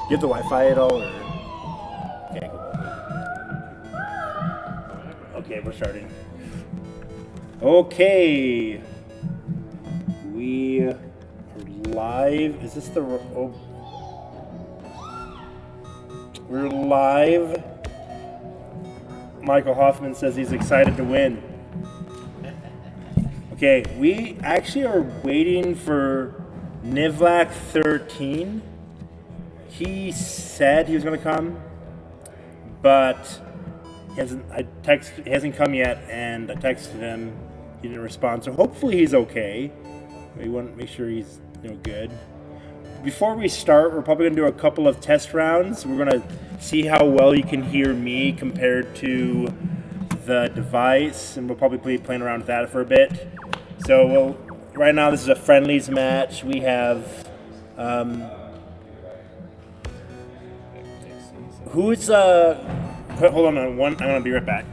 you have the Wi-Fi at all, or? Okay, cool. Okay, we're starting. Okay. We are live. Is this the... Oh. We're live. Michael Hoffman says he's excited to win. Okay, we actually are waiting for Nivlak 13. He said he was going to come, but he hasn't come yet, and I texted him. He didn't respond, so hopefully he's okay. We want to make sure he's good. Before we start, we're probably going to do a couple of test rounds. We're going to see how well you can hear me compared to the device, and we'll probably be playing around with that for a bit. So right now this is a friendlies match. We have who's hold on one. I'm gonna be right back.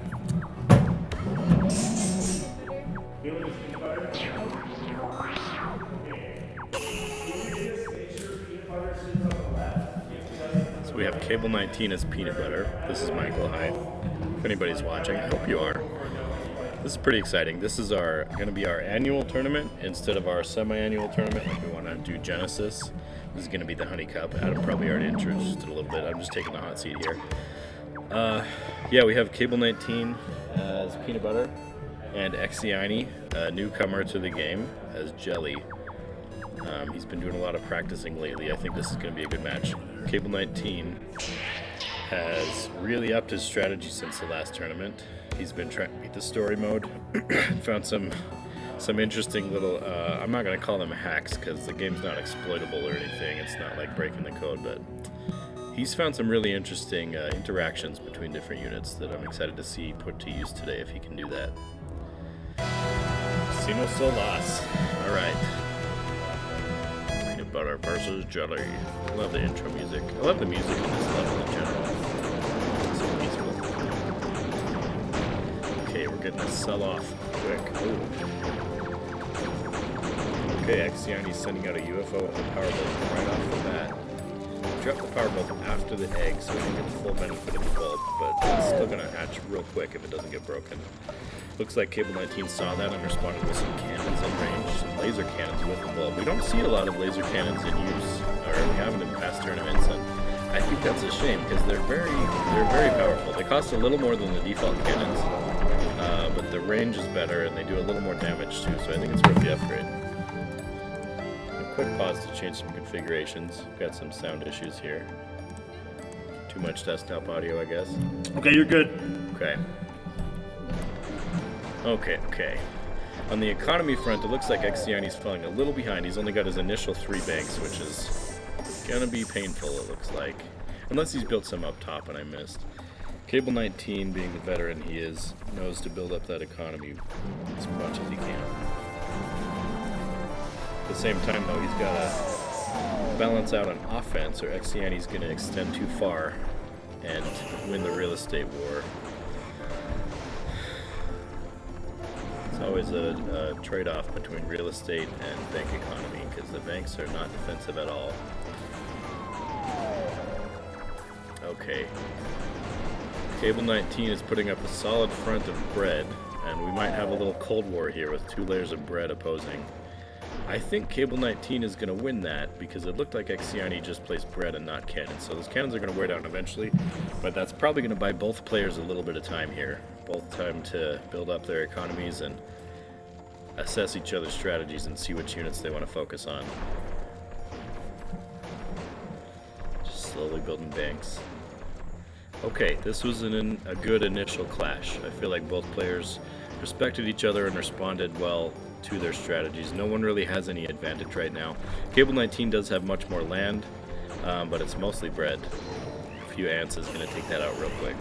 So we have Cable 19 as peanut butter. This is Michael. Hi. If anybody's watching, I hope you are. This is pretty exciting. This is going to be our annual tournament instead of our semi-annual tournament. Like we want to do Genesis. This is going to be the Honey Cup. Adam probably already introduced it a little bit. I'm just taking the hot seat here. Yeah, we have Cable 19 as peanut butter and Exiani, a newcomer to the game, as Jelly. He's been doing a lot of practicing lately. I think this is going to be a good match. Cable 19 has really upped his strategy since the last tournament. He's been trying to beat the story mode. Found some interesting little, I'm not going to call them hacks because the game's not exploitable or anything. It's not like breaking the code, but he's found some really interesting interactions between different units that I'm excited to see put to use today if he can do that. Sino Solas. Alright. Peanut butter versus jelly. I love the intro music. I love the music in this level in general. It's so peaceful. Okay, we're getting a sell-off quick. Ooh. Okay, Exiani's sending out a UFO and the powerbolt right off the bat. Drop the powerbolt after the egg so we can get the full benefit of the bulb, but it's still going to hatch real quick if it doesn't get broken. Looks like Cable 19 saw that and responded with some cannons in range, some laser cannons with the bulb. We don't see a lot of laser cannons in use, or we haven't in past tournaments, and I think that's a shame because they're very powerful. They cost a little more than the default cannons, but the range is better and they do a little more damage too, so I think it's worth the upgrade. A quick pause to change some configurations. We've got some sound issues here. Too much desktop audio, I guess. Okay, you're good. Okay. Okay. On the economy front, it looks like Exiani's falling a little behind. He's only got his initial 3 banks, which is gonna be painful, it looks like. Unless he's built some up top and I missed. Cable 19, being the veteran he is, knows to build up that economy as much as he can. At the same time, though, he's got to balance out on offense, or Exiani's going to extend too far and win the real estate war. It's always a trade-off between real estate and bank economy, because the banks are not defensive at all. Okay. Cable 19 is putting up a solid front of bread, and we might have a little cold war here with 2 layers of bread opposing. I think Cable 19 is going to win that because it looked like Exiani just placed bread and not cannons. So those cannons are going to wear down eventually, but that's probably going to buy both players a little bit of time here. Both time to build up their economies and assess each other's strategies and see which units they want to focus on. Just slowly building banks. Okay, this was a good initial clash. I feel like both players respected each other and responded well to their strategies. No one really has any advantage right now. Cable 19 does have much more land, but it's mostly bread. A few ants is going to take that out real quick.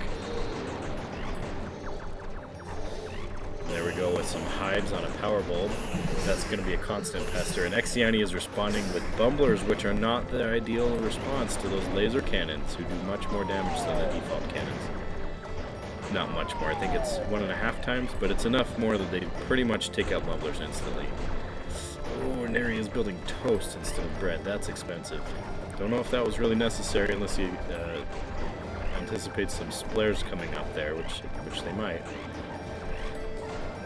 There we go with some hives on a power bulb. That's going to be a constant pester. And Exiani is responding with bumblers, which are not the ideal response to those laser cannons, who do much more damage than the default cannons. Not much more. I think it's 1.5 times, but it's enough more that they pretty much take out bumblers instantly. Oh, and there he is building toast instead of bread. That's expensive. Don't know if that was really necessary unless he anticipates some splares coming up there, which they might.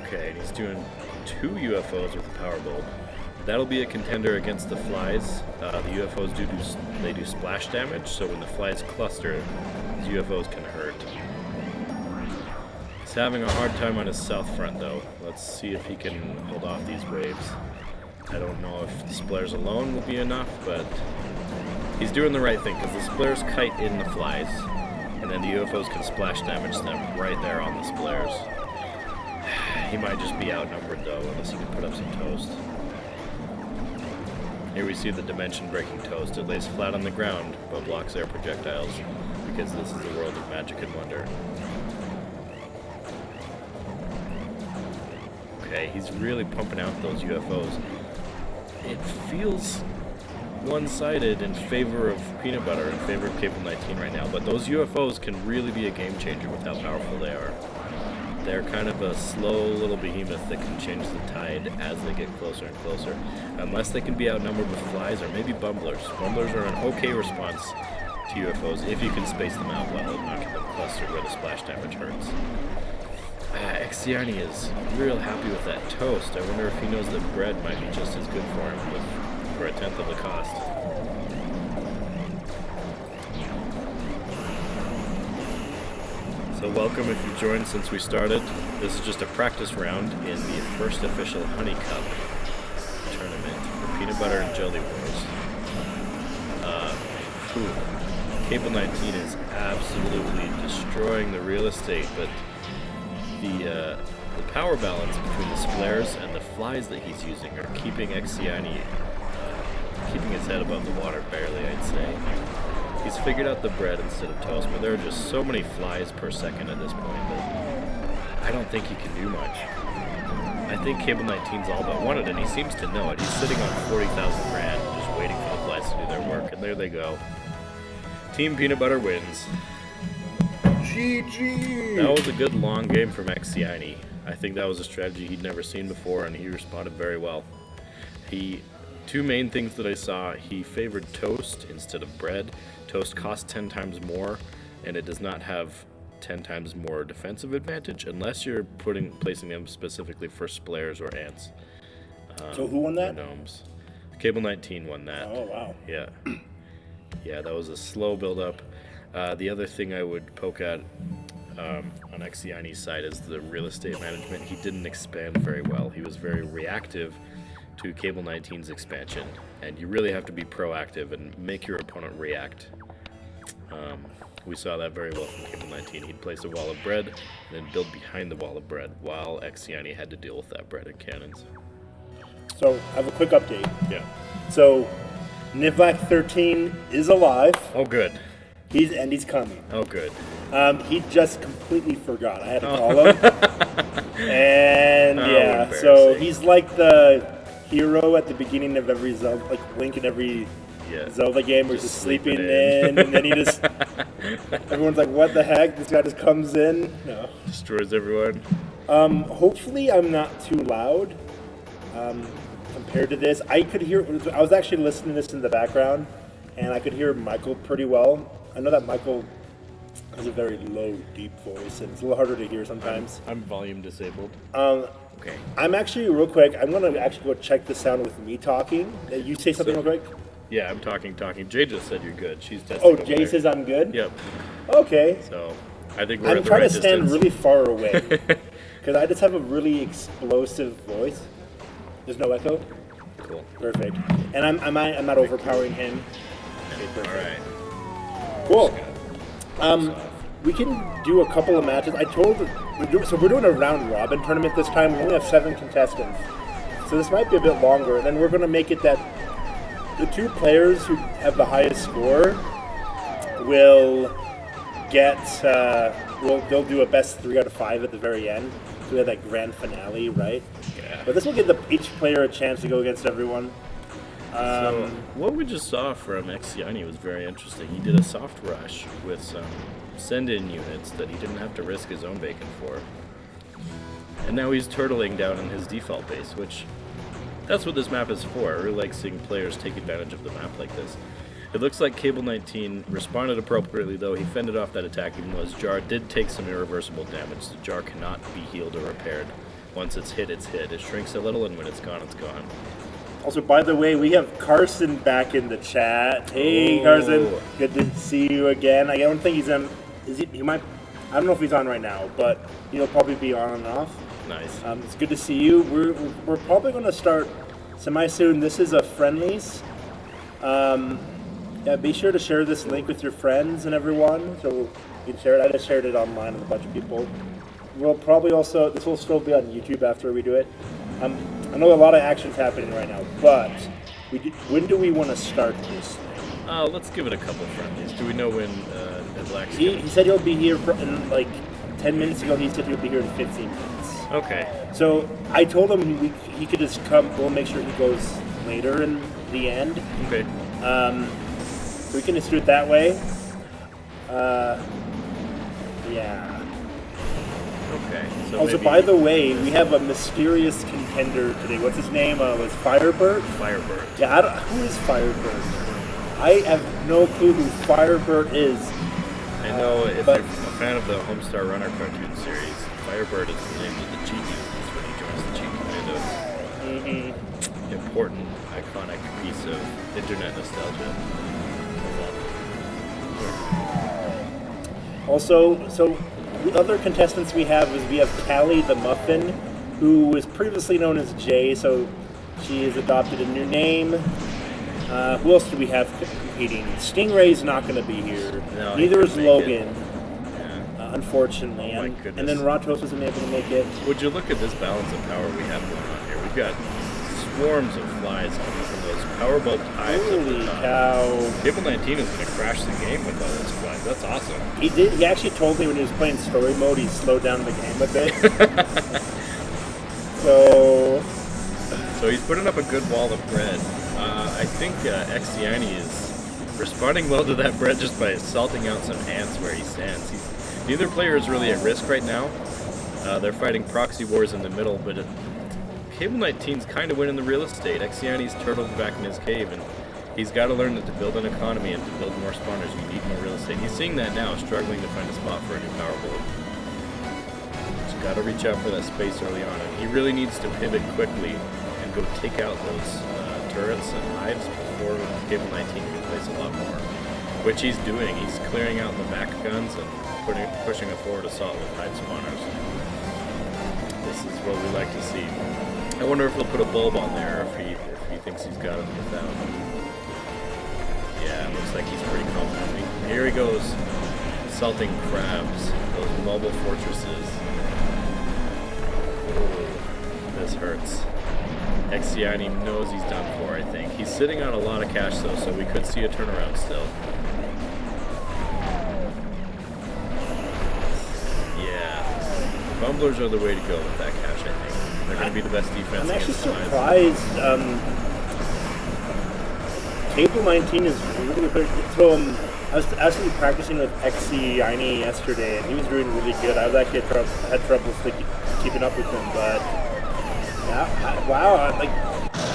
Okay, and he's doing 2 UFOs with the power bulb. That'll be a contender against the flies. The UFOs do splash damage, so when the flies cluster, these UFOs can hurt. He's having a hard time on his south front, though. Let's see if he can hold off these waves. I don't know if the splares alone will be enough, but he's doing the right thing, because the splares kite in the flies, and then the UFOs can splash damage them right there on the splares. He might just be outnumbered, though, unless he can put up some toast. Here we see the dimension-breaking toast. It lays flat on the ground, but blocks air projectiles, because this is a world of magic and wonder. Okay, he's really pumping out those UFOs. It feels one-sided in favor of Peanut Butter, in favor of Cable 19 right now, but those UFOs can really be a game-changer with how powerful they are. They're kind of a slow little behemoth that can change the tide as they get closer and closer. Unless they can be outnumbered with flies or maybe bumblers. Bumblers are an okay response to UFOs if you can space them out well and not get them clustered where the splash damage hurts. Exiani is real happy with that toast. I wonder if he knows that bread might be just as good for him for a tenth of the cost. So welcome if you've joined since we started. This is just a practice round in the first official Honey Cup tournament for Peanut Butter and Jelly Wars. Cable 19 is absolutely destroying the real estate, but the power balance between the splares and the flies that he's using are keeping Exiani keeping his head above the water barely, I'd say. He's figured out the bread instead of toast, but there are just so many flies per second at this point that I don't think he can do much. I think Cable 19's all but won it, and he seems to know it. He's sitting on 40,000 grand, just waiting for the flies to do their work, and there they go. Team Peanut Butter wins. GG! That was a good long game from Exiani. I think that was a strategy he'd never seen before, and he responded very well. Two main things that I saw, he favored toast instead of bread. Toast costs 10 times more, and it does not have 10 times more defensive advantage unless you're placing them specifically for splares or ants. So who won that? Gnomes. Cable 19 won that. Oh, wow. Yeah. Yeah, that was a slow build-up. The other thing I would poke at on Exiani's side is the real estate management. He didn't expand very well. He was very reactive to Cable 19's expansion, and you really have to be proactive and make your opponent react. We saw that very well from Cable 19. He'd place a wall of bread and then build behind the wall of bread while Exiani had to deal with that bread and cannons. So, I have a quick update. Yeah. So, Nivlak 13 is alive. Oh, good. He's coming. Oh, good. He just completely forgot. I had to call him. And yeah, so he's like the hero at the beginning of every Zelda, like Link in every Zelda game, where he's just sleeping in, and then he just, everyone's like, what the heck? This guy just comes in. No. Destroys everyone. Hopefully I'm not too loud compared to this. I was actually listening to this in the background, and I could hear Michael pretty well. I know that Michael has a very low, deep voice, and it's a little harder to hear sometimes. I'm volume disabled. Okay. I'm actually, real quick, I'm going to actually go check the sound with me talking. You say something real quick? Yeah, I'm talking. Jay just said you're good. She's testing. Oh, Jay says I'm good? Yep. Okay. So, I think we're I'm at the trying right to stand distance. really far away, because I just have a really explosive voice. There's no echo? Cool. Perfect. And I'm not overpowering him. Okay, perfect. All right. Cool. We can do a couple of matches. We're doing a round robin tournament this time. We only have 7 contestants, so this might be a bit longer. And then we're going to make it that the 2 players who have the highest score will get. They'll do a best 3 out of 5 at the very end. So we have that grand finale, right? Yeah. But this will give each player a chance to go against everyone. So what we just saw from Exiani was very interesting. He did a soft rush with some send-in units that he didn't have to risk his own bacon for. And now he's turtling down in his default base, which that's what this map is for. I really like seeing players take advantage of the map like this. It looks like Cable 19 responded appropriately, though he fended off that attack, even though his jar did take some irreversible damage. The jar cannot be healed or repaired. Once it's hit, it's hit. It shrinks a little, and when it's gone, it's gone. Also, by the way, we have Carson back in the chat. Hey, Carson, good to see you again. I don't think he's on. He might. I don't know if he's on right now, but he'll probably be on and off. Nice. It's good to see you. We're probably going to start semi soon. This is a friendlies. Yeah, be sure to share this link with your friends and everyone, so you can share it. I just shared it online with a bunch of people. We'll probably also, this will still be on YouTube after we do it. I know a lot of action's happening right now, but when do we want to start this thing? Let's give it a couple friendlies. Do we know when Black's He said he'll be here in like 10 minutes ago. He said he'll be here in 15 minutes. Okay. So I told him he could just come. We'll make sure he goes later in the end. Okay. We can just do it that way. Yeah. Okay. So Also, maybe by the way, we have a mysterious contender today. What's his name? Was Firebird? Firebird. Yeah, who is Firebird? I have no clue who Firebird is. I know if you're a fan of the Homestar Runner cartoon series, Firebird is the name that the Cheat uses when he joins the Cheat Commandos. Mm-hmm. Important, iconic piece of internet nostalgia. Also, so the other contestants we have Callie the Muffin, who was previously known as Jay, so she has adopted a new name. Who else do we have competing? Stingray's not going to be here. No, neither is Logan, Yeah. unfortunately. Oh my and goodness. then Ratos wasn't able to make it. Would you look at this balance of power we have going on here? We've got swarms of flies coming from those powerboat hives up Holy the top. cow. Cable 19 is going to crash the game with all those flies. That's awesome. He actually told me when he was playing story mode, he slowed down the game a bit. So he's putting up a good wall of bread. I think Exiani is responding well to that bread just by assaulting out some ants where he stands. Neither player is really at risk right now. They're fighting proxy wars in the middle, but Cable 19's kind of winning the real estate. Exiani's turtled back in his cave, and he's got to learn that to build an economy and to build more spawners, you need more real estate. He's seeing that now, struggling to find a spot for a new power board. He's got to reach out for that space early on, and he really needs to pivot quickly and go take out those turrets and hives before Cable 19 can place a lot more, which he's doing. He's clearing out the back guns and pushing a forward assault with hive spawners. This is what we like to see. I wonder if he'll put a bulb on there, or if he thinks he's got him without. Yeah, it looks like he's pretty confident. Here he goes, assaulting crabs, those mobile fortresses. Oh, this hurts. Exiani knows he's done for, I think. He's sitting on a lot of cash, though, so we could see a turnaround still. Yeah. Bumblers are the way to go with that cash, I think. They're going to be the best defense. I'm actually against the hives. surprised. Cable 19 is really good. So I was actually practicing with Exiani yesterday, and he was doing really good. I was actually had trouble keeping up with him, but yeah, wow. Like,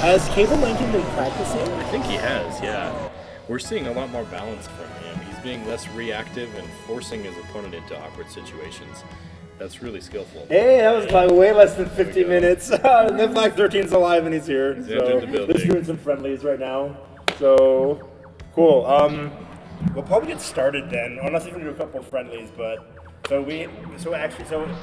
has Cable 19 been practicing? I think he has, yeah. We're seeing a lot more balance from him. He's being less reactive and forcing his opponent into awkward situations. That's really skillful. Hey, that was by way less than 50 minutes. Niflack 13's alive and he's here. He's So entered the building. let's doing some friendlies right now. So cool. We'll probably get started then. Unless we can do a couple of friendlies, but so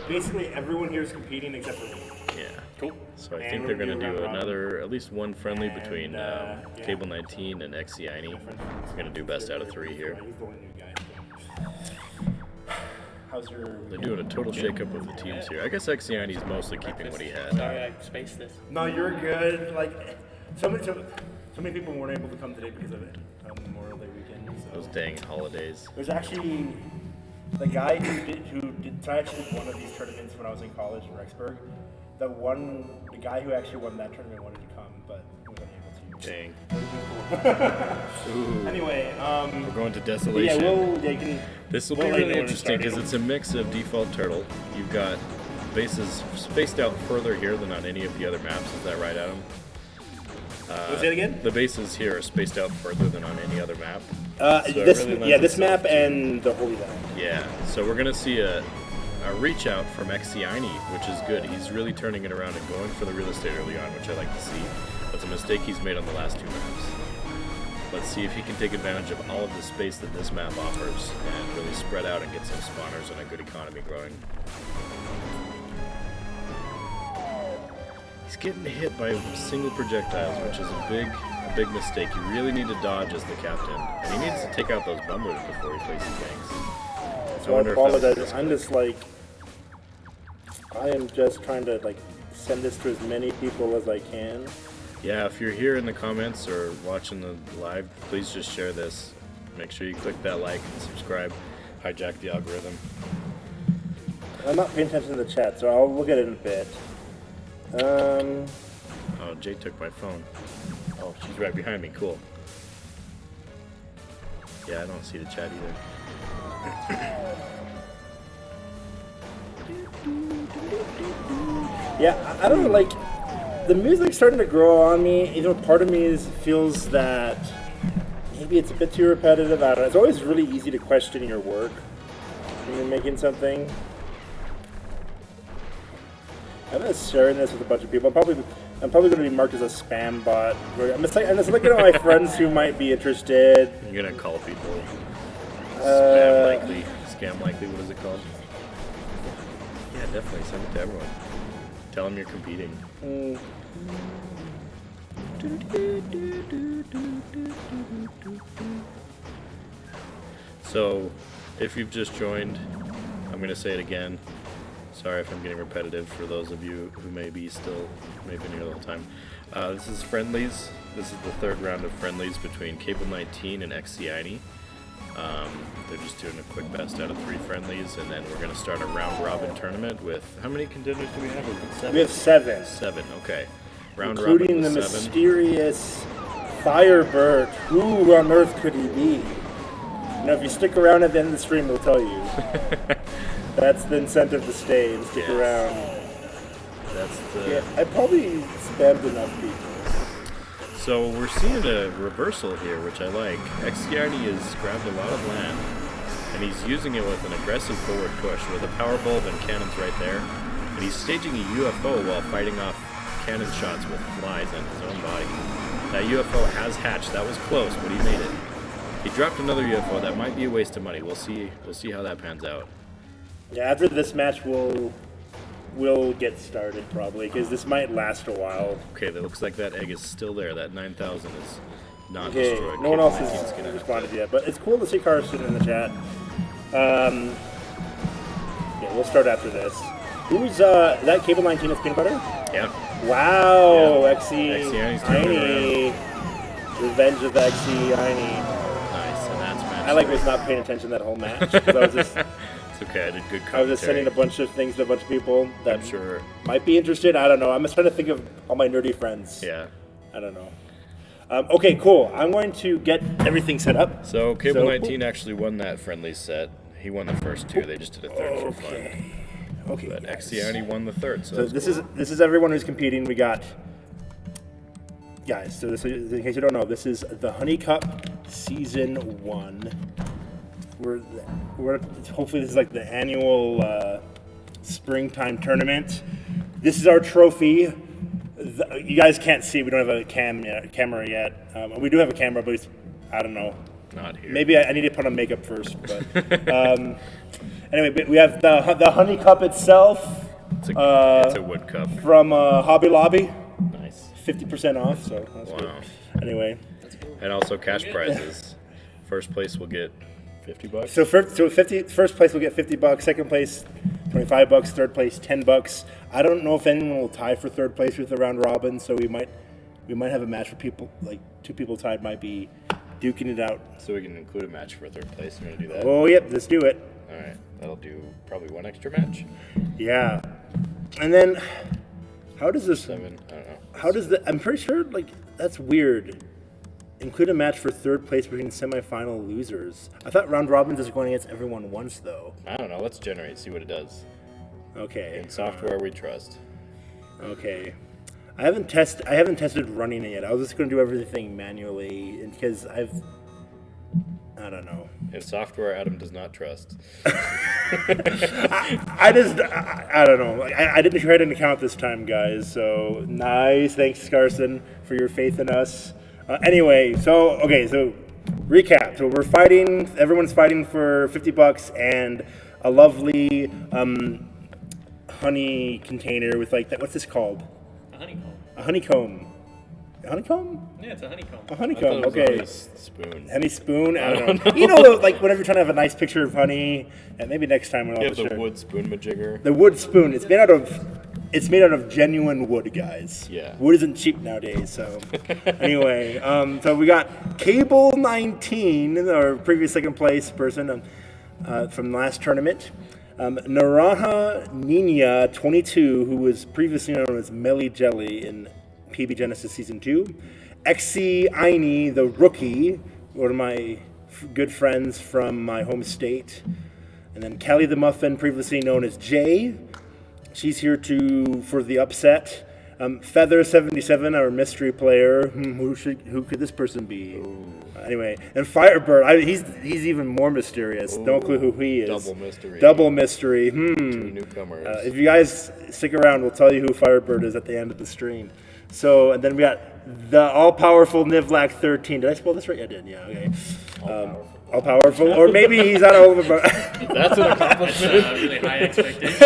basically everyone here is competing except for me. Yeah. Cool. So I And think we're they're going gonna to do do round robin. at least one friendly between yeah. Cable 19 and Exiani. He's going to do best out of 3 here. He's the only new guy. How's your? They're doing a total shakeup of the teams here. I guess Exiani's mostly keeping what he had. Sorry, I spaced this. No, you're good. Like so many people weren't able to come today because of it. Memorial Day weekend. So. Those dang holidays. There's actually the guy who actually did one of these tournaments when I was in college in Rexburg. The guy who actually won that tournament wanted to come, but we weren't able to. Dang. Ooh. Anyway, We're going to yeah, Desolation. you can. This will we'll be let you really know when interesting because starting. it's a mix of default turtle. You've got bases spaced out further here than on any of the other maps. Is that right, Adam? Say it again? The bases here are spaced out further than on any other map. This map and the Holy Land. Yeah, so we're gonna see a reach out from Exiani, which is good. He's really turning it around and going for the real estate early on, which I like to see. That's a mistake he's made on the last 2 maps. Let's see if he can take advantage of all of the space that this map offers and really spread out and get some spawners and a good economy growing. He's getting hit by single projectiles, which is a big mistake. You really need to dodge as the captain, and he needs to take out those bumblers before he places ganks. So I apologize. I'm just like, I am just trying to like send this to as many people as I can. Yeah, if you're here in the comments or watching the live, please just share this. Make sure you click that like and subscribe. Hijack the algorithm. I'm not paying attention to the chat, so I'll look at it in a bit. Oh, Jay took my phone. Oh, she's right behind me. Cool. Yeah, I don't see the chat either. Yeah, I don't know, like, the music's starting to grow on me. You know, part of me feels that maybe it's a bit too repetitive. I don't know. It's always really easy to question your work when you're making something. I'm just sharing this with a bunch of people. I'm probably going to be marked as a spam bot. I'm just looking at my friends who might be interested. You're gonna call people scam likely. What is it called? Yeah, definitely send it to everyone. Tell them you're competing. So, if you've just joined, I'm gonna say it again. Sorry if I'm getting repetitive for those of you who may be here the whole time. This is friendlies. This is the 3rd round of friendlies between Cable 19 and Exiani. They're just doing a quick best out of 3 friendlies, and then we're going to start a round-robin tournament with... How many contenders do we have? 7? We have 7. 7, okay. Round including robin the with 7. mysterious Firebird. Who on earth could he be? Now, if you stick around at the end of the stream, we'll tell you. That's the incentive to stay and stick around. That's the... Yeah, I probably spammed enough people. So we're seeing a reversal here, which I like. Exiani has grabbed a lot of land, and he's using it with an aggressive forward push with a power bulb and cannons right there. And he's staging a UFO while fighting off cannon shots with flies on his own body. That UFO has hatched. That was close, but he made it. He dropped another UFO. That might be a waste of money. We'll see how that pans out. Yeah, after this match, we'll get started probably, because this might last a while. Okay, that looks like that egg is still there. That 9,000 is not Okay, destroyed. no one else has responded yet, but it's cool to see Carson in the chat. Yeah, we'll start after this. Who's that Cable 19 of peanut butter? Yeah. Wow, Yeah. Exiani's turning Revenge of Exiani. Nice, and that's match. I was not paying attention that whole match, because I was just... It's okay, I did good commentary. I was just sending a bunch of things to a bunch of people that I'm sure might be interested. I don't know. I'm just trying to think of all my nerdy friends. Yeah. I don't know. Okay, cool. I'm going to get everything set up. So Cable 19 actually won that friendly set. He won the first 2. They just did a 3rd for fun. Okay. But Exiani won the 3rd. So this cool. is everyone who's competing. We got guys. So this, in case you don't know, this is the Honey Cup Season 1. We're hopefully this is like the annual springtime tournament. This is our trophy. You guys can't see. We don't have a camera yet. We do have a camera, but I don't know. Not here. Maybe I need to put on makeup first. But anyway, we have the Honey Cup itself. It's a wood cup from Hobby Lobby. Nice. 50% off. So that's good. Anyway. And also cash prizes. First place will get $50. So first place will get $50. Second place, $25. Third place, $10. I don't know if anyone will tie for third place with the round robin. So we might have a match where people like 2 people tied might be duking it out. So we can include a match for third place. You want to do that? Oh yep, let's do it. All right, that'll do probably 1 extra match. Yeah, and then how does this? 7. I don't know. How does the? I'm pretty sure that's weird. Include a match for third place between semifinal losers. I thought round robins is going against everyone once, though. I don't know. Let's generate, see what it does. Okay. In software we trust. Okay. I haven't tested running it yet. I was just going to do everything manually because I don't know. In software, Adam does not trust. I don't know. I didn't try an account this time, guys. So nice. Thanks, Carson, for your faith in us. Anyway, so recap. So we're fighting. Everyone's fighting for $50 and a lovely honey container with like that. What's this called? A honeycomb. A honeycomb. A honeycomb? Yeah, it's a honeycomb. A honeycomb. I thought it was Okay. a spoon. Honey spoon. I don't know. You know, like whenever you're trying to have a nice picture of honey, and maybe next time when You I'll have the share. wood spoon majigger. The wood spoon. It's made out of genuine wood, guys. Yeah. Wood isn't cheap nowadays. So anyway, so we got Cable 19, our previous second place person from the last tournament. Naranja Nina 22, who was previously known as Melly Jelly in PB Genesis Season 2. Exy Aini, the rookie, one of my good friends from my home state. And then Callie the Muffin, previously known as Jay. She's here for the upset. Feather 77, our mystery player. Who could this person be? Anyway, and Firebird, he's even more mysterious. No clue who he is. Double mystery. 2 newcomers. If you guys stick around, we'll tell you who Firebird is at the end of the stream. So, and then we got the all-powerful Nivlac 13. Did I spell this right? I did. Yeah. Okay. All-powerful, or maybe he's not all over. That's an accomplishment. Really high expectations.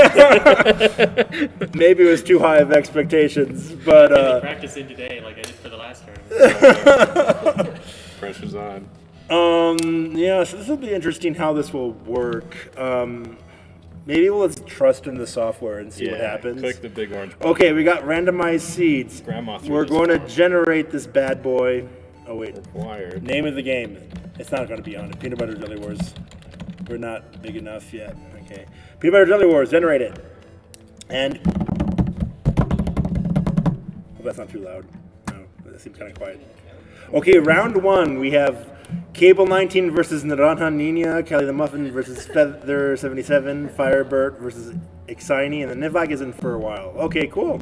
Maybe it was too high of expectations, but I practicing today like I did for the last tournament. Pressure's on. Yeah. So this will be interesting how this will work. Maybe we'll just trust in the software and see what happens. Click the big orange button. Okay, we got randomized seeds. Grandma threw We're this going to one. generate this bad boy. Oh wait. Required. Name of the game. It's not going to be on it. Peanut Butter Jelly Wars. We're not big enough yet. Okay. Peanut Butter Jelly Wars. Generate it. And hope that's not too loud. No, that seems kind of quiet. Okay, round 1. We have Cable 19 versus Naranja Nina, Callie the Muffin versus Feather 77, Firebird versus Exini, and the Nivlac is in for a while. Okay, cool.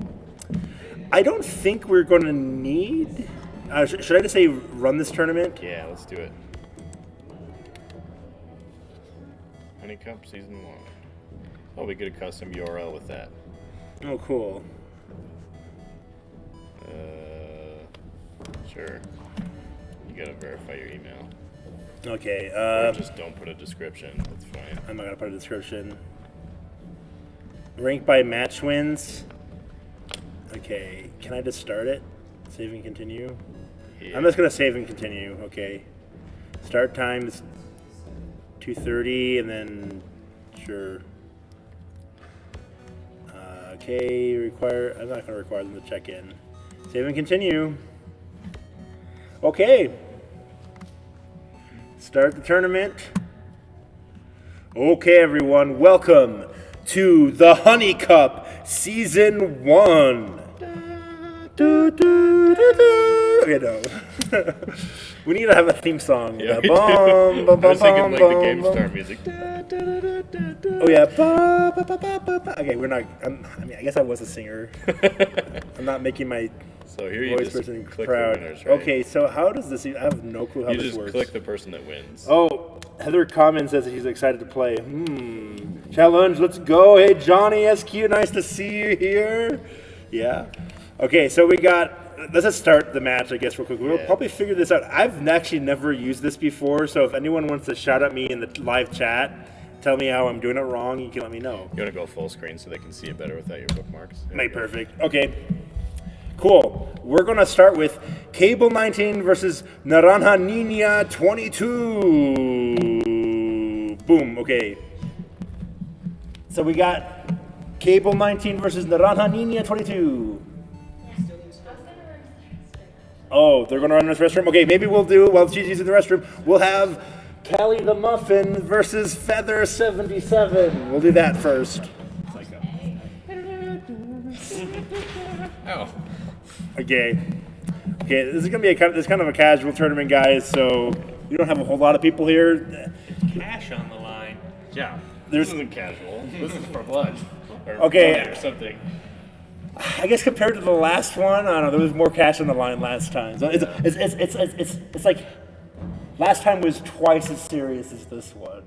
I don't think we're going to need... should I just say run this tournament? Yeah, let's do it. Honeycup Season 1. Oh, we get a custom URL with that. Oh, cool. Sure. You gotta verify your email. Okay. Or just don't put a description. That's fine. I'm not going to put a description. Ranked by match wins. Okay. Can I just start it? Save and continue? Yeah. I'm just going to save and continue. Okay. Start time is 2:30 and then sure. Okay, I'm not going to require them to check in. Save and continue. Okay. Start the tournament. Okay, everyone, welcome to the Honey Cup Season 1. Okay, no. We need to have a theme song. Yeah, Bum, I bum, was thinking bum, like the bum, Game bum. Star music. Oh yeah. Ba, ba, ba, ba, ba, ba. Okay, we're not. I guess I was a singer. I'm not making my So here you voice just person click proud. the winners, right? Okay, so how does this? I have no clue how You this just works. click the person that wins. Oh, Heather Common says that she's excited to play. Challenge, let's go. Hey, Johnny SQ, nice to see you here. Yeah. Okay, so we got. Let's just start the match, I guess, real quick. We'll probably figure this out. I've actually never used this before, so if anyone wants to shout at me in the live chat, tell me how I'm doing it wrong, you can let me know. You want to go full screen so they can see it better without your bookmarks? There Mate, we go. perfect. Okay. Cool. We're going to start with Cable 19 versus Naranja Nina 22. Boom. Okay. So we got Cable 19 versus Naranja Nina 22. Oh, they're going to run in this restroom? Okay, maybe we'll do, while she's using the restroom, we'll have Callie the Muffin versus Feather 77. We'll do that first. Oh. Okay, this is gonna be this kind of a casual tournament, guys. So you don't have a whole lot of people here. Cash on the line. Yeah. There's- This isn't casual. This is for blood. Or Okay. blood or something. I guess compared to the last one, I don't know. There was more cash on the line last time. So it's like last time was twice as serious as this one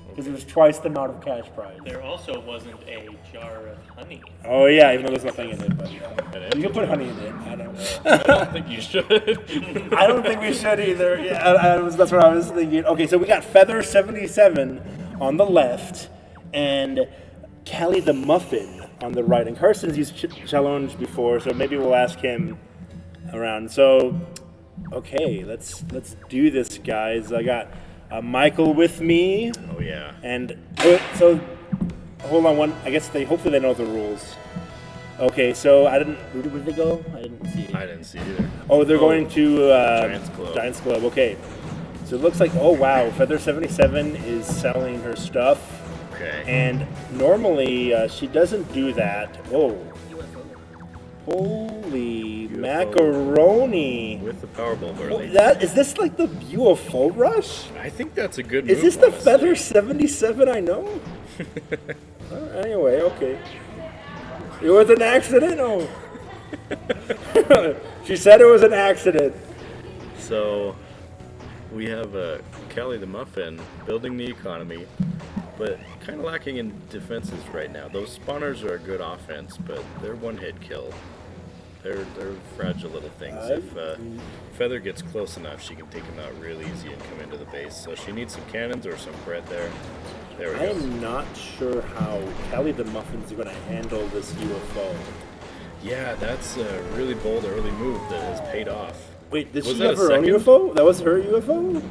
because it was twice the amount of cash prize. There also wasn't a jar of honey. Oh yeah, even though there's nothing in it, but you can put honey in it. I don't know. I don't think you should. I don't think we should either. Yeah, that's what I was thinking. Okay, so we got Feather 77 on the left, and Callie the Muffin on the right. And Carson's used challenge before, so maybe we'll ask him around. So, okay, let's do this, guys. I got Michael with me, Oh yeah. and so hold on one. I guess hopefully they know the rules. Okay, so where did they go? I didn't see. I didn't see either. Oh, they're going to Giants Club. Giants Club. Okay, so it looks like wow, Feather 77 is selling her stuff. Okay. And normally she doesn't do that. Whoa. Holy UFO. Macaroni. With the Powerball Oh, early. is this like the UFO rush? I think that's a good move. Is this the honestly. Feather 77 I know? Anyway, okay. It was an accident? Oh. She said it was an accident. So, we have Callie the Muffin building the economy, but kind of lacking in defenses right now. Those spawners are a good offense, but they're one-hit kill. They're fragile little things. If Feather gets close enough, she can take them out real easy and come into the base. So she needs some cannons or some Brett there. There we I go. am not sure how Callie the Muffin's going to handle this UFO. Yeah, that's a really bold early move that has paid off. Wait, did Was she that have a her own second? UFO? That was her UFO?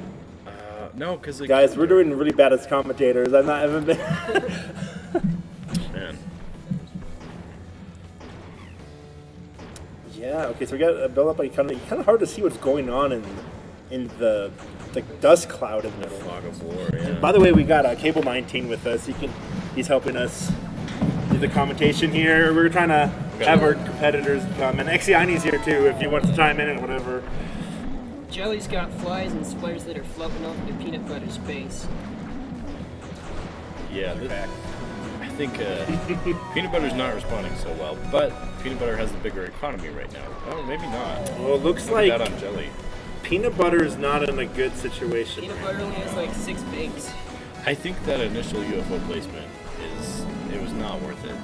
No, because Guys, we're doing really bad as commentators. I haven't been. Man. Yeah. Okay. So we got a build up. Like kind of hard to see what's going on in the dust cloud in the middle. Fog of war, yeah. By the way, we got Cable 19 with us. He's helping us do the commentation here. We're trying to have our competitors come, and Exiani's here too if he wants to chime in and whatever. Jelly's got flies and splinters that are floating off the peanut butter space. Yeah, I think peanut butter's not responding so well, but peanut butter has the bigger economy right now. Oh, maybe not. Well, it looks Put like that on jelly. peanut butter is not in a good situation. Peanut butter only has like 6 bakes. I think that initial UFO placement it was not worth it.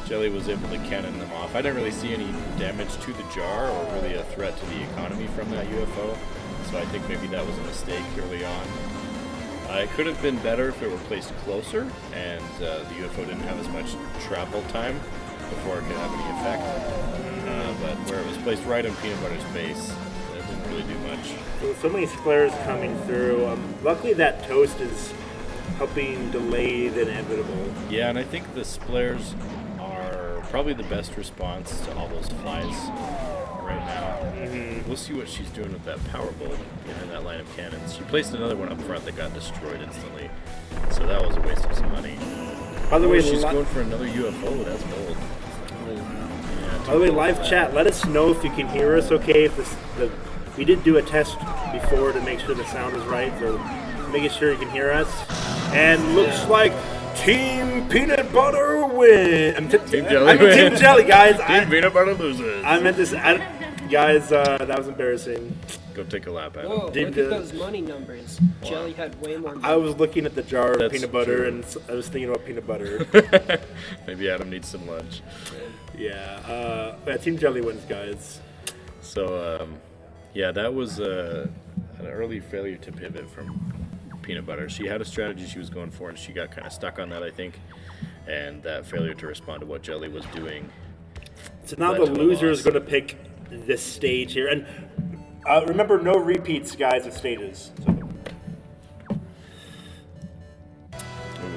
Jelly was able to cannon them off. I didn't really see any damage to the jar or really a threat to the economy from that UFO, so I think maybe that was a mistake early on. It could have been better if it were placed closer and the UFO didn't have as much travel time before it could have any effect. But where it was placed right on peanut butter's base, it didn't really do much. So many squares coming through. Luckily, that toast is helping delay the inevitable. Yeah, and I think the splares are probably the best response to all those flies right now. Mm-hmm. We'll see what she's doing with that power bolt behind that line of cannons. She placed another one up front that got destroyed instantly, so that was a waste of some money. By the way, she's going for another UFO. That's bold. By the way, live chat. Let us know if you can hear us. Okay, if we did do a test before to make sure the sound is right, so making sure you can hear us. And looks like Team Peanut Butter win. Team Jelly I mean, Team Jelly, guys. Team Peanut Butter loses. I meant this. Guys, that was embarrassing. Go take a lap at Whoa, it. look at those money numbers. Jelly had way more money. I was looking at the jar of That's peanut butter, true. and I was thinking about peanut butter. Maybe Adam needs some lunch. Yeah. Team Jelly wins, guys. So, yeah, that was an early failure to pivot from Peanut Butter. She had a strategy she was going for, and she got kind of stuck on that, I think. And that failure to respond to what Jelly was doing. So now led the to a loser is loss. going to pick this stage here. And remember, no repeats, guys, of stages. So Ooh,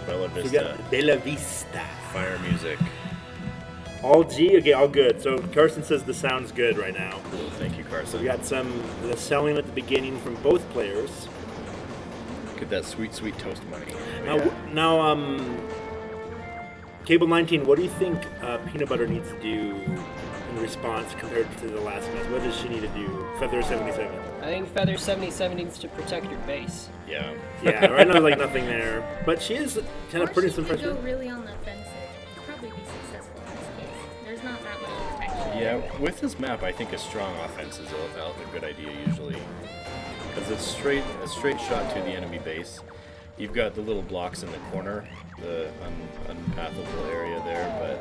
Bella we Vista. got Bella Vista. Fire music. All G? Okay, all good. So Carson says the sound's good right now. Cool. Thank you, Carson. We got the selling at the beginning from both players. Get that sweet, sweet toast money. Now, Cable 19, what do you think Peanut Butter needs to do in response compared to the last match? What does she need to do? Feather 77. I think Feather 77 needs to protect her base. Yeah. Yeah, right now like nothing there. But she is kind of putting some Or she could pressure. go really on the offensive. Probably be successful in this case. There's not that much Yeah, with this map, I think a strong offense is a good idea usually, because it's a straight shot to the enemy base. You've got the little blocks in the corner, the unpathable area there, but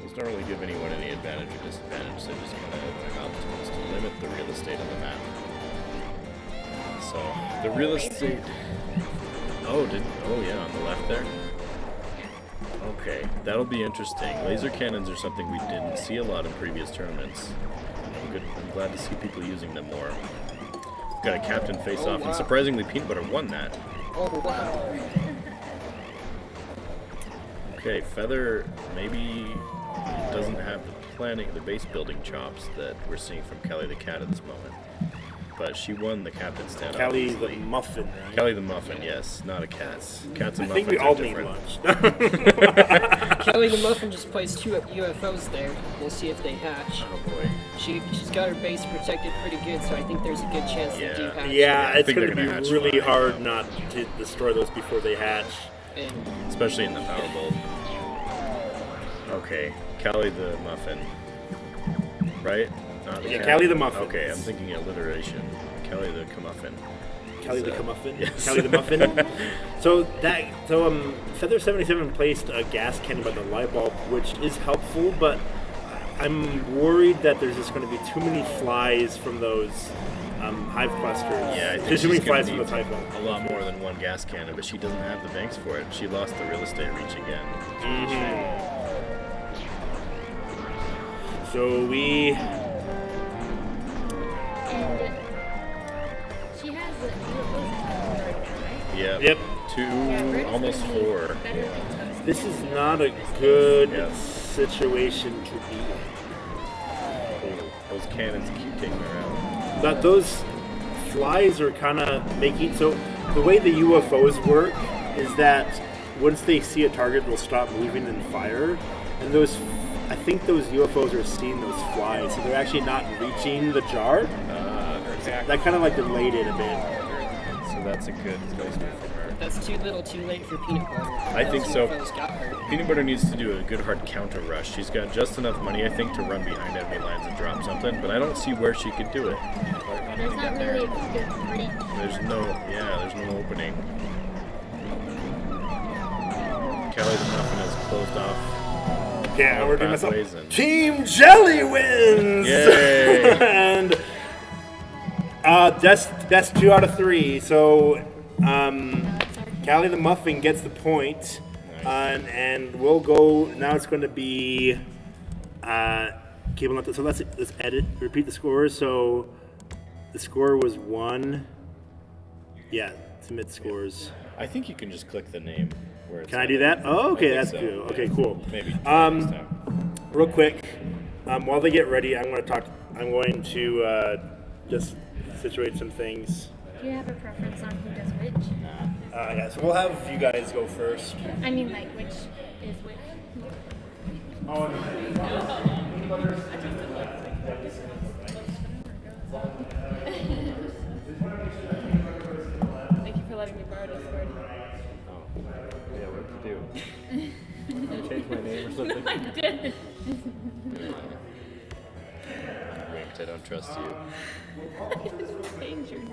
those don't really give anyone any advantage or disadvantage. They just kind of help to limit the real estate on the map. So the real estate. Oh yeah, on the left there. Okay, that'll be interesting. Laser cannons are something we didn't see a lot in previous tournaments. I'm glad to see people using them more. Got a captain face-off, and surprisingly, Peanut Butter won that. Oh, wow. Okay, Feather maybe doesn't have the base building chops that we're seeing from Kelly the Cat at this moment. But she won the captain stand. Kelly the Muffin, right? Kelly the Muffin, yes, not a cat. Cats and I think muffins we all are need different. lunch. Kelly the Muffin just placed 2 UFOs there. We'll see if they hatch. Oh boy. She's got her base protected pretty good, so I think there's a good chance they do hatch. Yeah, I it's think going to they're be gonna hatch really fine. hard not to destroy those before they hatch. And Especially in the power bolt. Okay, Kelly the Muffin. Right? Not the Yeah, cat? Kelly the Muffin. Okay, I'm thinking alliteration. Kelly the Muffin. Kelly the Muffin. Yes. Kelly the Muffin. So Feather 77 placed a gas cannon by the light bulb, which is helpful, but I'm worried that there's just going to be too many flies from those hive clusters. Yeah, I think there's too many she's gonna flies from need those hive bulbs. a lot more than one gas cannon, but she doesn't have the banks for it. She lost the real estate reach again. So we. And she has the UFOs right now, right? Yeah. Yep. Yeah, Almost 4. Better than toast. This is not a good Yes. situation to be in. Oh, those cannons keep taking her out. But those flies are kind of making so the way the UFOs work is that once they see a target, they'll stop moving and fire. And I think those UFOs are seeing those flies, so they're actually not reaching the jar. That kind of like delayed it a bit. So that's a good placement from her. that's too late for Peanut Butter. I think so. UFOs got her. Peanut Butter needs to do a good hard counter rush. She's got just enough money, I think, to run behind enemy lines and drop something, but I don't see where she could do it. There's not really a good bridge. There's no opening. Kelly the Muffin is closed off. Yeah, we're doing myself. Pathways and- Team Jelly wins! Yay! And that's 2 out of 3. So Callie the Muffin gets the point. Nice. And we'll go. Now it's going to be Cable Nut. So let's repeat the scores. So the score was 1. Yeah, submit scores. I think you can just click the name. Where it's Can I do that? Oh, okay, I that's think so, good. yeah. Okay, cool. Maybe next time. Real quick, while they get ready, I'm going to just situate some things. Do you have a preference on who does which? Yeah, so we'll have you guys go first. I mean, like, which is which? Thank you for letting me borrow this word. Oh, yeah, what did you do? Change my name or something? I did. Winked, I don't trust you. I just changed your name.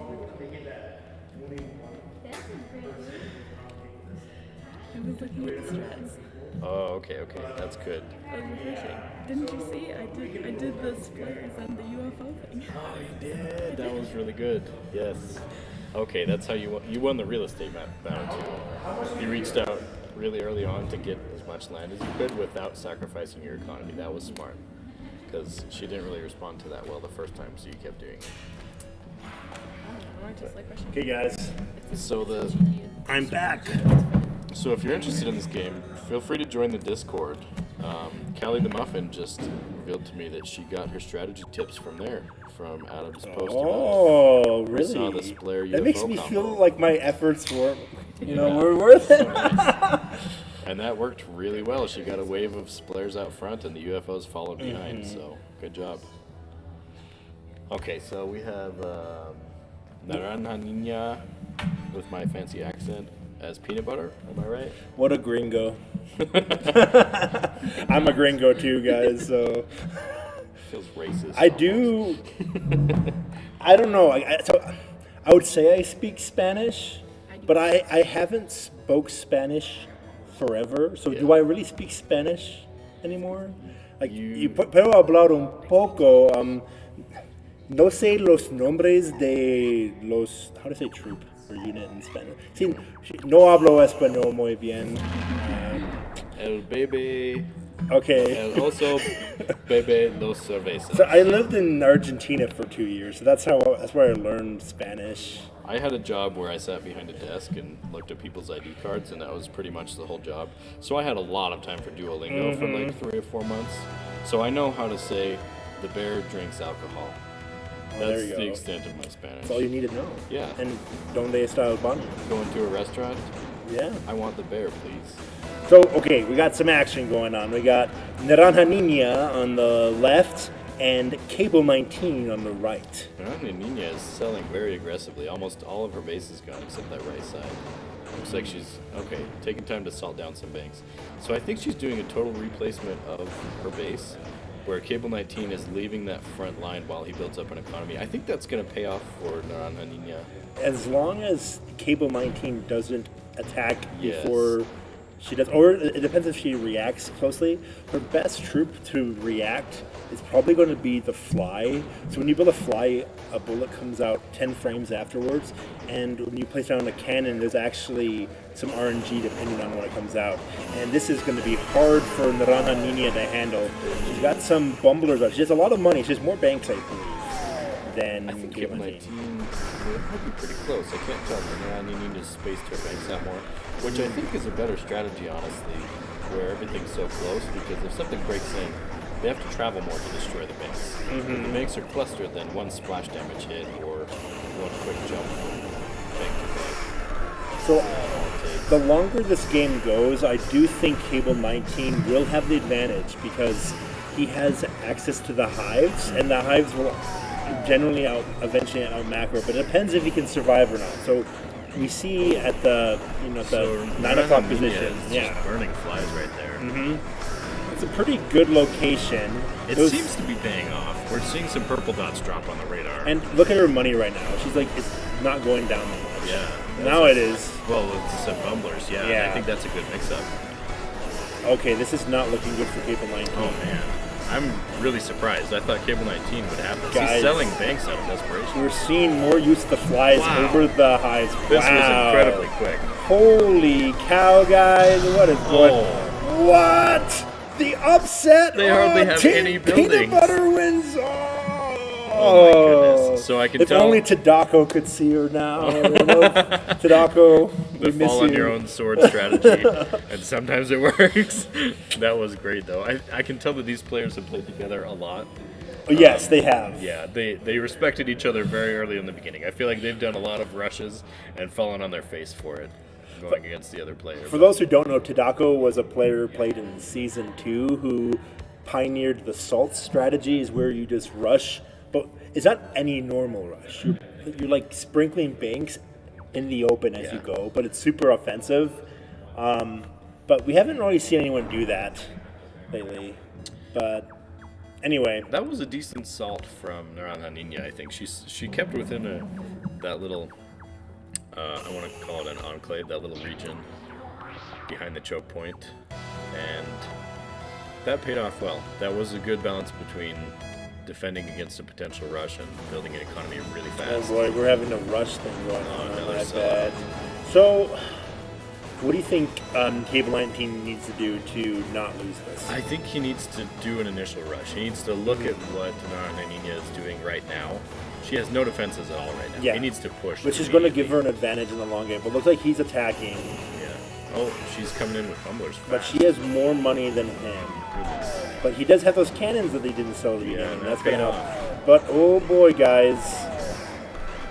I was looking at the strats. Oh, okay, that's good. That was refreshing. Didn't you see? I did the squares and the UFO thing. Oh, you did. That was really good. Yes. Okay, that's how you won the real estate battle too. You reached out really early on to get as much land as you could without sacrificing your economy. That was smart because she didn't really respond to that well the first time, so you kept doing it. I just like rushing. Okay, guys, So I'm back. So if you're interested in this game, feel free to join the Discord. Callie the Muffin just revealed to me that she got her strategy tips from there, from Adam's post about Oh, I really? saw this Blair That UFO makes me combo. feel like my efforts were worth it. And that worked really well. She got a wave of splares out front, and the UFOs followed behind. So good job. Okay, so we have Naranja Niña with my fancy accent as Peanut Butter. Am I right? What a gringo. I'm a gringo too, guys, so. feels racist. I do. I don't know. So I would say I speak Spanish, but I haven't spoke Spanish forever. So do I really speak Spanish anymore? Like you puedo hablar un poco. No sé los nombres de los. How do I say troop or unit in Spanish? Sí, no hablo español muy bien. El bebé. Okay. El oso bebe dos cervezas. So I lived in Argentina for 2 years, so that's where I learned Spanish. I had a job where I sat behind a desk and looked at people's ID cards, and that was pretty much the whole job. So I had a lot of time for Duolingo for like 3 or 4 months. So I know how to say the bear drinks alcohol. There That's you the go. extent of my Spanish. That's all you need to know. Yeah. And donde está el baño? Going to a restaurant, Yeah. I want the bear, please. So, okay, we got some action going on. We got Naranja Niña on the left and Cable 19 on the right. Naranja Nina is selling very aggressively. Almost all of her base is gone except that right side. Looks like she's, okay, taking time to salt down some banks. So I think she's doing a total replacement of her base, where Cable 19 is leaving that front line while he builds up an economy. I think that's going to pay off for Naranja Nina. As long as Cable 19 doesn't attack Yes. before she does, or it depends if she reacts closely. Her best troop to react is probably going to be the fly. So when you build a fly, a bullet comes out 10 frames afterwards, and when you place down a cannon, there's actually some RNG depending on when it comes out. And this is going to be hard for Naranja Nina to handle. She's got some bumblers, but she has a lot of money. She has more banks, I believe, than I think Cable Cable 19 might be pretty close. I can't tell. Naranja Nina's spaced her banks out more, which I think is a better strategy, honestly, where everything's so close, because if something breaks in, they have to travel more to destroy the banks. If the banks are clustered, then one splash damage hit or one quick jump from bank to bank. So the longer this game goes, I do think Cable 19 will have the advantage because he has access to the hives, and the hives will generally eventually out macro, but it depends if he can survive or not. So we see at the So 9 o'clock Naranja Nina position, is just burning flies right there. it's a pretty good location. It Those- seems to be paying off. We're seeing some purple dots drop on the radar. and look at her money right now. She's like, it's not going down that much. yeah. Now it is. Well, it's some bumblers, yeah. Yeah. I think that's a good mix-up. Okay, this is not looking good for Cable 19. Oh, man. I'm really surprised. I thought Cable 19 would have this. Guys. He's selling banks out of desperation. We're seeing more use of the flies Wow. over the hives. This Wow. was incredibly quick. Holy cow, guys! What is going? Oh. What? The upset! They hardly have Team any Peanut buildings. Butter wins! Oh my goodness. So I can if tell only Tadako could see her now. Tadako, we the miss fall you. on your own sword strategy, and sometimes it works. That was great, though. I can tell that these players have played together a lot. Oh, yes, they have. Yeah, they respected each other very early in the beginning. I feel like they've done a lot of rushes and fallen on their face for it, going against the other player. For those who don't know, Tadako was a player who played in Season 2 who pioneered the salt strategies where you just rush. But it's not any normal rush. You're like sprinkling banks in the open as you go, but it's super offensive. But we haven't really seen anyone do that lately. But anyway, That was a decent salt from Naranja Nina, I think. She kept within that little, I want to call it an enclave, that little region behind the choke point. And that paid off well. That was a good balance between defending against a potential rush and building an economy really oh fast. boy, we're having a rush thing going on. another I sellout. bet. So, what do you think Cable 19 needs to do to not lose this? I think he needs to do an initial rush. He needs to look at what Naranja Nina is doing right now. She has no defenses at all right now. Yeah. He needs to push. Which is going to immediately. give her an advantage in the long game. But it looks like he's attacking. Yeah. Oh, she's coming in with fumblers. But fast. she has more money than him. Goodness. But he does have those cannons that he didn't sell at the Yeah, beginning. that That's going to paid help. But oh boy, guys.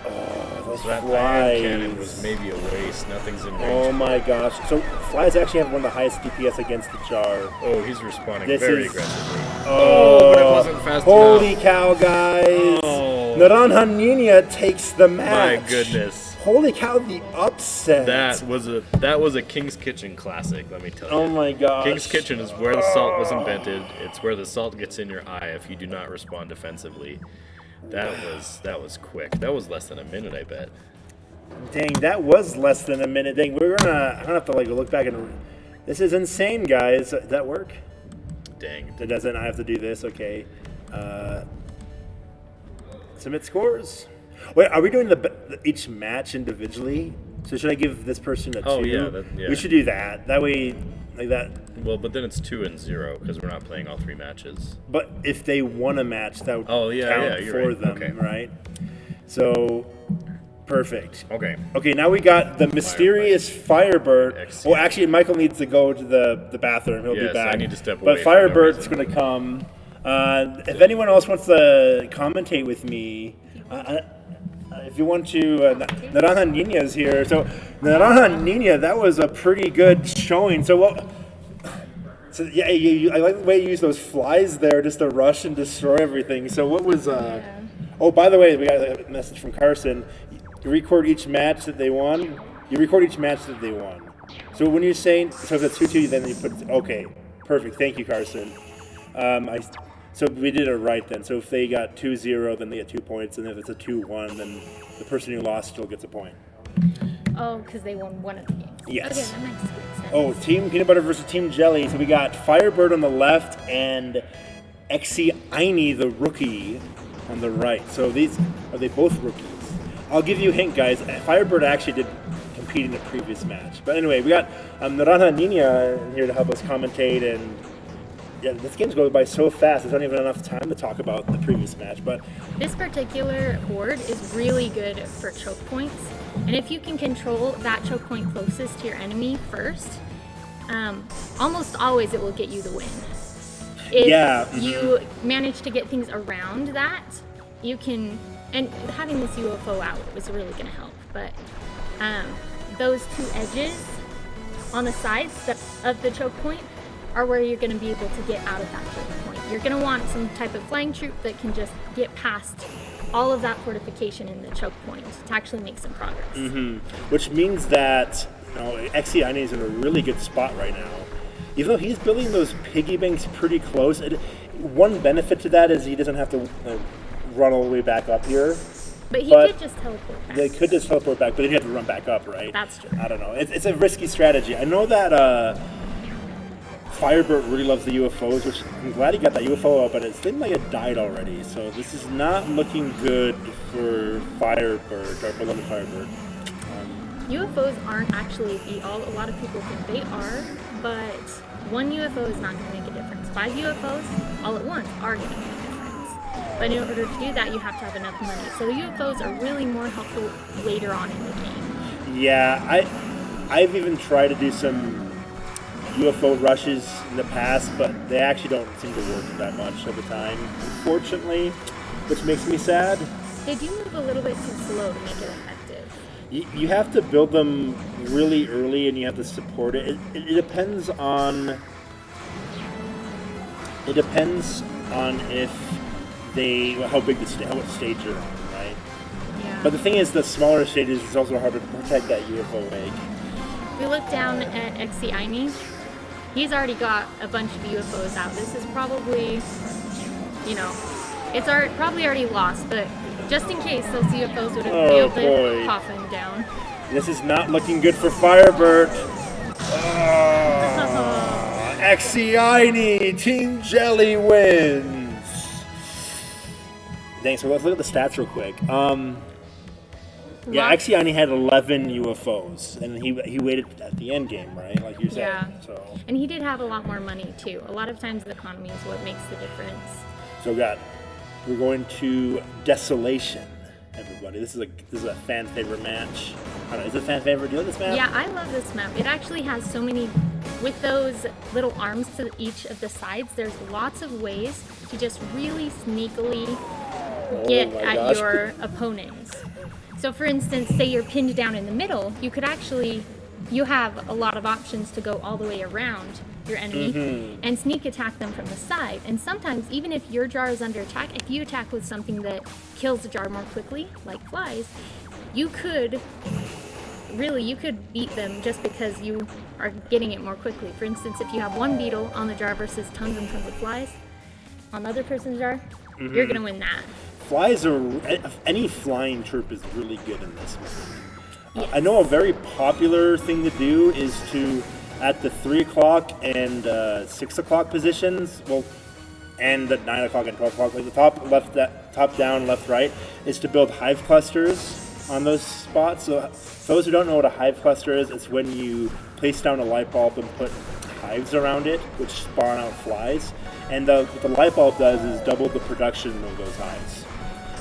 Oh, those So that flies. iron cannon was maybe a waste. Nothing's in range. Oh my gosh. So flies actually have one of the highest DPS against the jar. Oh, he's responding This very is- aggressively. Oh, but it wasn't fast holy enough. cow, guys. Oh. Naranja Nina takes the match. My goodness. Holy cow, the upset. That was a King's Kitchen classic, let me tell you. Oh my gosh. King's Kitchen is where the salt was invented. It's where the salt gets in your eye if you do not respond defensively. That was quick. That was less than a minute, I bet. Dang, that was less than a minute. Dang, I'm gonna have to like look back and. This is insane, guys. Does that work? Dang. It doesn't. I have to do this. Okay. Submit scores. Wait, are we doing each match individually? So should I give this person a 2? Oh, yeah, yeah. We should do that. That way, like that. Well, but then it's 2 and 0 because we're not playing all 3 matches. But if they won a match, that would count for right. them, Okay. right? So, perfect. Okay. Okay, now we got the mysterious Firebird. Excellent. Oh, actually, Michael needs to go to the bathroom. He'll be Yes, back. I need to step But away for no Firebird's reason. going to come. If anyone else wants to commentate with me, if you want to, Naranja Nina's here. So, Naranja Nina, that was a pretty good showing. So, I like the way you use those flies there just to rush and destroy everything. So, what was? Oh, by the way, we got a message from Carson. You record each match that they won. So when you're saying, so if it's 2-2, then you put, okay, perfect. Thank you, Carson. So we did it right then. So if they got 2-0, then they get 2 points, and if it's a 2-1, then the person who lost still gets a point. Oh, because they won one of the games. Yes. Okay, that makes good sense. Oh, Team Peanut Butter versus Team Jelly. So we got Firebird on the left and Aini, the rookie, on the right. So are they both rookies? I'll give you a hint, guys. Firebird actually did compete in the previous match. But anyway, we got Naranja Nina here to help us commentate, and yeah, this game's going by so fast. There's not even enough time to talk about the previous match. But This particular board is really good for choke points, and if you can control that choke point closest to your enemy first, almost always it will get you the win. If you manage to get things around that, you can, and having this UFO out was really going to help, but those 2 edges on the sides of the choke point are where you're going to be able to get out of that choke point. You're going to want some type of flying troop that can just get past all of that fortification in the choke point to actually make some progress. which means that Aini is in a really good spot right now. Even though he's building those piggy banks pretty close, one benefit to that is he doesn't have to run all the way back up here. But he could just teleport back. They could just teleport back, but then you have to run back up, right? That's true. I don't know. It's a risky strategy. I know that Firebird really loves the UFOs, which I'm glad he got that UFO out, but it seemed like it died already. So this is not looking good for Firebird, our beloved Firebird. UFOs aren't actually the all. A lot of people think they are, but one UFO is not going to make a difference. 5 UFOs all at once are going to make a difference. But in order to do that, you have to have enough money. So the UFOs are really more helpful later on in the game. Yeah, I've even tried to do some UFO rushes in the past, but they actually don't seem to work that much of the time, unfortunately, which makes me sad. They do move a little bit too slow to make it effective. You have to build them really early, and you have to support it. It depends on if how big what stage you're on, right? Yeah. But the thing is, the smaller stages is also harder to protect that UFO egg. If we look down at Aini, he's already got a bunch of UFOs out. This is probably, it's probably already lost, but just in case, those UFOs would have been able to pop him down. This is not looking good for Firebird. Aini, Team Jelly wins. Dang, so let's look at the stats real quick. Yeah, Aini had 11 UFOs, and he waited at the end game, right? Like you said. Yeah. So. And he did have a lot more money too. A lot of times the economy is what makes the difference. So we're going to Desolation, everybody. This is a fan favorite match. I don't know, is it a fan favorite? Do you like this map? Yeah, I love this map. It actually has so many, with those little arms to each of the sides, there's lots of ways to just really sneakily get at your opponents. So for instance, say you're pinned down in the middle, you have a lot of options to go all the way around your enemy and sneak attack them from the side. And sometimes, even if your jar is under attack, if you attack with something that kills the jar more quickly, like flies, you could beat them just because you are getting it more quickly. For instance, if you have one beetle on the jar versus tons and tons of flies on the other person's jar, you're gonna win that. Flies are any flying chirp is really good in this one. Yes. I know a very popular thing to do is to at the 3 o'clock and 6 o'clock positions. Well, and at 9 o'clock and 12 o'clock, like the top down, left, right, is to build hive clusters on those spots. So for those who don't know what a hive cluster is, it's when you place down a light bulb and put hives around it, which spawn out flies. And what the light bulb does is double the production of those hives.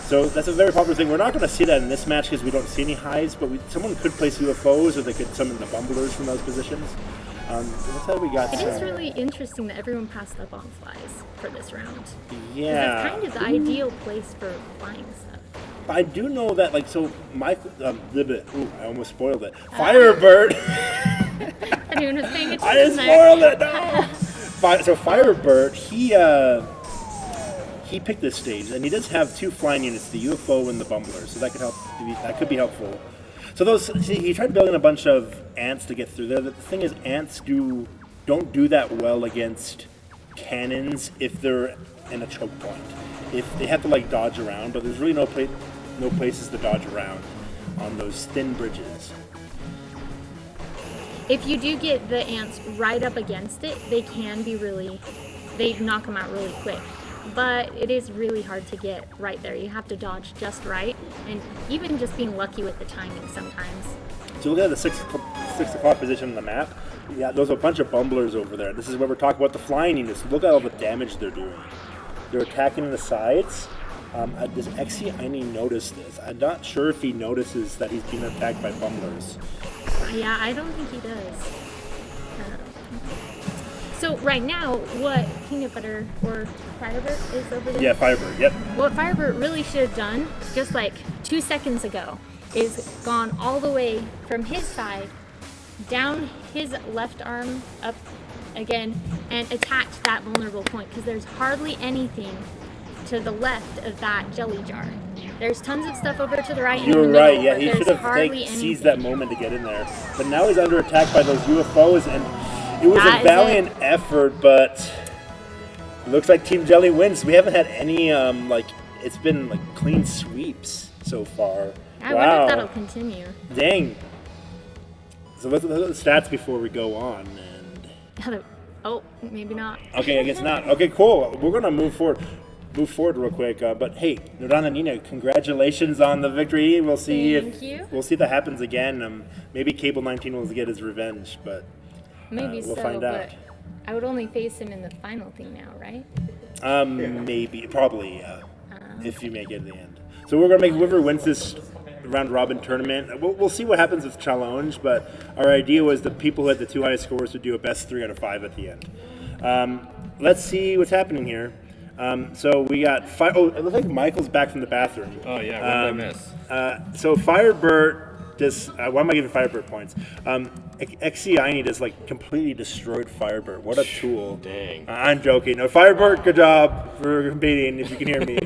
So that's a very popular thing. We're not going to see that in this match because we don't see any hives, but someone could place UFOs or they could summon the bumblers from those positions. What's that we got? It is really interesting that everyone passed up on flies for this round. Yeah. It's kind of the ideal place for flying stuff. I do know that, like, so Michael, I almost spoiled it. Firebird. Anyone was paying attention I just spoiled it. No. So Firebird, he picked this stage, and he does have 2 flying units, the UFO and the bumbler, so that could help. That could be helpful. So he tried building a bunch of ants to get through there. The thing is, ants don't do that well against cannons if they're in a choke point. If they have to like dodge around, but there's really no places to dodge around on those thin bridges. If you do get the ants right up against it, they knock them out really quick. But it is really hard to get right there. You have to dodge just right, and even just being lucky with the timing sometimes. So look at the 6 o'clock position on the map. Yeah, there's a bunch of bumblers over there. This is where we're talking about the flying units. Look at all the damage they're doing. They're attacking the sides. Does Exiani notice this? I'm not sure if he notices that he's being attacked by bumblers. Yeah, I don't think he does. So right now, what Peanut Butter or Firebird is over there? Yeah, Firebird, yep. What Firebird really should have done, just like 2 seconds ago, is gone all the way from his side, down his left arm, up again, and attacked that vulnerable point, because there's hardly anything to the left of that jelly jar. There's tons of stuff over to the right. You're in the right, middle, yeah, he should have seized that moment to get in there. But now he's under attack by those UFOs, and it was a valiant effort, but it looks like Team Jelly wins. We haven't had any, it's been like clean sweeps so far. I wonder if that'll continue. Dang. So let's look at the stats before we go on. Oh, maybe not. Okay, I guess not. Okay, cool. We're gonna move forward real quick. But hey, Norana Nina, congratulations on the victory. We'll see we'll see if that happens again. Maybe Cable 19 will get his revenge, but maybe we'll find out. But I would only face him in the final thing now, right? Maybe, probably, yeah. If you make it in the end. So we're gonna make whoever wins this round robin tournament. We'll see what happens with challenge, but our idea was the people who had the 2 highest scores would do a best 3 out of 5 at the end. Let's see what's happening here. So we got it looks like Michael's back from the bathroom. Oh yeah, what did I miss? So Firebird just why am I giving Firebird points? Exiani just like completely destroyed Firebird. What a tool! Dang. I'm joking. No, Firebird, good job for competing. If you can hear me.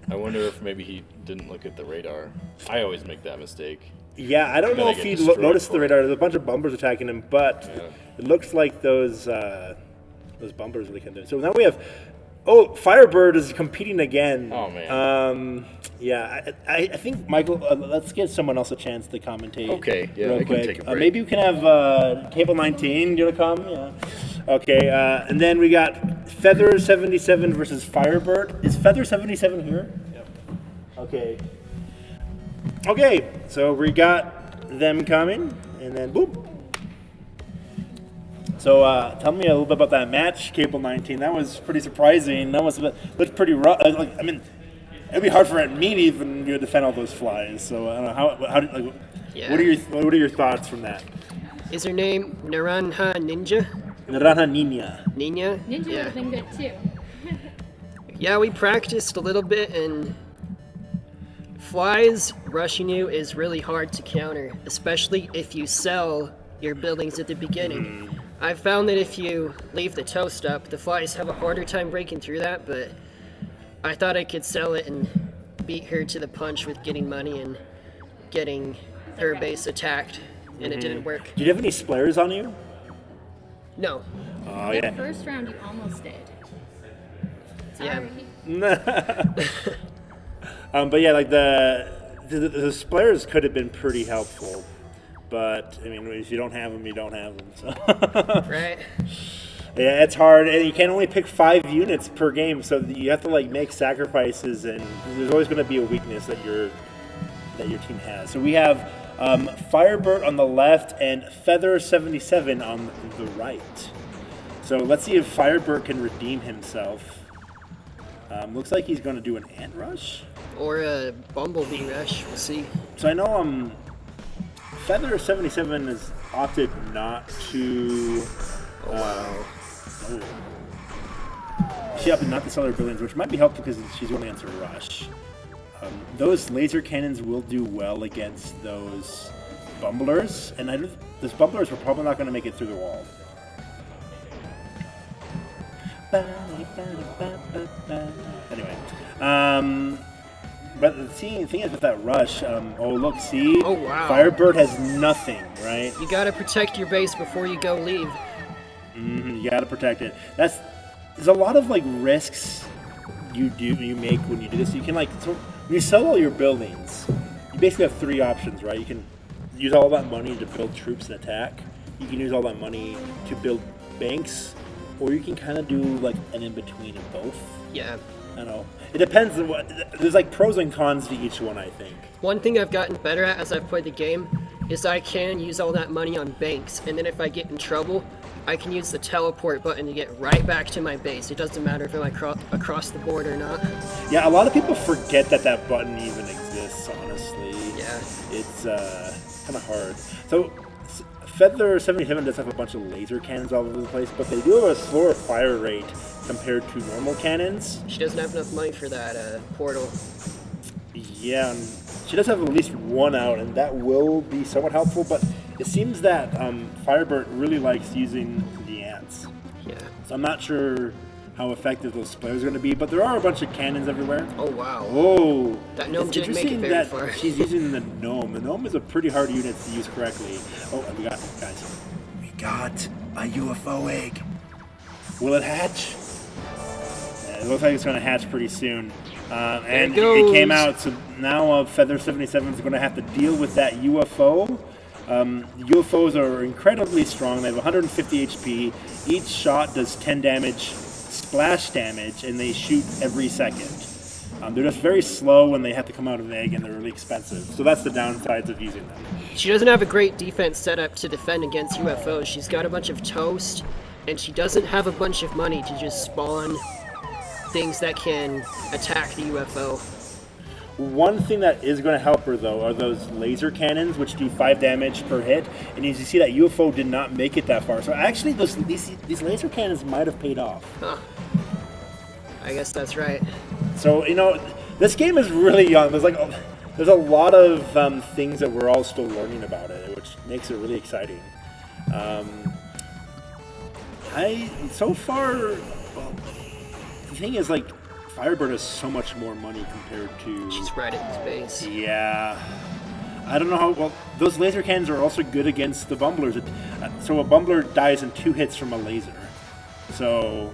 I wonder if maybe he didn't look at the radar. I always make that mistake. Yeah, I don't know if he noticed the radar. There's a bunch of bumpers attacking him, but it looks like those bumpers really can do it. So now we have. Oh, Firebird is competing again. Oh man. Yeah, I think Michael. Let's give someone else a chance to commentate. Okay. Yeah, real I quick. can take a break. Maybe we can have Cable 19 gonna come. Yeah. Okay, and then we got Feather 77 versus Firebird. Is Feather 77 here? Yep. Okay, so we got them coming, and then boop. So tell me a little bit about that match, Cable 19. That was pretty surprising. That looked pretty rough. It'd be hard for me to even defend all those flies. So I don't know Yeah. What are your thoughts from that? Is her name Naranja Ninja? Naranja Nina. Nina? Ninja would have been good too. Yeah, we practiced a little bit, and flies rushing you is really hard to counter, especially if you sell your buildings at the beginning. I've found that if you leave the toast up, the flies have a harder time breaking through that, but I thought I could sell it and beat her to the punch with getting money and getting her base attacked, and it didn't work. Do you have any splares on you? No. Oh, The yeah. first round you almost did. Yeah. Sorry. But yeah, like the splares could have been pretty helpful. But, I mean, if you don't have them, you don't have them. So. Right. Yeah, it's hard, and you can only pick 5 units per game, so you have to like make sacrifices, and there's always going to be a weakness that your team has. So we have Firebird on the left and Feather 77 on the right. So let's see if Firebird can redeem himself. Looks like he's going to do an Ant Rush. Or a Bumblebee Rush. We'll see. So I know Feather 77 has opted not to. She opted not to sell her billions, which might be helpful because she's going against a rush. Those laser cannons will do well against those bumblers, and those bumblers were probably not going to make it through the wall. Anyway, but the thing is with that rush, oh look, see? Oh, wow. Firebird has nothing, right? You gotta protect your base before you go leave. You gotta protect it. There's a lot of like risks you make when you do this. You can when you sell all your buildings, you basically have 3 options, right? You can use all that money to build troops and attack. You can use all that money to build banks, or you can kind of do like an in-between of both. Yeah. I don't know. It depends on there's like pros and cons to each one, I think. One thing I've gotten better at as I've played the game is I can use all that money on banks, and then if I get in trouble, I can use the teleport button to get right back to my base. It doesn't matter if I'm across the board or not. Yeah, a lot of people forget that button even exists, honestly. Yeah. It's kind of hard. So, Feather 77 does have a bunch of laser cannons all over the place, but they do have a slower fire rate compared to normal cannons. She doesn't have enough money for that portal. Yeah, and she does have at least one out, and that will be somewhat helpful, but it seems that Firebird really likes using the ants. Yeah. So I'm not sure how effective those splares are going to be, but there are a bunch of cannons everywhere. Oh, wow. Whoa! That gnome It's didn't make it interesting very that far. she's using the gnome. The gnome is a pretty hard unit to use correctly. Oh, and we got a UFO egg. Will it hatch? Yeah, it looks like it's going to hatch pretty soon. And it came out, so now Feather 77 is going to have to deal with that UFO. UFOs are incredibly strong. They have 150 HP. Each shot does 10 damage, splash damage, and they shoot every second. They're just very slow when they have to come out of the egg, and they're really expensive. So that's the downsides of using them. She doesn't have a great defense setup to defend against UFOs. She's got a bunch of toast, and she doesn't have a bunch of money to just spawn things that can attack the UFO. One thing that is going to help her, though, are those laser cannons, which do 5 damage per hit. And as you see, that UFO did not make it that far. So actually, these laser cannons might have paid off. Huh. I guess that's right. So, this game is really young. There's a lot of things that we're all still learning about it, which makes it really exciting. So far, well, the thing is, Firebird has so much more money compared to... She's right at his base. Yeah. I don't know how... Well, those laser cannons are also good against the bumblers. So a bumbler dies in 2 hits from a laser. So,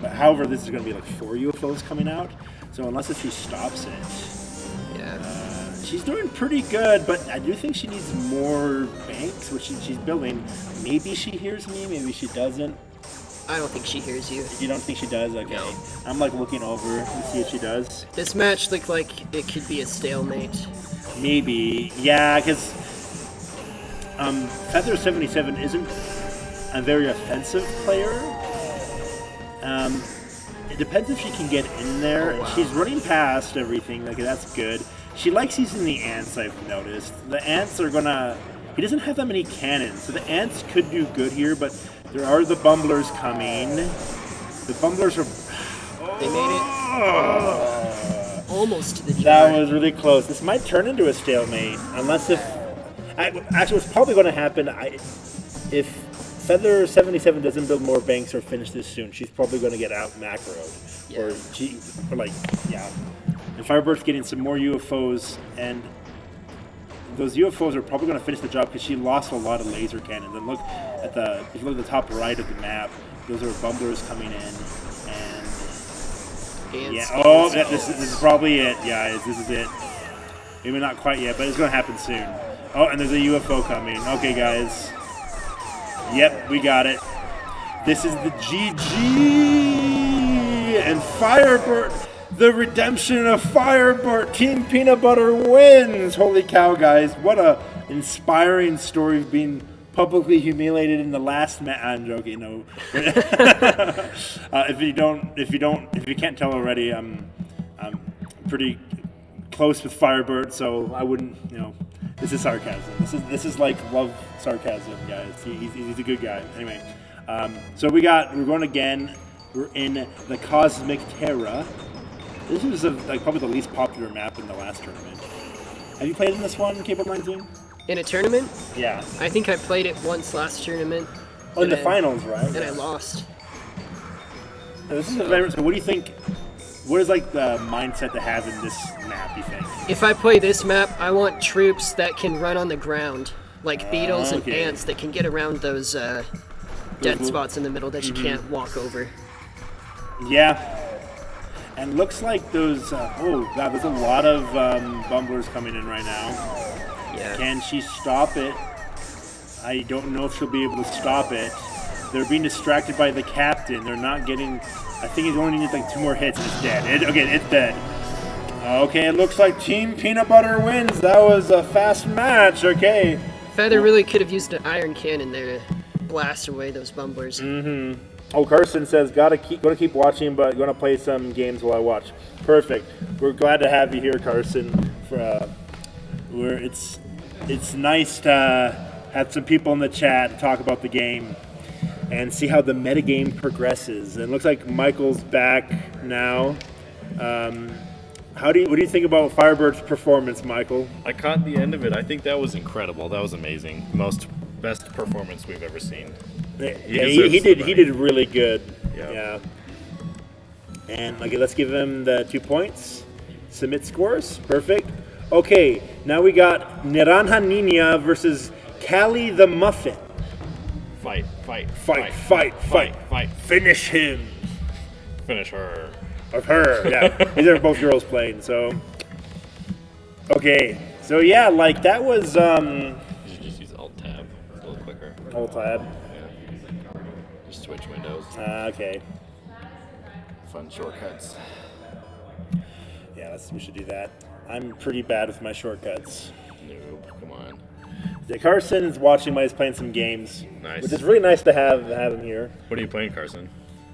but however, this is going to be 4 UFOs coming out. So unless if she stops it... Yeah. She's doing pretty good, but I do think she needs more banks, which she's building. Maybe she hears me, maybe she doesn't. I don't think she hears you. You don't think she does? Okay. No. I'm looking over to see if she does. This match looked like it could be a stalemate. Maybe. Yeah, because Feather 77 isn't a very offensive player. It depends if she can get in there. Oh, wow. She's running past everything. That's good. She likes using the ants, I've noticed. The ants are gonna... He doesn't have that many cannons, so the ants could do good here, but there are the bumblers coming. The bumblers are... They made it almost to the jar. That was really close. This might turn into a stalemate, unless if... Actually, what's probably going to happen, if Feather 77 doesn't build more banks or finish this soon, she's probably going to get out macroed. Yeah. Yeah. And Firebird's getting some more UFOs, and those UFOs are probably going to finish the job because she lost a lot of laser cannons. And look at if you look at the top right of the map, those are bumblers coming in, and this is probably it, guys. This is it. Maybe not quite yet, but it's going to happen soon. Oh, and there's a UFO coming. Okay, guys. Yep, we got it. This is the GG, and Firebird. The redemption of Firebird. Team Peanut Butter wins. Holy cow, guys. What a inspiring story of being publicly humiliated in the last match. I'm joking, no. If you can't tell already, I'm pretty close with Firebird, so I wouldn't, this is sarcasm. This is like love sarcasm, guys. He's a good guy. Anyway, so we're going again. We're in the Cosmic Terra. This is probably the least popular map in the last tournament. Have you played in this one, Cable 19? In a tournament? Yeah. I think I played it once last tournament. Oh, in the finals, right? And I lost. So this is a very, so what do you think? What is like the mindset to have in this map, you think? If I play this map, I want troops that can run on the ground, like beetles and okay. ants that can get around those dead spots in the middle that you can't walk over. Yeah. And looks like those, oh god, there's a lot of bumblers coming in right now. Yeah. Can she stop it? I don't know if she'll be able to stop it. They're being distracted by the captain. They're not getting, I think he only needs like 2 more hits and it's dead. It's dead. Okay, it looks like Team Peanut Butter wins. That was a fast match, okay. Feather really could have used an iron cannon there to blast away those bumblers. Mm-hmm. Oh, Carson says, gonna keep watching, but gonna play some games while I watch. Perfect. We're glad to have you here, Carson. It's nice to have some people in the chat to talk about the game and see how the metagame progresses. And it looks like Michael's back now. What do you think about Firebird's performance, Michael? I caught the end of it. I think that was incredible. That was amazing. Best performance we've ever seen. He did really good. Yeah. Yeah. And okay, let's give him the 2 points. Submit scores. Perfect. Okay, now we got Naranja Nina versus Callie the Muffin. Fight. Finish him. Finish her. Of her, yeah. These are both girls playing, so. Okay, so yeah, like that was. You should just use Alt Tab. It's a little quicker. Alt Tab. Yeah. Just switch windows. Okay. Fun shortcuts. Yeah, we should do that. I'm pretty bad with my shortcuts. Nope. Come on. Yeah, Carson is watching while he's playing some games. Nice. Which is really nice to have him here. What are you playing, Carson?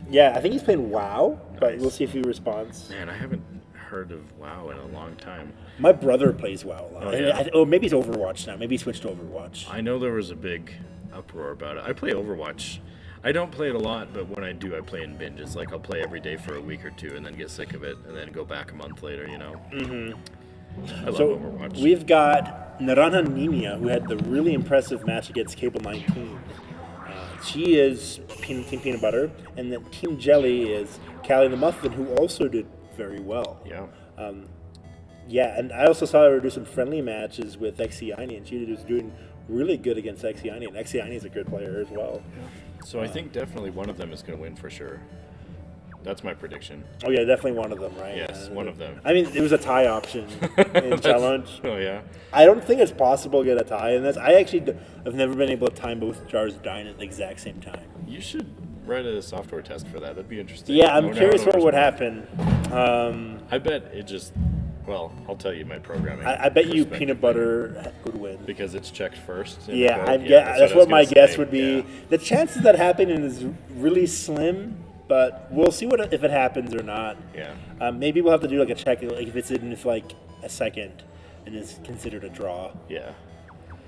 Yeah, I think he's playing WoW, but Nice. we'll see if he responds. Man, I haven't heard of WoW in a long time. My brother plays WoW a lot. Oh, yeah? Maybe he's Overwatch now. Maybe he switched to Overwatch. I know there was a big uproar about it. I play Overwatch. I don't play it a lot, but when I do, I play in binges. Like, I'll play every day for a week or 2 and then get sick of it and then go back a month later, Mm-hmm. I love Overwatch. We've got Naranja Nina, who had the really impressive match against Cable 19. She is Team Peanut Butter, and then Team Jelly is Callie the Muffin, who also did very well. Yeah. Yeah, and I also saw her do some friendly matches with Exiani, and she was doing really good against Exiani, and Exiani is a good player as well. So I think definitely one of them is going to win for sure. That's my prediction. Oh yeah, definitely one of them, right? Yes, one of them. I mean, it was a tie option in challenge. Oh yeah. I don't think it's possible to get a tie in this. I actually have never been able to time both jars dying at the exact same time. You should write a software test for that. That'd be interesting. Yeah, I'm I wonder curious how it what would responds. happen. I bet it just. Well, I'll tell you my programming. I bet you perspective. Peanut Butter would win. Because it's checked first. in the Yeah, code? that's what my guess would be. Yeah. The chances of that happening is really slim, but we'll see if it happens or not. Yeah. Maybe we'll have to do like a check, like if it's in like a second, and is considered a draw. Yeah.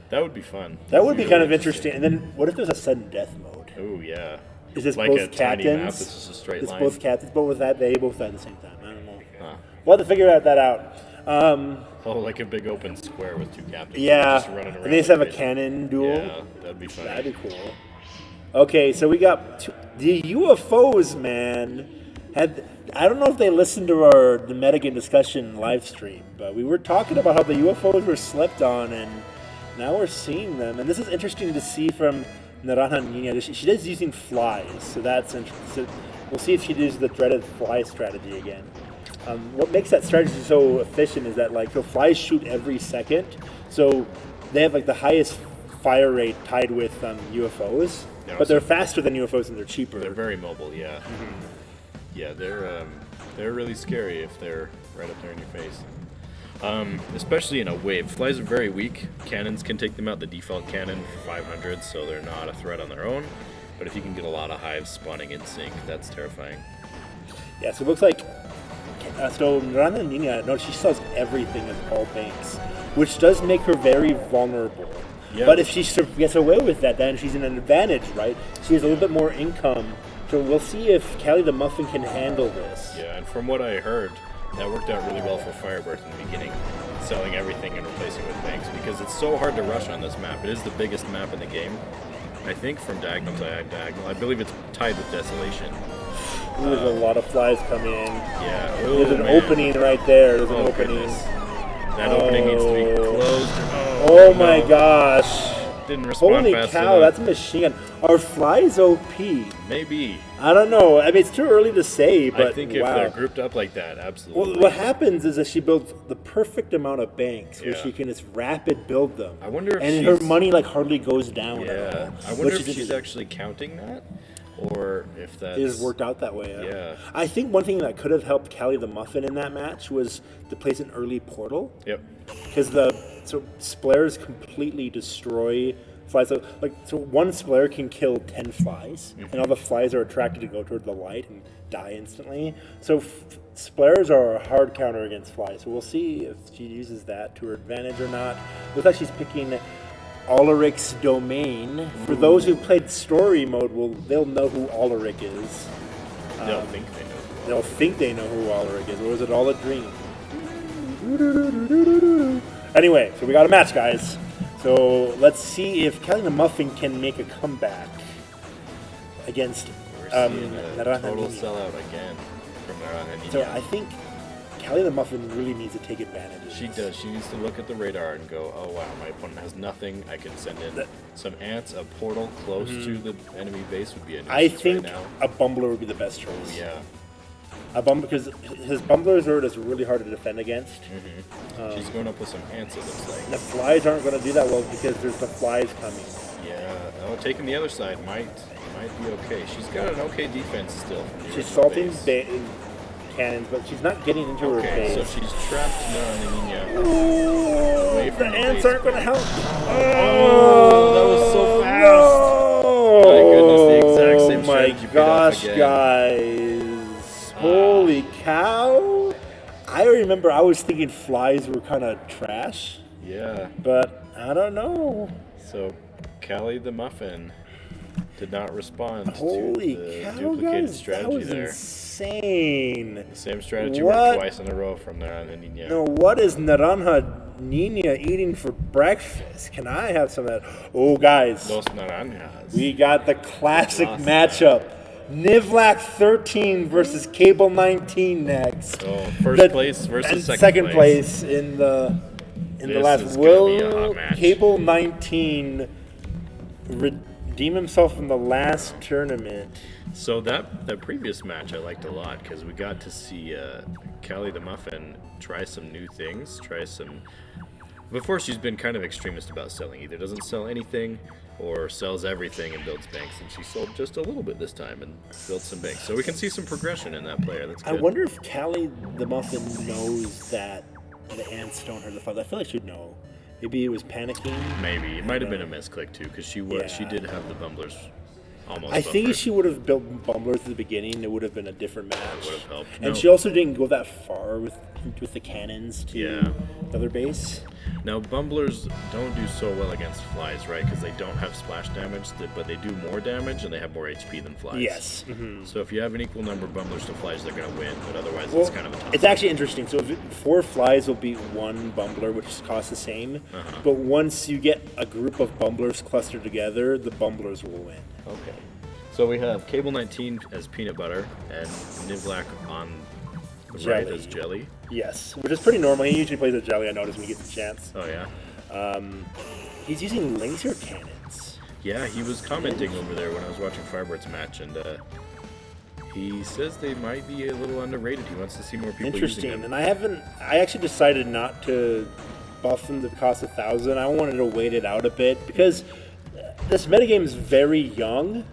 That would be fun. That would be Really kind of interesting. And then what if there's a sudden death mode? Oh yeah. Is this like both a tiny map captains? that's just a straight It's line. both captains, but with that they both die at the same time. I don't know. Huh. We'll have to figure that out. Oh, like a big open square with 2 captains. Yeah, Just running around and they just have a like crazy. cannon duel. Yeah, that'd be fun. That'd be cool. Okay, so we got the UFOs, man. I don't know if they listened to the metagame discussion live stream, but we were talking about how the UFOs were slept on, and now we're seeing them. And this is interesting to see from Naranja Nina. She is using flies, so that's interesting. So we'll see if she uses the dreaded fly strategy again. What makes that strategy so efficient is that the flies shoot every second, so they have the highest fire rate tied with UFOs, but they're faster than UFOs and they're cheaper. They're very mobile, yeah. Mm-hmm. Yeah, they're really scary if they're right up there in your face. Especially in a wave. Flies are very weak. Cannons can take them out. The default cannon 500, so they're not a threat on their own. But if you can get a lot of hives spawning in sync, that's terrifying. Yeah, so it looks like so Naranja Nina, no, she sells everything as all banks, which does make her very vulnerable. Yeah. But if she gets away with that, then she's in an advantage, right? She has a little bit more income. So we'll see if Callie the Muffin can handle this. Yeah, and from what I heard, that worked out really well for Firebirth in the beginning, selling everything and replacing with banks, because it's so hard to rush on this map. It is the biggest map in the game. I think from diagonal to diagonal. I believe it's tied with Desolation. Ooh, there's a lot of flies coming in. Yeah. There's an opening right there. There's an opening. Goodness. That opening needs to be closed. Oh my gosh. Didn't respond Holy fast cow, enough. that's a machine gun. Are flies OP? Maybe. I don't know. I mean, it's too early to say, but I think if they're grouped up like that, absolutely. Well, what happens is that she builds the perfect amount of banks where Yeah. she can just rapid build them. I wonder if and her money hardly goes down. Yeah. I wonder if she's actually counting that, or if that is worked out that way. Yeah. I think one thing that could have helped Callie the Muffin in that match was to place an early portal. Yep. Because so splares completely destroy flies. So one splare can kill 10 flies, and all the flies are attracted to go toward the light and die instantly. So splares are a hard counter against flies. So we'll see if she uses that to her advantage or not. Looks like she's picking Ullrich's Domain. For those who've played story mode, they'll know who Ullrich is. They'll think they know. They'll think they know who Ullrich is, or is it all a dream? Anyway, so we got a match, guys. So let's see if Callie the Muffin can make a comeback against We're seeing a Naranja total Nina. sellout again from Naranja Nina. So I think Callie the Muffin really needs to take advantage of She this. does. She needs to look at the radar and go, oh wow, my opponent has nothing. I can send in some ants. A portal close to the enemy base would be a nuisance I think right now. a Bumbler would be the best choice. Yeah. Because his Bumbler Zord is really hard to defend against. She's going up with some ants, it looks like. The flies aren't going to do that well because there's the flies coming. Yeah. Oh, taking the other side might be okay. She's got an okay defense still. From the She's original salting base. cannons, but she's not getting into her Okay, so base. she's trapped Naranja Nina. Ooh, Away the from the ants base. aren't going to help. Oh, that was so fast. No! My goodness, the exact same Oh my strategy paid off gosh, again. guys. Holy cow. I remember I was thinking flies were kind of trash, Yeah. but I don't know. So, Callie the Muffin did not respond Holy to the cow, duplicated guys. That strategy was there. insane. Same strategy What? worked twice in a row from Naranja Nina. No, what is Naranja Nina eating for breakfast? Can I have some of that? Oh, guys, Dos Naranjas. we got the classic Awesome. matchup. Nivlac 13 versus Cable 19 next. So, first place versus and second place in the This last. is gonna be a hot Will match. Cable 19 redeem himself in the last tournament? So that previous match I liked a lot because we got to see Callie the Muffin try some new things, Before she's been kind of extremist about selling. Either doesn't sell anything or sells everything and builds banks. And she sold just a little bit this time and built some banks. So we can see some progression in that player. That's I good. wonder if Callie the Muffin knows that the ants don't hurt the flies. I feel like she'd know. Maybe it was panicking. Maybe. It might have been a misclick too because she Yeah. did have the bumblers almost I think buffered. if she would have built Bumblers at the beginning, it would have been a different match. would have helped. And No. she also didn't go that far with the cannons to Yeah. the other base. Now, bumblers don't do so well against flies, right? Because they don't have splash damage, but they do more damage and they have more HP than flies. Yes. So if you have an equal number of bumblers to flies, they're going to win. But otherwise, Well, it's kind of a toss. it's actually interesting. So if 4 flies will beat 1 Bumbler, which costs the same. But once you get a group of Bumblers clustered together, the Bumblers will win. Okay. So we have Cable 19 as peanut butter and Nivlak on the right Jelly. as jelly. Yes, which is pretty normal. He usually plays a jelly, I notice, when he gets a chance. Oh yeah. He's using laser cannons. Yeah, he was commenting over there when I was watching Firebird's match, and he says they might be a little underrated. He wants to see more people Interesting. using them. And I actually decided not to buff them to cost 1,000. I wanted to wait it out a bit because this metagame is very young,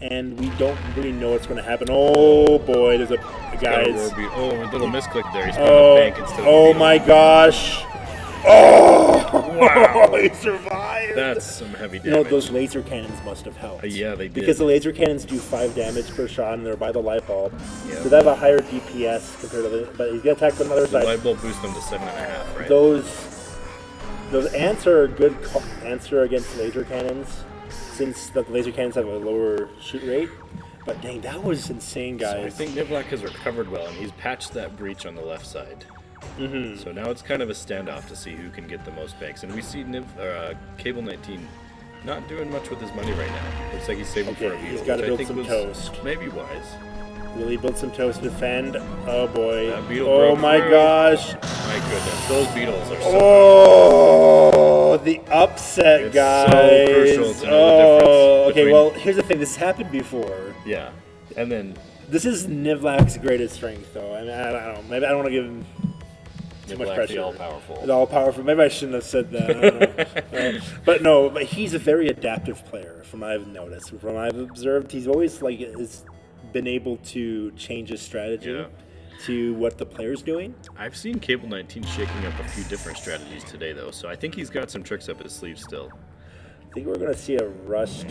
and we don't really know what's going to happen. Oh boy, there's a guys. Oh, a little misclick there. He's on the bank instead of Oh the my gosh! Oh, wow! He survived. That's some heavy damage. You know, those laser cannons must have helped. Yeah, they did. Because the laser cannons do 5 damage per shot, and they're by the light bulb. Yep. So they have a higher DPS compared to the. But he's gonna attack from the other The side. light bulb boosts them to 7.5, right? Those ants are a good answer against laser cannons, since the laser cannons have a lower shoot rate. But dang, that was insane, So I guys. think Nivlak has recovered well, and he's patched that breach on the left side. Mm-hmm. So now it's kind of a standoff to see who can get the most banks. And we see Cable 19 not doing much with his money right now. Looks like he's saving for a Okay, beetle. he's got to which I build think some was toast. Maybe wise. Really build some toast to defend. Oh boy. That beetle Oh broke my through. gosh. My goodness, those beetles are so Oh, the upset, It's so guys. crucial to know the oh, difference okay. between- Well, here's the thing. This happened before. Yeah. And then This is Nivlak's greatest strength, though. I mean, I don't know. Maybe I don't want to give him too much Nivlak pressure. the all-powerful. The all-powerful. Maybe I shouldn't have said that. I don't know. But no, but he's a very adaptive player, from what I've noticed. From what I've observed, he's always has been able to change his strategy Yeah. to what the player's doing. I've seen Cable 19 shaking up a few different strategies today, though, so I think he's got some tricks up his sleeve still. I think we're going to see a rushed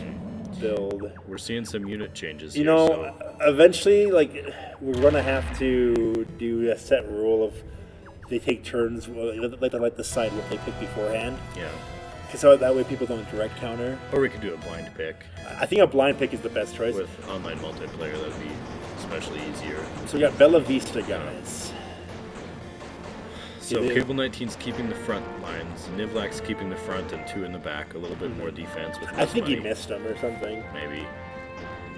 build. We're seeing some unit changes You here, know, so eventually, we're going to have to do a set rule of they take turns, like decide what they pick beforehand. yeah. So that way people don't direct counter. Or we could do a blind pick I think a blind pick is the best choice. with online multiplayer. That would be especially easier. So we got Bella Vista, guys. So It is- Cable 19's keeping the front lines. Nivlak's keeping the front and 2 in the back. A little bit more defense with I less think he money. missed him or something. Maybe.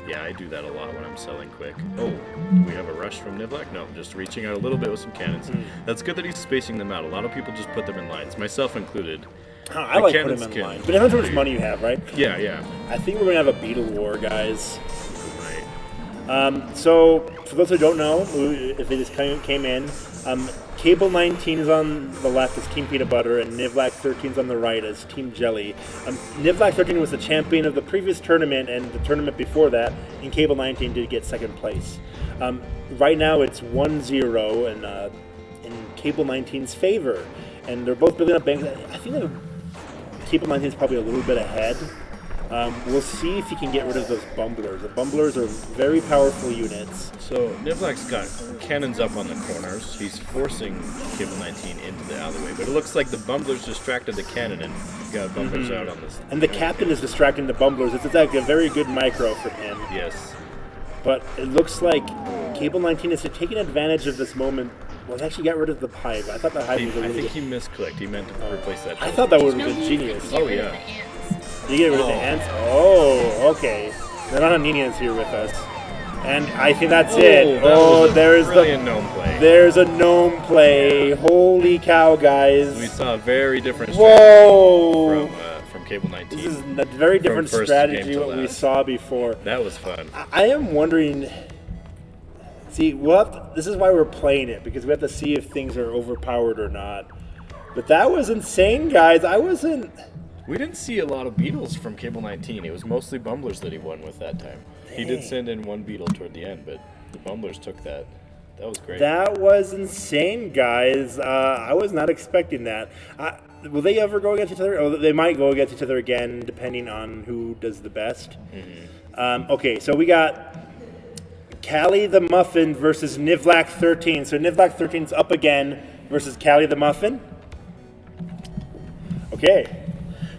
Yeah, I do that a lot when I'm selling quick. Oh, do we have a rush from Nivlak? No, just reaching out a little bit with some cannons. That's good that he's spacing them out. A lot of people just put them in lines, myself incled. I The like putting cannons him in can- line. But it depends how much money you have, right? Yeah, yeah. I think we're going to have a Beetle War, guys. Right. So, for those who don't know, if they just came in, Cable 19 is on the left as Team Peanut Butter, and Nivlak 13 is on the right as Team Jelly. Nivlak 13 was the champion of the previous tournament and the tournament before that, and Cable 19 did get second place. Right now it's 1-0 in Cable 19's favor, and they're both building up banks. I think that Cable 19 is probably a little bit ahead. We'll see if he can get rid of those bumblers. The bumblers are very powerful units. So Nivlak's got cannons up on the corners. He's forcing Cable 19 into the alleyway, but it looks like the bumblers distracted the cannon and got bumblers out on this. And the captain is distracting the bumblers. It's like a very good micro for him. Yes. But it looks like Cable 19 is taking advantage of this moment. Well, he actually got rid of the hive. I thought the hive was a I really think good. he misclicked. He meant to replace that. I thought that would No, have been he genius. needs to get Oh, rid of yeah. the ants. You get rid of the ants? Oh, okay. Then Nina's here with us. And I think that's it. that was a there's brilliant gnome play. There's a gnome play. Holy cow, guys. We saw a very different strategy Whoa! from Cable 19. This is a very different first strategy game to what we last. saw before. That was fun. I am wondering. See, this is why we're playing it, because we have to see if things are overpowered or not. But that was insane, guys. I wasn't. We didn't see a lot of beetles from Cable 19. It was mostly bumblers that he won with that time. He did send in one beetle toward the end, but the bumblers took that. That was great. That was insane, guys. I was not expecting that. Will they ever go against each other? Oh, they might go against each other again, depending on who does the best. Okay, so we got Callie the Muffin versus Nivlak 13. So Nivlak 13's up again versus Callie the Muffin. Okay.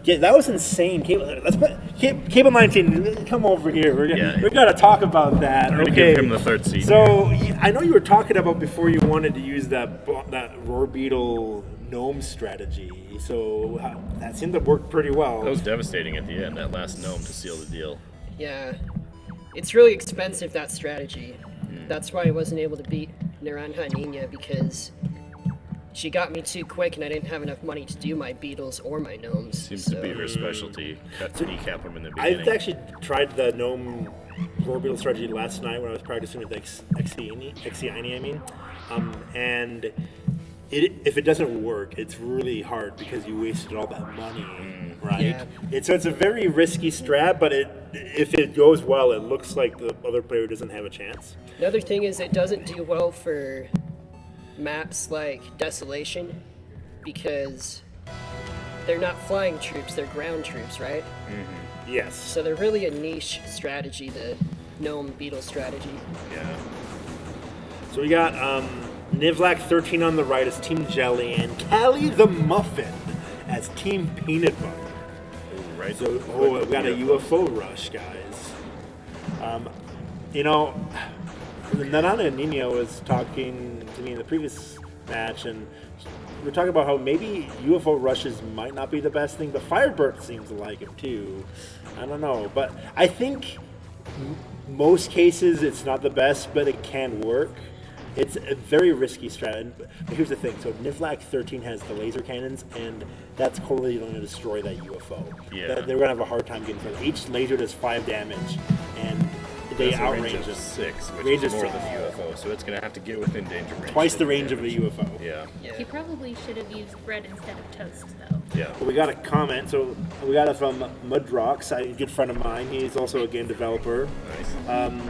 Yeah, that was insane. Cable 19, come over here. We got to talk about that. We're gonna Okay. give him the third seat. So I know you were talking about before you wanted to use that roar beetle gnome strategy. So that seemed to work pretty well. That was devastating at the end, that last gnome to seal the deal. Yeah. It's really expensive, that strategy. That's why I wasn't able to beat Naranja Nina, because she got me too quick and I didn't have enough money to do my beetles or my gnomes. Seems to be her specialty. Cut to kneecap them in the beginning. I've actually tried the gnome orbital strategy last night when I was practicing with Exiani, and if it doesn't work, it's really hard because you wasted all that money, right? Yeah. So it's a very risky strat, but if it goes well, it looks like the other player doesn't have a chance. Another thing is it doesn't do well for maps like Desolation, because they're not flying troops, they're ground troops, right? Yes. So they're really a niche strategy, the gnome beetle strategy. Yeah. So we got Nivlac 13 on the right as Team Jelly, and Callie the Muffin as Team Peanut Butter. Right. So, we got a UFO rush, guys. Nanana Nina was talking to me in the previous match, and we were talking about how maybe UFO rushes might not be the best thing, but Firebird seems to like it too. I don't know, but I think most cases it's not the best, but it can work. It's a very risky strat. But here's the thing. So Nivlac 13 has the laser cannons, and that's totally going to destroy that UFO. Yeah. They're going to have a hard time getting through it. Each laser does 5 damage, and they Has a range outrange of them. 6, which Range is of more 6. than the UFO, so it's going to have to get within danger range. Twice to the do range of a damage. UFO. Yeah. You probably should have used bread instead of toast, though. Yeah. We got a comment. So we got it from Mudrox, a good friend of mine. He's also a game developer. Nice.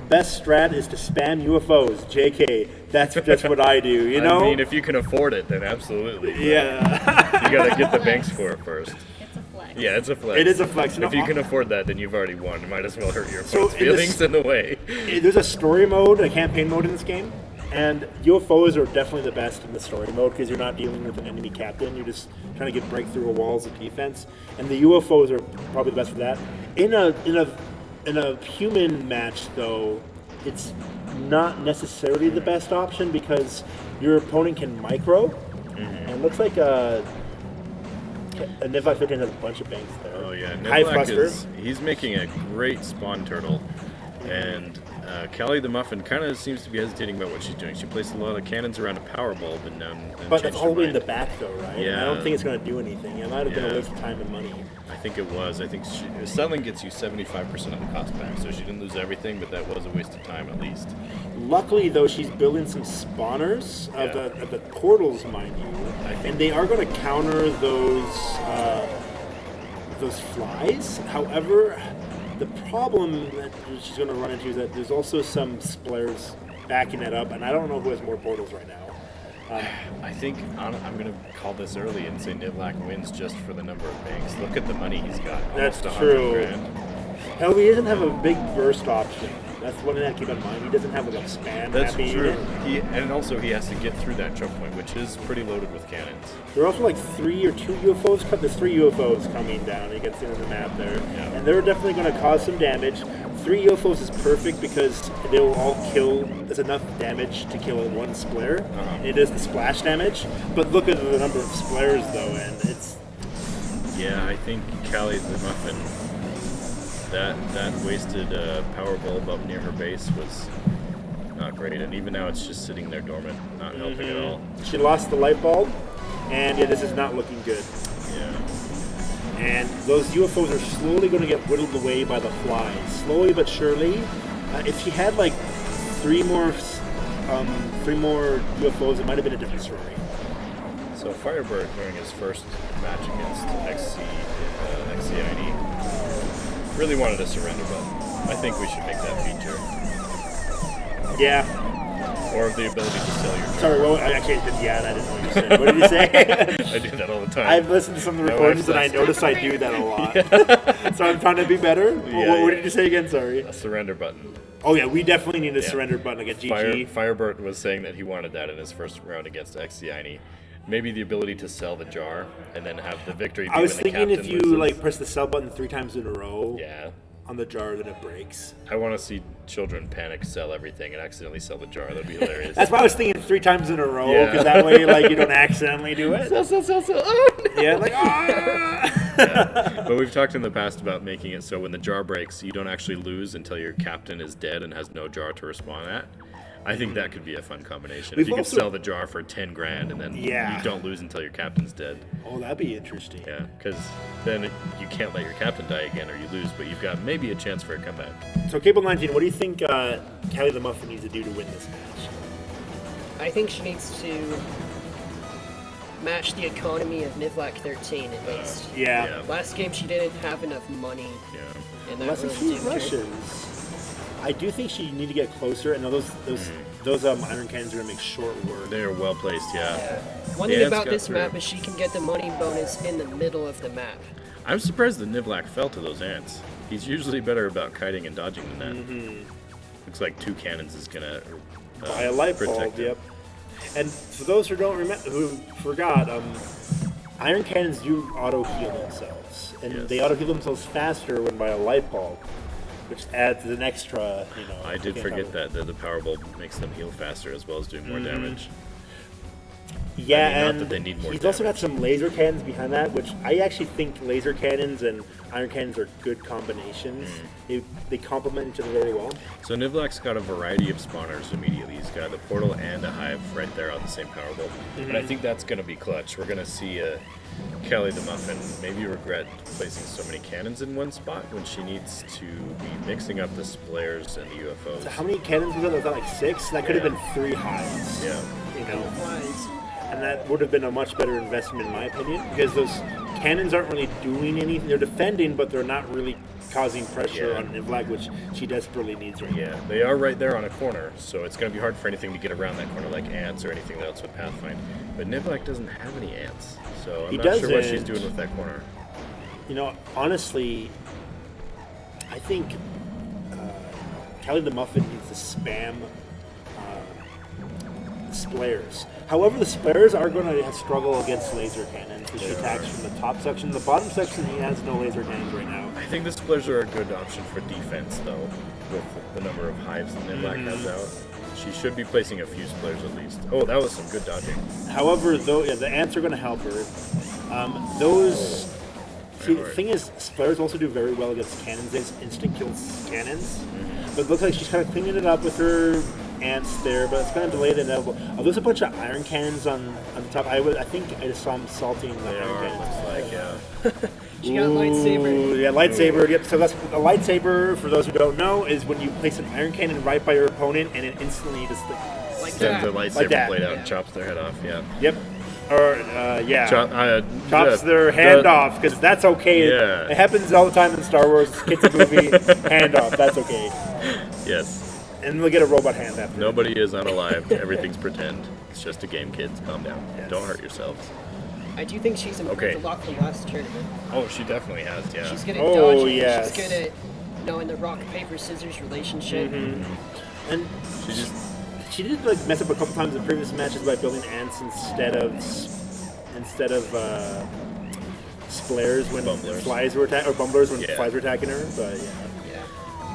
Best strat is to spam UFOs. JK. That's what I do. You know. I mean, if you can afford it, then absolutely. Yeah. You got to get the banks for it first. It's a flex. Yeah, it's a flex. It is a flex. If you can afford that, then you've already won. You might as well hurt your So opponent's in this- feelings in the way. There's a story mode, a campaign mode in this game, and UFOs are definitely the best in the story mode because you're not dealing with an enemy captain. You're just trying to get breakthrough walls of defense, and the UFOs are probably the best for that. In a human match, though, it's not necessarily the best option because your opponent can micro, and it looks like a Nivlac 13 has a bunch of banks there. Oh yeah, Hive Nivlac cluster. he's making a great spawn turtle, and Callie the Muffin kind of seems to be hesitating about what she's doing. She placed a lot of cannons around a power bulb and then But changed it's her all the way in mind. the back, though, right? Yeah. I don't think it's going to do anything. It might have been a Yeah. waste of time and money. I think it was. I think selling gets you 75% of the cost back, so she didn't lose everything, but that was a waste of time at least. Luckily, though, she's building some spawners of the portals, mind you, I think- and they are going to counter those flies. However, the problem that she's going to run into is that there's also some splairs backing that up, and I don't know who has more portals right now. I think I'm going to call this early and say Nivlac wins just for the number of banks. Look at the money he's got. That's Almost true. 100 grand. Hell, he doesn't have a big burst option. That's one thing to keep in mind. He doesn't have like a spam. That's happy true. unit. And also he has to get through that choke point, which is pretty loaded with cannons. There are also like 3 or 2 UFOs. There's 3 UFOs coming down. You can see on the map there, Yeah. and they're definitely going to cause some damage. 3 UFOs is perfect because they will all kill. There's enough damage to kill one splair. It is the splash damage, but look at the number of splairs though, and it's Yeah, I think Callie the Muffin, that wasted power bulb up near her base was not great, and even now it's just sitting there dormant, not helping at all. she lost the light bulb, and yeah, this is not looking good. Yeah. And those UFOs are slowly going to get whittled away by the flies, slowly but surely. If she had like 3 more UFOs, it might have been a different story. So Firebird during his first match against XCID really wanted a surrender button. I think we should make that feature. Yeah. Or the ability to sell your Sorry, well, I can't. Yeah, I didn't know what you said. What did you say? I do that all the time. I've listened to some of the My recordings wife and I says- notice I do that a lot. So I'm trying to be better. Yeah, What yeah. did you say again? Sorry. a surrender button. Oh yeah, we definitely need a Yeah. surrender button against GG. Firebird was saying that he wanted that in his first round against XCID. Maybe the ability to sell the jar and then have the victory be I was when the thinking if captain you loses. like press the sell button 3 times in a row Yeah. on the jar, then it breaks. I want to see children panic, sell everything, and accidentally sell the jar. That'd be hilarious. That's why I was thinking 3 times in a row, Yeah. because that way, like, you don't accidentally do it. sell. Yeah, like, ah! Yeah. But we've talked in the past about making it so when the jar breaks, you don't actually lose until your captain is dead and has no jar to respawn at. I think that could be a fun combination. We've if you could also- sell the jar for 10 grand and then Yeah. you don't lose until your captain's dead. Oh, that'd be interesting. Yeah, because then you can't let your captain die again or you lose, but you've got maybe a chance for a comeback. So, Cable 19, what do you think Kelly the Muffin needs to do to win this match? I think she needs to match the economy of Nivlac 13 at least. Yeah. Last game she didn't have enough money, Yeah. and that Unless really if she didn't hurt. rushes. I do think she need to get closer, and those iron cannons are gonna make short work. They are well placed, yeah. One Yeah, thing it's about got this through. map is she can get the money bonus in the middle of the map. I'm surprised that Nivlac fell to those ants. He's usually better about kiting and dodging than that. Looks like 2 cannons is gonna By a light bulb, protect him. yep. And for those who don't remember, who forgot, iron cannons do auto heal themselves, and Yes. they auto heal themselves faster when by a light bulb, which adds an extra. I did forget that the power bulb makes them heal faster as well as doing more damage. Yeah, I mean, not and that they need more he's also got damage. some laser cannons behind that, which I actually think laser cannons and iron cannons are good combinations. They complement each other very well. So Nivlac's got a variety of spawners immediately. He's got the portal and a hive right there on the same power bulb. And I think that's going to be clutch. We're going to see Kelly the Muffin maybe regret placing so many cannons in one spot when she needs to be mixing up the splares and the UFOs. So how many cannons was that? Was that like 6? That could have been 3 hives. Yeah. You know, Flies. and that would have been a much better investment in my opinion, because those cannons aren't really doing anything. They're defending, but they're not really causing pressure Yeah. on Nivlac, which she desperately needs right now. Yeah, they are right there on a corner, so it's going to be hard for anything to get around that corner like ants or anything else with Pathfind. But Nivlac doesn't have any ants, so I'm He not sure what she's doesn't. doing with that corner. You know, honestly, I think Kelly the Muffin needs to spam splares. However, the splares are going to struggle against laser cannons because she attacks from the top section. The bottom section, he has no laser cannons right now. I think the splares are a good option for defense, though, with the number of hives that Nivlac has out. She should be placing a few splares at least. Oh, that was some good dodging. However, though, yeah, the ants are going to help her. See, the thing is, splares also do very well against cannons. They instant kills cannons. But it looks like she's kind of cleaning it up with her ants there, but it's going to delay the inevitable. Oh, there's a bunch of iron cannons on the top. I think I just saw him salting the They iron are, it cannons. looks like, yeah. She got a lightsaber. Ooh, yeah, lightsaber. Yep. So that's a lightsaber. For those who don't know, is when you place an iron cannon right by your opponent, and it instantly just Like Sends that. the Like lightsaber that. blade out and chops their head off, yeah. yep. Or yeah. Chops the- their hand the- off because that's okay. Yeah. It happens all the time in Star Wars. Kids movie, hand off. That's okay. Yes. And they'll get a robot hand after. Nobody is unalive. Everything's pretend. It's just a game, kids. Calm down. Yes. Don't hurt yourselves. I do think she's improved Okay. a lot from last tournament. Oh, she definitely has, yeah. She's good at Oh, dodging. yes. She's good at knowing the rock paper scissors relationship. And She just she did like mess up a couple times in previous matches by building ants instead of splares when Bumblers. flies were attacking, or bumblers when Yeah. flies were attacking her. But yeah.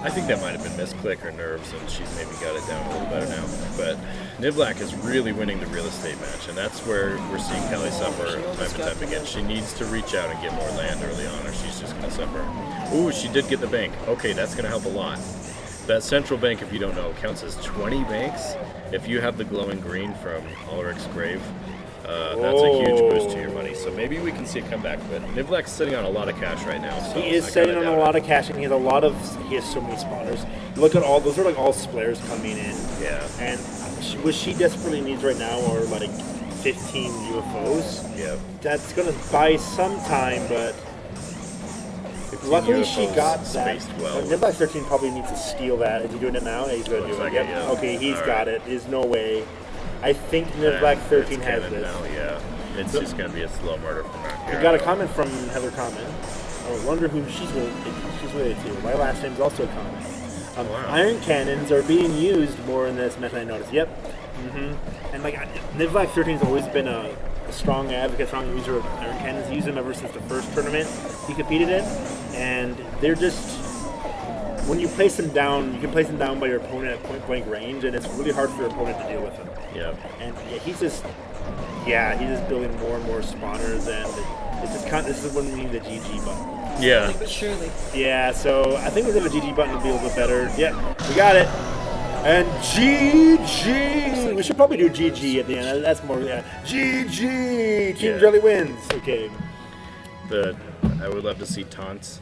I think that might have been misclick or nerves, and she's maybe got it down a little better now. But Nivlac is really winning the real estate match, and that's where we're seeing Kelly suffer time and time again. She needs to reach out and get more land early on, or she's just going to suffer. Ooh, she did get the bank. Okay, that's going to help a lot. That central bank, if you don't know, counts as 20 banks. If you have the glowing green from Ulrich's grave, that's a huge boost to your money. So maybe we can see a comeback. But Nivlac's sitting on a lot of cash right now. So He is sitting on a lot of cash, and he has so many spawners. Look at all those are like all splares coming in. Yeah. And what she desperately needs right now are like 15 UFOs. Yeah. That's gonna buy some time, but 15 luckily she UFOs got that. spaced well. Niblack 13 probably needs to steal that. Is he doing it now? Yeah, he's gonna Looks do it. like Yep. it, yeah. Okay, he's All got right. it. There's no way. I think Niblack 13 It's has canon this. now, yeah. It's just going to be a slow murder from We here. got a comment from Heather Comment. I wonder who she's related to. My last name's also a comment. Wow. Iron cannons are being used more in this method, I noticed. Yep. And like Nivlac 13 has always been a strong advocate, strong user of iron cannons. He used them ever since the first tournament he competed in. And they're just, when you place them down, you can place them down by your opponent at point blank range, and it's really hard for your opponent to deal with them. Yeah. And yeah, he's just building more and more spawners, and This is when we need the GG button. Yeah. But surely. Yeah, so I think we're gonna have a GG button to be a little bit better. Yep, we got it. And GG! We should probably do GG at the end. That's more, yeah. GG! Team Yeah. Jelly wins. Okay. I would love to see taunts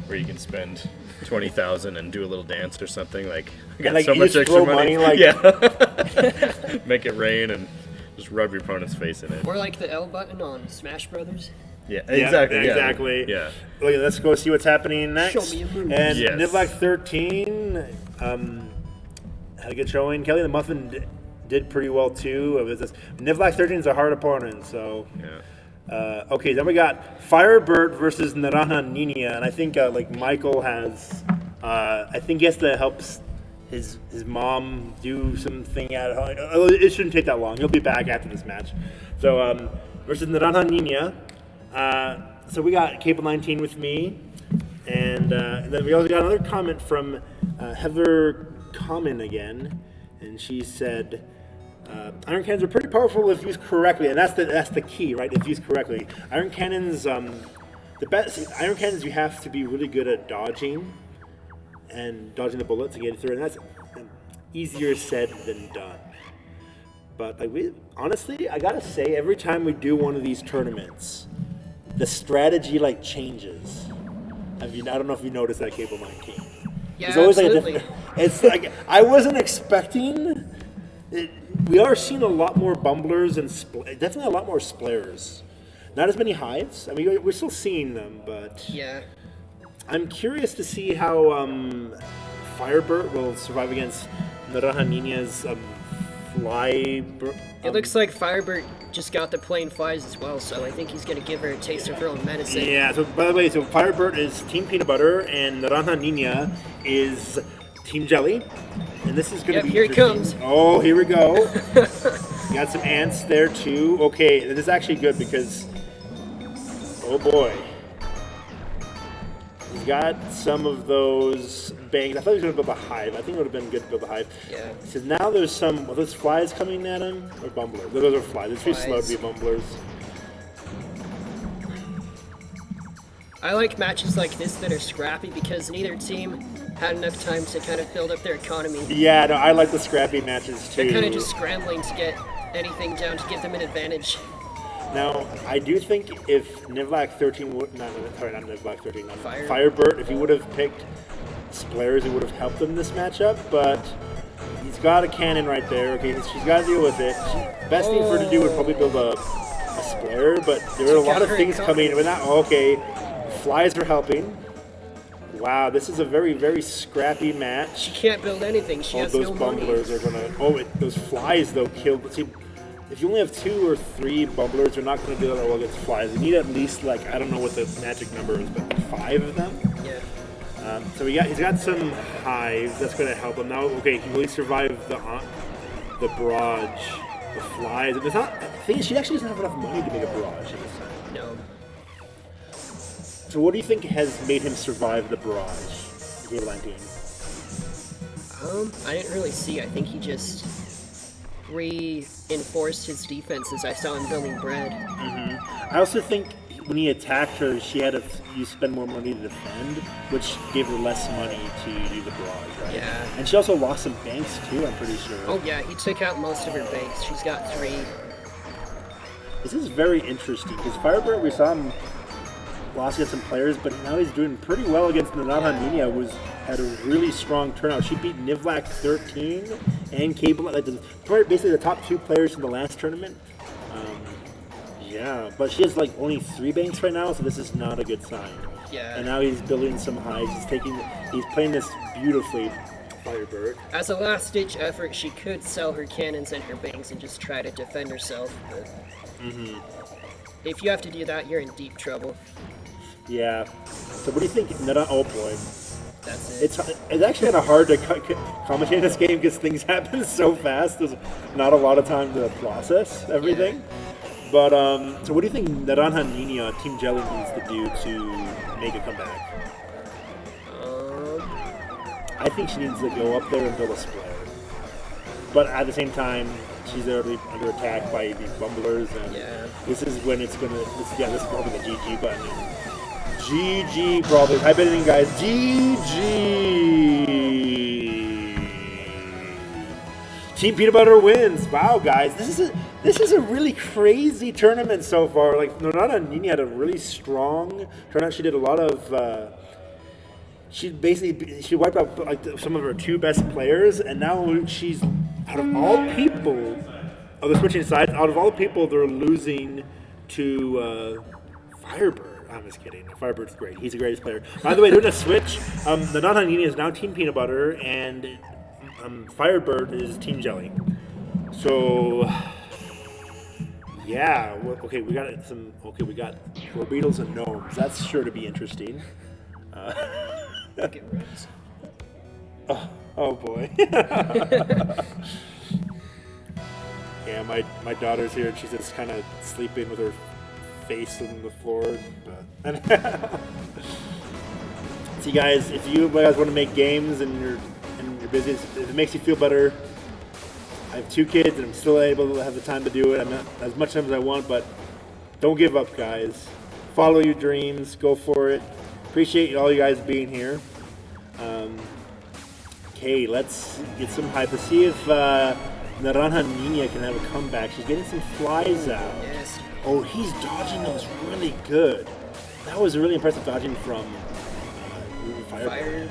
where you can spend 20,000 and do a little dance or something. Like, I got And, like, so you much just extra throw money. money, like- yeah. Make it rain and just rub your opponent's face in it. Or like the L button on Smash Brothers. Yeah, Yeah, exactly. Yeah. exactly. Yeah. Okay, let's go see what's happening next. Show me a move. And Yes. Nivlac 13 had a good showing. Kelly the Muffin did pretty well too. It was this, Nivlac 13 is a hard opponent, so. Yeah. Okay, then we got Firebird versus Naranja Nina, and I think like Michael has, I think he has to help his mom do something at home. It shouldn't take that long. He'll be back after this match. So versus Naranja Nina. So we got Cable 19 with me, and then we also got another comment from Heather Common again, and she said. Iron cannons are pretty powerful if used correctly, and that's the key, right? If used correctly, iron cannons, the best iron cannons you have to be really good at dodging the bullets and getting through, and that's easier said than done. But like honestly, I gotta say, every time we do one of these tournaments, the strategy like changes. I don't know if you noticed that, Cable 19. Yeah, There's always absolutely. like a different. It's like I wasn't expecting. We are seeing a lot more bumblers and definitely a lot more splares. Not as many hives. I mean, we're still seeing them, but Yeah. I'm curious to see how Firebird will survive against Naranja Nina's fly. It looks like Firebird just got the plane flies as well, so I think he's gonna give her a taste of her own medicine. Yeah. So by the way, so Firebird is Team Peanut Butter, and Naranja Nina is Team Jelly. And this is going to Yep, be here he interesting. comes. Oh, here we go. Got some ants there too. Okay, this is actually good because, oh boy, he's got some of those bangs. I thought he was going to build a hive. I think it would have been good to build a hive. Yeah. So now there's some. Are those flies coming at him or bumblers? Those are flies. It's too slow to be bumblers. I like matches like this that are scrappy because neither team had enough time to kind of build up their economy. Yeah, no, I like the scrappy matches too. They're kind of just scrambling to get anything down to give them an advantage. Now, I do think if Nivlac 13 would not Nivlac 13, Firebird. if he would have picked splares, it would have helped him this matchup, but he's got a cannon right there. Okay, she's got to deal with it. Best thing for her to do would probably build a splare, but there are a lot of things coming. With that, okay, flies are helping. Wow, this is a very, very scrappy match. She can't build anything. She All has those no money. bumblers are gonna. Those flies though killed. See, if you only have 2 or 3 bumblers, they're not gonna do that well against flies. You need at least like I don't know what the magic number is, but 5 of them. Yeah. So he's got some hives. That's gonna help him now. Okay, he really survived the barrage, the flies. And it's not. The thing is, she actually doesn't have enough money to make a barrage at this time. No. So what do you think has made him survive the barrage? Game 19. I didn't really see. I think he just reinforced his defense as I saw him building bread. I also think when he attacked her, she had to spend more money to defend, which gave her less money to do the barrage, right? Yeah. And she also lost some banks too, I'm pretty sure. Oh yeah, he took out most of her banks. She's got 3. This is very interesting because Firebird, we saw him lost against some players, but now he's doing pretty well against Naranja Nina, who had a really strong turnout. She beat Nivlac 13 and Cable, basically the top 2 players in the last tournament. Yeah, but she has like only 3 banks right now, so this is not a good sign. Yeah. And now he's building some hives. He's playing this beautifully, Firebird. As a last-ditch effort, she could sell her cannons and her banks and just try to defend herself. But if you have to do that, you're in deep trouble. Yeah. So what do you think? Oh boy. That's it. It's actually kind of hard to commentate this game because things happen so fast. There's not a lot of time to process everything. But so what do you think Naranja Nina Team Jelly needs to do to make a comeback? I think she needs to go up there and build a splayer. But at the same time, she's already under attack by these bumblers, and Yeah. this is when it's gonna. This is probably the GG button. GG, probably. Type it in, guys. GG. Team Peanut Butter wins. Wow, guys, this is a really crazy tournament so far. Like Nonana Nini had a really strong tournament. She did a lot of. She wiped out like some of her 2 best players, and now she's out of all people. Oh, they're switching sides. Out of all people, they're losing to Firebird. I'm just kidding. Firebird's great. He's the greatest player. By the way, doing a switch. The Nana Nini is now Team Peanut Butter, and Firebird is Team Jelly. So, yeah. Okay, we got some. Okay, we got Beetles and Gnomes. That's sure to be interesting. Oh boy. Yeah, my daughter's here, and she's just kind of sleeping with her face on the floor. But see, guys, if you guys want to make games and you're busy, if it makes you feel better, I have 2 kids and I'm still able to have the time to do it. I'm not as much time as I want, but don't give up, guys. Follow your dreams. Go for it. Appreciate all you guys being here. Okay, let's get some hype. Let's see if Naranja Nina can have a comeback. She's getting some flies out. Yes. Oh, he's dodging those really good. That was a really impressive dodging from Firebird.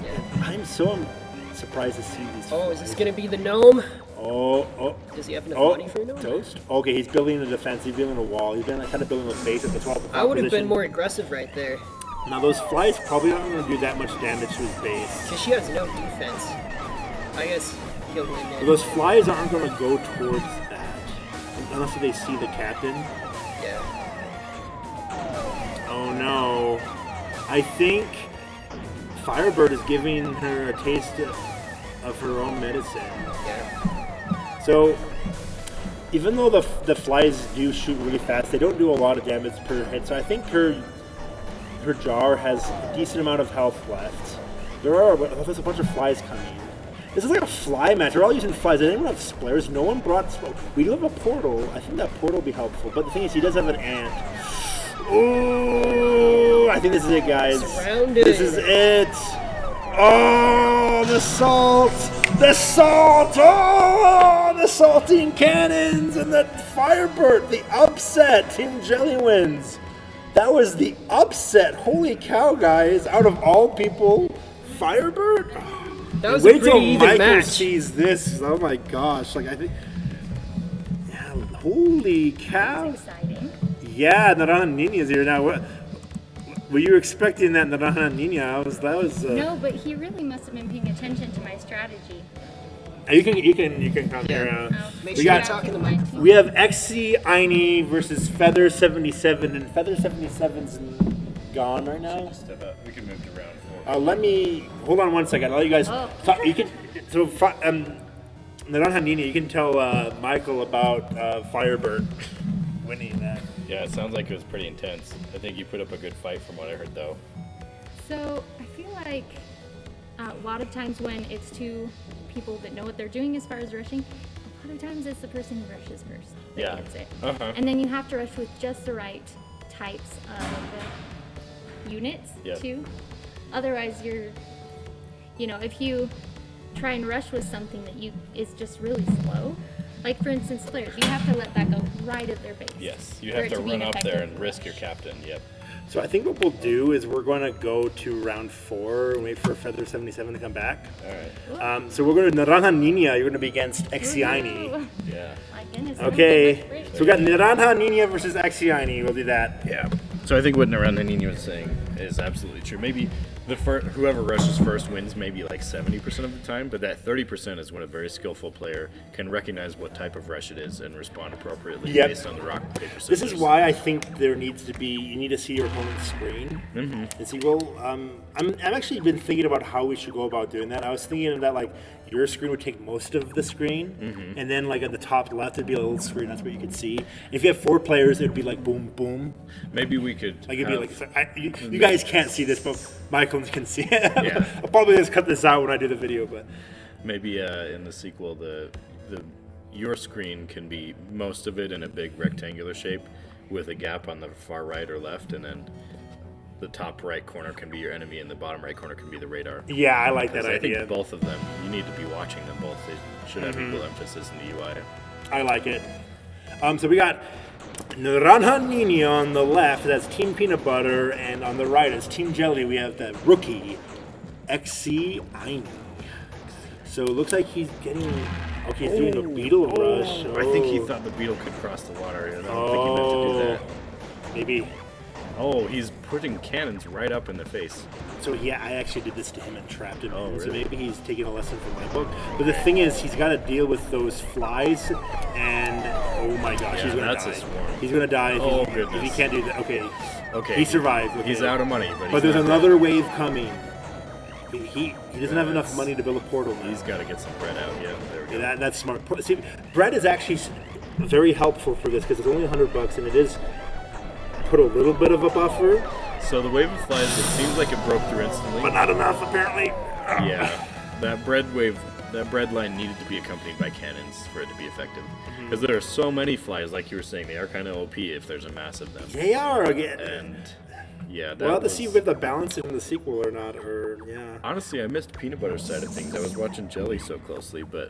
Yeah. I'm so surprised to see these. Oh, is this gonna be the gnome? Oh. Does he have enough money for a gnome? Toast? Okay, he's building a defense. He's building a wall. He's been kind of building a base at the top. I would have been more aggressive right there. Now those flies probably aren't going to do that much damage to his base. Because she has no defense. I guess he'll win So it. those flies aren't going to go towards that unless they see the captain. Yeah. Oh no! I think Firebird is giving her a taste of her own medicine. Yeah. So, even though the flies do shoot really fast, they don't do a lot of damage per hit. So I think her jar has a decent amount of health left. There's a bunch of flies coming. This is like a fly match. We're all using flies. Does anyone have splares? No one brought. We do have a portal. I think that portal will be helpful. But the thing is, he does have an ant. Ooh! I think this is it, guys. Surrounded. This is it. Oh, the salt! The salt! Oh, the salting cannons and the Firebird. The upset. Team Jelly wins. That was the upset. Holy cow, guys. Out of all people, Firebird? That was Wait a pretty till even Michael match. sees this. Oh my gosh. Like, I think. Yeah, holy cow. That's exciting. Yeah, Naranja Nina is here now. What? Were you expecting that Naranja Nina? That was. No, but he really must have been paying attention to my strategy. You can come here. Make We sure got- you're talking to the microphone. We have XC Aini versus Feather 77, and Feather 77's gone right now. Step up. We can move to round 4. Let me hold on one second. I'll let you guys. Oh. Talk, you can. So, Naranja Nina, you can tell Michael about Firebird winning that. Yeah, it sounds like it was pretty intense. I think you put up a good fight from what I heard, though. So I feel like a lot of times when it's 2 people that know what they're doing as far as rushing, a lot of times it's the person who rushes first that Yeah. gets it. Uh-huh. And then you have to rush with just the right types of units Yeah. too. Otherwise if you try and rush with something that is just really slow, like for instance flares, you have to let that go right at their base. Yes, you for have it to be run an up there effective and risk your captain. Yep. So I think what we'll do is we're going to go to round 4 and wait for Feather 77 to come back. All right. So we're going to Naranja Nina. You're going to be against Exiani. Ooh, Yeah. my goodness. Okay. So we got Naranja Nina versus Exiani. We'll do that. Yeah. So I think what Naranja Nini was saying is absolutely true. Maybe whoever rushes first wins maybe like 70% of the time, but that 30% is when a very skillful player can recognize what type of rush it is and respond appropriately Yep. based on the rock, paper, scissors. This is why I think there needs to be. You need to see your opponent's screen and see. Well, I've actually been thinking about how we should go about doing that. I was thinking that like your screen would take most of the screen, and then like at the top left it'd be a little screen. That's what you could see. If you have 4 players, it'd be like boom, boom. Maybe we could. Like it'd be have- like you guys can't see this, but Michael can see it. Yeah. I'll probably just cut this out when I do the video, but maybe in the sequel, the your screen can be most of it in a big rectangular shape with a gap on the far right or left, and then the top right corner can be your enemy and the bottom right corner can be the radar. Yeah, I like that I idea. think both of them, you need to be watching them both. They should have equal emphasis in the UI. I like it. So we got Naranja Nina on the left, that's Team Peanut Butter, and on the right is Team Jelly. We have the rookie, XC Aini. So it looks like he's getting, okay, he's doing a beetle rush. I think he thought the beetle could cross the water. I don't think he meant to do that. Maybe. Oh, he's putting cannons right up in the face. So yeah, I actually did this to him and trapped him. Oh, in. So really? maybe he's taking a lesson from my book. But the thing is, he's got to deal with those flies, and oh my gosh, Yeah, he's gonna that's die. a swarm. He's gonna die if, Oh, he, if goodness. he can't do that. Okay. Okay. He survived. Okay. He's out of money, but But there's not another dead. wave coming. He doesn't have enough money to build a portal now. He's got to get some bread out. Yeah, there we go. Yeah, that's smart. See, bread is actually very helpful for this because it's only $100 and it is put a little bit of a buffer, So the wave of flies, it seems like it broke through instantly. but not enough apparently. Yeah, that bread wave, that bread line needed to be accompanied by cannons for it to be effective. Because there are so many flies, like you were saying, they are kind of OP if there's a mass of them. They are again. And yeah, that We'll have to was- see if the balance in the sequel or not. Or yeah. Honestly, I missed peanut butter side of things. I was watching Jelly so closely, but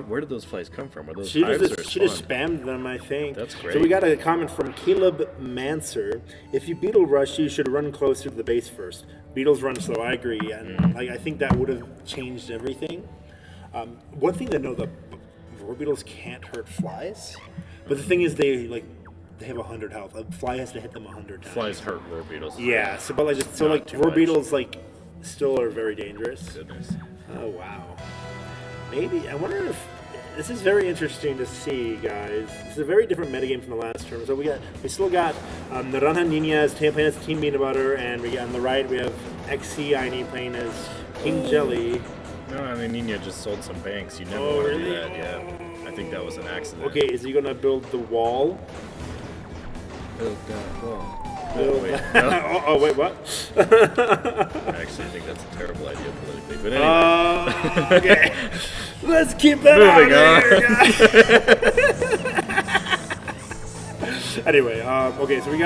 where did those flies come from? Are those She hives or just spawn? spammed them, I think. That's So great. we got a comment from Caleb Manser. If you beetle rush, you should run closer to the base first. Beetles run slow. I agree, and like I think that would have changed everything. One thing to know: the roar beetles can't hurt flies, but the thing is, they have 100 health. A fly has to hit them 100 times. Flies hurt roar beetles. Yeah. So, but Not too roar much. beetles still are very dangerous. Goodness. Oh wow. Maybe I wonder if this is very interesting to see, guys. This is a very different metagame from the last term. So we still got Naranja Nina as playing as Team Peanut Butter, and we got on the right we have XC Aini playing as King Jelly. No, I mean Nina just sold some banks. You never Oh, want to really? do that. Yeah, I think that was an accident. Okay, is he gonna build the wall? Build that wall. Build- Wait, no. oh wait, what? I actually think that's a terrible idea politically. But anyway, Okay, let's keep that moving out of here, guys. Anyway, okay, so we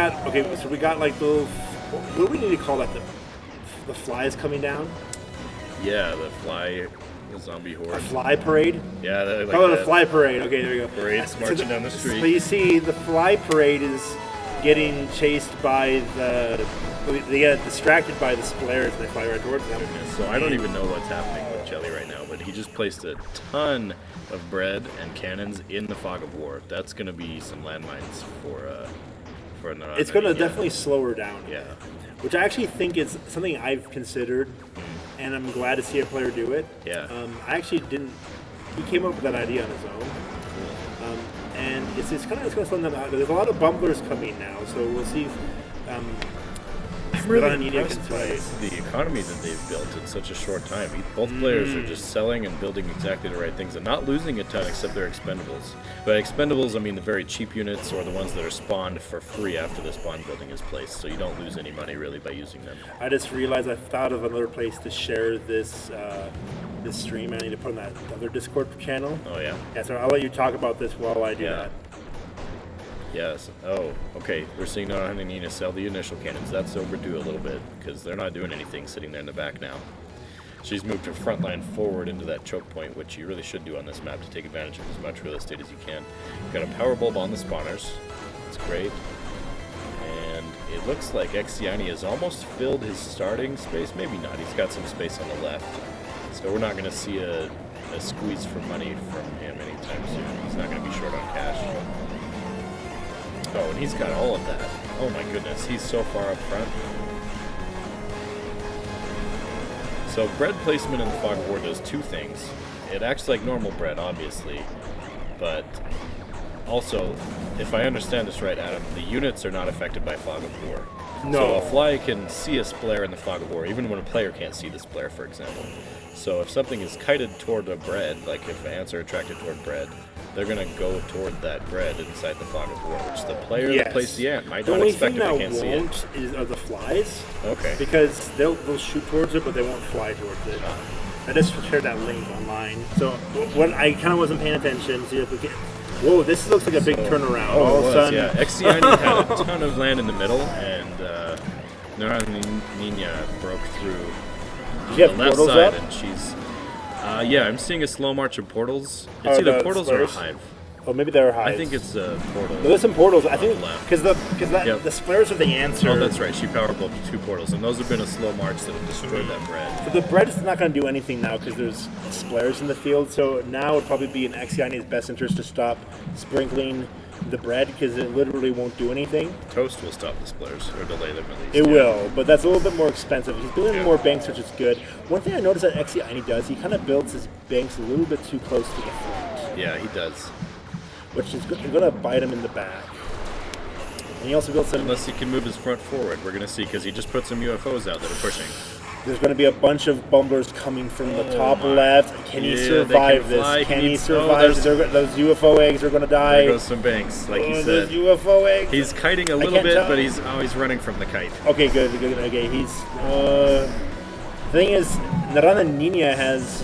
got like the what do we need to call that? The flies coming down? yeah, the fly, the zombie horde. A fly parade? Yeah, like Call it a that. fly parade. Okay, there we go. Parade's marching down the street. So you see, the fly parade is getting chased by they get distracted by the splares and they fly right towards them. So I don't even know what's happening with Jelly right now, but he just placed a ton of bread and cannons in the fog of war. That's going to be some landmines for an. It's going to definitely slow her down. Yeah. Which I actually think is something I've considered, and I'm glad to see a player do it. Yeah. I actually didn't. He came up with that idea on his own. And it's going to slow them out. There's a lot of bumblers coming now, so we'll see if I'm really Naranja Nina impressed can by survive. the economy that they've built in such a short time. Both players are just selling and building exactly the right things and not losing a ton except their expendables. By expendables, I mean the very cheap units or the ones that are spawned for free after the spawn building is placed, so you don't lose any money really by using them. I just realized I thought of another place to share this this stream. I need to put on that other Discord channel. Oh yeah? Yeah, so I'll let you talk about this while I do Yeah. that. Yes. Oh, okay. We're seeing Naranja Nina sell the initial cannons. That's overdue a little bit because they're not doing anything sitting there in the back now. She's moved her front line forward into that choke point, which you really should do on this map to take advantage of as much real estate as you can. Got a power bulb on the spawners. That's great. And it looks like Exiani has almost filled his starting space. Maybe not. He's got some space on the left. So we're not going to see a squeeze for money from him anytime soon. He's not going to be short on cash. Oh, and he's got all of that. Oh my goodness, he's so far up front. So bread placement in the Fog of War does two things. It acts like normal bread, obviously, but also, if I understand this right, Adam, the units are not affected by Fog of War. No. So a fly can see a splare in the Fog of War, even when a player can't see the splare, for example. So if something is kited toward a bread, like if ants are attracted toward bread, they're going to go toward that bread inside the Fog of War, which the player that Yes. placed the ant might The not only expect thing if that they can't see it. won't are the flies. Okay. Because they'll shoot towards it, but they won't fly towards it. I just shared that link online. So what I kind of wasn't paying attention. So if we get, whoa, this looks like a big turnaround. All of a sudden, yeah. Xciani had a ton of land in the middle, and Nina broke through Did you have the left portals side, up? and she's. Yeah, I'm seeing a slow march of portals. Oh, It's either the portals or a squares? hive. Oh, maybe they're high. I think it's a portal. There's some portals. I think left. because Yep. the splares are the answer. Oh, that's right. She power blocked 2 portals, and those have been a slow march that have destroyed that bread. But the bread is not going to do anything now because there's splares in the field. So now it would probably be in Xiani's best interest to stop sprinkling the bread because it literally won't do anything. Toast will stop the splares or delay them at least. It yeah. will, but that's a little bit more expensive. He's building Yeah. more banks, which is good. One thing I noticed that Xiani does, he kind of builds his banks a little bit too close to the front, Yeah, he does. which is going to bite him in the back. And he also built some. Unless he can move his front forward, we're going to see, because he just put some UFOs out that are pushing. There's going to be a bunch of bumblers coming from the top my. left. Can he Yeah, survive they can fly. this? Can He he needs- survive? oh, Those UFO eggs are going to die. There goes some banks, like he Those said. UFO eggs. He's kiting a little can't bit, tell. but he's running from the kite. Okay, good. Okay, he's. The thing is, Narana Nina has.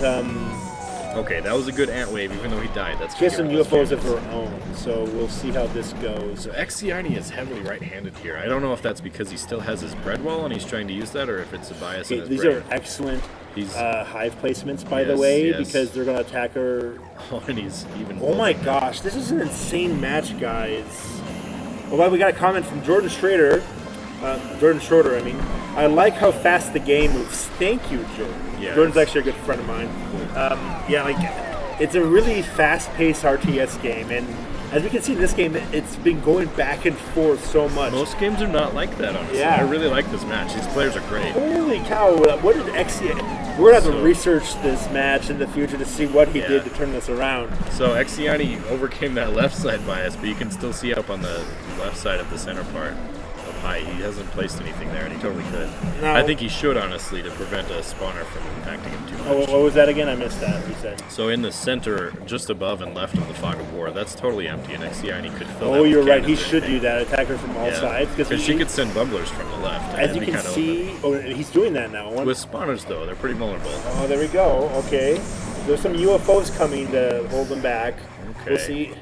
Okay, that was a good ant wave, even though he died. That's She has some good. UFOs of her own, so we'll see how this goes. So Xciani is heavily right-handed here. I don't know if that's because he still has his bread wall and he's trying to use that, or if it's a bias in Okay, his these brain. are excellent He's- hive placements, by the Yes, way, yes. because they're going to attack her. Oh, and he's even. Oh my gosh, this is an insane match, guys. Well, we got a comment from Jordan Schroeder. I mean. I like how fast the game moves. Thank you, Jordan. Yes. Jordan's actually a good friend of mine. Yeah, like, it's a really fast-paced RTS game, and as we can see in this game, it's been going back and forth so much. Most games are not like that, honestly. Yeah. I really like this match. These players are great. Holy cow, what did Xi... We're going to have to So- research this match in the future to see what he Yeah. did to turn this around. So Xciani overcame that left side bias, but you can still see up on the left side of the center part up high. He hasn't placed anything there, and he totally could. No. I think he should, honestly, to prevent a spawner from impacting him too much. Oh, what was that again? I missed that, you said. So in the center, just above and left of the Fog of War, that's totally empty, and Xciani could fill that Oh, with you're right. He cannons or should do anything. that. Attack her from all sides. Because she could send bumblers from the left. and As it'd you be can kinda see, he's doing that now. open. With spawners, though, they're pretty vulnerable. Oh, there we go. Okay. There's some UFOs coming to hold them back. Okay. We'll see.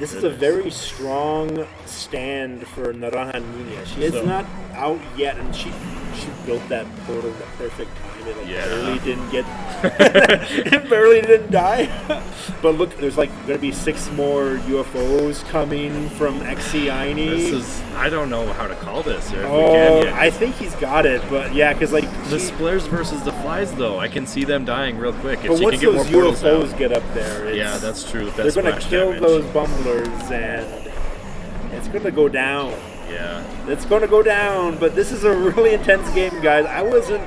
This is a very strong stand for Naraha Nina. She is So- not out yet, and she built that portal at the perfect time. It Yeah. barely didn't get, it barely didn't die. But look, there's like going to be 6 more UFOs coming from Xiani. This is, I don't know how to call this, or if we Oh, can yet. I think he's got it, but yeah, because like The splares versus the flies, though, I can see them dying real quick. If but she once can get those more portals UFOs out. get up there, it's, Yeah, that's true. they're That's going to splash kill damage. those bumblers, and it's going to go down. Yeah. It's going to go down, but this is a really intense game, guys. I wasn't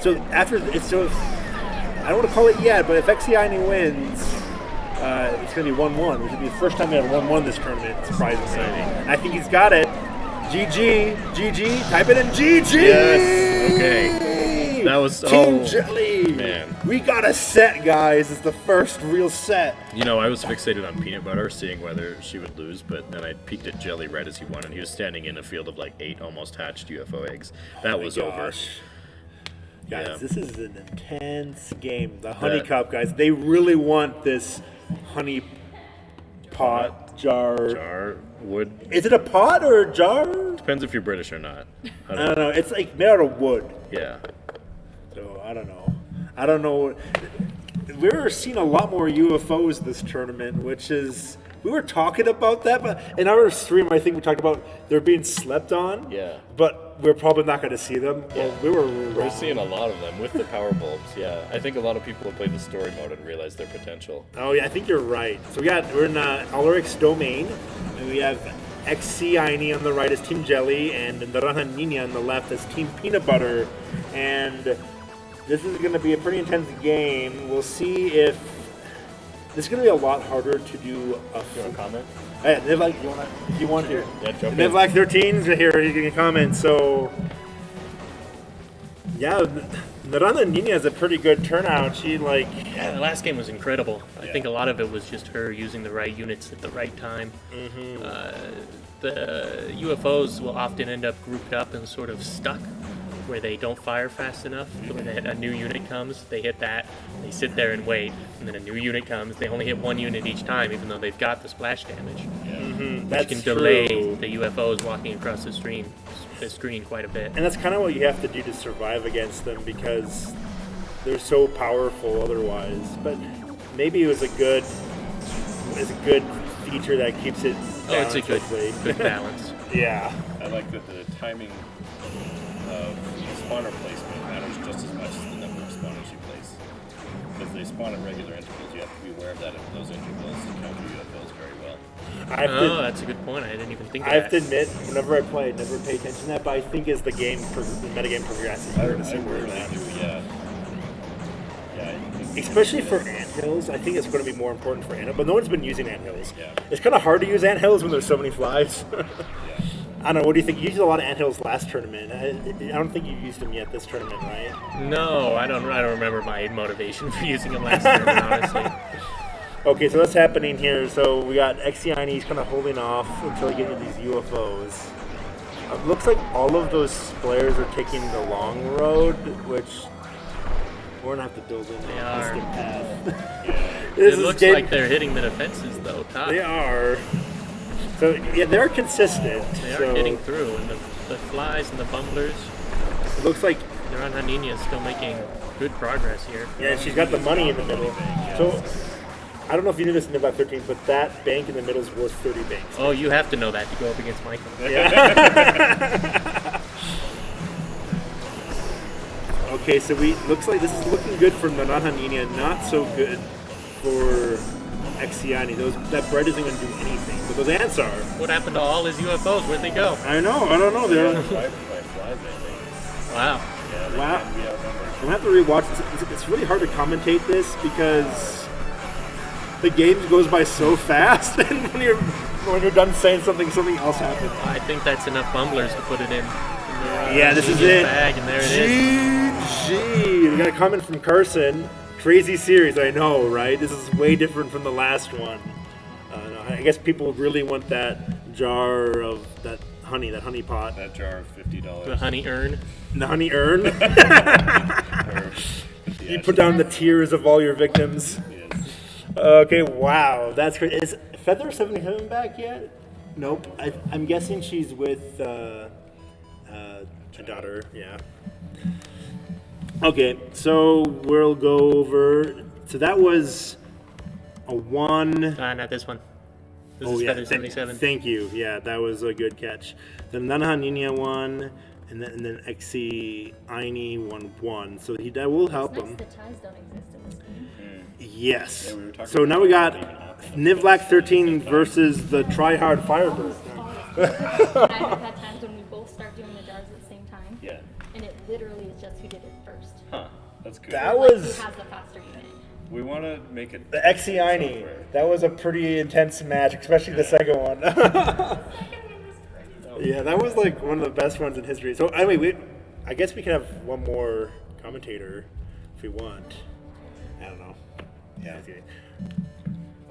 so after it's so. I don't want to call it yet, but if Xiani wins, it's going to be 1-1, which would be the first time we have 1-1 this tournament. Surprisingly, I think he's got it. GG. Type it in GG. Yes. Okay. That was Team Jelly. man. We got a set, guys. It's the first real set. You know, I was fixated on peanut butter, seeing whether she would lose, but then I peeked at Jelly right as he won, and he was standing in a field of like 8 almost hatched UFO eggs. That was over. Gosh. Guys, Yeah. this is an intense game. The honey cup, guys. They really want this honey pot jar. Jar, wood. Is it a pot or a jar? Depends if you're British or not. I I don't don't know. It's like made out of wood. Yeah. So I don't know. We're seeing a lot more UFOs this tournament, which is we were talking about that, but in our stream, I think we talked about they're being slept on. Yeah. But we're probably not going to see them. Well, we were We're wrong. seeing a lot of them with the power bulbs, yeah. I think a lot of people have played the story mode and realized their potential. Oh yeah, I think you're right. So we're in Ulrich's domain, and we have Xiani on the right as Team Jelly, and Naraha Nina on the left as Team Peanut Butter. And this is going to be a pretty intense game. We'll see if this is going to be a lot harder to do a full Comment? Hey, Nivlak, you want to? Yeah, jump in. Nivlak 13's here. He can comment. So, yeah, Narana Nina has a pretty good turnout. She Yeah, the last game was incredible. I think a lot of it was just her using the right units at the right time. The UFOs will often end up grouped up and sort of stuck where they don't fire fast enough. When a new unit comes, they hit that, they sit there and wait, and then a new unit comes, they only hit one unit each time, even though they've got the splash damage, which That's can delay true. the UFOs walking across the screen quite a bit. And that's kind of what you have to do to survive against them because they're so powerful otherwise. But maybe it was a good feature that keeps it Oh, it's a balanced, hopefully. good balance. Yeah. I like that the timing of spawner placement matters just as much as the number of spawners you place. Because they spawn at regular intervals, you have to be aware of that at those intervals and counter UFOs very well. That's a good point. I didn't even think of I have that. to admit, whenever I play, I never pay attention to that, but I think as the metagame progresses, you're going to see more of that. Yeah. Especially for anthills, I think it's going to be more important for anthills, but no one's been using anthills. Yeah. It's kind of hard to use anthills when there's so many flies. Yeah. I don't know, what do you think? You used a lot of anthills last tournament. I don't think you used them yet this tournament, right? No, I don't remember my motivation for using them last tournament, honestly. Okay, so what's happening here? So we got Exiani, he's kind of holding off until he gets into these UFOs. It looks like all of those players are taking the long road, which we're gonna have to build in They a are. skip path. It looks like they're hitting the defenses, though, top. They are. So yeah, they're consistent. They so are getting through, and the flies and the bumblers, it looks like Naranja Nina is still making good progress here. yeah, she's got the money in the middle. So I don't know if you knew this in about 13, but that bank in the middle is worth 30 banks. Oh, you have to know that to go up against Michael. Okay, so looks like this is looking good for Naranja Nina, not so good for Exiani. That bread isn't going to do anything, but those ants are. What happened to all his UFOs? Where'd they go? I don't know. They're Wow. wow. I'm gonna have to rewatch this. It's really hard to commentate this because the game goes by so fast, and when you're done saying something else happens. I think that's enough bumblers to put it in. Yeah, this is Nina's it. Bag, and there it is. GG. We got a comment from Carson. Crazy series, I know, right? This is way different from the last one. I guess people really want that jar of that honey pot. That jar of $50. The honey urn. The honey urn. You put down the tears of all your victims. Okay, wow, that's great. Is Feather 77 back yet? Nope. I'm guessing she's with a daughter. Yeah. Okay, so we'll go over. So that was a 1. Not this one. This is Feather 77. Thank you. Yeah, that was a good catch. Then Nanaha Nina won, and then Exi Aini won 1. So that will help him. The ties don't exist in this game. Yes. Yeah, we were talking So now we got about Nivlac 13 versus the Tryhard Firebird. I've had times when we both start doing the jars at the same time, Yeah. and it literally is just who did it first. Huh. That's good. That Like, was who has the faster unit. We want to make it. the Exi Aini. That was a pretty intense match, especially the second one. Yeah, that was like one of the best ones in history. So anyway, I guess we can have one more commentator if we want. I don't know. Yeah.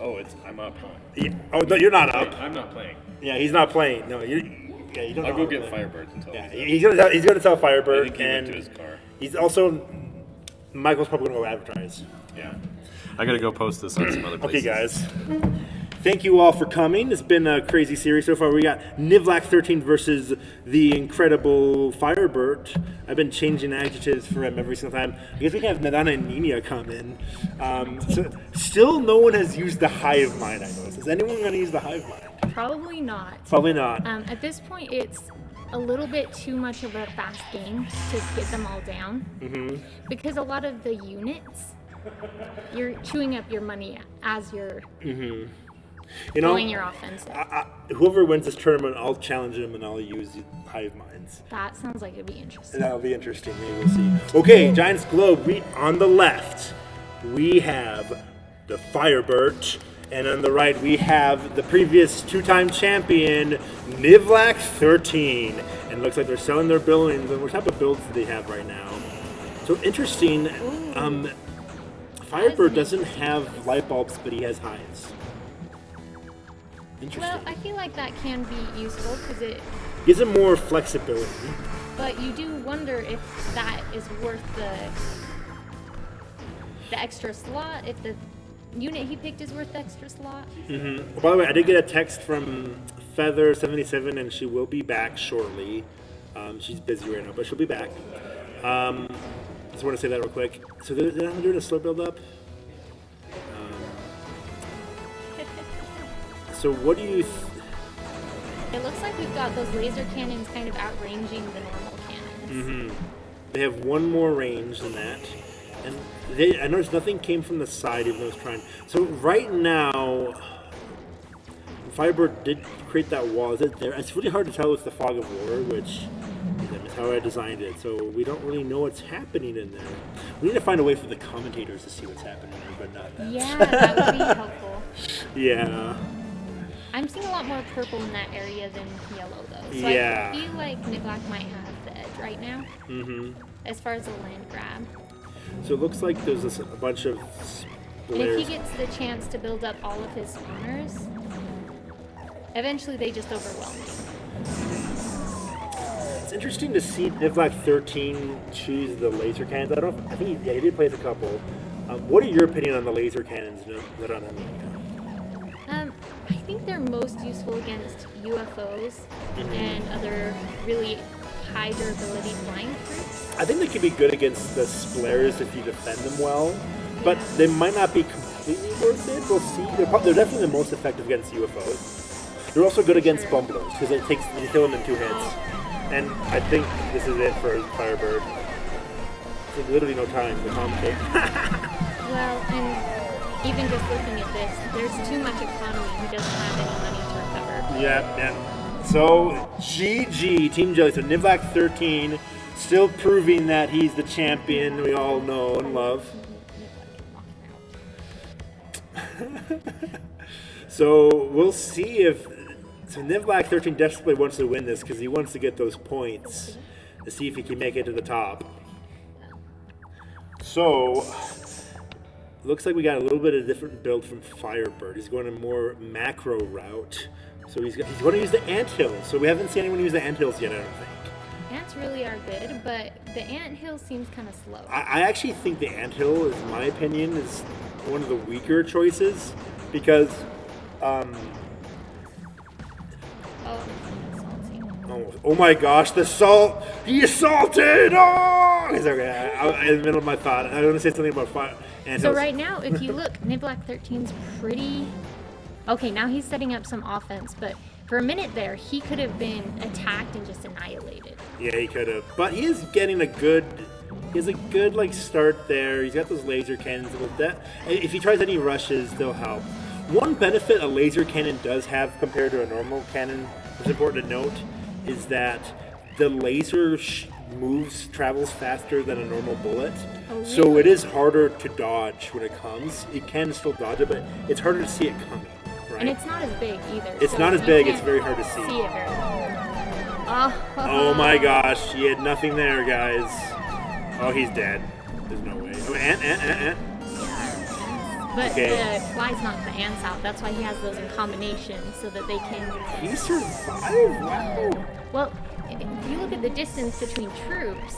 Oh, I'm up, huh? Yeah. Oh no, you're not up. I'm not playing. Yeah, he's not playing. No, you don't. I'll know go how to get play. Firebirds until Yeah, he's he's gonna tell I Firebird, think he went and to his car. he's also Michael's probably gonna go advertise. Yeah. I gotta go post this on some other Okay, places. guys. Thank you all for coming. It's been a crazy series so far. We got Nivlac 13 versus the incredible Firebird. I've been changing adjectives for him every single time. I guess we can have Nadana and Nina come in. So still no one has used the Hive Mind, I noticed. Is anyone going to use the Hive Mind? Probably not. Probably not. At this point, it's a little bit too much of a fast game to get them all down. Because a lot of the units, you're chewing up your money as you're You know, going your offense. whoever wins this tournament, I'll challenge him and I'll use Hive Minds. That sounds like it'd be interesting. That'll be interesting. Maybe we'll see. Okay, Giants Globe. On the left, we have the Firebird, and on the right, we have the previous two-time champion, Nivlac 13. And it looks like they're selling their buildings. And what type of builds do they have right now? So interesting. Firebird doesn't have light bulbs, but he has hives. Interesting. Well, I feel like that can be useful because it Gives him more flexibility. But you do wonder if that is worth the extra slot, if the unit he picked is worth the extra slot. Mm-hmm. By the way, I did get a text from Feather77, and she will be back shortly. She's busy right now, but she'll be back. Just want to say that real quick. So they're doing a slow build up. So what do you? It looks like we've got those laser cannons kind of outranging the normal cannons. Mm-hmm. They have one more range than that, and I noticed nothing came from the side, even though I was trying. So right now, Firebird did create that wall. Is it there? It's really hard to tell with the fog of war, which is how I designed it. So we don't really know what's happening in there. We need to find a way for the commentators to see what's happening there, but not that. Yeah, that would be helpful. Yeah. I'm seeing a lot more purple in that area than yellow, though. So Yeah. I feel like Niblack might have the edge right now, as far as the land grab. So it looks like there's a bunch of And if he squares. gets the chance to build up all of his spawners, eventually they just overwhelm you. It's interesting to see Nivlac 13 choose the laser cannons. I don't know. I think he did play a couple. What are your opinion on the laser cannons that are on the I think they're most useful against UFOs and other really high durability flying troops. I think they could be good against the splares if you defend them well, but they might not be completely worth it. We'll see. They're definitely the most effective against UFOs. They're also good against bumblers because you kill them in 2 hits. And I think this is it for Firebird. There's literally no time to commentate. Well, and even just looking at this, there's too much economy. He doesn't have any money to recover. Yeah. So, GG, Team Jelly. So, Nivlac 13, still proving that he's the champion we all know and love. So, we'll see if... So, Nivlac 13 desperately wants to win this because he wants to get those points to see if he can make it to the top. So... Looks like we got a little bit of different build from Firebird. He's going a more macro route. So he's going to use the anthill. So we haven't seen anyone use the anthills yet, I don't think. Ants really are good, but the anthill seems kind of slow. I actually think the anthill, in my opinion, is one of the weaker choices because oh my gosh, the salt! He assaulted! Oh! It's okay. I'm in the middle of my thought. I want to say something about fire. So right now, if you look, Niblack 13's pretty... Okay, now he's setting up some offense, but for a minute there, he could have been attacked and just annihilated. Yeah, he could have. But he is getting a good... He has a good start there. He's got those laser cannons. If he tries any rushes, they'll help. One benefit a laser cannon does have compared to a normal cannon, which is important to note, is that the laser travels faster than a normal bullet. Oh, really? So it is harder to dodge when it comes. It can still dodge it, but it's harder to see it coming, right? And it's not as big either. It's so not as you big, can't it's very hard to see. it very well. Oh my gosh, he had nothing there, guys. Oh, he's dead. There's no way. Oh, ant. But Okay. the fly's not the ants out. That's why he has those in combination so that they can... He survived? Wow. Well, if you look at the distance between troops,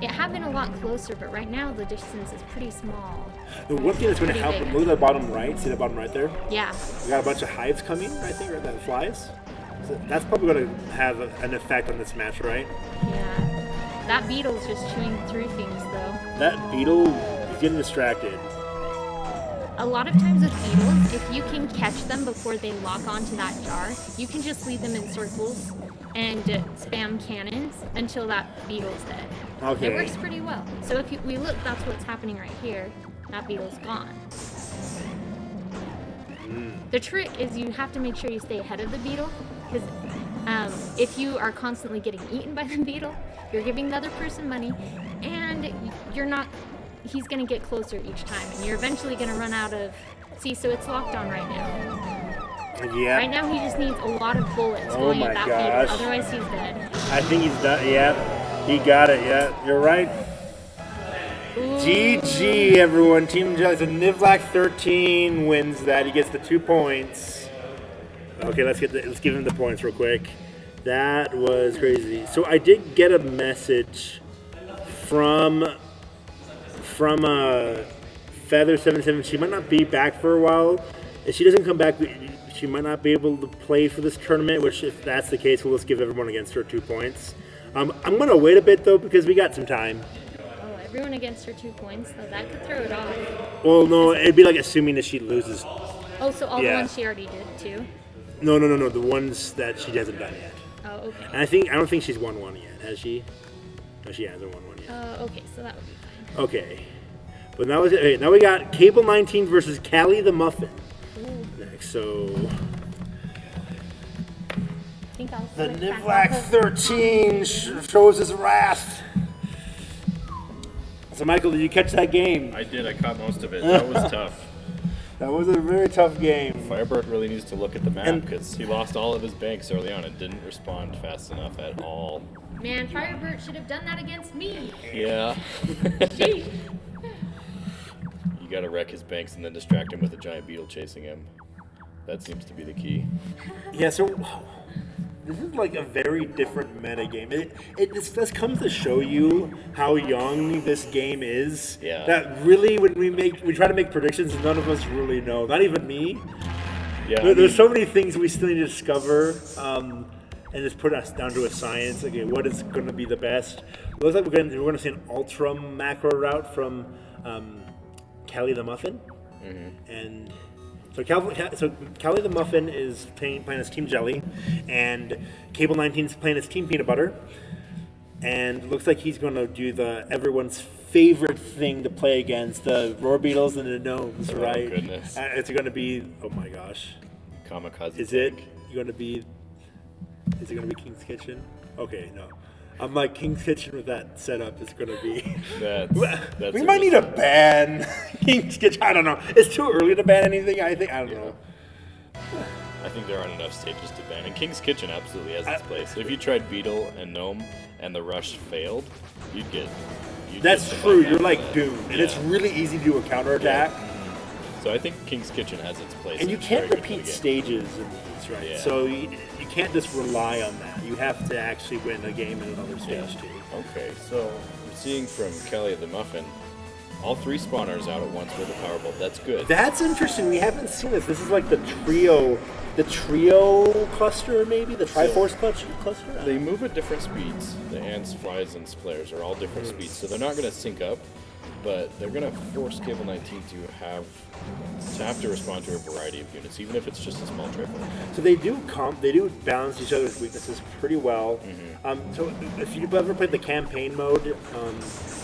it had been a lot closer, but right now the distance is pretty small. The one thing that's going to Pretty help big. him, look at the bottom right. See the bottom right there? Yeah. We got a bunch of hives coming right there, that flies. So that's probably going to have an effect on this match, right? Yeah. That beetle's just chewing through things, though. That beetle is getting distracted. A lot of times with beetles, if you can catch them before they lock onto that jar, you can just lead them in circles and spam cannons until that beetle's dead. Okay. It works pretty well. So if we look, that's what's happening right here. That beetle's gone. The trick is you have to make sure you stay ahead of the beetle, because if you are constantly getting eaten by the beetle, you're giving the other person money, and he's going to get closer each time, and you're eventually going to run out of... See, so it's locked on right now. Yeah. Right now he just needs a lot of bullets going my at that gosh. beetle, otherwise he's dead. I think he's done. Yeah. He got it. Yeah. You're right. GG, everyone. Team Jelly. So Nivlac 13 wins that. He gets the 2 points. Okay, let's give him the points real quick. That was crazy. So I did get a message from Feather77. She might not be back for a while. If she doesn't come back, she might not be able to play for this tournament, which if that's the case, we'll just give everyone against her 2 points. I'm going to wait a bit, though, because we got some time. Oh, everyone against her 2 points, though. That could throw it off. Well, no, it'd be like assuming that she loses. Oh, so all Yeah. the ones she already did, too? No, the ones that she hasn't done yet. Oh, okay. And I don't think she's won one yet, has she? No, she hasn't won one yet. Okay, so that would be fine. Okay. But now, now we got Cable 19 versus Callie the Muffin. Ooh, Next, so I think I'll the switch back Nivlac over. 13 shows his wrath. So Michael, did you catch that game? I did. I caught most of it. That was tough. That was a very tough game. Firebird really needs to look at the map And- because he lost all of his banks early on and didn't respond fast enough at all. Man, Firebird should have done that against me. Yeah. Jeez. You gotta wreck his banks and then distract him with a giant beetle chasing him. That seems to be the key. Yeah, so this is like a very different meta game. This comes to show you how young this game is. Yeah. That really, when we try to make predictions, none of us really know. Not even me. Yeah. There's so many things we still need to discover, and just put us down to a science. Okay, what is going to be the best? It looks like we're going to see an ultra macro route from Callie the Muffin, and so Callie the Muffin is playing as Team Jelly, and Cable 19 is playing as Team Peanut Butter, and it looks like he's going to do the everyone's favorite thing to play against, the Roar Beetles and the Gnomes, Oh, right? goodness. It's going to be, oh my gosh, Kamikaze. is it tank. going to be King's Kitchen? Okay, no. I'm like, King's Kitchen with that setup is going to be... That's we might need a ban. King's Kitchen, I don't know. It's too early to ban anything, I don't know. I think there aren't enough stages to ban. And King's Kitchen absolutely has its place. If you tried Beetle and Gnome and the rush failed, you'd get That's some true, luck you're after like that. doomed. And Yeah. it's really easy to do a counterattack. So I think King's Kitchen has its place. And you It's can't very good for the repeat game. stages in these, right? Yeah. So you can't just rely on that. You have to actually win a game in another stage, too. Okay, so I'm seeing from Kelly the Muffin, all 3 spawners out at once with a power bulb. That's good. That's interesting. We haven't seen this. This is like the trio cluster, maybe? The Triforce cluster? They move at different speeds. The ants, flies, and splares are all different speeds, so they're not going to sync up, but they're going to force Cable 19 to have to respond to a variety of units, even if it's just a small triple. So they do balance each other's weaknesses pretty well. So if you've ever played the campaign mode,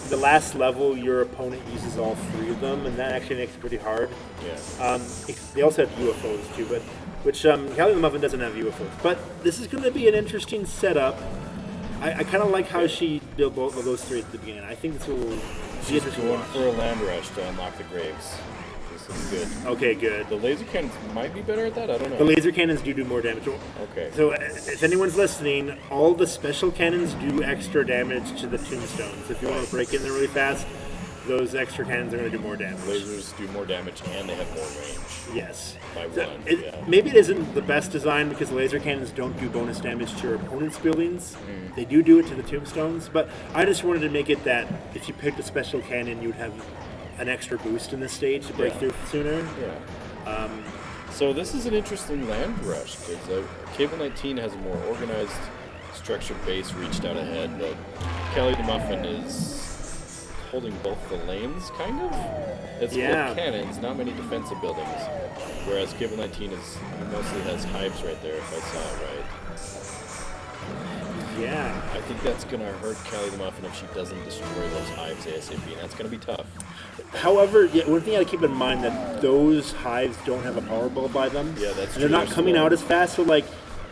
the last level your opponent uses all 3 of them, and that actually makes it pretty hard. Yeah. They also have UFOs too, but Callie the Muffin doesn't have UFOs. But this is going to be an interesting setup. I kind of like how she built both of those 3 at the beginning. I think this will be interesting to Going watch. for a land rush to unlock the graves. This is good. Okay, good. The laser cannons might be better at that. I don't know. The laser cannons do more damage. Okay. So if anyone's listening, all the special cannons do extra damage to the tombstones. If you want to break in there really fast, those extra cannons are going to do more damage. Lasers do more damage and they have more range. Yes. By So one, yeah. Maybe it isn't the best design because laser cannons don't do bonus damage to your opponent's buildings. They do it to the tombstones, but I just wanted to make it that if you picked a special cannon, you'd have an extra boost in this stage to break Yeah. through sooner. Yeah. So this is an interesting land rush because Cable 19 has a more organized, structured base reached out ahead, but Kelly the Muffin is holding both the lanes, kind of. It's full Yeah. of cannons, not many defensive buildings. Whereas Cable 19 mostly has hives right there, if I saw it right. Yeah. I think that's gonna hurt Kelly the Muffin if she doesn't destroy those hives ASAP, and that's gonna be tough. However, one thing I keep in mind that those hives don't have a power bulb by them. Yeah, that's and they're true. not They're coming slow. out as fast. So like,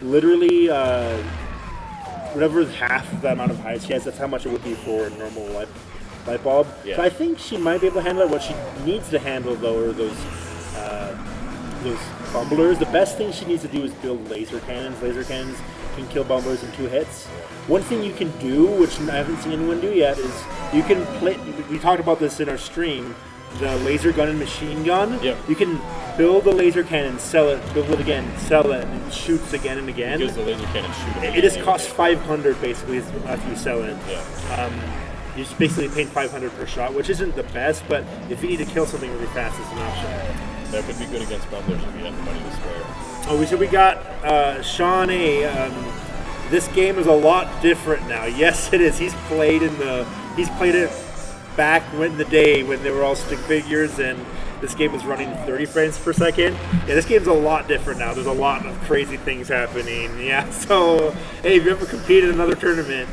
literally, whatever half the amount of hives she has, that's how much it would be for a normal light bulb. Yeah. So I think she might be able to handle it. What she needs to handle though are those bumblers. The best thing she needs to do is build laser cannons. Laser cannons can kill bumblers in 2 hits. One thing you can do, which I haven't seen anyone do yet, is you can play. We talked about this in our stream. the laser gun and machine gun. Yep. You can build a laser cannon, sell it, build it again, sell it, and it shoots again and again. Because the laser cannon shoot. It just costs 500 basically after you sell it. Yeah. You're just basically paying 500 per shot, which isn't the best, but if you need to kill something really fast, it's an option. That could be good against bumblers if you have the money to spare. Oh, so we got Sean A. This game is a lot different now. Yes, it is. He's played it back in the day when they were all stick figures, and this game was running 30 frames per second. Yeah, this game's a lot different now. There's a lot of crazy things happening. Yeah. So, hey, if you ever competed in another tournament,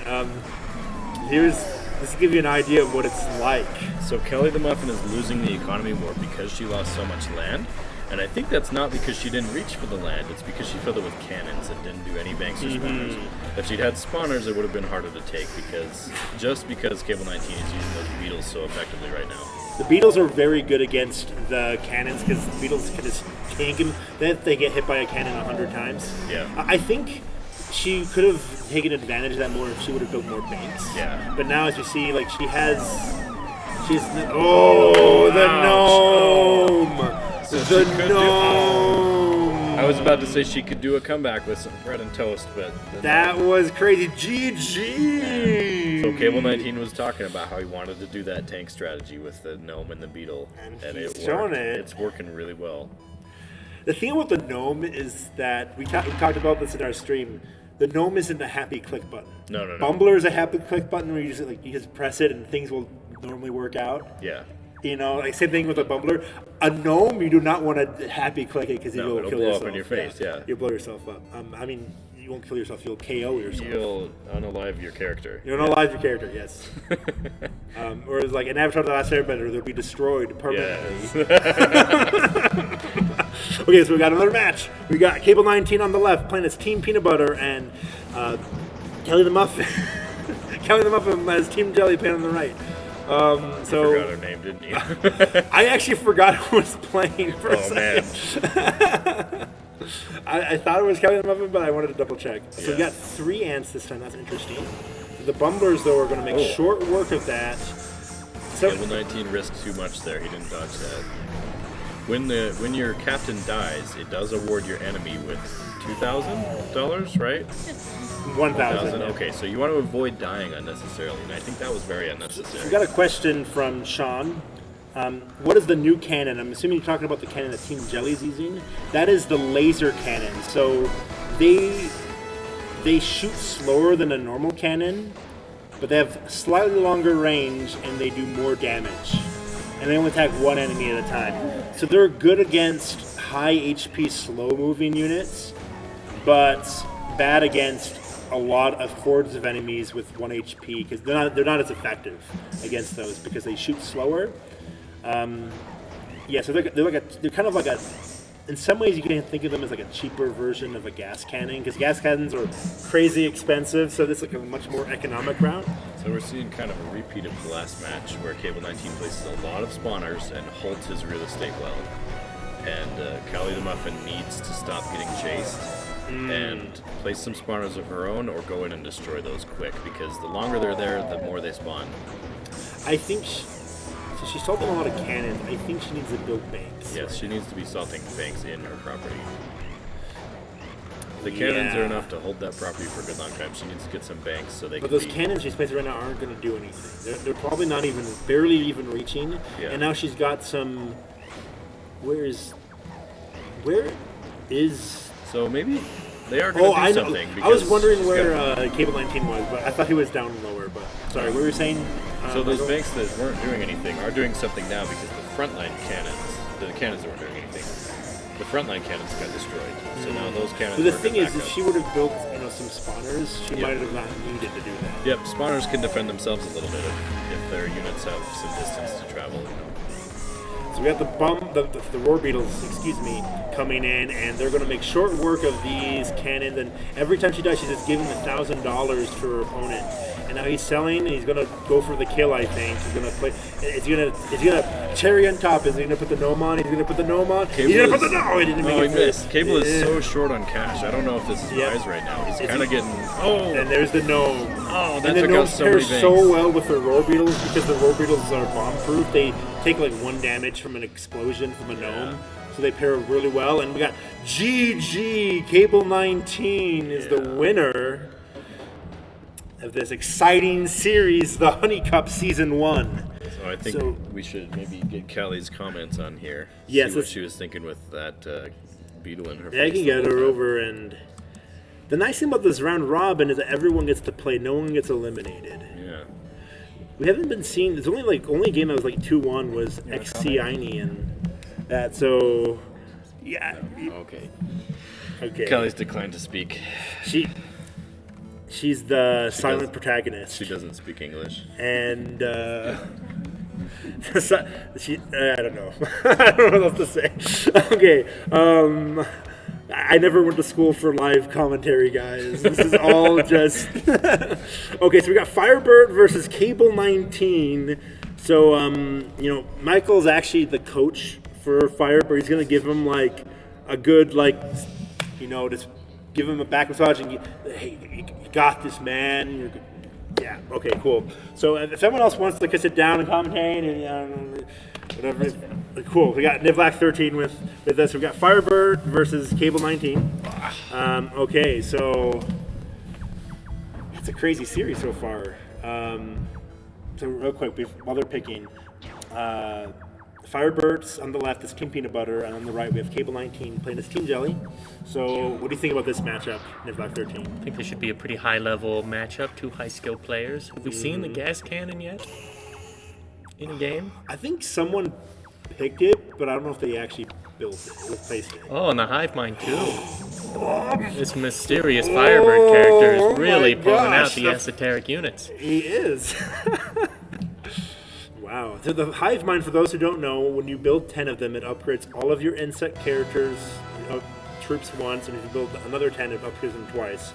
this will give you an idea of what it's like. So Kelly the Muffin is losing the economy war because she lost so much land. And I think that's not because she didn't reach for the land, it's because she filled it with cannons and didn't do any banks or spawners. If she'd had spawners, it would have been harder to take because Cable 19 is using those beetles so effectively right now. The beetles are very good against the cannons because the beetles can just tank them. Then they get hit by a cannon 100 times. Yeah. I think she could have taken advantage of that more if she would have built more banks. Yeah. But now, as you see, like the gnome. The gnome! I was about to say she could do a comeback with some bread and toast, but... That was crazy. GG! So Cable 19 was talking about how he wanted to do that tank strategy with the gnome and the beetle. And he's it shown worked. it. It's working really well. The thing about the gnome is that, we talked about this in our stream, the gnome isn't a happy click button. No. Bumbler is a happy click button where you just press it and things will normally work out. Yeah. You know, like same thing with a bumbler. A gnome, you do not want to happy click it because you'll it'll kill blow yourself. up in your face, yeah. You'll blow yourself up. I mean, you won't kill yourself, you'll KO yourself. You'll unalive your character. You'll unalive your character, yes. Or it's like an Avatar The Last Airbender, they'll be destroyed permanently. Yes. Okay, so we got another match. We got Cable 19 on the left playing as Team Peanut Butter and Kelly the Muffin. Kelly the Muffin as Team Jelly playing on the right. You forgot her name, didn't you? I actually forgot who was playing for a second. Man. I thought it was Kelly the Muffin, but I wanted to double check. So we Yeah. got 3 ants this time. That's interesting. The Bumblers, though, are going to make short work of that. So, Cable 19 risked too much there. He didn't dodge that. When your captain dies, it does award your enemy with $2,000, right? 1,000. Okay, so you want to avoid dying unnecessarily, and I think that was very unnecessary. We got a question from Sean. What is the new cannon? I'm assuming you're talking about the cannon that Team Jelly's using. That is the laser cannon. So they shoot slower than a normal cannon, but they have slightly longer range and they do more damage. And they only attack one enemy at a time. So they're good against high HP slow moving units, but bad against a lot of hordes of enemies with 1 HP because they're not as effective against those because they shoot slower. So they're kind of like a. In some ways, you can think of them as like a cheaper version of a gas cannon because gas cannons are crazy expensive. So this is like a much more economic route. So we're seeing kind of a repeat of the last match where Cable 19 places a lot of spawners and holds his real estate well. And Callie the Muffin needs to stop getting chased and place some spawners of her own or go in and destroy those quick because the longer they're there, the more they spawn. I think so she's salting a lot of cannons. I think she needs to build banks. Yes, she needs to be salting banks in her property. The cannons are enough to hold that property for a good long time. She needs to get some banks so they can. But those cannons she's placing right now aren't going to do anything. They're probably not even, barely even reaching. Yeah. And now she's got some. Where is? So maybe they are going to do I know. something. I was because wondering she's where got- Cable 19 was, but I thought he was down lower. But sorry, what were you saying? So those Michael? banks that weren't doing anything are doing something now because the frontline cannons, the cannons that weren't doing anything, the frontline cannons got destroyed. So now those cannons. But the are thing good is, if backup. she would have built, some spawners, she Yep. might have not needed to do that. Yep, spawners can defend themselves a little bit if their units have some distance to travel. So we got the Roar Beetles, coming in, and they're going to make short work of these cannons. And every time she dies, she's just giving $1,000 to her opponent. And and now he's selling. And he's gonna go for the kill. I think he's gonna play. It's gonna cherry on top. Is he gonna put the gnome on? He's gonna put the gnome on. He's gonna put the gnome. He didn't make it. He missed. Cable is so short on cash. I don't know if this is wise right now. He's kind of getting. Oh, and there's the gnome. Oh, that and the took out gnomes so pair many so banks. well with the roar beetles because the roar beetles are bomb proof. They take like 1 damage from an explosion from a gnome. So they pair really well, and we got GG Cable 19 is the winner of this exciting series, the Honey Cup Season 1. So I think we should maybe get Callie's comments on here. Yes, see what she was thinking with that beetle in her Yeah, I face. can get her over, and the nice thing about this round robin is that everyone gets to play, no one gets eliminated. Yeah. We haven't been seeing. There's only game that was like 2-1 was XC Ini and that. So yeah. Okay. Okay. Callie's declined to speak. She's the silent protagonist. She doesn't speak English. And I don't know. I don't know what else to say. Okay. I never went to school for live commentary, guys. This is all just... Okay, so we got Firebird versus Cable 19. So, Michael's actually the coach for Firebird. He's going to give him, like, a good, just give him a back massage and, hey, you got this, man. You're good. Yeah, okay, cool. So if someone else wants to sit down and commentate and whatever, cool. We got Nivlac 13 with us. We got Firebird versus Cable 19. Okay, so it's a crazy series so far. So real quick, while they're picking, Firebird's on the left is King Peanut Butter, and on the right we have Cable 19 playing as Team Jelly. So what do you think about this matchup, Nivlac 13? I think this should be a pretty high-level matchup. 2 high-skill players. Have we seen the gas cannon yet in a game? I think someone picked it, but I don't know if they actually built it, replaced it. Oh, and the hive mind too. This mysterious Firebird character is really pulling out the esoteric units. He is. Wow. So the hive mind, for those who don't know, when you build 10 of them, it upgrades all of your insect characters, troops once, and if you build another 10, it upgrades them twice.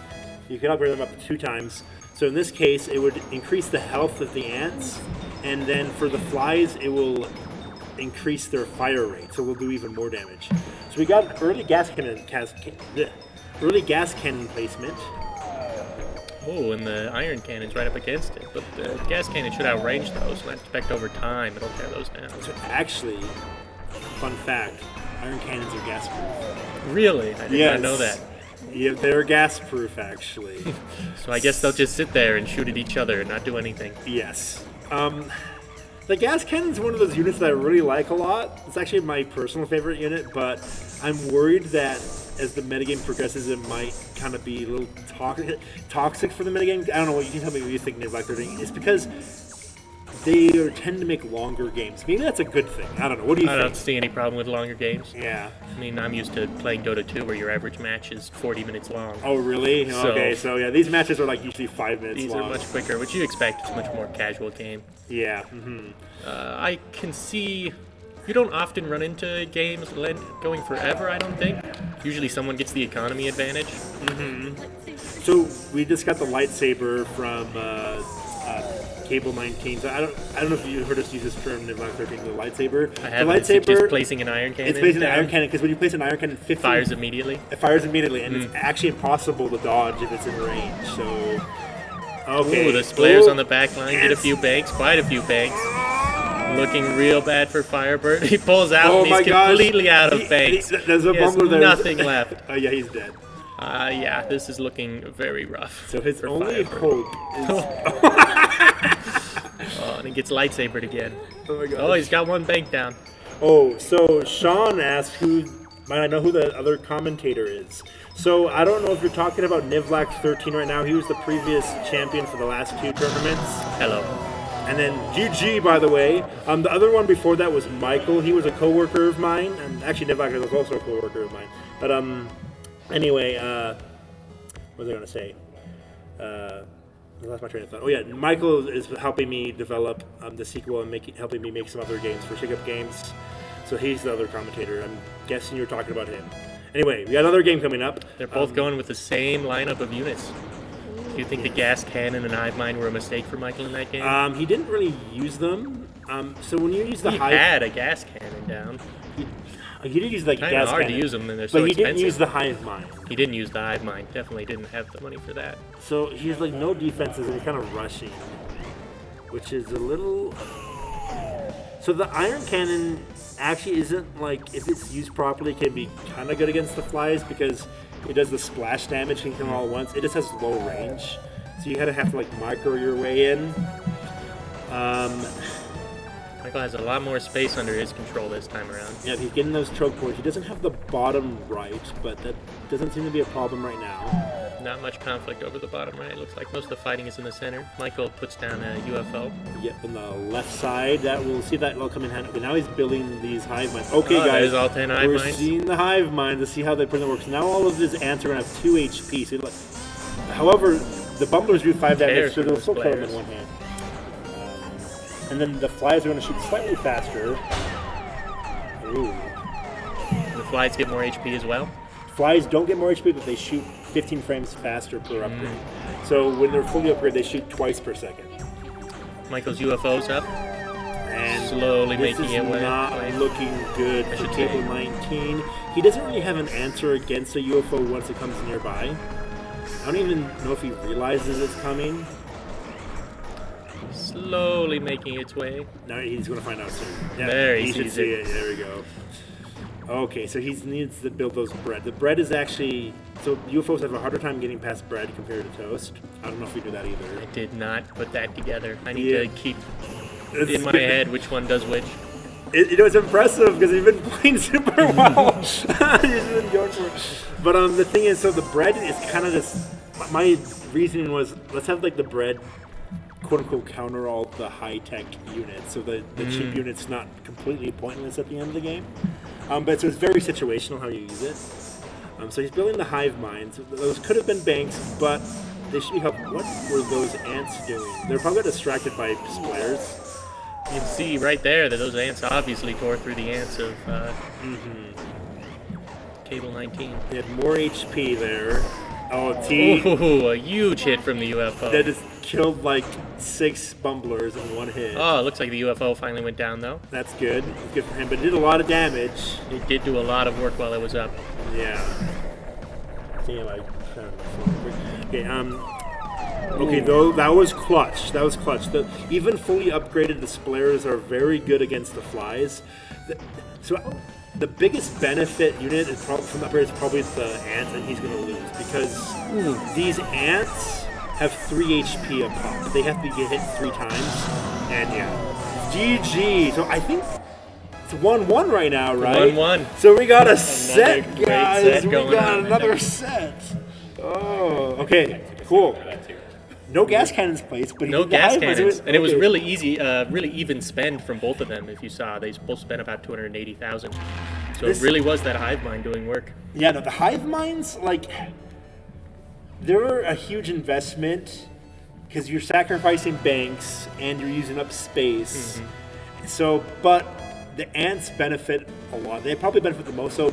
You can upgrade them up to 2 times. So in this case, it would increase the health of the ants, and then for the flies, it will increase their fire rate, so we'll do even more damage. So we got early gas cannon placement. Oh, and the iron cannon's right up against it, but the gas cannon should outrange those, and I expect over time it'll tear those down. So actually, fun fact, iron cannons are gas proof. Really? I did not know that. Yeah, they're gas proof actually. So I guess they'll just sit there and shoot at each other and not do anything. Yes. The gas cannon's one of those units that I really like a lot. It's actually my personal favorite unit, but I'm worried that as the metagame progresses, it might kind of be a little toxic for the metagame. I don't know, you can tell me what you think, Nivlac 13. It's because they tend to make longer games. Maybe that's a good thing. I don't know. What do you think? I don't see any problem with longer games. Yeah. I mean, I'm used to playing Dota 2 where your average match is 40 minutes long. Oh, really? Okay, so yeah, these matches are like usually 5 minutes These long. are much quicker, which you expect. It's a much more casual game. Yeah. Mm-hmm. I can see you don't often run into games going forever, I don't think. Usually someone gets the economy advantage. Mm-hmm. So we just got the lightsaber from Cable 19. So I don't know if you heard us use this term in Nivlac 13, the lightsaber. I have. The It's lightsaber, just placing an iron cannon. it's placing an down. iron cannon, because when you place an iron cannon, 15 Fires immediately. It fires immediately, and it's actually impossible to dodge if it's in range. So, okay. Ooh, the Splayers on the back line get a few banks, quite a few banks. Looking real bad for Firebird. He pulls out and he's completely out of banks. There's a He has bumbler there. nothing left. Oh yeah, he's dead. Yeah, this is looking very rough. So his for only Firebird. hope is... Oh, and he gets lightsabered again. Oh my god. Oh, he's got 1 bank down. Oh, so Sean asked might I know who the other commentator is. So I don't know if you're talking about Nivlac 13 right now. He was the previous champion for the last 2 tournaments. Hello. And then GG, by the way. The other one before that was Michael. He was a coworker of mine, and actually Nivlac was also a coworker of mine. But anyway, what was I gonna say? I lost my train of thought. Oh yeah, Michael is helping me develop the sequel and helping me make some other games for Shake Up Games. So he's the other commentator. I'm guessing you're talking about him. Anyway, we got another game coming up. They're both going with the same lineup of units. Do you think the gas cannon and hive mind were a mistake for Michael in that game? He didn't really use them. So when you use the he hive, had a gas cannon down. he did use the Kind gas of hard cannon, to use them, and they're so but he expensive. didn't use the hive mind. He didn't use the hive mind. Definitely didn't have the money for that. So he has like no defenses and he's kind of rushing, which is a little. So the iron cannon actually isn't like, if it's used properly, can be kind of good against the flies because it does the splash damage and kill them all at once. It just has low range, so you kind of have to like micro your way in. Michael has a lot more space under his control this time around. Yeah, if he's getting those choke points, he doesn't have the bottom right, but that doesn't seem to be a problem right now. Not much conflict over the bottom right. Looks like most of the fighting is in the center. Michael puts down a UFO. Yep, on the left side, that we'll see that will come in handy. Okay, now he's building these hive minds. Okay, Oh, guys, there's all 10 hive we're minds. seeing the hive minds to see how that prison works. Now all of his ants are gonna have 2 HP. So, however, the bumblers do 5 damage, Cares so for they'll those still kill him in players. one hand. And then the flies are gonna shoot slightly faster. Ooh. The flies get more HP as well. Flies don't get more HP, but they shoot 15 frames faster per upgrade. Mm. So when they're fully upgraded, they shoot twice per second. Michael's UFO's up. And Slowly this making is it way. not looking good I for should Table say. 19. He doesn't really have an answer against a UFO once it comes nearby. I don't even know if he realizes it's coming. Slowly making its way. No, he's going to find out soon. Yeah, There he should sees see it. it. There we go. Okay, so he needs to build those bread. The bread is actually... So UFOs have a harder time getting past bread compared to toast. I don't know if we do that either. I did not put that together. I need Yeah. to keep It's in my good. head which one does which. It's impressive because he's been playing super well. He's been going for it. But the thing is, so the bread is kind of this. My reasoning was, let's have like the bread, quote unquote, counter all the high tech units, so the cheap unit's not completely pointless at the end of the game. But so it's very situational how you use it. So he's building the hive minds. Those could have been banks, but they should be helpful. What were those ants doing? They're probably distracted by splares. You can see right there that those ants obviously tore through the ants of Cable 19. They had more HP there. Oh, T. Ooh, a huge hit from the UFO. That just killed like 6 bumblers in one hit. Oh, it looks like the UFO finally went down though. That's good. Good for him, but it did a lot of damage. It did do a lot of work while it was up. Yeah. Damn, okay, okay, though that was clutch. That was clutch. Even fully upgraded displays are very good against the flies. The biggest benefit unit is from the upgrade is probably the ants, and he's going to lose because these ants have 3 HP a pop. They have to get hit 3 times, and yeah, GG. So I think it's 1-1 right now, right? 1-1. So we got a set, great guys. set We going got on. another set. Oh, okay, cool. No gas cannons placed, but he No did the gas hive minds. cannons, and it was Okay. really easy, really even spend from both of them. If you saw, they both spent about 280,000. So This- it really was that hive mind doing work. Yeah, no, the hive minds, like, they're a huge investment because you're sacrificing banks and you're using up space. So, but the ants benefit a lot. They probably benefit the most. So,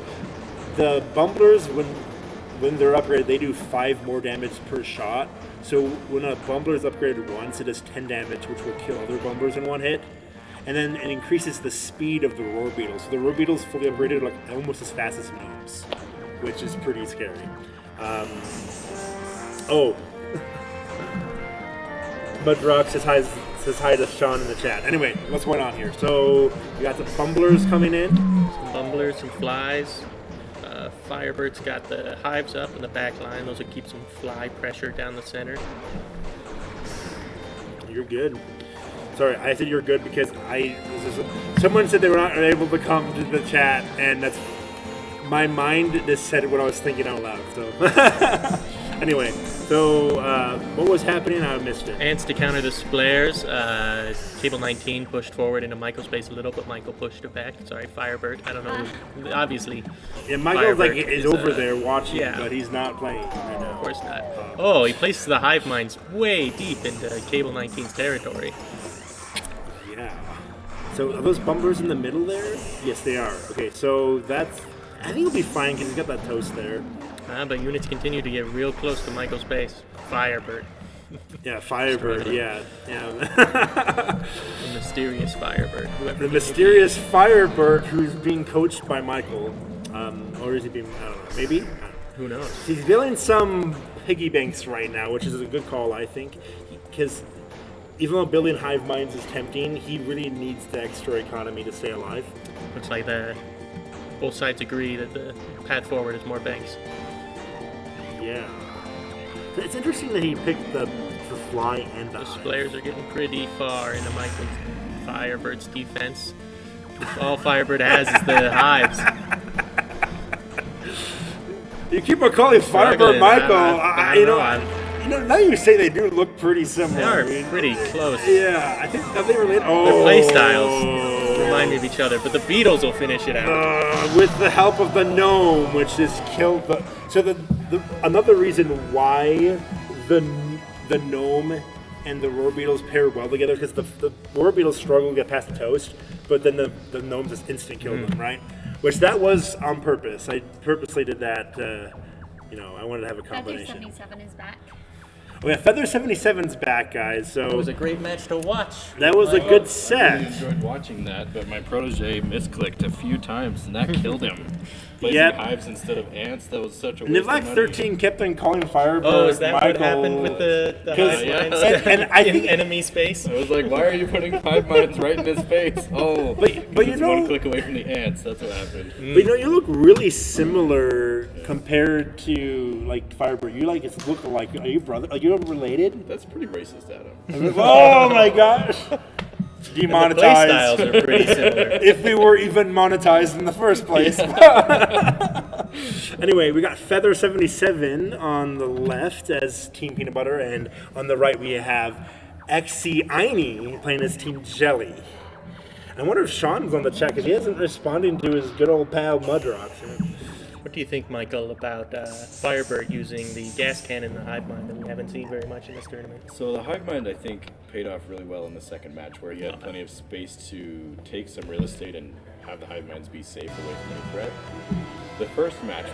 the bumblers, when they're upgraded, they do 5 more damage per shot. So when a bumbler is upgraded once, it does 10 damage, which will kill other bumblers in one hit. And then it increases the speed of the roar beetles. So the roar beetles fully upgraded are like almost as fast as gnomes, which is pretty scary. Mudrock says hi to Sean in the chat. Anyway, what's going on here? So we got the bumblers coming in. Some bumblers, some flies. Firebird's got the hives up in the back line. Those will keep some fly pressure down the center. You're good. Sorry, I said you're good because someone said they were not able to come to the chat, and that's my mind just said what I was thinking out loud. So anyway, so what was happening? I missed it. Ants to counter the splares. Cable 19 pushed forward into Michael's space a little, but Michael pushed it back. Sorry, Firebird. I don't know. Obviously, Yeah, Michael's like Firebird is is, over there watching, yeah. but he's not playing right now. of course not. Oh, he places the hive minds way deep into Cable 19's territory. Yeah. So are those bumblers in the middle there? Yes, they are. Okay, so that's. I think he'll be fine because he's got that toast there. But units continue to get real close to Michael's base. Firebird. Yeah, Firebird. Yeah. The mysterious Firebird. Whoever The he mysterious Firebird who's being coached by Michael. Or is he being, I don't know, maybe? I don't know. may be. Who knows? He's building some piggy banks right now, which is a good call, I think. Because even though building hive minds is tempting, he really needs the extra economy to stay alive. Looks like both sides agree that the path forward is more banks. Yeah. It's interesting that he picked the fly and the Those hive. players are getting pretty far into Michael's Firebird's defense. All Firebird has is the hives. You keep on calling Firebird Struggling. Michael. I don't know. Now you say they do look pretty similar. They are I mean, pretty close. Yeah, I think that they relate. Oh, Their play styles remind me of each other, but the Beatles will finish it out. with the help of the gnome, which just killed the. So the another reason why the gnome and the roar beetles pair well together, because the roar beetles struggle to get past the toast, but then the gnome just instant killed them, right? Which that was on purpose. I purposely did that. I wanted to have a Feather combination. 77 is back. Oh yeah, Feather 77's back, guys. So It was a great match to watch. that was a good I set. really enjoyed watching that, but my protege misclicked a few times, and that killed him. Placing Yep. hives instead of ants, that was such a waste of Nivlac money. 13 kept on calling Firebird. Oh, is that Michael. what happened with the 'Cause- hive minds and I in think- enemy space? I was like, why are you putting hive minds right in his face? Oh, But you it's know- one click away from the ants. That's what happened. But you look really similar compared to like Firebird. You look alike. Are you brother? Are you related? That's pretty racist, Adam. Oh my gosh! The play styles Demonetized. are pretty similar. If we were even monetized in the first place. Anyway, we got Feather 77 on the left as Team Peanut Butter, and on the right we have Exiani playing as Team Jelly. I wonder if Sean's on the chat because he isn't responding to his good old pal Mudrox. What do you think, Michael, about Firebird using the gas cannon and the hive mind that we haven't seen very much in this tournament? So the hive mind, I think, paid off really well in the second match, where he had plenty of space to take some real estate and have the hive minds be safe away from any threat. The first match,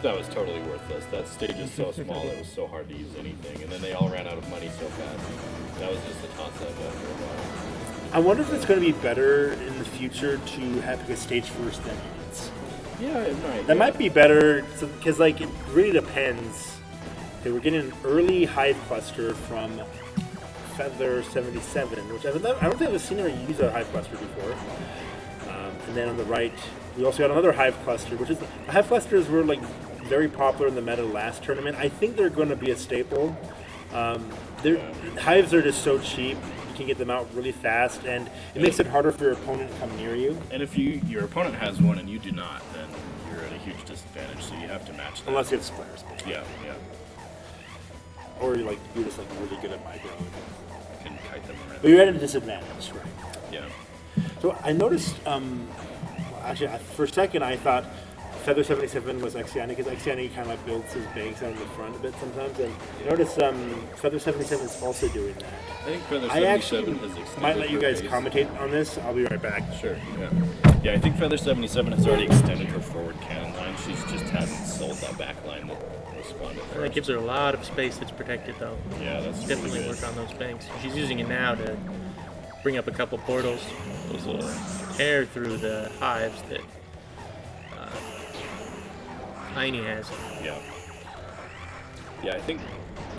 that was totally worthless. That stage is so small, it was so hard to use anything, and then they all ran out of money so fast. That was just a toss-up after a while. I wonder if it's going to be better in the future to have like a stage first than units. Yeah, it might. That might be better because like it really depends. Okay, we're getting an early hive cluster from Feather 77, which I don't think I've seen her use a hive cluster before. And then on the right, we also got another hive cluster, which is hive clusters were like very popular in the meta last tournament. I think they're going to be a staple. Hives are just so cheap. You can get them out really fast, and it makes it harder for your opponent to come near you. And if your opponent has one and you do not, then you're at a huge disadvantage, so you have to match that. Unless you have splinters. Yeah. Or you're just like really good at micro. Can kite them around. But you're at a disadvantage, right? Yeah. So I noticed, actually, for a second I thought Feather 77 was Exiani, because Exiani kind of like builds his banks out in the front a bit sometimes, and I noticed Feather 77 is also doing that. I think Feather I 77 actually has extended might let you her guys base. commentate on this. I'll be right back. Sure, yeah. Yeah, I think Feather 77 has already extended her forward cannon line. She's just hasn't sold that back line that responded That first. gives her a lot of space that's protected, though. Yeah, that's Definitely really work good. on those banks. She's using it now to bring up a couple portals. Those little tear through the hives that Heine has. Yeah. Yeah, I think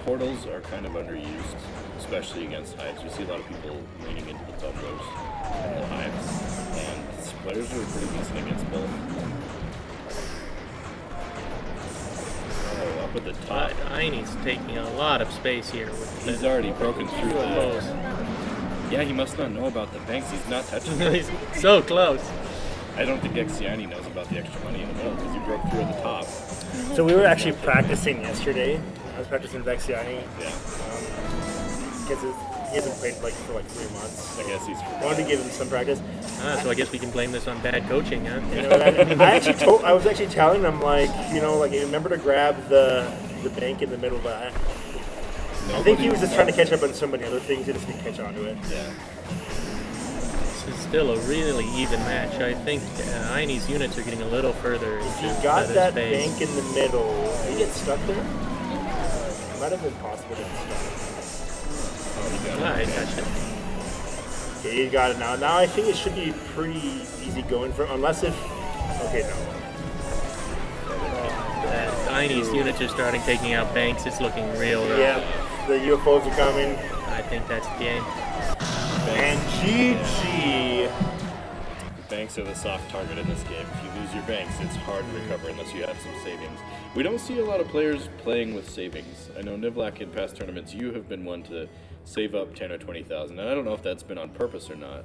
portals are kind of underused, especially against hives. You see a lot of people leaning into the tumblers and the hives, and splitters are pretty decent against both. Oh, up at the top. Heine's taking a lot of space here with He's the already broken through bows. Yeah, he must not know about the banks. He's not touching them. He's so close. I don't think Exiani knows about the extra money in the middle because he broke through at the top. So we were actually practicing yesterday. I was practicing with Exiani Yeah, because he hasn't played for 3 months. I guess he's. I wanted to give him some practice. So I guess we can blame this on bad coaching, huh? You know, and I was actually telling him remember to grab the bank in the middle, but I think he was just trying to catch up on so many other things. He just didn't catch on to it. Yeah. This is still a really even match. I think Heine's units are getting a little further into If he got Feather's that base. bank in the middle, did he get stuck there? It might have been possible to get stuck. I touched it. Yeah, you got it now. Now I think it should be pretty easy going for, unless if. Okay, no. Tiny's units are starting taking out banks. It's looking real rough. Yeah, the UFOs are coming. I think that's the game. And GG. The banks are the soft target in this game. If you lose your banks, it's hard to recover unless you have some savings. We don't see a lot of players playing with savings. I know Nivlak in past tournaments, you have been one to save up 10 or 20,000. And I don't know if that's been on purpose or not,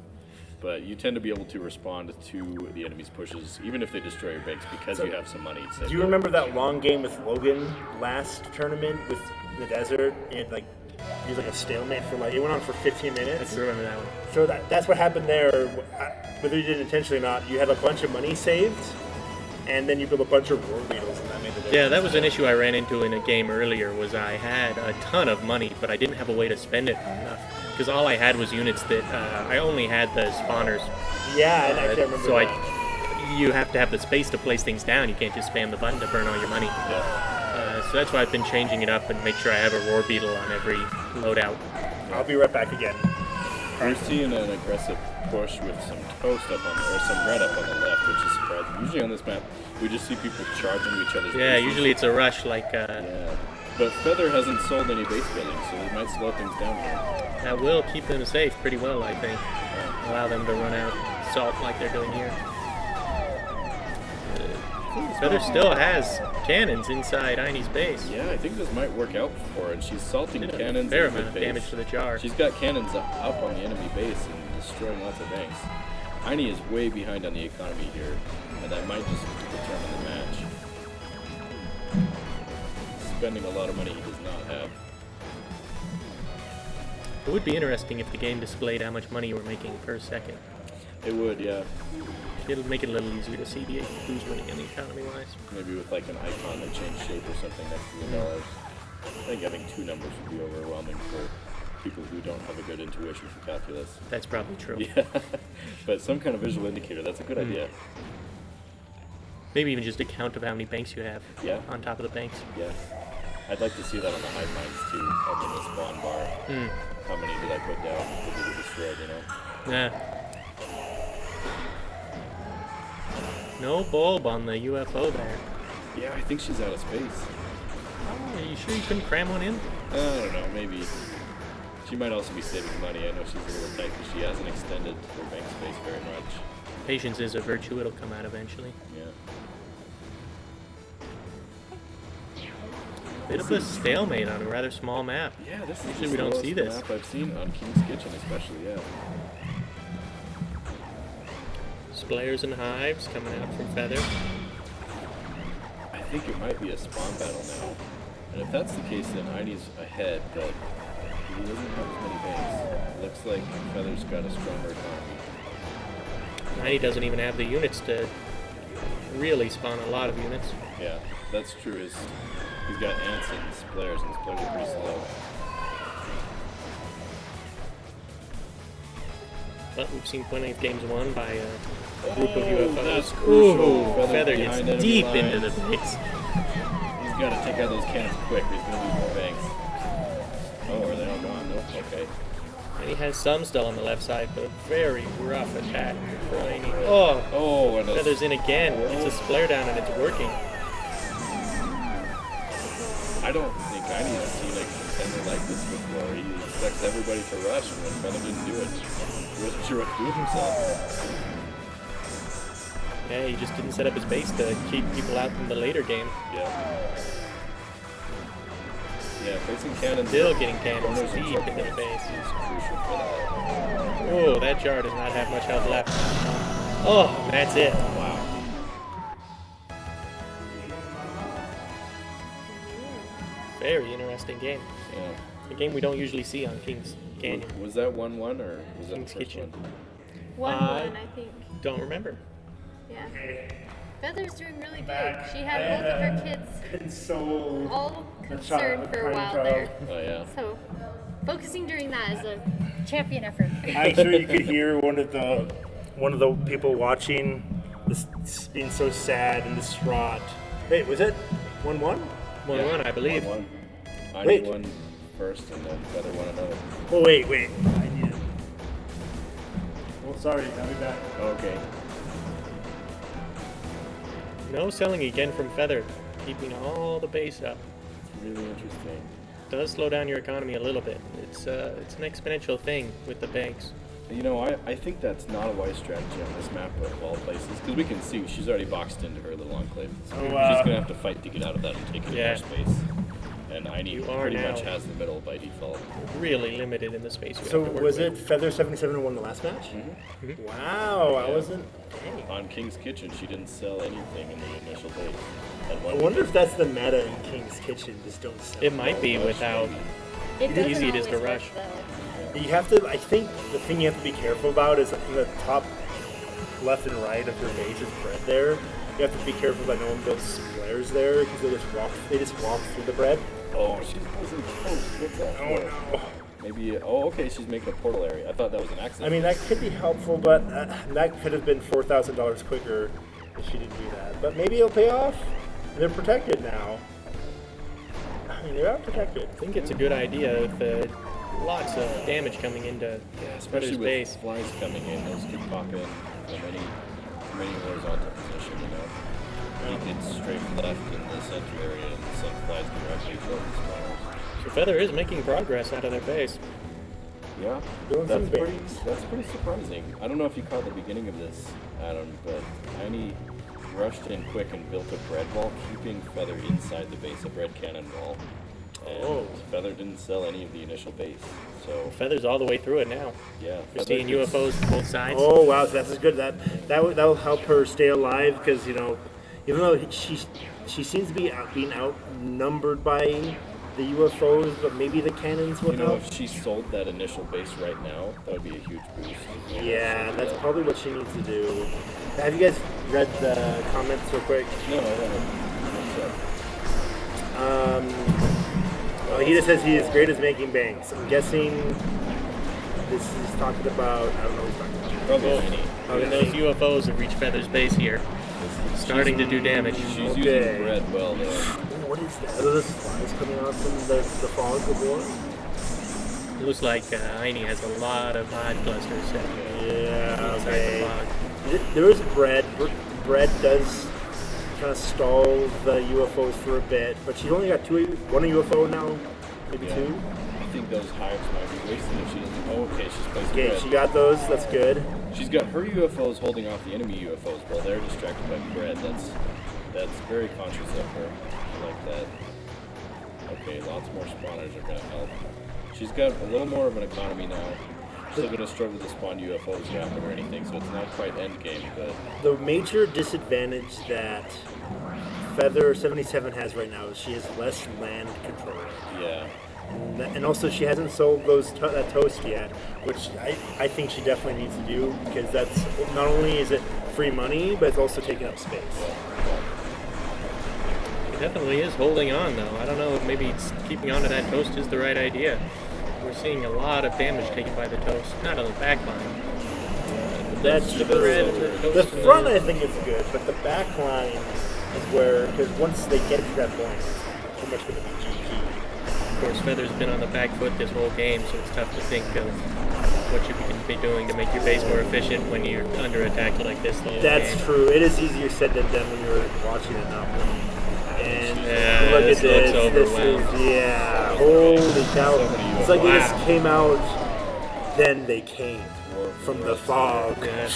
but you tend to be able to respond to the enemy's pushes, even if they destroy your banks, because you have some money saved. Do you remember that long game with Logan last tournament with the desert? It was like a stalemate for it went on for 15 minutes. I do remember that one. So that's what happened there. Whether you did it intentionally or not, you had a bunch of money saved, and then you built a bunch of war beetles, and that made the difference. Yeah, that was an issue I ran into in a game earlier. Was I had a ton of money, but I didn't have a way to spend it enough because all I had was units that I only had the spawners. Yeah, and I can't remember. So that. you have to have the space to place things down. You can't just spam the button to burn all your money. So that's why I've been changing it up and make sure I have a roar beetle on every loadout. I'll be right back again. We're seeing an aggressive push with some toast up on or some red up on the left, which is surprising. Usually on this map, we just see people charging each other's Yeah, bases. usually it's a rush like Yeah, but Feather hasn't sold any base building, so it might slow things down here. that will keep them safe pretty well, I think. Allow them to run out salt like they're doing here. Feather still has cannons inside Einy's base. Yeah, I think this might work out for her, and she's salting Did a cannons. fair in the amount of base. damage to the jar. She's got cannons up on the enemy base and destroying lots of banks. Einy is way behind on the economy here, and that might just determine the match. Spending a lot of money he does not have. It would be interesting if the game displayed how much money you were making per second. It would, yeah. It'll make it a little easier to see who's winning in the economy-wise. Maybe with like an icon that changed shape or something next to the dollars. I think having two numbers would be overwhelming for people who don't have a good intuition for calculus. That's probably true. Yeah, but some kind of visual indicator, that's a good idea. Maybe even just a count of how many banks you have Yeah. on top of the banks. Yeah. I'd like to see that on the hive minds too, up in the spawn bar. How many did I put down? Did they get destroyed, you know? Yeah. No bulb on the UFO there. Yeah, I think she's out of space. Oh, are you sure you couldn't cram one in? I don't know, maybe. She might also be saving money. I know she's a little tight because she hasn't extended her bank space very much. Patience is a virtue. It'll come out eventually. Yeah. Bit of a stalemate on a rather small map. Yeah, this is Usually the we don't see slowest this. map I've seen on King's Kitchen, especially. Yeah. Splayers and hives coming out from Feather. I think it might be a spawn battle now. And if that's the case, then Einy's ahead, but he doesn't have as many banks. Looks like Feather's got a stronger economy. Einy doesn't even have the units to really spawn a lot of units. Yeah, that's true. He's got ants and splayers, and splayers are pretty slow. But we've seen plenty of games won by a group of UFOs. That's crucial. Ooh, Feather gets behind enemy deep lines. into the base. He's got to take out those cannons quick, or he's going to lose more banks. Oh, are they all gone? Nope, okay. And he has some still on the left side, but a very rough attack for Einy. Oh, Oh, and Feather's in again. It's a splayer down and it's working. I don't think Einy has seen a contender like this before. He expects everybody to rush, and when Feather didn't do it, he wasn't sure what to do with himself. Yeah, he just didn't set up his base to keep people out in the later game. Yeah. Yeah, placing cannons. Still getting cannons corners and deep choke into the points base. is crucial for that. Oh, that jar does not have much health left. Oh, that's it. Wow. Very interesting game. Yeah. A game we don't usually see on King's Canyon. Was that 1-1 or was that King's the first Kitchen. one? 1-1, I think. Don't remember. Yeah. Feather's doing really good. She had both of her kids Console. all concerned for a while there. Oh yeah. So, focusing during that is a champion effort. I'm sure you could hear one of the people watching this being so sad and distraught. Wait, was it 1-1? 1-1, I believe. 1-1. Einy Wait. won first, and then Feather won another. Oh, wait. I need it. Oh, sorry. I'll be back. Okay. No selling again from Feather, keeping all the base up. It's really interesting. Does slow down your economy a little bit. It's an exponential thing with the banks. You know, I think that's not a wise strategy on this map, but of all places, because we can see she's already boxed into her little enclave. So she's gonna have to fight to get out of that and take more space. And Aini You are pretty now much has the middle by default. Really limited in the space you So have to work was with. it Feather 77 who won the last match? Wow, I wasn't. Dang. On King's Kitchen, she didn't sell anything in the initial base. I wonder if that's the meta in King's Kitchen. Just don't sell. It might be without. It doesn't Easy it is to always work, rush. though. You have to. I think the thing you have to be careful about is in the top left and right of your base is bread there. You have to be careful that no one builds squares there because they just walk through the bread. Oh, she's losing toast. What's that? Oh no. Maybe. Oh, okay. She's making a portal area. I thought that was an accident. I mean, that could be helpful, but that could have been $4,000 quicker if she didn't do that. But maybe it'll pay off. They're protected now. I mean, they're out protected. I think it's a good idea with lots of damage coming into especially Feather's with base. flies coming in, those keep popping from any horizontal position. You know, he did straight left in the center area and sent flies directly toward the spawners. So Feather is making progress out of their base. Yeah, Doing some that's pretty surprising. I don't know if you caught the beginning of this, Adam, but Aini rushed in quick and built a bread wall, keeping Feather inside the base, a bread cannon wall. And Feather didn't sell any of the initial base, so Feather's all the way through it now. yeah. You're Feather seeing is- UFOs from both sides. Oh wow, so that's good. That'll help her stay alive because even though she seems to be being outnumbered by the UFOs, but maybe the cannons will You know, help. if she sold that initial base right now, that would be a huge boost. Yeah, that's probably what she needs to do. Have you guys read the comments real quick? No, I haven't. He just says he is great at making banks. I'm guessing this is talking about. I don't know what he's talking about. Probably Aini. Okay. And those UFOs have reached Feather's base here, starting to do damage. She's Okay. using bread well, though. Ooh, what is that? Are those flies coming out from the fog of war? It looks like Aini has a lot of pod clusters set Yeah, inside okay. the fog. There is bread. Bread does kind of stall the UFOs for a bit, but she's only got one UFO now, maybe Yeah. two. I think those hires might be wasted if she doesn't. Oh, okay, she's placing Okay, bread. she got those. That's good. She's got her UFOs holding off the enemy UFOs while they're distracted by bread. That's very conscious of her. I like that. Okay, lots more spawners are gonna help. She's got a little more of an economy now. Still gonna struggle to spawn UFOs rapid or anything, so it's not quite end game, but The major disadvantage that Feather 77 has right now is she has less land control. yeah. And also, she hasn't sold that toast yet, which I think she definitely needs to do because that's not only is it free money, but it's also taking up space. It definitely is holding on, though. I don't know if maybe keeping on to that toast is the right idea. We're seeing a lot of damage taken by the toast, not on the back line. That's The true. bread, the The toast, and front, I think, is good, but the back line is where, because once they get to that point, it's pretty much going to be GG. Of course, Feather's been on the back foot this whole game, so it's tough to think of what you can be doing to make your base more efficient when you're under attack like this the whole That's game. true. It is easier said than done when you're watching it now. And Yeah, look this at this. looks This overwhelmed. is, yeah. Holy cow. It's like they Wow. just came out, then they came from the fog, Yeah.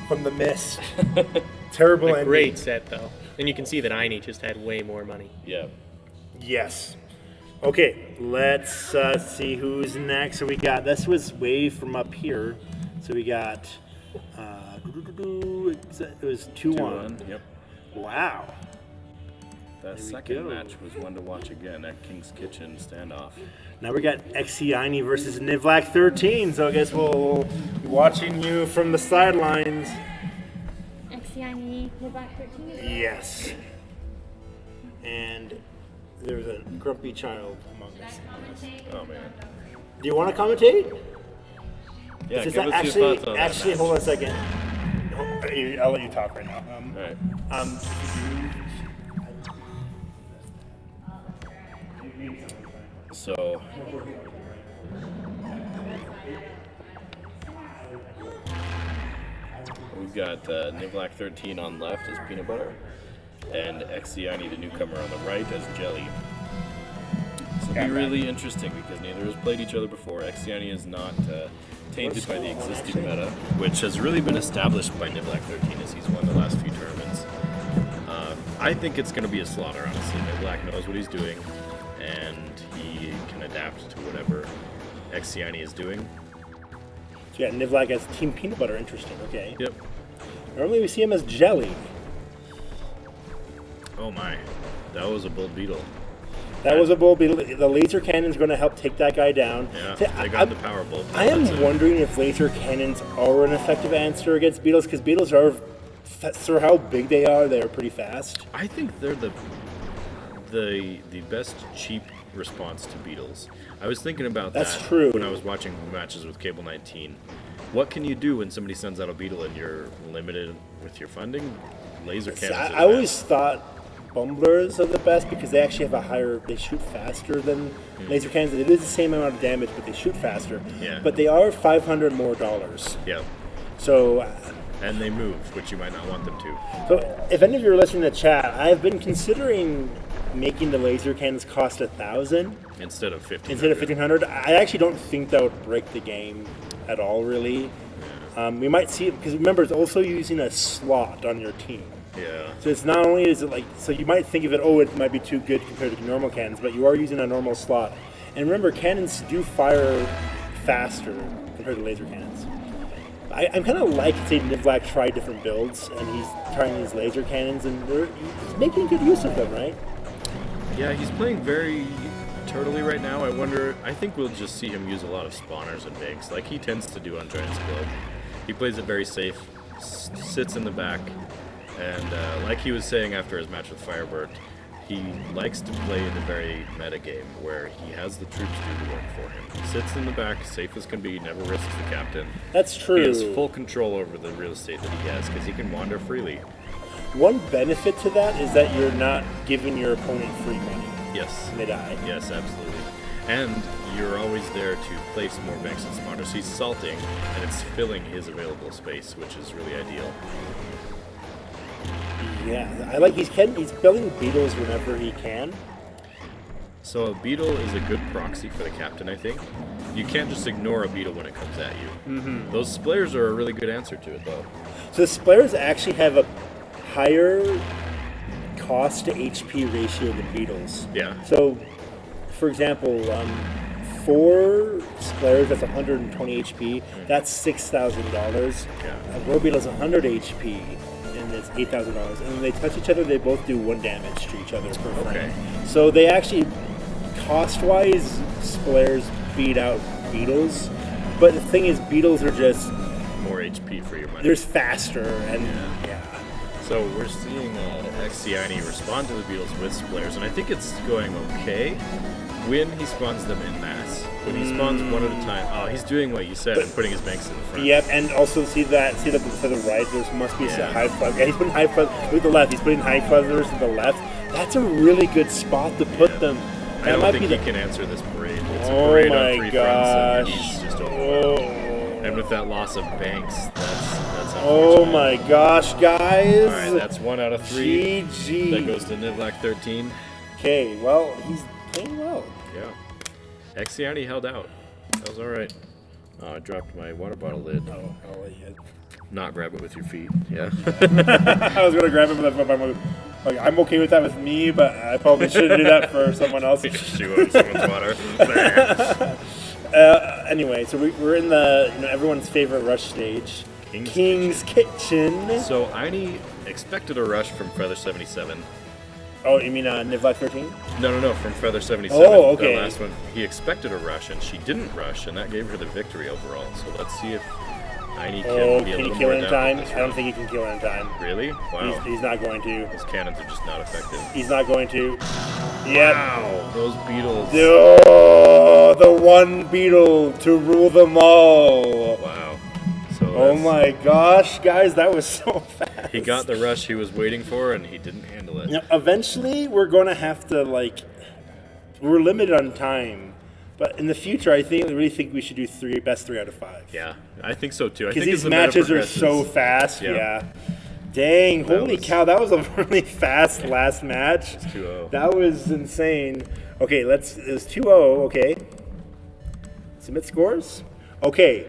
from the mist. Terrible A ending. great set, though. And you can see that Aini just had way more money. Yeah. Yes. Okay, let's see who's next. So we got, this was way from up here. So we got, it was 2-1. Yep. Wow. That There we second go. match was one to watch again. That King's Kitchen standoff. Now we got Exiani versus Nivlac 13. So I guess we'll be watching you from the sidelines. XCINE, Nivlac 13. Yes. And there's a grumpy child among us. Oh man. Do you want to commentate? Yeah, Is give that us your thoughts on that actually, match. hold on a second. I'll let you talk right now. All right. So we've got Nivlac 13 on left as Peanut Butter, and Exiani, the newcomer, on the right as Jelly. This will be really interesting because neither has played each other before. Exiani is not tainted by the existing meta, which has really been established by Nivlac 13 as he's won the last few tournaments. I think it's going to be a slaughter, honestly. Nivlac knows what he's doing, and he can adapt to whatever Exiani is doing. So yeah, Nivlac as Team Peanut Butter. Interesting. Okay. Yep. Normally we see him as Jelly. Oh my, that was a bold beetle. That was a bull beetle. The laser cannon's going to help take that guy down. Yeah, See, they got the power bolt. I am That's it. wondering if laser cannons are an effective answer against beetles, because beetles are, for how big they are pretty fast. I think they're the best cheap response to beetles. I was thinking about That's that true. when I was watching matches with Cable 19. What can you do when somebody sends out a beetle and you're limited with your funding? Laser See, cannons. I always thought bumblers are the best because they actually have they shoot faster than laser cannons. They do the same amount of damage, but they shoot faster. Yeah. But they are $500 more. Yeah, So, and they move, which you might not want them to. so if any of you are listening to chat, I've been considering making the laser cannons cost $1,000 Instead of 15. instead of $1,500. I actually don't think that would break the game at all, really. We might see it because remember, it's also using a slot on your team. Yeah. So it's not only is it like, so you might think of it, oh, it might be too good compared to normal cannons, but you are using a normal slot. And remember, cannons do fire faster compared to laser cannons. I'm kind of like, say, Nivlac tried different builds, and he's trying these laser cannons, and he's making good use of them, right? Yeah, he's playing very turtley right now. I think we'll just see him use a lot of spawners and banks, like he tends to do on Giants Club. He plays it very safe, sits in the back, and like he was saying after his match with Firebird, he likes to play the very meta game where he has the troops do the work for him. He sits in the back, safe as can be, never risks the captain. That's true. He has full control over the real estate that he has because he can wander freely. One benefit to that is that you're not giving your opponent free money. Yes. They die. Yes, absolutely. And you're always there to place more banks and spawners. He's salting, and it's filling his available space, which is really ideal. Yeah, I like he's building beetles whenever he can. So a beetle is a good proxy for the captain, I think. You can't just ignore a beetle when it comes at you. Mm-hmm. Those splairs are a really good answer to it, though. So the splairs actually have a higher cost to HP ratio than beetles. Yeah. So, for example, 4 splairs, that's 120 HP. That's $6,000. Yeah. A row beetle is 100 HP, and it's $8,000. And when they touch each other, they both do 1 damage to each other per frame. Okay. So they actually, cost-wise, splairs beat out beetles. But the thing is, beetles are just, More HP for your money. they're faster, and yeah. So we're seeing Exiani respond to the beetles with splairs, and I think it's going okay when he spawns them in mass. When he spawns one at a time, he's doing what you said and putting his banks in the front. Yep, and also see that to the right, there must be some Yeah. high flood. Yeah, he's putting high flood. Look at the left. He's putting high flooders to the left. That's a really good spot to put Yeah. them. I That don't might think be he can answer this parade. It's a Oh parade my on 3 fronts, and gosh. he's just overwhelmed. Oh. And with that loss of banks, that's Oh unfortunate. my gosh, guys. All right, that's 1 out of 3. GG. That goes to Nivlac 13. Okay, well, he's playing well. Yeah. Exiani held out. That was all right. Oh, I dropped my water bottle lid. Oh, I'll let you. Not grab it with your feet. Yeah. I was gonna grab him, but I'm okay with that with me, but I probably shouldn't do that for someone else. Chew on someone's water. Anyway, so we're in the everyone's favorite rush stage, King's Kitchen. So Aini expected a rush from Feather 77. Oh, you mean Nivlac 13? No, from Feather 77. Oh, okay. The last one. He expected a rush, and she didn't rush, and that gave her the victory overall. So let's see if Aini can Oh, be a can he little kill more it in adept time? at this I don't run. think he can kill it in time. Really? Wow. He's not going to. Those cannons are just not effective. He's not going to. Yep. Wow, those beetles. Oh, the one beetle to rule them all. Wow. So Oh that's- my gosh, guys, that was so fast. He got the rush he was waiting for, and he didn't handle it. Eventually, we're going to have to, we're limited on time. But in the future, I really think we should do best 3 out of 5. Yeah, I think so too. I Because think these as the meta matches are so progresses- fast. Yeah. Yeah. Dang, holy was- cow, that was a really fast last match. 2-0. That was insane. Okay, it was 2-0, okay. Submit scores? Okay.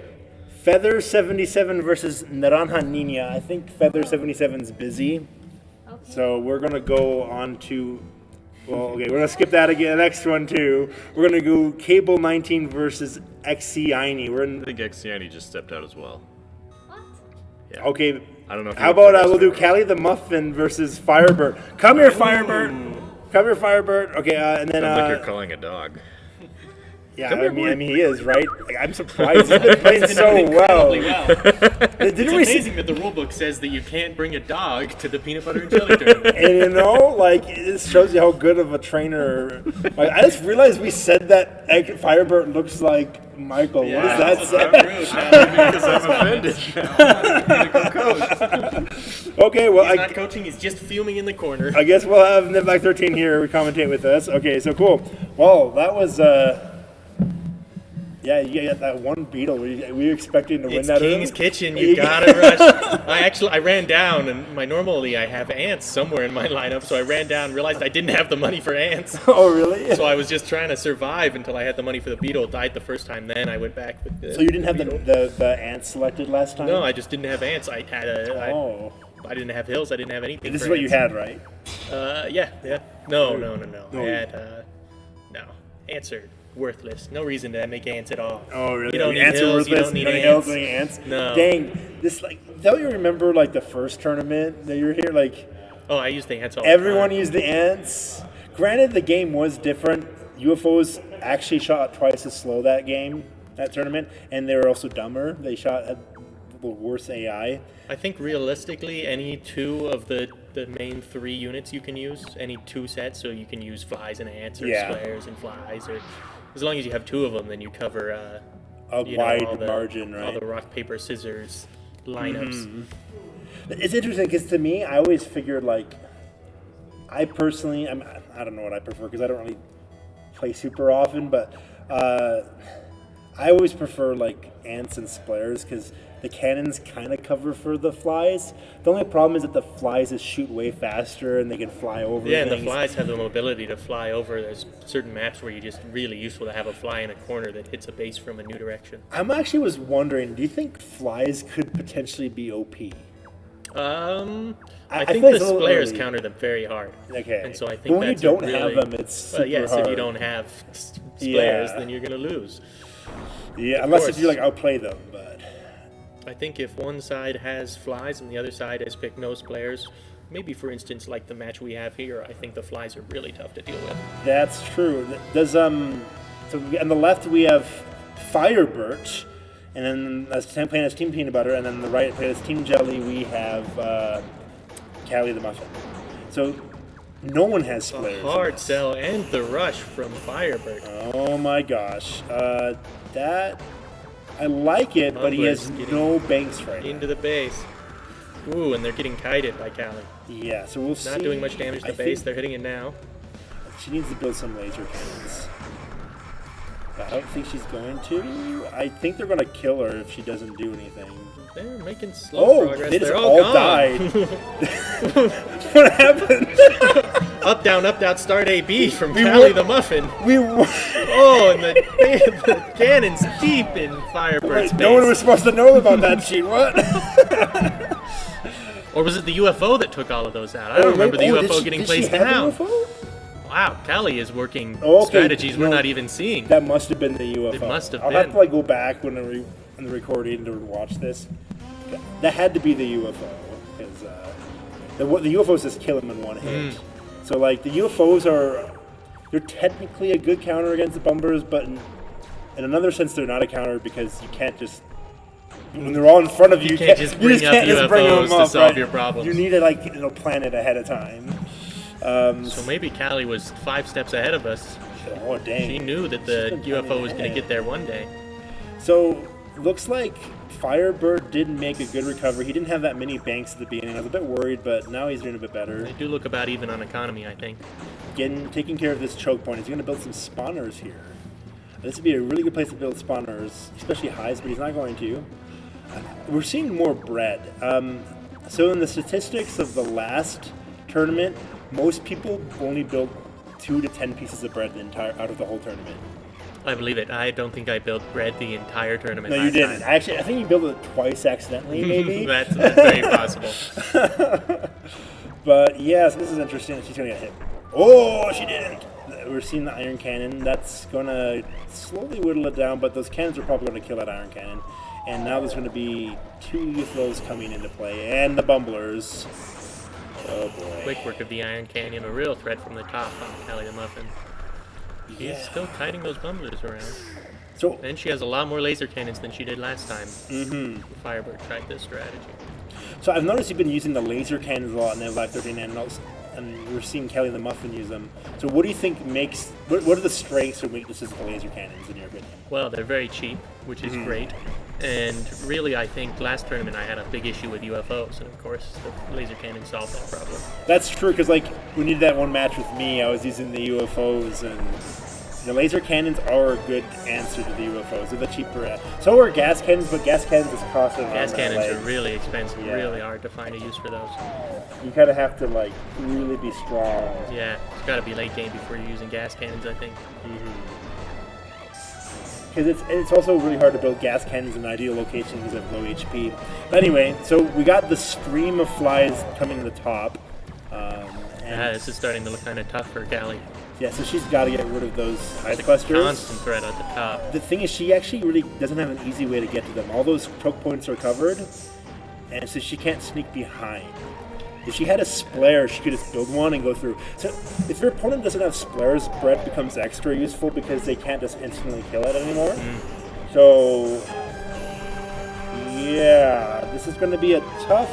Feather 77 versus Naranja Nina. I think Feather 77's busy. So we're gonna go on to we're gonna skip that again. The next one too. We're gonna go Cable 19 versus XC Aini. We're I in think Xiani just stepped out as well. Yeah. okay. I don't know. If How you about noticed we'll do that. Callie the Muffin versus Firebird. Come here, Firebird. Come here, Firebird. Okay, and then Sounds like you're calling a dog. yeah, Come here, I mean, he is right. Like, I'm surprised he's been playing so well. It's Didn't we? amazing that the rulebook says that you can't bring a dog to the peanut butter and jelly tournament. And you know, like it shows you how good of a trainer. Like, I just realized we said that Firebird looks like Michael. What does that say? Because I'm offended. Okay, well, He's not coaching, he's just fuming in the corner. I guess we'll have Niblack 13 here commentate with us. Okay, so cool. Well, that was yeah, you got that one beetle. Were you expecting to win It's that? King's early? Kitchen, you gotta rush. I ran down, and normally I have ants somewhere in my lineup, so I ran down, realized I didn't have the money for ants. Oh, really? So I was just trying to survive until I had the money for the beetle. Died the first time, then I went back with the So you didn't have beetle. the ants selected last time? No, I just didn't have ants. I had Oh, I didn't have hills. I didn't have anything. this for is what you ants. had, right? Yeah. No. No. I had no. Ants are worthless. No reason to make ants at all. Oh, really? You don't need ants are hills. You worthless. don't need No ants. hills, no ants. No. Dang, this don't you remember like the first tournament that you were here? Like Oh, I use the ants all everyone the time. used the ants. Granted, the game was different. UFOs actually shot twice as slow that tournament, and they were also dumber. They shot at the worst AI. I think realistically, any two of the main 3 units you can use, any 2 sets, so you can use flies and ants, or Yeah. flares and flies, or as long as you have 2 of them, then you cover A you know, wide all the, margin, all right? the rock paper scissors lineups. It's interesting because to me, I always figured like, I personally, I don't know what I prefer because I don't really play super often, but I always prefer like ants and splares because the cannons kind of cover for the flies. The only problem is that the flies just shoot way faster and they can fly over Yeah, and things. the flies have the mobility to fly over. There's certain maps where you're just really useful to have a fly in a corner that hits a base from a new direction. I'm actually was wondering, do you think flies could potentially be OP? I I think feel the it's a little splares early. counter them very hard. Okay. And so I think But when you that's don't really, have them, it's super yes, hard. if you don't have splares, Yeah. then you're gonna lose. Yeah, Of unless if course. you like outplay them, but I think if one side has flies and the other side has picked no splares, maybe for instance like the match we have here, I think the flies are really tough to deal with. that's true. Does so on the left we have Firebirch, and then as playing as Team Peanut Butter, and then on the right playing as Team Jelly we have Callie the Muffin. So no one has A splares. hard sell and the rush from Firebird. Oh my gosh, that I like it, but he has Mumbler's no banks right now. Into the base. Ooh, and they're getting kited by Callie. Yeah, so we'll see. Not doing much damage to I the base. think They're hitting it now. she needs to build some laser cannons. But I don't think she's going to. I think they're going to kill her if she doesn't do anything. They're making slow Oh, progress. they just They're all gone. died. What happened? Up, down, start AB from We Callie won- the Muffin. We won. Oh, and the cannon's deep in Firebird's base. No one was supposed to know about that sheet. What? Or was it the UFO that took all of those out? I don't remember the UFO getting placed down. Wow, Callie is working Okay, strategies we're no. not even seeing. That must have been the UFO. It must have I'll have been. to like go back when in the recording to watch this. That had to be the UFO because the UFOs just kill him in one hit. So like the UFOs they're technically a good counter against the bumpers, but in another sense they're not a counter because you can't just when they're all in front of you, You can't just bring up can't just bring UFOs them to up, solve right? your problems. You need to plan it ahead of time. So maybe Callie was 5 steps ahead of us. Oh dang! She knew that the She's been UFO planning was going to ahead. get there one day. So looks like Firebird did make a good recovery. He didn't have that many banks at the beginning. I was a bit worried, but now he's doing a bit better. They do look about even on economy, I think. Taking care of this choke point. He's going to build some spawners here. This would be a really good place to build spawners, especially highs, but he's not going to. We're seeing more bread. So in the statistics of the last tournament, most people only built 2 to 10 pieces of bread out of the whole tournament. I believe it. I don't think I built bread the entire tournament. No, you didn't. Time. Actually, I think you built it twice accidentally, maybe. that's very possible. But yeah, so this is interesting. She's gonna get hit. Oh, she didn't. We're seeing the iron cannon. That's gonna slowly whittle it down, but those cannons are probably gonna kill that iron cannon. And now there's gonna be 2 of those coming into play, and the bumblers. Oh boy. Quick work of the Iron Canyon, a real threat from the top on Callie the Muffin. He's still kiting those bumblers around. So, And she has a lot more laser cannons than she did last time. mm-hmm. Firebird tried this strategy. So I've noticed you've been using the laser cannons a lot in the Live 13, and we're seeing Kelly the Muffin use them. So what do you think makes? What are the strengths or weaknesses of the laser cannons in your opinion? Well, they're very cheap, which is great. And really, I think last tournament I had a big issue with UFOs, and of course the laser cannon solved that problem. That's true, because like when you did that one match with me, I was using the UFOs, and the laser cannons are a good answer to the UFOs. They're the cheaper. So are gas cannons, but gas cannons is costing. Gas cannons are really expensive, really hard to find a use for those. You kind of have to like really be strong. Yeah, it's got to be late game before you're using gas cannons, I think. Because it's also really hard to build gas cannons in ideal locations because of low HP. But anyway, so we got the stream of flies coming to the top. Yeah, this is starting to look kind of tough for Callie. Yeah, so she's got to get rid of those hive It's a clusters. constant threat at the top. The thing is, she actually really doesn't have an easy way to get to them. All those choke points are covered, and so she can't sneak behind. If she had a splare, she could just build one and go through. So if your opponent doesn't have splares, bread becomes extra useful because they can't just instantly kill it anymore. So yeah, this is going to be a tough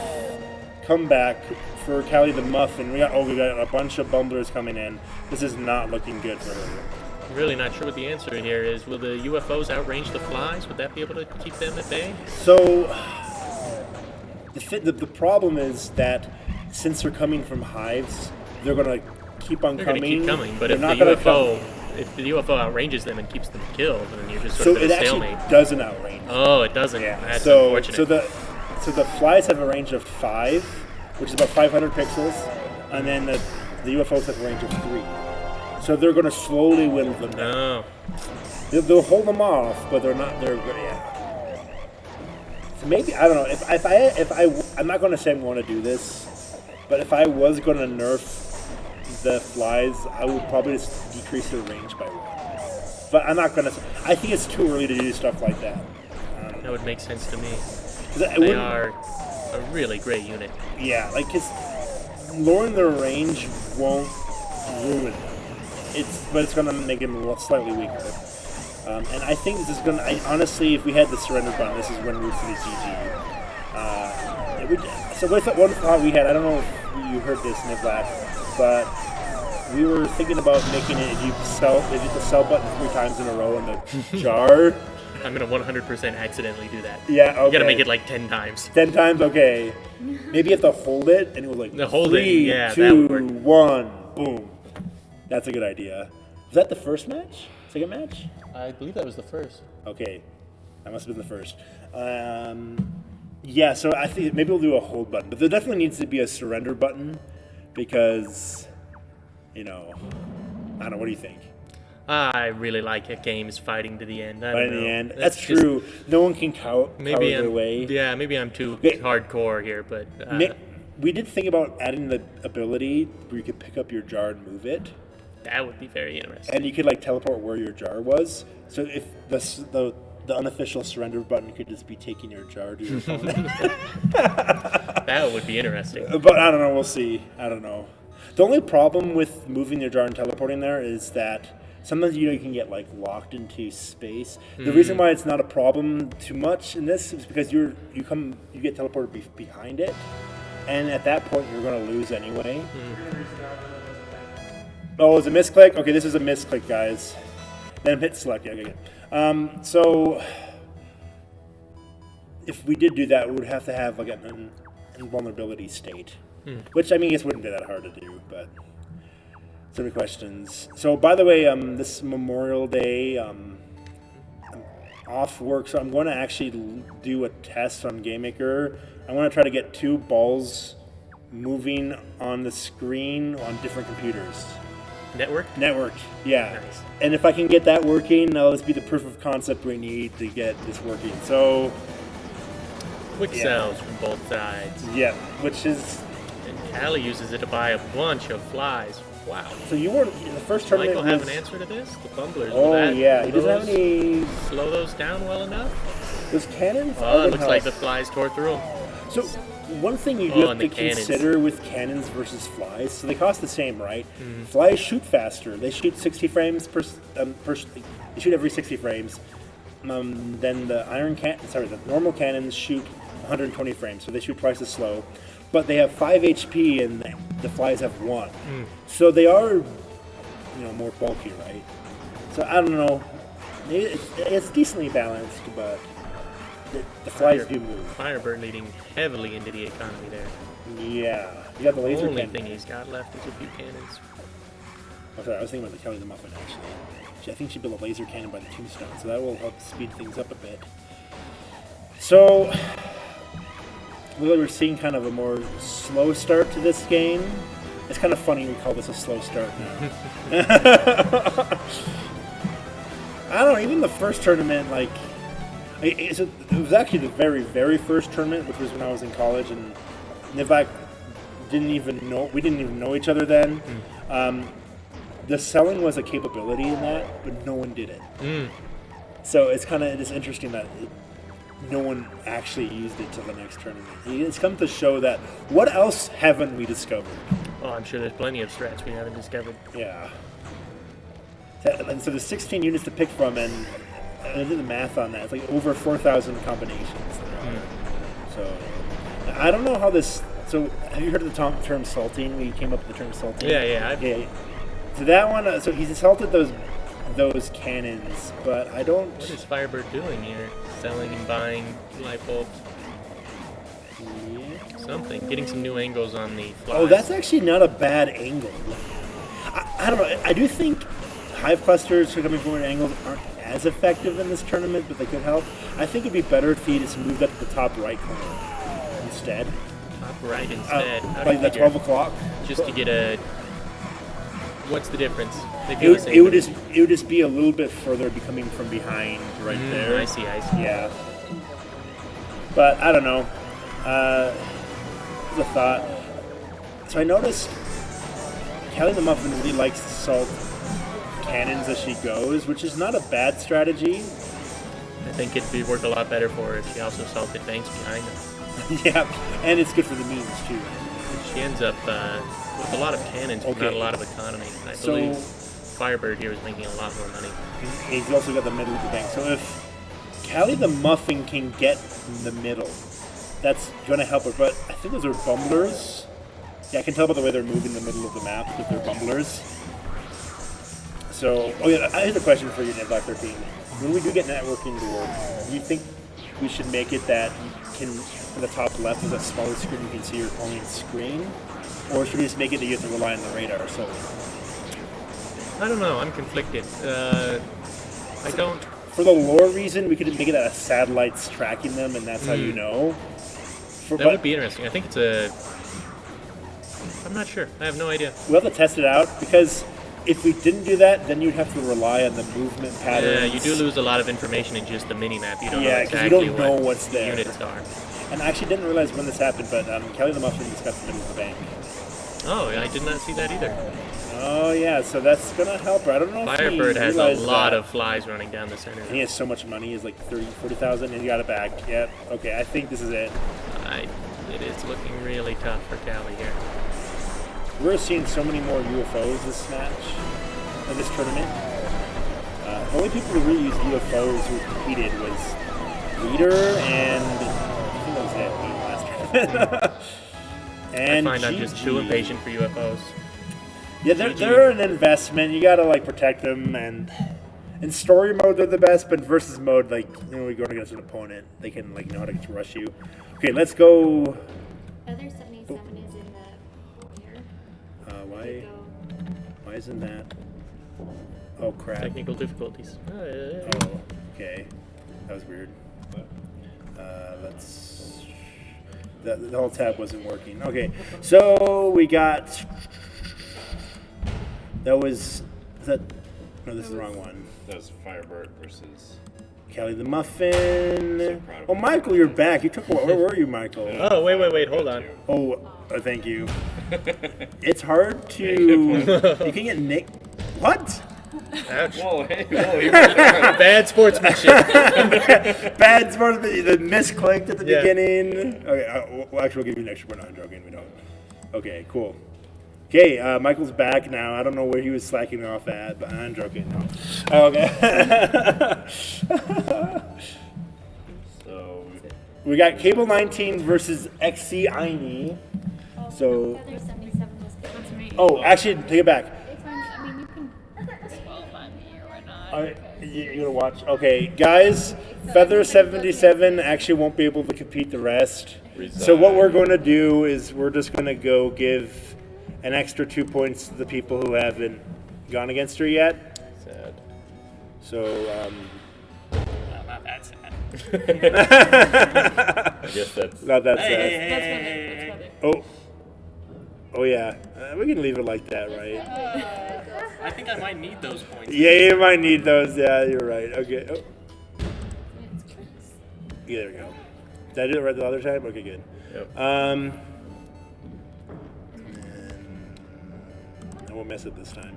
comeback for Callie the Muffin. We got a bunch of bumblers coming in. This is not looking good for her. I'm really not sure what the answer here is. Will the UFOs outrange the flies? Would that be able to keep them at bay? So the problem is that since they're coming from hives, they're going to keep on They're going coming. to keep coming, but They're if not the gonna come. UFO outranges them and keeps them killed, then you're just So sort of it at a actually stalemate. doesn't outrange. Oh, it doesn't. Yeah. That's So unfortunate. so the flies have a range of 5, which is about 500 pixels, and then the UFOs have a range of 3. So they're going to slowly whittle them down. No. They'll hold them off, but they're not. They're yeah. So maybe I don't know. I'm not going to say I'm going to do this, but if I was going to nerf the flies, I would probably just decrease their range by 1. But I'm not going to. I think it's too early to do stuff like that. That would make sense to me. 'Cause it They wouldn't- are a really great unit. Yeah, like because lowering their range won't ruin them. But it's gonna make them slightly weaker. And I think this is gonna. Honestly, if we had the surrender button, this is when we would see GG. So with one thought we had, I don't know if you heard this, Nivlac, but we were thinking about making it if you hit the sell button 3 times in a row in the jar. I'm going to 100% accidentally do that. Yeah, okay. You got to make it like 10 times. 10 times, okay. Maybe you have to hold it, and it was like The hold it, 3, yeah, that 2, would work. 1, boom. That's a good idea. Was that the first match? Second match? I believe that was the first. Okay, that must have been the first. Yeah, so I think maybe we'll do a hold button, but there definitely needs to be a surrender button because, I don't know. What do you think? I really like it. Games fighting to the end. I By don't the know. end, that's true. No one can cower Maybe their I'm, way. yeah, maybe I'm too Okay. hardcore here, but We did think about adding the ability where you could pick up your jar and move it. that would be very interesting. And you could like teleport where your jar was. So if the unofficial surrender button could just be taking your jar to your phone. That would be interesting. But I don't know. We'll see. I don't know. The only problem with moving your jar and teleporting there is that sometimes you can get like locked into space. The reason why it's not a problem too much in this is because you get teleported behind it, and at that point you're going to lose anyway. Oh, it's a misclick? Okay, this is a misclick, guys. Then hit select. Yeah, okay. So if we did do that, we would have to have like an invulnerability state, which I mean, I guess wouldn't be that hard to do. But so many questions. So by the way, this Memorial Day, I'm off work, so I'm going to actually do a test on GameMaker. I want to try to get 2 balls moving on the screen on different computers. Network? Yeah. Nice. And if I can get that working, that'll be the proof of concept we need to get this working. So, Quick Yeah. cells from both sides. yeah, which is, And Callie uses it to buy a bunch of flies. Wow. so you were, in the first tournament Michael have was- an answer to this? The bumblers. Oh, will that- yeah, he will doesn't have those any, slow those down well enough? those cannons? Oh, it Other looks like the health. flies tore through them. So, one thing you Oh, do have and to the cannons. consider with cannons versus flies, so they cost the same, right? Mm-hmm. Flies shoot faster. They shoot 60 frames they shoot every 60 frames. Then the normal cannons shoot 120 frames, so they shoot twice as slow. But they have 5 HP and the flies have 1. So they are, more bulky, right? So I don't know. It's decently balanced, but the flies do move. Firebird leading heavily into the economy there. Yeah, you got the The laser only cannon. thing he's got left is a few cannons. Oh, sorry, I was thinking about the Kelly the Muffin actually. I think she built a laser cannon by the tombstone, so that will help speed things up a bit. So, we're seeing kind of a more slow start to this game. It's kind of funny we call this a slow start now. I don't know, even the first tournament, like, it was actually the very, very first tournament, which was when I was in college, and Nivak we didn't even know each other then. The selling was a capability in that, but no one did it. So it's interesting that no one actually used it till the next tournament. It's come to show that what else haven't we discovered? Oh, I'm sure there's plenty of strats we haven't discovered. Yeah. And so there's 16 units to pick from, and I did the math on that. It's like over 4,000 combinations. So I don't know how this. So have you heard of the term salting? We came up with the term salting. Yeah. So that one. So he's salted those cannons, but I don't. What is Firebird doing here? Selling and buying light bulbs? Something. Getting some new angles on the flies. Oh, that's actually not a bad angle. I don't know. I do think hive clusters coming from an angles aren't as effective in this tournament, but they could help. I think it'd be better if he just moved up to the top right corner instead. Top right instead. How do Like you the figure? 12 o'clock. Just to get a... What's the difference? They It feel the would, same. it would just be a little bit further becoming from behind right there. I see. Yeah. But I don't know. It's a thought. So I noticed Kelly the Muffin really likes to salt cannons as she goes, which is not a bad strategy. I think it'd be work a lot better for her if she also salted banks behind them. Yeah, and it's good for the memes too. She ends up with a lot of cannons, but not Okay. a lot of economy. I So- believe Firebird here is making a lot more money. He's also got the middle of the bank. So if Callie the Muffin can get in the middle, that's going to help her. But I think those are bumblers. Yeah, I can tell by the way they're moving in the middle of the map that they're bumblers. So, I have a question for you, Black 13. When we do get networking to work, do you think we should make it that you can, for the top left, is a smaller screen you can see your opponent's screen? Or should we just make it that you have to rely on the radar? So, I don't know. I'm conflicted. I don't. for the lore reason, we could make it that a satellite's tracking them, and that's how you know. That would be interesting. I think it's a. I'm not sure. I have no idea. We'll have to test it out, because if we didn't do that, then you'd have to rely on the movement patterns. Yeah, you do lose a lot of information in just the mini-map. You don't know Yeah, 'cause you exactly don't know what what's the there. units are. And I actually didn't realize when this happened, but Kelly the Muffin just got the middle of the bank. Oh, I did not see that either. Oh yeah, so that's gonna help her. I don't know if Firebird he has a realized lot that. of flies running down the center. And he has so much money, he's like 40,000, and he got it back. Yep, okay, I think this is it. It is looking really tough for Callie here. We're seeing so many more UFOs this match, in this tournament. The only people who really used UFOs who competed was Leader and I think that was it in the last tournament. And I find I'm just too GG. impatient for UFOs. Yeah, GG. they're an investment. You gotta like protect them, and In story mode, they're the best, but versus mode, like, we're going against an opponent, they can, like, know how to rush you. Okay, let's go. Feather 77 is in the foyer. Why isn't that? Oh, crap. Technical difficulties. Oh, okay. That was weird. The whole tab wasn't working. Okay, so we got. No, this is the wrong one. That was Firebird versus. Kelly the Muffin. So proud of Oh, you. Michael, you're back. You took. Where were you, Michael? Oh, wait, hold on. Oh, thank you. It's hard to. You can get Nick. What? Whoa, hey, whoa, you're Bad sportsmanship. Bad sport. The misclicked at the Yeah. beginning. Okay, well, actually, we'll give you an extra. We're not joking. We don't. Okay, cool. Okay, Michael's back now. I don't know where he was slacking off at, but I'm joking. No. Okay. So, We got Cable 19 versus XC Aini. So, Feather 77 was good. That's me. oh, actually, take it back. It's fine. I mean, you can. Well, if I'm here or not. You're gonna watch. Okay, guys, Feather 77 actually won't be able to compete the rest. So what we're going to do is we're just going to go give an extra 2 points to the people who haven't gone against her yet. sad. So, Well, not that sad. I guess that's. not that That's sad. better. That's better. Oh yeah, we can leave it like that, right? I think I might need those points. Yeah, you might need those. Yeah, you're right. Okay. Oh. Yeah, there we go. Did I do it right the other time? Okay, good. Yep. And I won't miss it this time.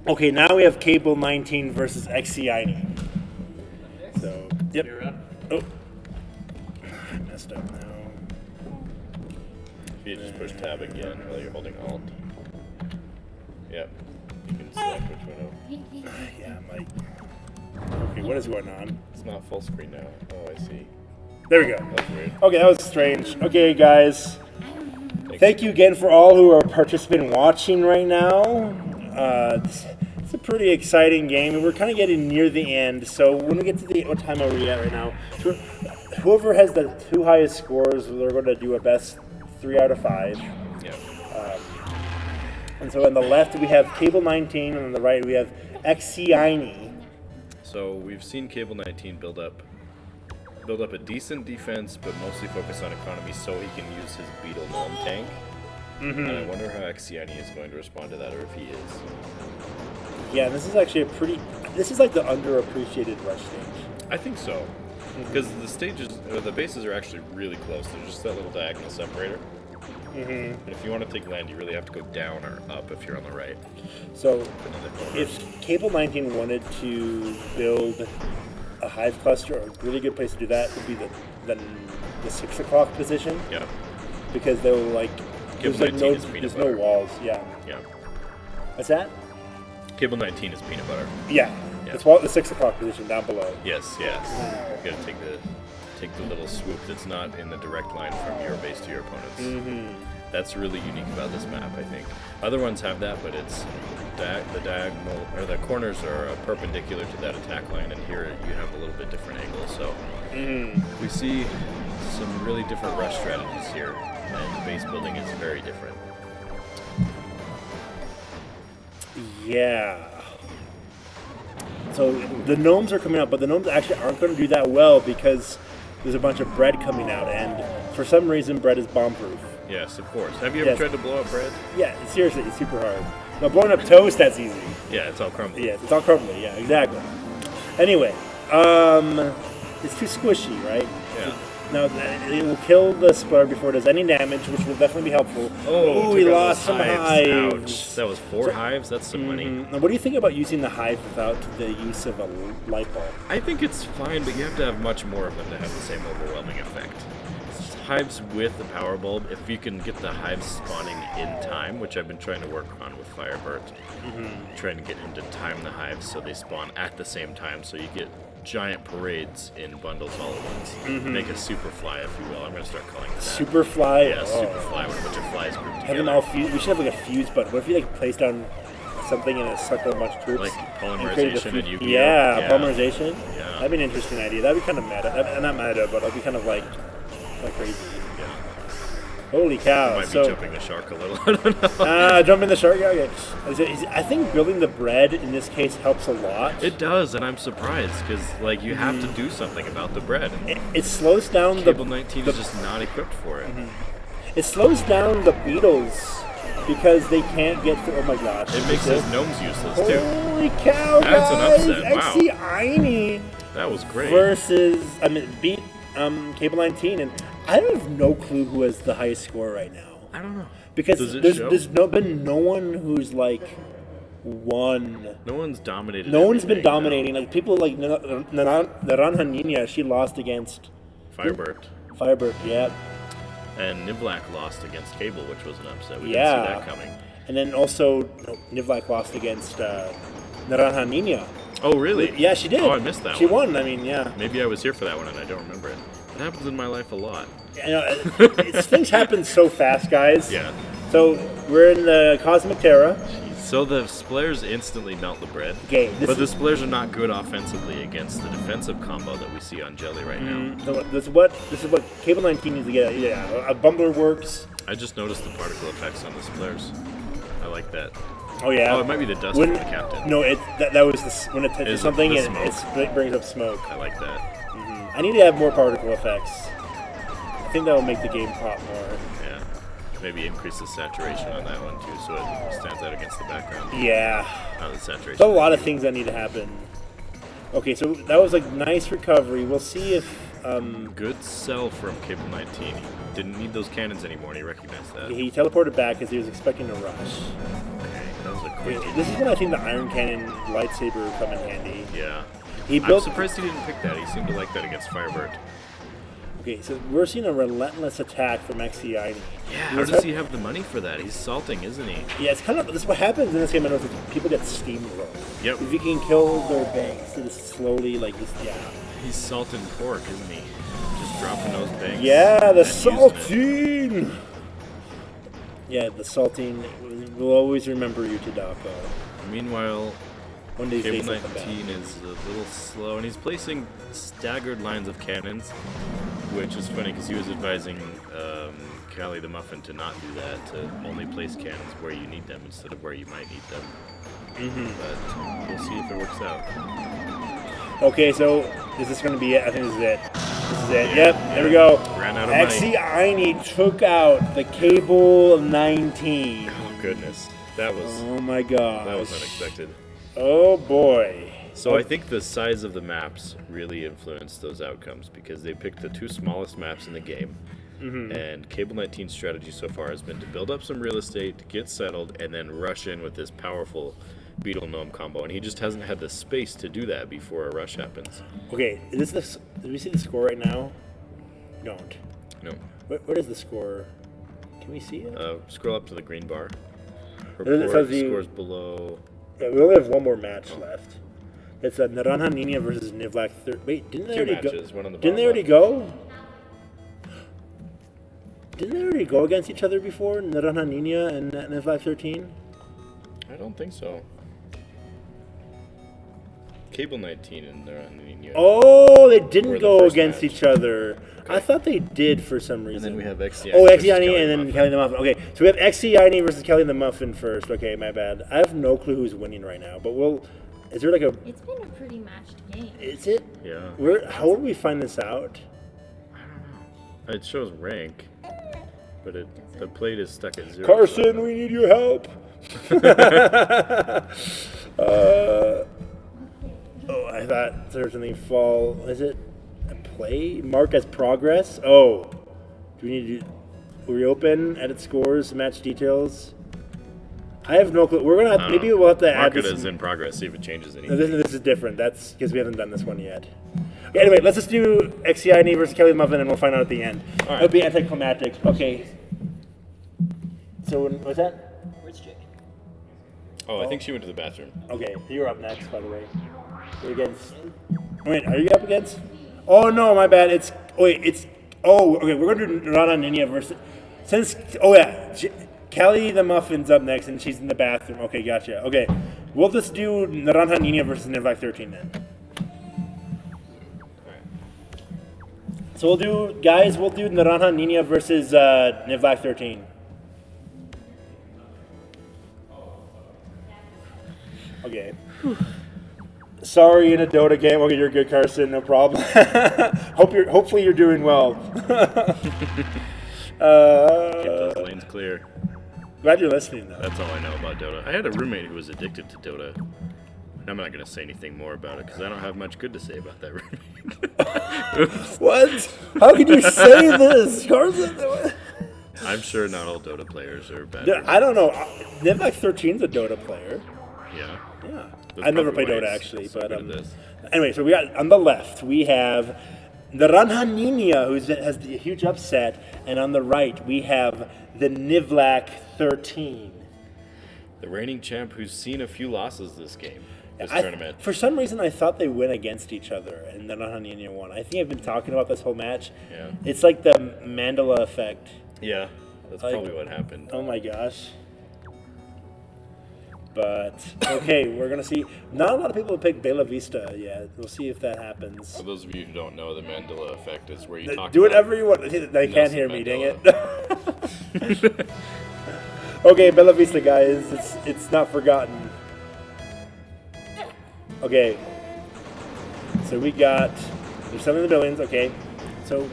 Okay, now we have Cable 19 versus XCINE. So, yep. You're up. Oh. Messed up now. If you just push tab again while you're holding Alt. Yep. You can select which window. Yeah, Mike. Okay, what is going on? It's not full screen now. Oh, I see. There we go. That's weird. Okay, that was strange. Okay, guys. Thank you again for all who are participating watching right now. It's a pretty exciting game, and we're kind of getting near the end. So when we get to the, what time are we at right now? So whoever has the two highest scores, they're going to do a best 3 out of 5. Yeah. And so on the left we have Cable 19, and on the right we have XCINE. So we've seen Cable 19 build up a decent defense, but mostly focus on economy so he can use his Beetle Gnome tank. And I wonder how XCINE is going to respond to that, or if he is. Yeah, this is actually this is like the underappreciated rush stage. I think so. Because the stages, or the bases are actually really close. There's just that little diagonal separator. And if you want to take land, you really have to go down or up if you're on the right. So Another corner. if Cable 19 wanted to build a hive cluster, a really good place to do that would be the 6 o'clock position, Yeah. because they will like Cable there's like 19 is peanut there's butter. no walls. Yeah. Yeah. What's that? Cable 19 is peanut butter. Yeah. Yeah. It's the 6 o'clock position down below. Yes, yes. You gotta take the little swoop that's not in the direct line from your base to your opponents. That's really unique about this map, I think. Other ones have that, but it's the diagonal, or the corners are perpendicular to that attack line, and here you have a little bit different angle. So we see some really different rush strategies here, and base building is very different. Yeah. So the gnomes are coming out, but the gnomes actually aren't going to do that well because there's a bunch of bread coming out, and for some reason bread is bomb-proof. Yes, of course. Have you ever Yes. tried to blow up bread? Yeah, seriously, it's super hard. Now blowing up toast, that's easy. Yeah, it's all crumbly. Yeah, it's all crumbly. Yeah, exactly. Anyway, it's too squishy, right? Yeah. Now it will kill the splitter before it does any damage, which will definitely be helpful. Oh, we took out lost those some hives. Ouch. That was 4 hives. That's some money. Now, what do you think about using the hive without the use of a light bulb? I think it's fine, but you have to have much more of them to have the same overwhelming effect. Hives with the power bulb, if you can get the hives spawning in time, which I've been trying to work on with Firebird, trying to get him to time the hives so they spawn at the same time, so you get giant parades in bundles all at once. Make a super fly, if you will. I'm going to start calling it that. Super fly? Yeah, super fly with a bunch of flies grouped Have them together. all fuse. We should have like a fuse button. What if you like place down something and it sucked a bunch of troops. Like and created a polymerization few- in Yu-Gi-Oh. Yeah, polymerization. Yeah. That'd be an interesting idea. That'd be kind of meta. Not meta, but it'd be kind of like crazy. Yeah. Holy cow! Might be So, jumping the shark a little. I don't know. jump in the shark. Yeah, okay. I think building the bread in this case helps a lot. It does, and I'm surprised because like you have to do something about the bread. It slows down Cable 19 is just not equipped for it. It slows down the beetles because they can't get through. Oh my gosh! It makes his gnomes useless too. Holy cow, That's an guys! upset, wow. XC Aini That was great. versus beat Cable 19, and I have no clue who has the highest score right now. I don't know. Because Does it there's show? been no one who's like won. No one's dominated. No one's been everything, dominating. Like people like Naranja Nina, she lost against no. Firebird. Firebird. Yeah, And Nivlak lost against Cable, which was an upset. We Yeah. didn't see that coming. and then also Nivlak lost against Naranja Nina. Oh, really? Yeah, she did. Oh, I missed that She one. won. I mean, yeah. Maybe I was here for that one and I don't remember it. It happens in my life a lot. You know, things happen so fast, guys. Yeah. So we're in the Cosmic Terra. So the splairs instantly melt the bread. Okay, But the splairs are not good offensively against the defensive combo that we see on Jelly right now. So this is what Cable 19 needs to get. Yeah, a bumbler works. I just noticed the particle effects on the splairs. I like that. Oh yeah. Oh, it might be the dust When, from the captain. No, that was when it touches Is it something, the it brings up smoke. I like that. I need to have more particle effects. I think that will make the game pop more. Yeah. Maybe increase the saturation on that one too, so it stands out against the background. Yeah. Not the saturation. There's a lot of things that need to happen. Okay, so that was a nice recovery. We'll see if Good sell from Cable 19. He didn't need those cannons anymore, and he recognized that. he teleported back because he was expecting a rush. Okay, that was a quick. This is when I think the Iron Cannon lightsaber would come in handy. Yeah. He I'm built. surprised he didn't pick that. He seemed to like that against Firebird. Okay, so we're seeing a relentless attack from XCI. Yeah, how does he have the money for that? He's salting, isn't he? Yeah, it's kind of this is what happens in this game. I know is people get steamrolled. Yep. If you can kill their banks, it is slowly like this. Yeah. He's salting pork, isn't he? Just dropping those bangs. Yeah, the and using it. saltine. Yeah, the saltine. We'll always remember you, Tadako. Meanwhile, One of these days Cable he'll come back. 19 is a little slow, and he's placing staggered lines of cannons, which is funny because he was advising Callie the Muffin to not do that, to only place cannons where you need them instead of where you might need them. But we'll see if it works out. Okay, so is this going to be it? I think this is it. This is it. Yep, there we go. Ran out of money. XCI took out the Cable 19. Oh goodness, that was Oh my god. unexpected. Oh boy. So I think the size of the maps really influenced those outcomes because they picked the two smallest maps in the game. And Cable 19's strategy so far has been to build up some real estate, get settled, and then rush in with this powerful Beetle Gnome combo. And he just hasn't had the space to do that before a rush happens. Okay, is this do we see the score right now? Don't. No. What is the score? Can we see it? Scroll up to the green bar. It Report tells you- scores below. Yeah, we only have one more match left. It's Naranja Nina versus Nivlak. Wait, didn't they Two already matches, go? one on the Didn't they bottom already left. go? Didn't they already go against each other before? Naranja Nina and Nivlak 13? I don't think so. Cable 19 and they're on the Oh, they didn't Were the go first against match. each other. I Okay. thought they did for some reason. And then we have XCI. Oh, versus XCI Kelly and then Muffin. Kelly the Muffin. Okay, so we have XCI versus Kelly the Muffin first. Okay, my bad. I have no clue who's winning right now. But is there like a? It's been a pretty matched game. Is it? Yeah. How would we find this out? It shows rank, but the plate is stuck at 0. Carson, we need your help. I thought there was something fall. Is it a play? Mark as progress? Oh. Do we need to reopen, edit scores, match details? I have no clue. We're going to maybe we'll have to add Mark it this. as in progress, see if it changes No, anything. this is different. That's because we haven't done this one yet. Okay, anyway, let's just do XCI versus Kelly the Muffin and we'll find out at the end. All right. It'll be anticlimactic. Okay. So, what's that? Where's Jake? Oh, I think she went to the bathroom. Okay, you're up next, by the way. You're against. Wait, are you up against? Oh no, my bad. Oh, okay. We're going to do Rana Nina versus. Callie the Muffin's up next, and she's in the bathroom. Okay, gotcha. Okay, we'll just do Naranja Nina versus Nivlac 13 then. So we'll do Naranja Nina versus Nivlac 13. Okay. Sorry, in a Dota game. Okay, you're good, Carson. No problem. Hopefully you're doing well. Keep those lanes clear. Glad you're listening, though. That's all I know about Dota. I had a roommate who was addicted to Dota. I'm not going to say anything more about it because I don't have much good to say about that roommate. What? How can you say this, Carson? I'm sure not all Dota players are bad. Yeah, I don't know. Nivlac 13's a Dota player. Yeah. Yeah. That's I've never probably played why Dota, he's actually. so But good at this. anyway, so we got on the left, we have Naranja Nina, who has the huge upset. And on the right, we have the Nivlac 13. The reigning champ who's seen a few losses this tournament. For some reason, I thought they went against each other, and Naranja Nina won. I think I've been talking about this whole match. Yeah. It's like the Mandela effect. Yeah, that's Like- probably what happened. Oh my gosh. But, okay, we're going to see. Not a lot of people have picked Bella Vista yet. We'll see if that happens. For those of you who don't know, the Mandela effect is where you talk Do about whatever you want. They can't Nelson hear me, dang Mandela. it. Okay, Bella Vista, guys. It's not forgotten. Okay. So we got. There's 7 in the billions, okay. So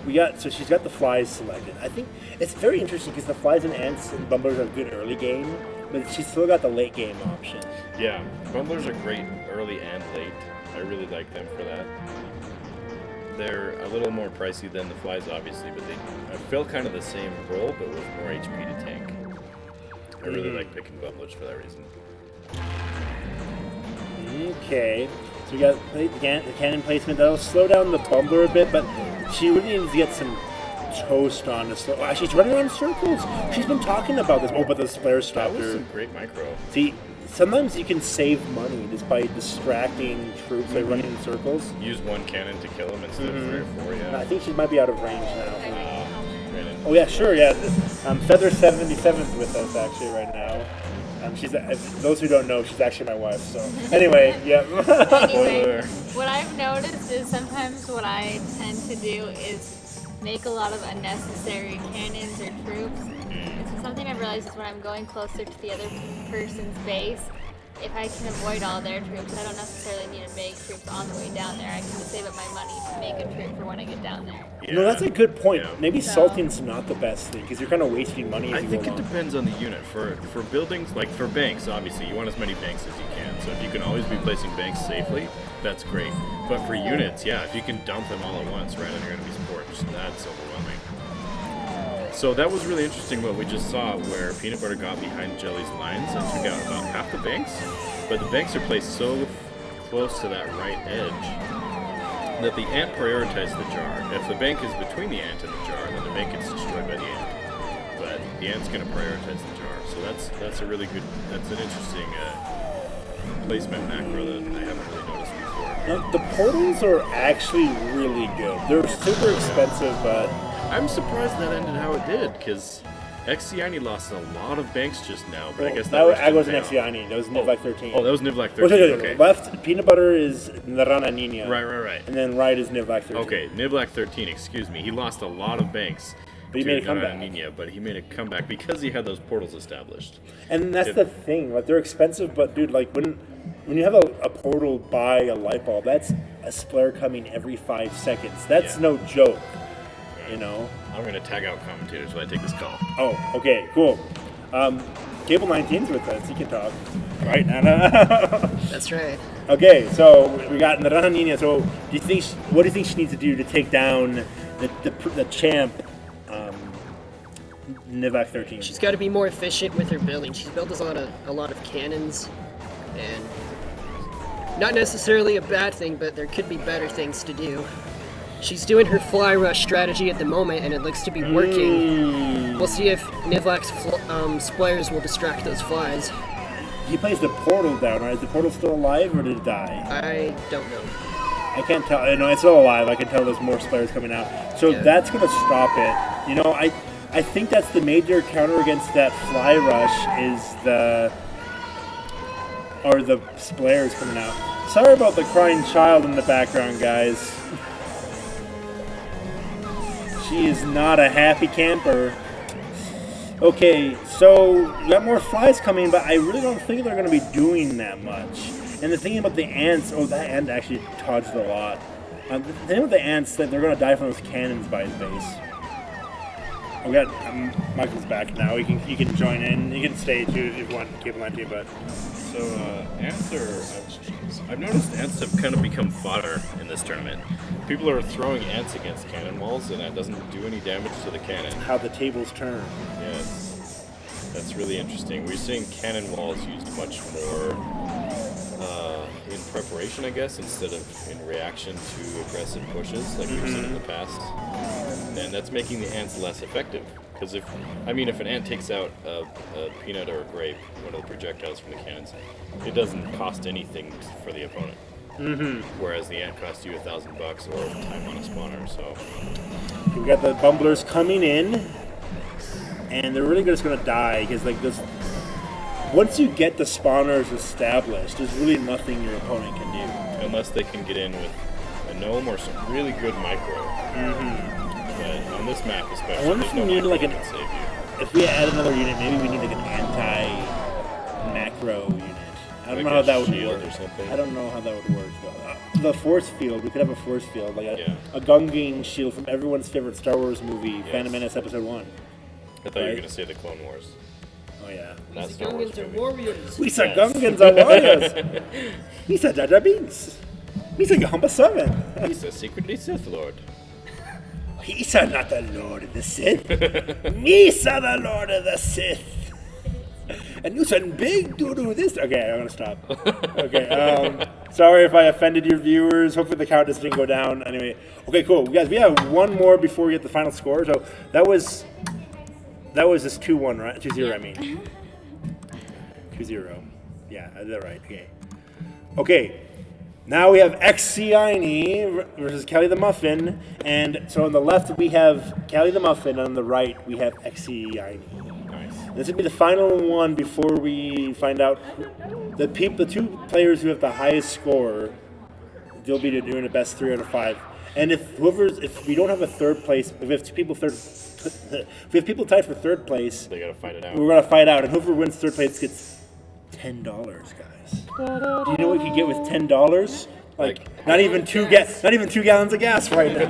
she's got the flies selected. I think it's very interesting because the flies and ants and bumblers are a good early game, but she's still got the late game option. Yeah, bundlers are great early and late. I really like them for that. They're a little more pricey than the flies, obviously, but they fill kind of the same role, but with more HP to tank. I really like picking bumblers for that reason. Okay, so we got the cannon placement. That'll slow down the bumbler a bit, but she really needs to get some toast on the slow. She's running around in circles. She's been talking about this. Oh, but the flare That stopped was her. some great micro. See, sometimes you can save money just by distracting troops by running in circles. Use one cannon to kill them instead of 3 or 4, I yeah. think she might be out of range now. Granted. Oh yeah, sure, yeah. Feather 77's with us actually right now. She's those who don't know, she's actually my wife. So anyway, yeah. Spoiler. Anyway, what I've noticed is sometimes what I tend to do is make a lot of unnecessary cannons or troops. And so something I've realized is when I'm going closer to the other person's base, if I can avoid all their troops, I don't necessarily need to make troops on the way down there. I can just save up my money to make a troop for when I get down there. No, that's a good point. Yeah. Maybe salting's not the best thing because you're kind of wasting money as I you think go it along. depends on the unit. For buildings, like for banks, obviously, you want as many banks as you can. So if you can always be placing banks safely, that's great. But for units, yeah, if you can dump them all at once, right, and you're going to be scorched, that's overwhelming. So that was really interesting what we just saw, where Peanut Butter got behind Jelly's lines and took out about half the banks. But the banks are placed so close to that right edge that the ant prioritized the jar. If the bank is between the ant and the jar, then the bank gets destroyed by the ant. But the ant's going to prioritize the jar. So that's a really good, that's an interesting placement macro that I haven't really noticed before. Now, the portals are actually really good. They're super expensive, but I'm surprised that ended how it did, because Exiani lost a lot of banks just now, but I guess that I wasn't didn't pay off. Exiani. That was Nivlac 13. Oh, that was Nivlac 13. Wait, wait, wait, Okay. Left Peanut Butter is Naranja Nina. Right. And then right is Nivlac 13. Okay, Nivlac 13, excuse me. He lost a lot of banks. But he to made a comeback. Nina, but he made a comeback because he had those portals established. And that's If- the thing. Like they're expensive, but dude, like when you have a portal by a light bulb, that's a splayer coming every 5 seconds. That's Yeah. no joke. You know. I'm going to tag out commentators when I take this call. Oh, okay, cool. Cable 19's with us. He can talk. Right, Nana? That's right. Okay, so we got Naranja Nina. So, what do you think she needs to do to take down the champ, Nivlac 13? She's got to be more efficient with her building. She's built a lot of cannons, and not necessarily a bad thing, but there could be better things to do. She's doing her fly rush strategy at the moment, and it looks to be working. We'll see if Nivlac's splayers will distract those flies. He plays the portal down, right? Is the portal still alive or did it die? I don't know. I can't tell. No, it's still alive. I can tell there's more splayers coming out. So Yeah. that's going to stop it. You know, I I think that's the major counter against that fly rush is the splares coming out. Sorry about the crying child in the background, guys. She is not a happy camper. Okay, so we got more flies coming, but I really don't think they're going to be doing that much. And the thing about the ants, that ant actually dodged a lot. The thing about the ants that they're going to die from those cannons by his base. We got Michael's back now. You can join in. You can stay too if you want Cable 19, but So ants are. I've noticed ants have kind of become fodder in this tournament. People are throwing ants against cannon walls, and that doesn't do any damage to the cannon. how the tables turn. Yes, that's really interesting. We're seeing cannon walls used much more in preparation, I guess, instead of in reaction to aggressive pushes like we've seen in the past. And that's making the ants less effective. Because if an ant takes out a peanut or a grape, one of the projectiles from the cannons, it doesn't cost anything for the opponent. Whereas the ant costs you $1,000 or time on a spawner. So We got the bumblers coming in, and they're really just going to die because like this. Once you get the spawners established, there's really nothing your opponent can do. unless they can get in with a gnome or some really good micro. But on this map especially, I wonder if there's we no need micro like that an. can save you. If we add another unit, maybe we need like an anti-macro unit. I don't Like know how a that would shield work. or something? I don't know how that would work though. The force field, we could have a force field, like a Gungan shield from everyone's favorite Star Wars movie, Phantom Menace Episode 1. I thought you were going to say the Clone Wars. Oh yeah. Not Star Wars Gungans are movie. warriors. We said Gungans are warriors. He said Jar Jar Binks. He said Gamba 7. He's a secretly Sith Lord. He said not the Lord of the Sith. Me said the Lord of the Sith. And you said big doo-doo this. Okay, I'm gonna stop. Okay, sorry if I offended your viewers. Hopefully the count didn't go down. Anyway, okay, cool. Guys, we have one more before we get the final score. So that was just 2-1, right? 2-0, I mean. 2-0. Yeah, I did that right. Okay. Okay. Now we have XCINE versus Callie the Muffin. And so on the left we have Callie the Muffin, and on the right we have XCINE. Nice. This will be the final one before we find out the two players who have the highest score. They'll be doing the best 3 out of 5. And if we don't have a third place, if we have if we have people tied for third place, They got to fight it out. we're gonna fight out, and whoever wins third place gets $10, guys. Do you know what you can get with $10? Like not even two gallons of gas right now.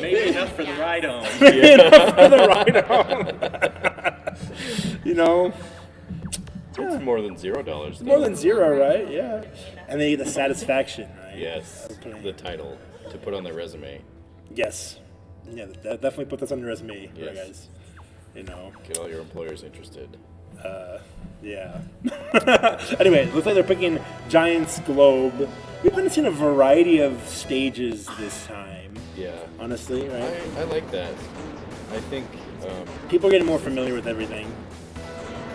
Maybe enough for the ride home. Enough for the ride home. You know, It's more than $0. more than 0, right? Yeah. And they get the satisfaction, right? Yes, Okay. the title to put on their resume. Yes. Yeah, definitely put this on your resume, Yes. guys. You know. Get all your employers interested. Yeah. Anyway, looks like they're picking Giant's Globe. We've been seeing a variety of stages this time, Yeah. honestly, right? I like that. I think People are getting more familiar with everything.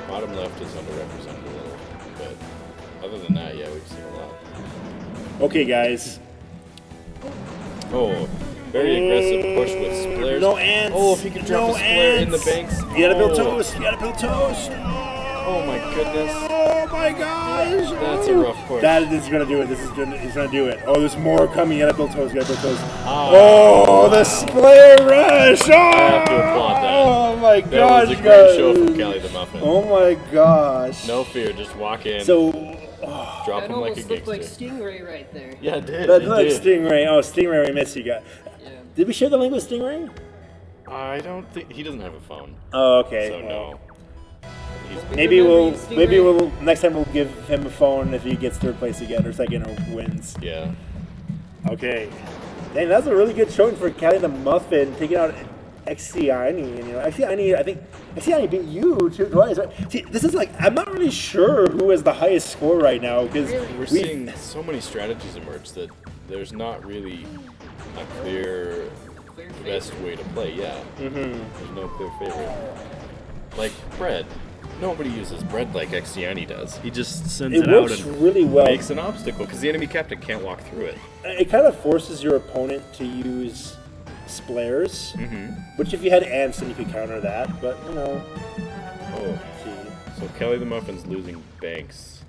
bottom left is underrepresented a little, but other than that, yeah, we've seen a lot. Okay, guys. Oh, very aggressive push with splares. No ants. Oh, if he could drop No a splare in the ants. banks. You gotta build Oh. toast. You gotta build toast. Oh my goodness. Oh my gosh. That's a rough push. That is gonna do it. He's gonna do it. Oh, there's more coming. You gotta build toast. You gotta build toast. Ah. Oh, the splayer rush. Oh, have to applaud that. Oh my That gosh, was a great guys. show from Callie the Muffin. Oh my gosh. No fear, just walk in, So drop That him like a almost looked like gangster. Stingray right there. Yeah, it did. that's it like did. Stingray. Oh, Stingray, we missed you guys. Yeah. Did we share the link with Stingray? I don't think he doesn't have a phone, Oh, okay. so well, no. He's Maybe Remember we'll you, Stingray? next time we'll give him a phone if he gets third place again or second or wins. yeah. Okay. Dang, that's a really good showing for Callie the Muffin taking out XCINE. You know, XCINE, I think XCINE beat you twice. Right? See, this is like I'm not really sure who has the highest score right now because We're seeing so many strategies emerge that there's not really a clear best way to play. Yeah. There's no clear favorite. Like bread. Nobody uses bread like XCINE does. He just sends it it out works and really well. makes an obstacle because the enemy captain can't walk through it. It kind of forces your opponent to use splares. Mm-hmm. Which if you had ants, then you could counter that. But you know, Oh, see. so Kelly the Muffin's losing banks.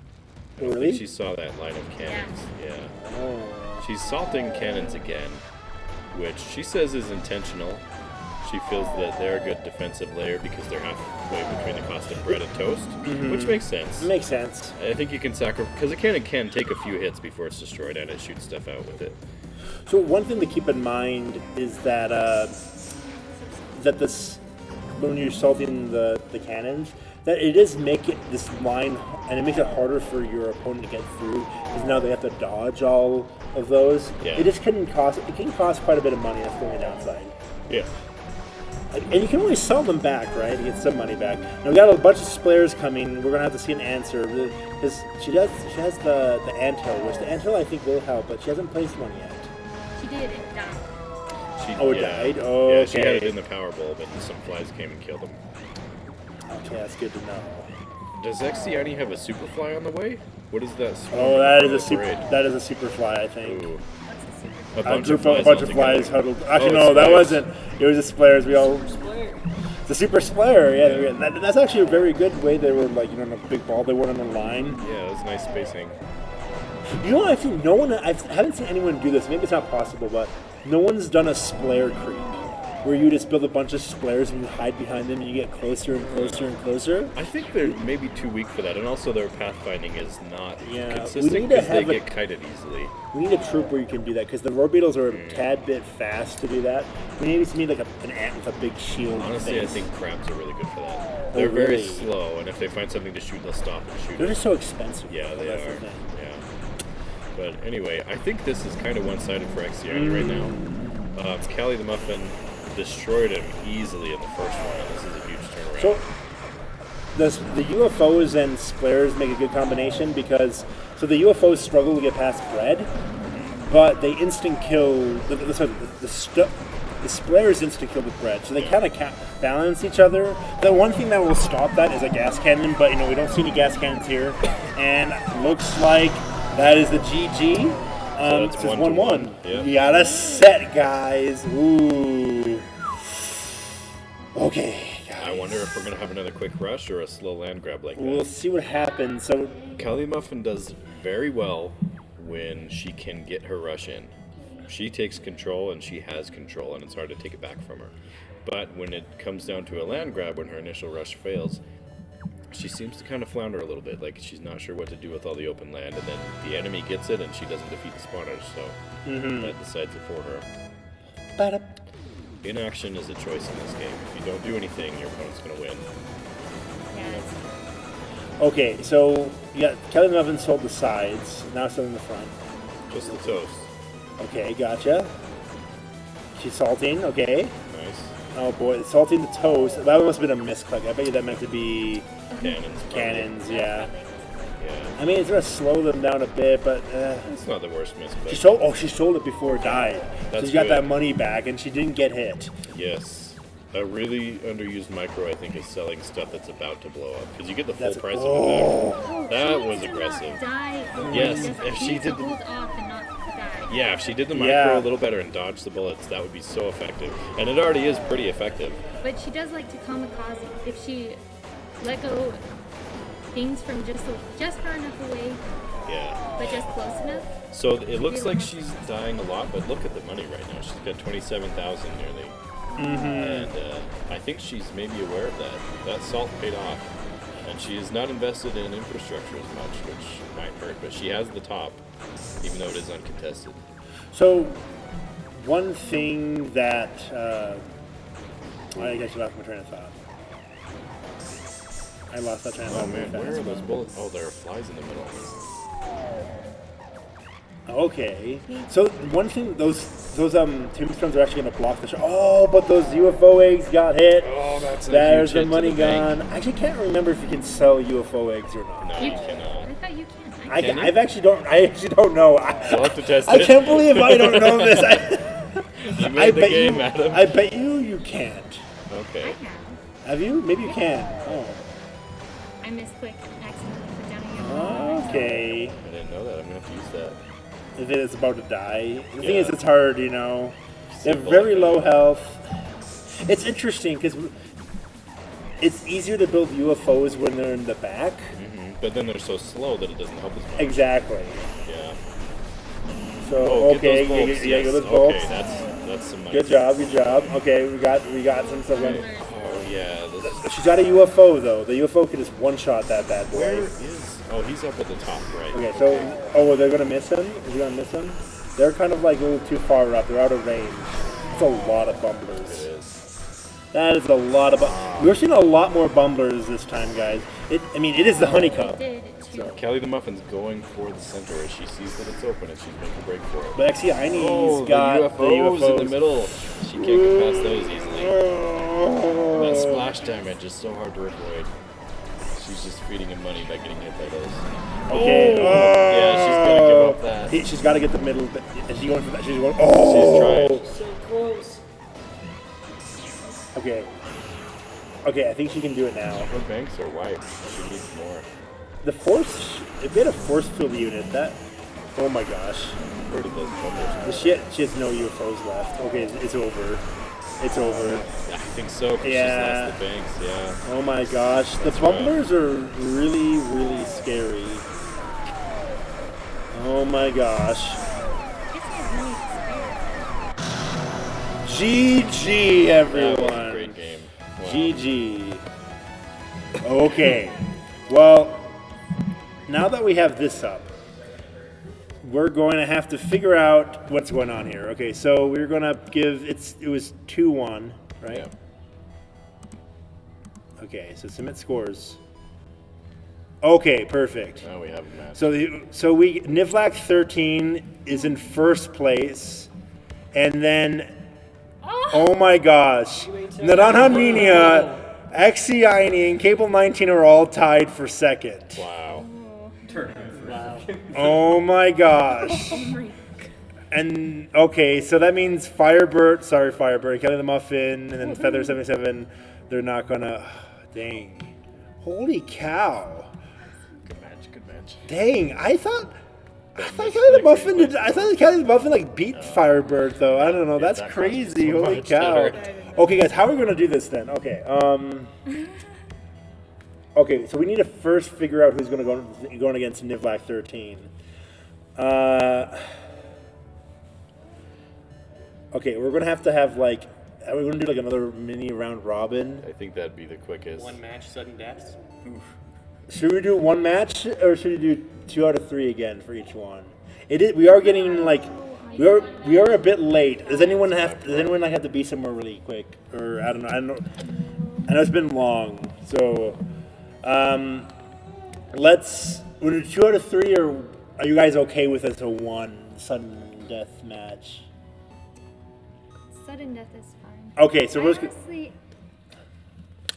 I don't Really? think she saw that line of cannons. Yeah. Oh. She's salting cannons again, which she says is intentional. She feels that they're a good defensive layer because they're halfway between the cost of bread and toast, which makes sense. It makes sense. I think you can sacrifice, because a cannon can take a few hits before it's destroyed and it shoots stuff out with it. So one thing to keep in mind is that that this when you're salting the cannons, that it is make it this line, and it makes it harder for your opponent to get through because now they have to dodge all of those. Yeah. It can cost quite a bit of money. That's the only downside. Yeah. And you can always sell them back, right? To get some money back. Now we got a bunch of splares coming. We're gonna have to see an answer because she has the anthill, which the anthill I think will help, but she hasn't placed one yet. She did it down. It died? Oh, Yeah, okay. she had it in the power bowl, but some flies came and killed them. Okay, that's good to know. Does Exiani have a super fly on the way? What is that? Oh, that is a super. super. That is a super fly, I think. Ooh. A bunch bunch all of together. flies huddled. Actually, Oh, no, that splares. wasn't. It was the splares. We all. The super splayer, yeah. That's actually a very good way. They were like, on a big ball. They weren't on the line. Yeah, it was nice spacing. You know, I think no one. I haven't seen anyone do this. Maybe it's not possible, but no one's done a splayer creep, where you just build a bunch of splares and you hide behind them and you get closer and closer and closer. I think they're maybe too weak for that, and also their pathfinding is not Yeah, we consistent need to because they have a- get kited easily. We need a troop where you can do that because the road beetles are a tad bit fast to do that. We need to meet like an ant with a big shield. Honestly, I face. think crabs are really good for that. Oh, They're very really? slow, and if they find something to shoot, they'll stop and shoot. They're it. just so expensive. Yeah, they That's are. the thing. Yeah. But anyway, I think this is kind of one-sided for Exiani right now. Callie the Muffin destroyed him easily in the first one, and this is a huge turnaround. So, the UFOs and splares make a good combination because the UFOs struggle to get past bread, but they instant kill the splares instant kill the bread, so they kind of balance each other. The one thing that will stop that is a gas cannon, but we don't see any gas cannons here, and looks like that is the GG. So that's it's 1-1. Yeah. You got a set, guys. Ooh. Okay. I wonder if we're going to have another quick rush or a slow land grab like that. We'll see what happens. So, Callie Muffin does very well when she can get her rush in. She takes control, and she has control, and it's hard to take it back from her. But when it comes down to a land grab, when her initial rush fails, she seems to kind of flounder a little bit. Like she's not sure what to do with all the open land, and then the enemy gets it, and she doesn't defeat the spawners, so that decides it for her. ba-da. Inaction is a choice in this game. If you don't do anything, your opponent's going to win. Yeah, it's Okay, so you got Kelly Muffin sold the sides. Now it's in the front. Just the toast. Okay, gotcha. She's salting. Okay. Nice. Oh boy, salting the toast. That must have been a misclick. I bet you that meant to be Cannons. probably. cannons. Yeah. Yeah. I mean, it's gonna slow them down a bit, but It's not the worst miss, but she sold. Oh, she sold it before it died. So That's she got good. that money back, and she didn't get hit. yes. A really underused micro, I think, is selling stuff that's about to blow up. Because you get the full That's- price oh. of it back. That She was needs to not aggressive. die before Yes, she does it. if she She needs did to the- hold off and not die. Yeah, if she did the micro Yeah. a little better and dodged the bullets, that would be so effective. And it already is pretty effective. But she does like to kamikaze. If she let go things from just far enough away, Yeah. but just close enough. So it looks like she's dying a lot, but look at the money right now. She's got 27,000 nearly. And I think she's maybe aware of that. That salt paid off. And she is not invested in infrastructure as much, which might hurt, but she has the top, even though it is uncontested. So, one thing that I guess you lost my train of thought. I lost that train of Oh thought. man, very where are fast. those bullets? Oh, there are flies in the middle. Okay. So one thing, those tombstones are actually going to block the shot. Oh, but those UFO eggs got hit. Oh, that's a There's huge the hit to money the bank. gone. I actually can't remember if you can sell UFO eggs or not. No, You you cannot. I thought you can. Can you? I actually don't know. We'll have to test I it. can't believe I don't know this. You I made the bet game, you. Adam. I bet you can't. I Okay. have. Have you? Maybe you can. Oh. I misclicked and accidentally put down a UFO. Okay. I didn't know that. I'm gonna have to use that. If it is about to die. The thing Yeah. is, it's hard, you know. They have simple. very low health. It's interesting because it's easier to build UFOs when they're in the back. But then they're so slow that it doesn't help as much. Exactly. Yeah. So Oh, okay, get those bolts. yeah, Yes. get those bolts. Okay, that's some money. Good job. Okay, we got some stuff. Oh yeah. This, She's got a UFO though. The UFO can just one-shot that bad boy. where is? Oh, he's up at the top, right? Okay, so they're gonna miss him. Is he gonna miss him? They're kind of like a little too far up. They're out of range. It's a lot of It bumblers. is. That is a lot of. We're seeing a lot more bumblers this time, guys. It is the honeycomb. Did too. Kelly the Muffin's going for the center as she sees that it's open and she's making a break for it. But actually, I need Oh, got the UFOs in the middle. She can't get past those easily. That Oh. splash damage is so hard to avoid. She's just feeding him money by getting hit by those. Okay. Yeah, she's gonna give up that. She's got to get the middle. Is she going for that? She's going. She's trying. So close. Okay. Okay, I think she can do it now. Her banks are wiped. She needs more. The force. If they had a force field unit, that. Oh my gosh. Where did those bumblers The shit. She has no UFOs left. Okay, it's over. It's over. I think so, because Yeah. she's lost the banks, yeah. Oh my gosh. The bumblers are really, really scary. Oh my gosh. GG, That was a everyone. great game. Wow. GG. Okay. Well, now that we have this up, we're going to have to figure out what's going on here. Okay, so we're going to give it was 2-1, right? Yeah. Okay, so submit scores. Okay, perfect. Now we have a match. So Nivlak 13 is in first place, and then oh my gosh, Naranjaninia, Exiani, and Cable 19 are all tied for second. Wow. Oh my gosh. And okay, so that means Firebird, Kelly the Muffin, and then Feather 77. They're not gonna. Dang. Holy cow. Good match. Dang, I thought Kelly the Muffin did. I thought Kelly the Muffin like beat Firebird though. I don't know. That's that crazy. so Holy much cow. better. Okay, guys, how are we gonna do this then? Okay. Okay, so we need to first figure out who's gonna go going against Nivlak 13. Okay, we're gonna have to have like. Are we gonna do like another mini round robin? I think that'd be the quickest. One match, sudden deaths. Should we do one match or should we do 2 out of 3 again for each one? We are getting like we are a bit late. Does anyone like have to be somewhere really quick? Or I don't know. I know it's been long. So we'll do 2 out of 3, or are you guys okay with it to 1 sudden death match? Sudden death is fine. Okay, so we're Honestly,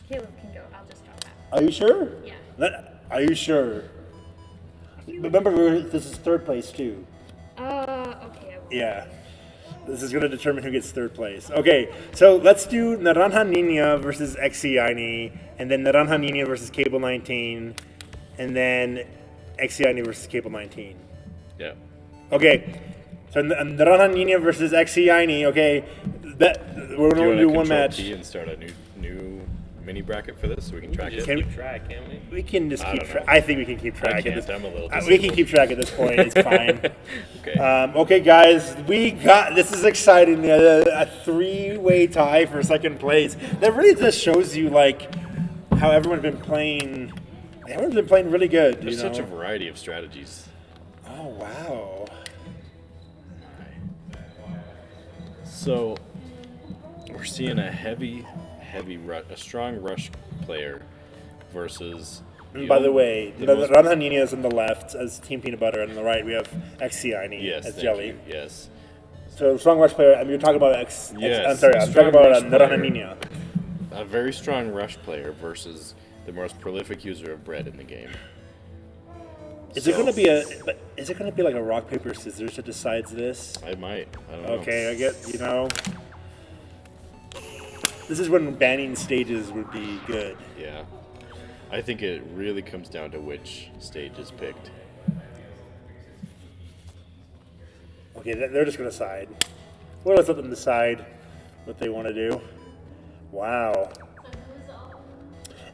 Caleb can go. I'll just drop that. Are you sure? Yeah. Are you sure? Remember, this is third place too. Okay. Yeah. This is going to determine who gets third place. Okay, so let's do Naranjaninia versus Exiani, and then Naranjaninia versus Cable 19, and then Exiani versus Cable 19. Yeah. Okay, so Naranjaninia versus Exiani, okay, we're Do you going want to do to one control match. T and start a new mini bracket for this so we can track it? Can we- Keep track, can't we? We can just I keep don't track. know. I think we can keep I track. can't. I'm a little We can disabled. keep track at this point. It's fine. Okay. Okay, guys, this is exciting. A 3-way tie for second place. That really just shows you like how everyone's been playing. Everyone's been playing really good. There's you know? such a variety of strategies. Oh wow. So we're seeing a strong rush player versus. By the way, the most- Ranjanina is on the left as Team Peanut Butter, and on the right we have Exiani Yes, as thank Jelly. you. Yes. So strong rush player. I mean, you're talking about Yes, I'm sorry. a I'm strong talking about rush player. Ranjanina. A very strong rush player versus the most prolific user of bread in the game. Is it going to be like a rock paper scissors that decides this? I might. I don't know. Okay, I get, this is when banning stages would be good. Yeah. I think it really comes down to which stage is picked. Okay, they're just going to side. We'll let them decide what they want to do. Wow.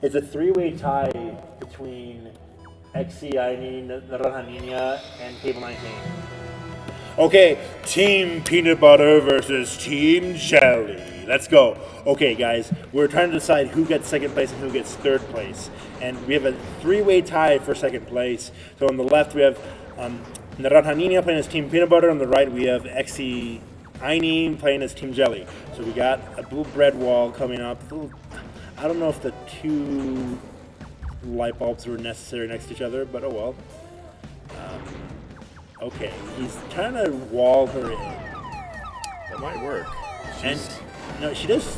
It's a three-way tie between XCINI, Naranja Nina, and Cable 19. Okay, Team Peanut Butter versus Team Jelly. Let's go. Okay, guys, we're trying to decide who gets second place and who gets third place. And we have a three-way tie for second place. So on the left, we have Naranja Nina playing as Team Peanut Butter. On the right, we have XCINI playing as Team Jelly. So we got a blue bread wall coming up. I don't know if the two light bulbs were necessary next to each other, but oh well. Okay, he's trying to wall her in. That might work. And no, she does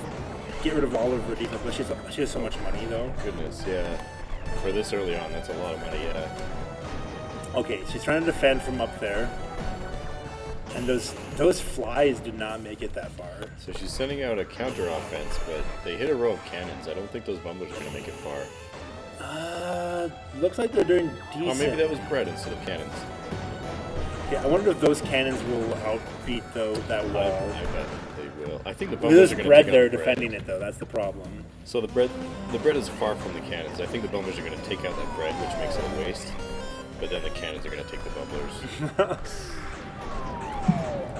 get rid of all of her defense, but she has so much money though. Goodness, yeah. For this early on, that's a lot of money, yeah. Okay, she's trying to defend from up there. And those flies did not make it that far. So she's sending out a counter offense, but they hit a row of cannons. I don't think those bumblers are going to make it far. Looks like they're doing decent. Oh, maybe that was bread instead of cannons. Yeah, I wonder if those cannons will outbeat that wall. I bet they will. I think the There's bumblers are going to bread take there out the bread. defending it though. That's the problem. So the bread is far from the cannons. I think the bumblers are going to take out that bread, which makes it a waste. But then the cannons are going to take the bumblers.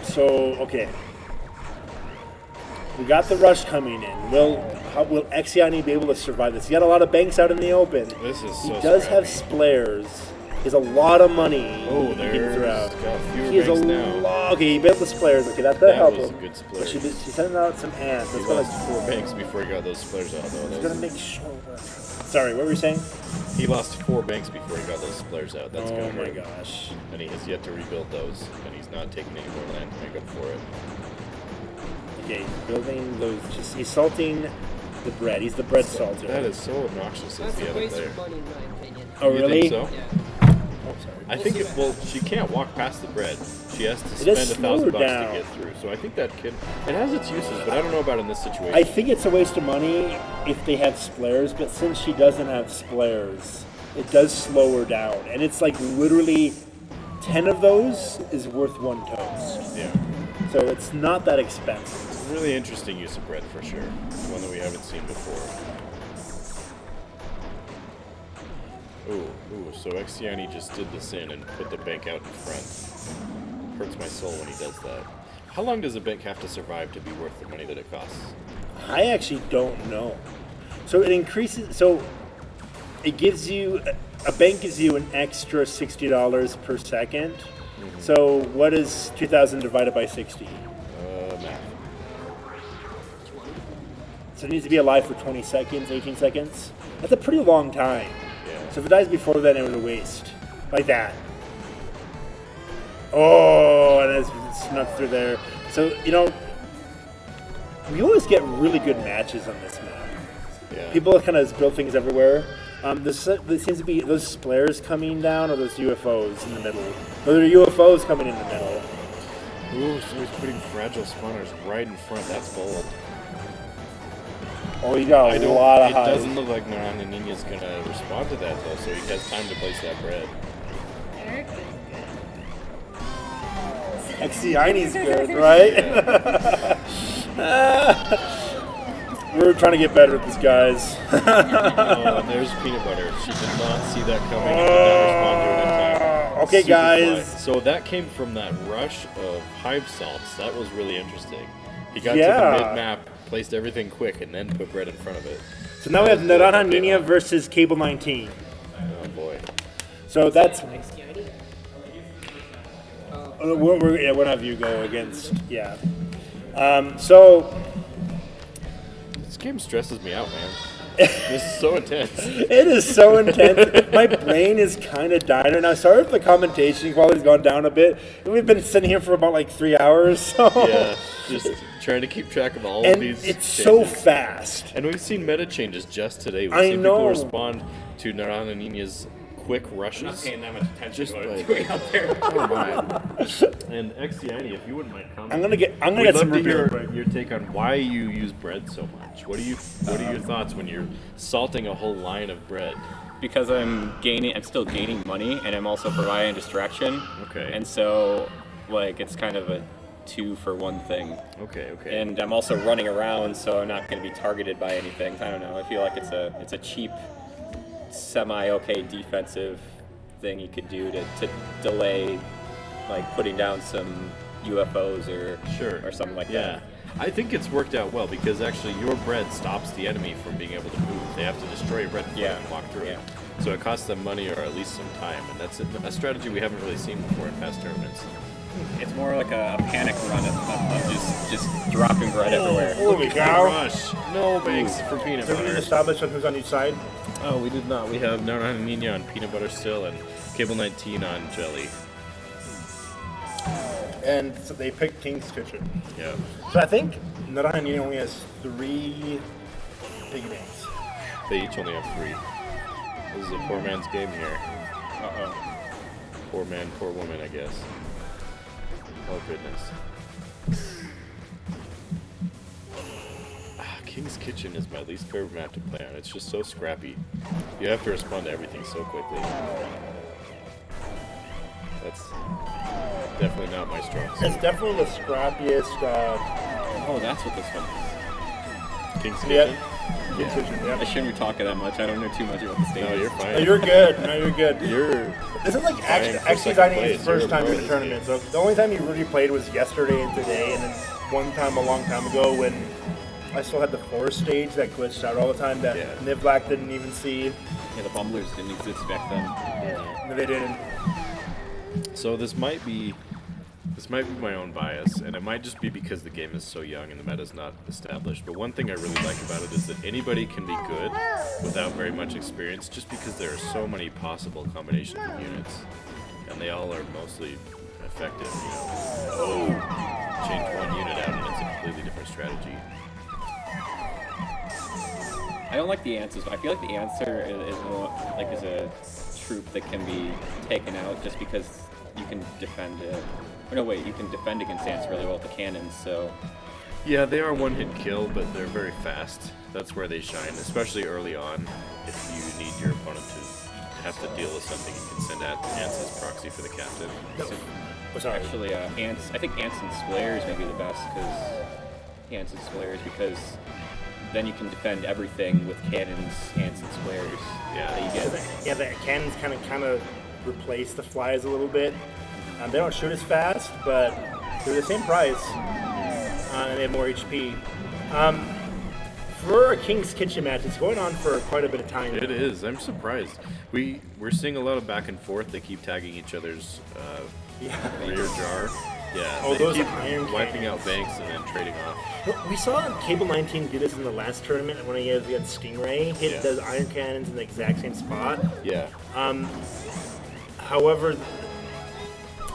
So okay, we got the rush coming in. Will XCINI be able to survive this? He got a lot of banks out in the open. This is He so does have scrappy. splares. He has a lot of money. Oh, he can there's throw out. got fewer He has a banks now. lot. Okay, he built the splares. Okay, that That helped was a him. good But splares. she's sending out some ants. He That's gonna, lost 4 banks before he got those splares out, though. he's gonna make sure. Sorry, what were you saying? He lost 4 banks before he got those splares out. That's Oh gonna my hurt. gosh. And he has yet to rebuild those, and he's not taking any more land to make up for it. Okay, building those. He's salting the bread. He's the bread salter. That is so obnoxious as That's the a other waste player. of money in my opinion. Oh You really? think so? Yeah. Oh, sorry. I think she can't walk past the bread. She has to does spend slow her $1,000 down. to get through. So I think that it has its uses, but I don't know about in this situation. I think it's a waste of money if they have splares, but since she doesn't have splares, it does slow her down. And it's like literally 10 of those is worth 1 toast. Yeah. So it's not that expensive. Really interesting use of bread for sure. One that we haven't seen before. Ooh, so XCINI just did this in and put the bank out in front. Hurts my soul when he does that. How long does a bank have to survive to be worth the money that it costs? I actually don't know. So it increases, so it gives you, a bank gives you an extra $60 per second. Mm-hmm. So what is 2,000 divided by 60? Math. So it needs to be alive for 20 seconds, 18 seconds. That's a pretty long time. Yeah. So if it dies before then, it was a waste. Like that. Oh, and it's snuck through there. So, you know, we always get really good matches on this map. Yeah. People kind of build things everywhere. There seems to be those splares coming down or those UFOs in the middle. Oh, there are UFOs coming in the middle. Ooh, so he's putting fragile spawners right in front. That's bold. Oh, you got a lot of It highs. doesn't look like Naranja Nina's gonna respond to that though, so he has time to place that bread. Eric? XCINI's good, right? We're trying to get better at this, guys. Oh, and there's peanut butter. She did not see that coming and did not respond to it in time. Okay, Super guys. fly. So that came from that rush of hive salts. That was really interesting. He got to Yeah. the mid-map, placed everything quick, and then put bread in front of it. So now we have Naranja Nina versus Cable 19. Oh boy. So that's XCINI? we're gonna have you go against So This game stresses me out, man. This is so intense. it is so intense. My brain is kind of dying right now. Sorry if the commentation quality's gone down a bit. We've been sitting here for about like 3 hours. So. Yeah, just trying to keep track of all of And these it's so changes. fast. And we've seen meta changes just today. We've I seen know. people respond to Naranja Nina's quick rushes. Not paying that much attention Just to what I'm like- doing out there. Oh my. And XCINI, if you wouldn't mind commenting. I'm gonna get We'd some love to root beer. hear your take on why you use bread so much. What are your thoughts when you're salting a whole line of bread? Because I'm still gaining money, and I'm also providing distraction. Okay. And so, like, it's kind of a 2 for one thing. Okay, okay. And I'm also running around, so I'm not going to be targeted by anything. I don't know. I feel like it's a cheap, semi-okay defensive thing you could do to delay, like putting down some UFOs or something like that. I think it's worked out well because actually your bread stops the enemy from being able to move. They have to destroy your bread before they can walk through it. So it costs them money or at least some time, and that's a strategy we haven't really seen before in past tournaments. It's more like a panic run of just dropping bread everywhere. Holy cow! Rush! No banks for peanut Did we butter. establish who's on each side? Oh, we did not. We have Nina on peanut butter still and Cable 19 on jelly. And so they picked King's Kitchen. Yeah. So I think Narayanini only has 3 piggy banks. They each only have 3. This is a poor man's game here. Uh-oh. Poor man, poor woman, I guess. Oh, goodness. King's Kitchen is my least favorite map to play on. It's just so scrappy. You have to respond to everything so quickly. That's definitely not my strong suit. It's definitely the scrappiest. Oh, that's what this one is. King's Yeah. Kitchen? King's Kitchen, yeah. I shouldn't be talking that much. I don't know too much about the stage. No, you're No, fine. you're good. No, you're good. You're This is like Fine for actually second his place. first You're time a in the bonus tournament. So the only time he really played was yesterday and today, and then one time a long time ago when I still had the forest stage that glitched out all the time that Nivlac didn't even see. Yeah, the Bumblers didn't exist back then. No, they didn't. So this might be my own bias, and it might just be because the game is so young and the meta's not established. But one thing I really like about it is that anybody can be good without very much experience, just because there are so many possible combinations of units, and they all are mostly effective. You know, change one unit out, and it's a completely different strategy. I don't like the answers, but I feel like the answer is more like is a troop that can be taken out just because you can defend it. Or no, wait, you can defend against ants really well with the cannons, so... Yeah, they are one-hit kill, but they're very fast. That's where they shine, especially early on. If you need your opponent to have to deal with something, you can send out ants as proxy for the captain. Actually, ants. I think ants and slayers may be the best because then you can defend everything with cannons, ants, and slayers. Yeah, The cannons kind of replace the flies a little bit. They don't shoot as fast, but they're the same price, and they have more HP. For a King's Kitchen match, it's going on for quite a bit of time. It is. I'm surprised. We're seeing a lot of back and forth. They keep tagging each other's rear jar. Yeah, Oh, they those keep iron wiping cannons. out banks and then trading off. Well, we saw Cable 19 do this in the last tournament when he had Stingray hit Yeah. those iron cannons in the exact same spot. Yeah. However,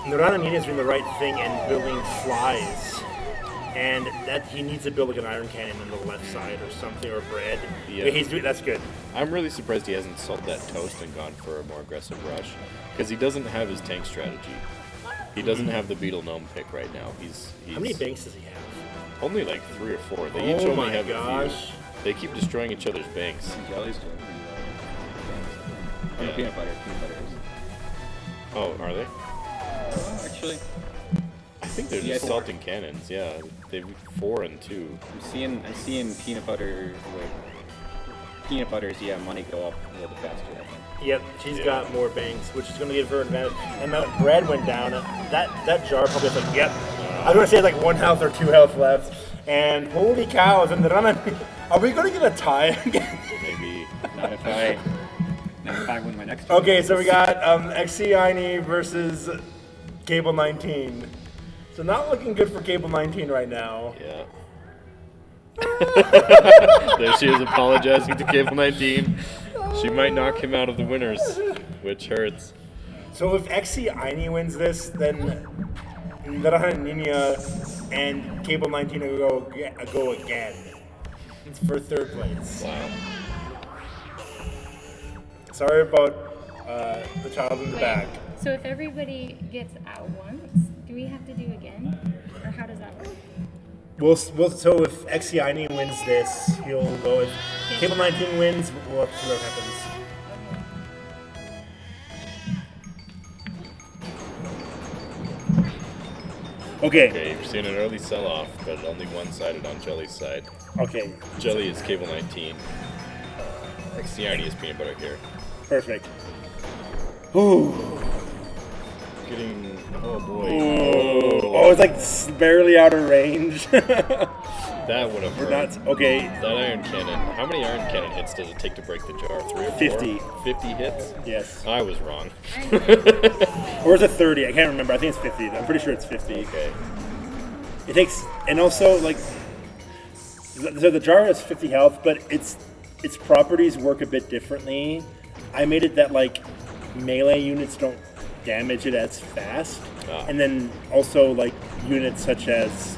Naranamina is doing the right thing and building flies. And that he needs to build like an iron cannon on the left side or something, or bread. Yeah. But he's doing that's good. I'm really surprised he hasn't sold that toast and gone for a more aggressive rush, because he doesn't have his tank strategy. He doesn't have the Beetle Gnome pick right now. He's How many banks does he have? only like 3 or 4. They each Oh only my have a gosh. few. They keep destroying each other's banks. And jelly's doing pretty well. Yeah. Peanut butter is. Oh, are they? Actually, I think they're Yeah, just I think- salting cannons. Yeah, they've 4 and 2. I'm seeing peanut butter. Peanut butters, money go up a little bit faster. I think. Yep, she's got more banks, which is going to give her an advantage. And the bread went down. That jar probably was like, yep. I was going to say like 1 health or 2 health left. And holy cows, and are we going to get a tie again? Maybe. Not if I win my next one. Okay, so we got XCINE versus Cable 19. So not looking good for Cable 19 right now. Yeah. There she is apologizing to Cable 19. She might knock him out of the winners, which hurts. So if XCINE wins this, then Narayanina and Cable 19 will go again. It's for 3rd place. Wow. Sorry about the child in the back. So if everybody gets out once, do we have to do again? Or how does that work? So if XCINE wins this, he'll go. If Cable 19 wins, we'll have to see what happens. Okay, you're seeing an early sell-off, but only one-sided on Jelly's side. Okay. Jelly is Cable 19. Xiani is Peanut Butter here. Perfect. Ooh. Getting... Oh, boy. Oh, it's like barely out of range. That would have We're hurt. not... Okay. That iron cannon. How many iron cannon hits does it take to break the jar? 3 or 4? 50. 50 hits? Yes. I was wrong. Or is it 30? I can't remember. I think it's 50. I'm pretty sure it's 50. Okay. It takes... And also, like... So the jar has 50 health, but its properties work a bit differently. I made it that, like, melee units don't damage it as fast. Ah. And then also, like, units such as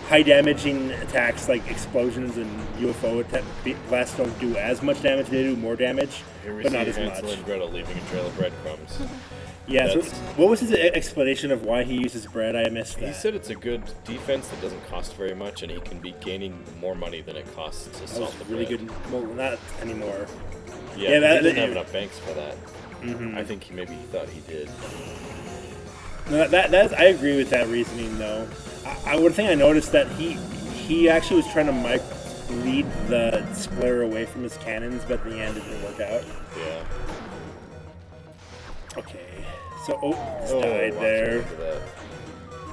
high damaging attacks like explosions and UFO blasts don't do as much damage. They do more damage, Here we but see not as Hansel much. and Gretel leaving a trail of breadcrumbs. Yeah, so That's- what was his explanation of why he uses bread? I missed that. He said it's a good defense that doesn't cost very much, and he can be gaining more money than it costs to that was salt the really bread. good. Well, not anymore. Yeah, Yeah, that, that- he didn't have enough banks for that. Mm-hmm. I think he thought he did. No, that's I agree with that reasoning though. One thing I noticed that he actually was trying to lead the splitter away from his cannons, but in the end it didn't work out. Yeah. Okay, so just Oh, died watch there. out for that.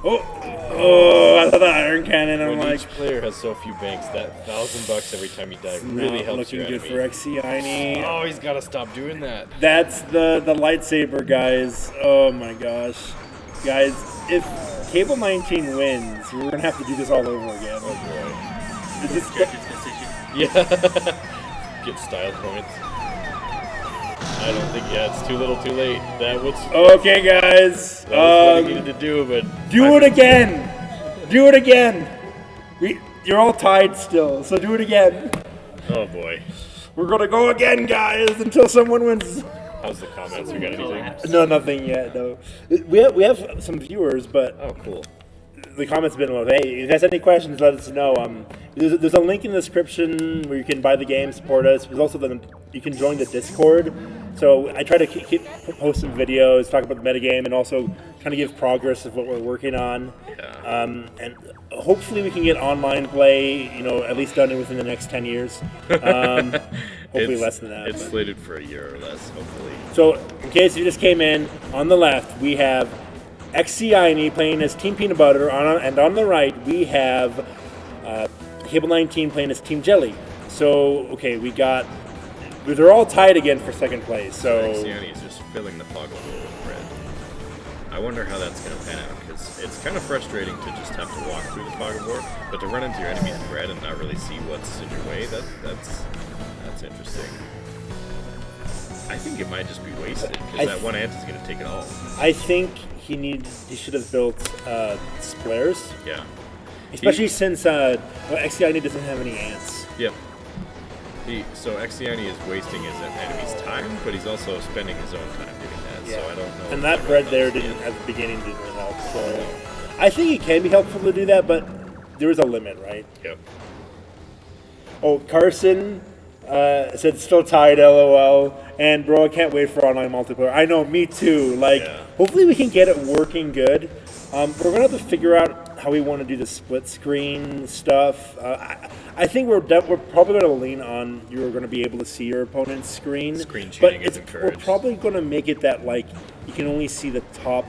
Oh! I saw the iron cannon. I'm When like, each player has so few banks, that $1,000 every time you die really not helps looking your good enemy. for Xiani. Oh, he's got to stop doing that. That's the lightsaber, guys. Oh my gosh, guys! If Cable 19 wins, we're gonna have to do this all over again. Oh Is this- Judge's decision. boy. Yeah. Get style points. I don't think, it's too little too late. That was Okay, guys. what he needed to do, but... Do it again. Do it again. You're all tied still, so do it again. Oh boy. We're gonna go again, guys, until someone wins. How's the comments? We got anything? No, nothing yet. No, we have some viewers, but Oh, cool. the comments have been well. Hey, if you guys have any questions, let us know. There's a link in the description where you can buy the game, support us. There's also you can join the Discord. So I try to keep posting videos, talk about the metagame, and also kind of give progress of what we're working on. Yeah. And hopefully we can get online play, at least done within the next 10 years. Hopefully It's- less than that. It's but- slated for a year or less, hopefully. So, in case you just came in, on the left we have Xiani playing as Team Peanut Butter, and on the right we have Cable 19 playing as Team Jelly. So, okay, they're all tied again for second place. So, Xiani is just filling the fog of war with bread. I wonder how that's going to pan out, because it's kind of frustrating to just have to walk through the fog of war, but to run into your enemy's bread and not really see what's in your way, that's interesting. I think it might just be wasted, because that one ant is going to take it all. I think he should have built splairs, Yeah. especially since Xiani doesn't have any ants. Yep. So Xiani is wasting his enemy's time, but he's also spending his own time doing that. So I don't know. And if that I bread really there understand. at the beginning didn't really help. So I think it can be helpful to do that, but there is a limit, right? Yep. Oh, Carson said still tied, LOL. And bro, I can't wait for online multiplayer. I know, me too. Yeah. Hopefully we can get it working good. We're gonna have to figure out how we want to do the split screen stuff. I think we're probably gonna lean on you're gonna be able to see your opponent's screen. Screen but cheating is we're encouraged. probably gonna make it that you can only see the top.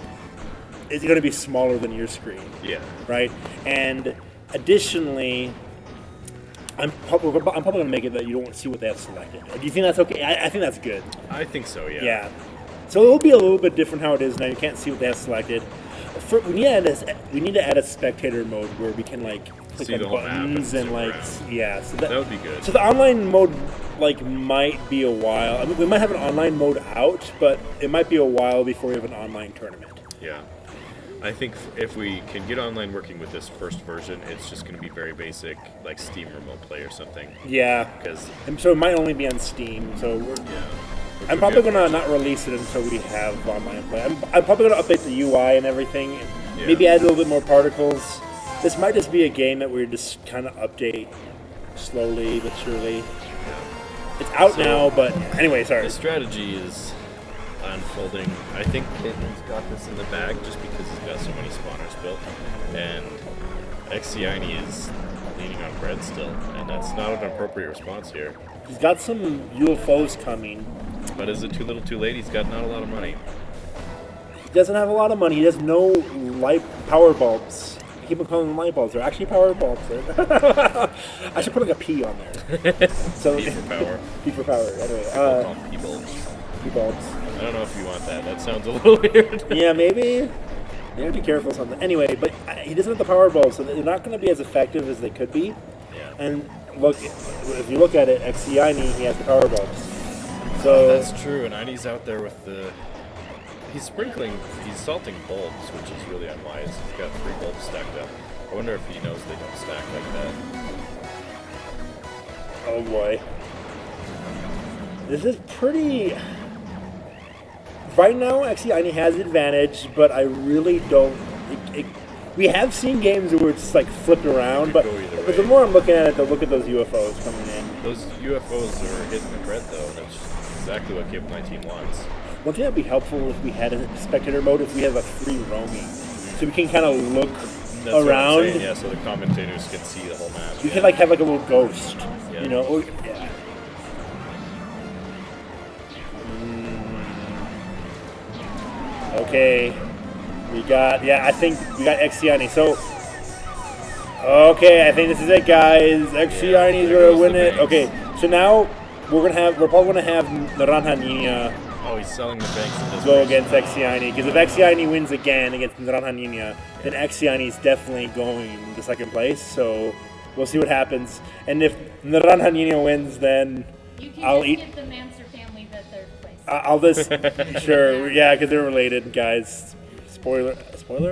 It's gonna be smaller than your screen. Yeah. Right? And additionally, I'm probably going to make it that you don't see what they have selected. Do you think that's okay? I think that's good. I think so, yeah. Yeah. So it'll be a little bit different how it is now. You can't see what they have selected. We need to add a spectator mode where we can click See on the whole map and buttons and zoom around. yeah. So That would be good. So the online mode might be a while. I mean, we might have an online mode out, but it might be a while before we have an online tournament. Yeah. I think if we can get online working with this first version, it's just going to be very basic, like Steam Remote Play or something. Yeah. Because And so it might only be on Steam. So I'm probably gonna not release it until we have online play. I'm probably gonna update the UI and everything, and Yeah. maybe add a little bit more particles. This might just be a game that we just kind of update slowly but surely. It's out So, now, but anyway, sorry. the strategy is unfolding. I think Caitlin's got this in the bag just because he's got so many spawners built. And Xiani is leaning on bread still, and that's not an appropriate response here. He's got some UFOs coming. But is it too little too late? He's got not a lot of money. He doesn't have a lot of money. He has no light power bulbs. I keep on calling them light bulbs. They're actually power bulbs. I should put like a P on there. So P for power. P for power. Anyway, We'll call them P-bulbs. P bulbs. I don't know if you want that. That sounds a little weird. Yeah, maybe. You have to be careful with something. Anyway, but he doesn't have the power bulbs, so they're not going to be as effective as they could be. Yeah. And look, if you look at it, Xiani, he has the power bulbs. So That's true, and Inie's out there with the... He's salting bulbs, which is really unwise. He's got 3 bulbs stacked up. I wonder if he knows they don't stack like that. oh boy, this is pretty. Right now, Xiani has advantage, but I really don't. We have seen games where it's like flipped around, but go either the way. more I'm looking at it, look at those UFOs coming in. Those UFOs are hitting the bread, though, and that's exactly what Cable 19 wants. One thing that'd be helpful if we had a spectator mode, if we have a free roaming, so we can kind of look That's what I'm around. saying, yeah, so the commentators can see the whole match. We could like have like a little ghost, Yeah. you know? Or, yeah. Okay, I think we got Xiani. So, okay, I think this is it, guys. Xiani's there gonna goes win the it. banks. Okay, so now we're probably gonna have Naranja Nina Oh, he's selling the banks in this go race. against Xiani, because if Xiani wins again against Naranja Nina, then Xiani is definitely going to second place. So we'll see what happens. And if Naranja Nina wins, then You can I'll just eat. give the Manser family the third place. I'll just sure, yeah, because they're related, guys. Spoiler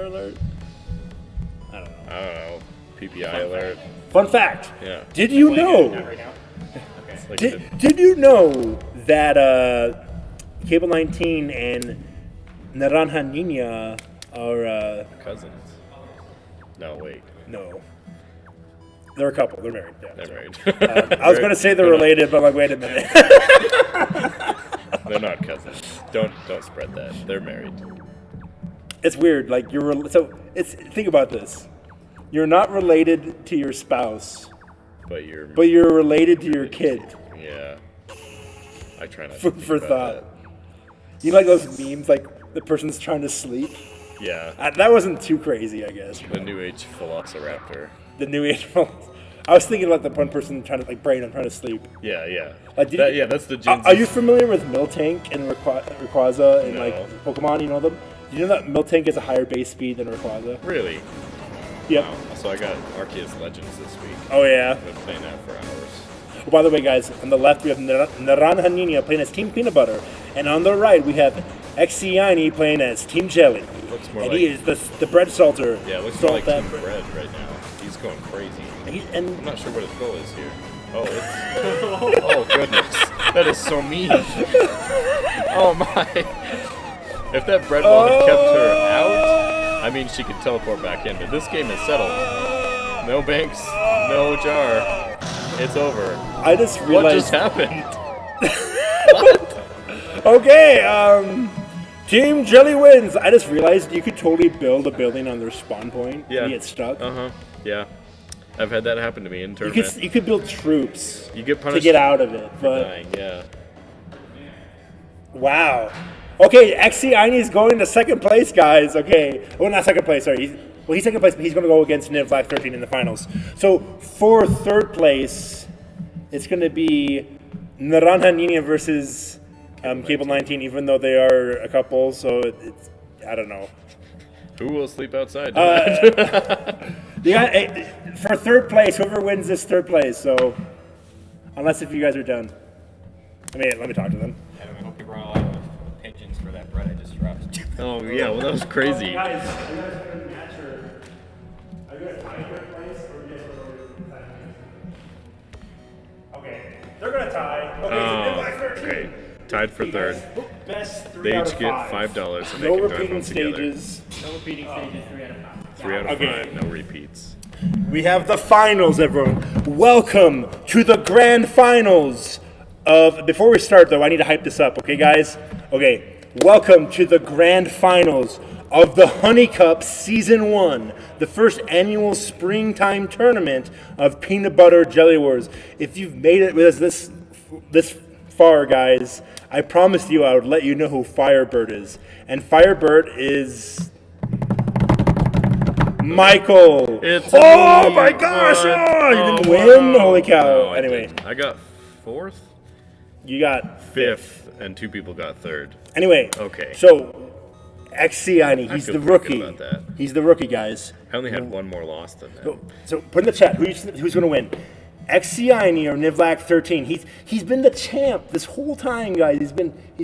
alert. I don't know. I don't know. PPI alert. Fun fact. Yeah. Did you know? It's like Did you know that Cable 19 and Naranja Nina are cousins. No, wait. no. They're a couple. They're married. Yeah. They're married. I was gonna say they're related, but like, wait a minute. They're not cousins. Don't spread that. They're married. It's weird. Like think about this. You're not related to your spouse, But you're... but you're related to your kid. Yeah. I try not to Food think for about thought. You know, like those memes, like the person's trying to sleep. that. Yeah. That wasn't too crazy, I guess. The New Age Velociraptor. The new age. I was thinking about the one person trying to I'm trying to sleep. Yeah, yeah. Like, Yeah, that's the Gen Z. Are you familiar with Miltank and Rayquaza and No. like Pokemon? You know them. Do you know that Miltank has a higher base speed than Rayquaza? Really? Yep. Wow. So I got Arceus Legends this week. Oh yeah. I've been playing that for hours. Oh, by the way, guys, on the left we have Naranja Nina playing as Team Peanut Butter, and on the right we have Xiani playing as Team Jelly. Looks more And like... he is the bread salter. Yeah, it looks more Salt like that Team Bread right now. He's going crazy. And I'm not sure what his goal is here. Oh, it's... oh, goodness. That is so mean. Oh, my. If that bread ball had kept her out, I mean, she could teleport back in. But this game is settled. No banks, no jar. It's over. I just What realized. just happened? Okay, Team Jelly wins. I just realized you could totally build a building on their spawn point Yeah. and get stuck. Uh-huh. Yeah. I've had that happen to me in You tournament. could out troops You get to punished get out of it, for but dying, yeah. Okay, Xiani is going to second place, guys. Okay, well, not second place. Sorry, he's second place, but he's going to go against Nivlac 13 in the finals. So for third place, it's going to be Naranja Nina versus Cable 19, even though they are a couple. So it's I don't know. Who will sleep outside? For third place, whoever wins this third place. So unless if you guys are done, let me talk to them. I hope you brought a lot of pigeons for that bread I just dropped. Oh, yeah, well, that was crazy. Guys, are you guys going to match or are you guys tying third place or are you guys going to tie? Okay, they're going to tie. Okay, so Nivlac 13. Okay, tied for third. Best 3 They out each of get five. $5 and they No can drive repeating home together. stages. No repeating stages, 3 out of 5. 3 out of Okay. 5, no repeats. We have the finals, everyone. Welcome to the grand finals of. Before we start, though, I need to hype this up, okay, guys? Okay, welcome to the grand finals of the Honey Cup Season 1, the first annual springtime tournament of Peanut Butter Jelly Wars. If you've made it with us this far, guys, I promised you I would let you know who Firebird is. And Firebird is... Michael! It's oh me. my gosh! Oh, you didn't wow. win? Holy cow. No, I anyway, didn't. I got 4th, you got 5th, and 2 people got 3rd. Anyway, Okay. so Xiani, he's feel the pretty rookie. good about that. He's the rookie, guys. I only had 1 more loss than that. So put in the chat who's going to win. Xiani or Nivlak 13. He's been the champ this whole time, guys. He's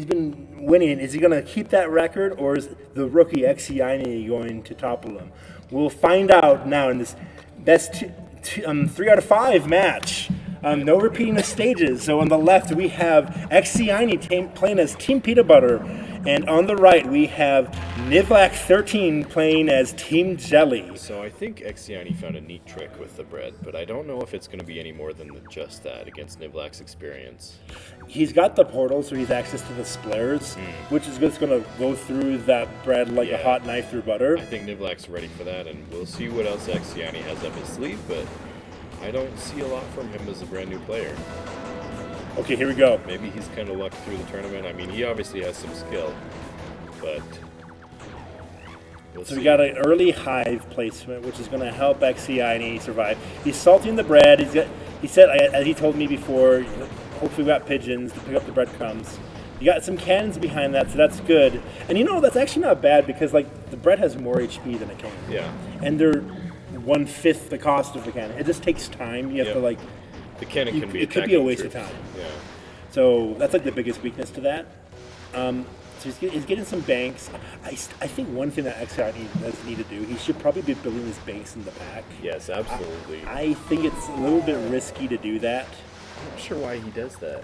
been winning. Is he going to keep that record, or is the rookie Xiani going to topple him? We'll find out now in this best 3 out of 5 match. No repeating of stages. So on the left we have Xiani playing as Team Peanut Butter, and on the right we have Nivlak 13 playing as Team Jelly. So I think Xiani found a neat trick with the bread, but I don't know if it's going to be any more than just that against Nivlak's experience. He's got the portal, so he's access to the splares, which is just going to go through that bread like a hot knife through butter. I think Nivlak's ready for that, and we'll see what else Xiani has up his sleeve, but I don't see a lot from him as a brand new player. Okay, here we go. Maybe he's kind of lucked through the tournament. I mean, he obviously has some skill, but we'll So see. we got an early hive placement, which is going to help Xiani survive. He's salting the bread. He said, as he told me before, hopefully we got pigeons to pick up the breadcrumbs. You got some cannons behind that, so that's good. And that's actually not bad because the bread has more HP than a cannon. Yeah. And they're 1/5 the cost of the cannon. It just takes time. You have to The cannon can be it could be a attacking waste of troops. time. Yeah. So that's the biggest weakness to that. So he's getting some banks. I think one thing that Xiani does need to do, he should probably be building his banks in the back. Yes, absolutely. I think it's a little bit risky to do that. I'm not sure why he does that.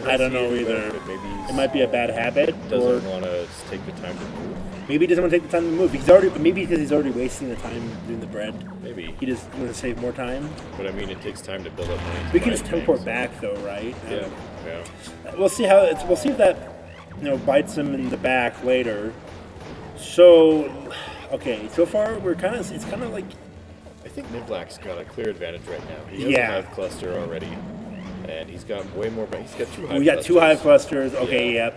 I don't see know any either. benefit. Maybe It might be a bad habit, or doesn't want to take the time to move. maybe he doesn't want to take the time to move. Maybe because he's already wasting the time doing the bread. Maybe. He just wants to save more time. But I mean, it takes time to build up money. to We can buy just teleport things. back though, right? Yeah. We'll see We'll see if that bites him in the back later. So, okay. So far it's kind of like I think Nivlak's got a clear advantage right now. He has Yeah. a hive cluster already, and he's got way more. He's got 2 hive. we got 2 hive clusters. Okay, Yeah.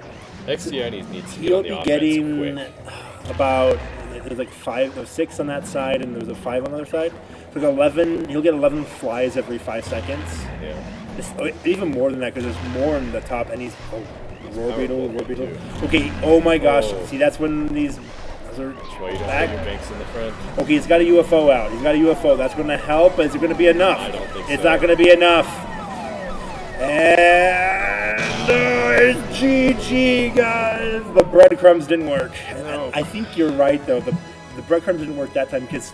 yep. Xiani needs to get He'll on the be offense getting quick. about there's like 5 or 6 on that side, and there's a 5 on the other side. So 11. He'll get 11 flies every 5 seconds. Yeah. Even more than that because there's more in the top, and he's roar beetle. too. Okay. Oh my gosh. Oh. See, that's when those are That's why you don't back. put your banks in the front. Okay, he's got a UFO out. He's got a UFO. That's going to help. Is it going to be enough? I don't think it's so. not going to be enough. And it's GG, guys. The breadcrumbs didn't work. No. I think you're right, though. The breadcrumbs didn't work that time because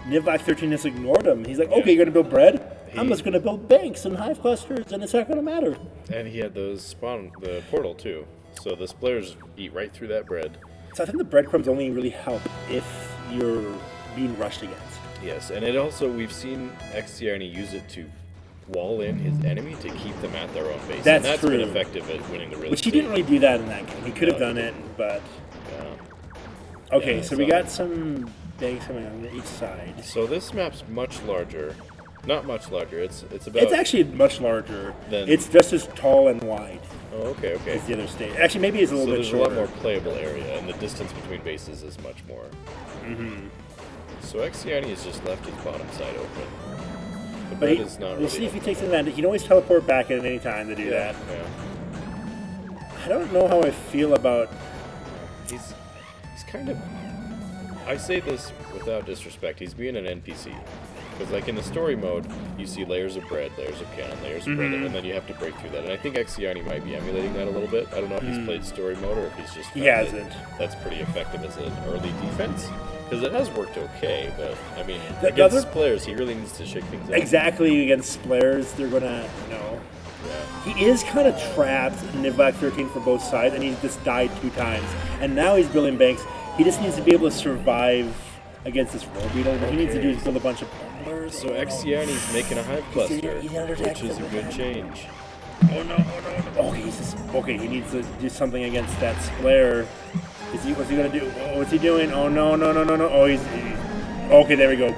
Nivlak 13 just ignored him. He's like, okay, you're going to build bread? I'm just going to build banks and hive clusters, and it's not going to matter. And he had the portal too. So the splairs eat right through that bread. So I think the breadcrumbs only really help if you're being rushed against. Yes, and it also, we've seen Xiani use it to wall in his enemy to keep them at their own base. That's and true. been effective at winning the real Which he estate. didn't really do that in that game. He could have No, done he it, but... Yeah. Okay, Yeah, so we so- got some banks coming on each side. So this map's much larger. Not much larger. It's about. It's actually much larger. Then- It's just as tall and wide Oh, okay, okay. as the other state. Actually, maybe it's a So little bit there's shorter. a lot more playable area, and the distance between bases is much more. Mm-hmm. So Xiani has just left his bottom side open. The But bread is not we'll really. see if he takes advantage. He can always teleport back at any time to do Yeah, that. yeah. I don't know how I feel about... He's kind of. I say this without disrespect. He's being an NPC. Because, like, in the story mode, you see layers of bread, layers of cannon, layers of bread, and then you have to break through that. And I think Xiani might be emulating that a little bit. I don't know if he's played story mode or if he's just. He found hasn't. that That's pretty effective as an early defense. Because it has worked okay, but, I mean, The against other- players, he really needs to shake things up. Exactly against splairs, they're gonna, Yeah. He is kind of trapped in Nivlak 13 for both sides, and he just died 2 times. And now he's building banks. He just needs to be able to survive against this roll beetle. What he needs to do is build a bunch of bumblers. So Xiani's making a hive cluster, he's under which attack. is a good change. Oh no, oh no. Okay, he needs to do something against that Splair. What's he gonna do? Oh, what's he doing? Oh no. Oh, he's okay, there we go.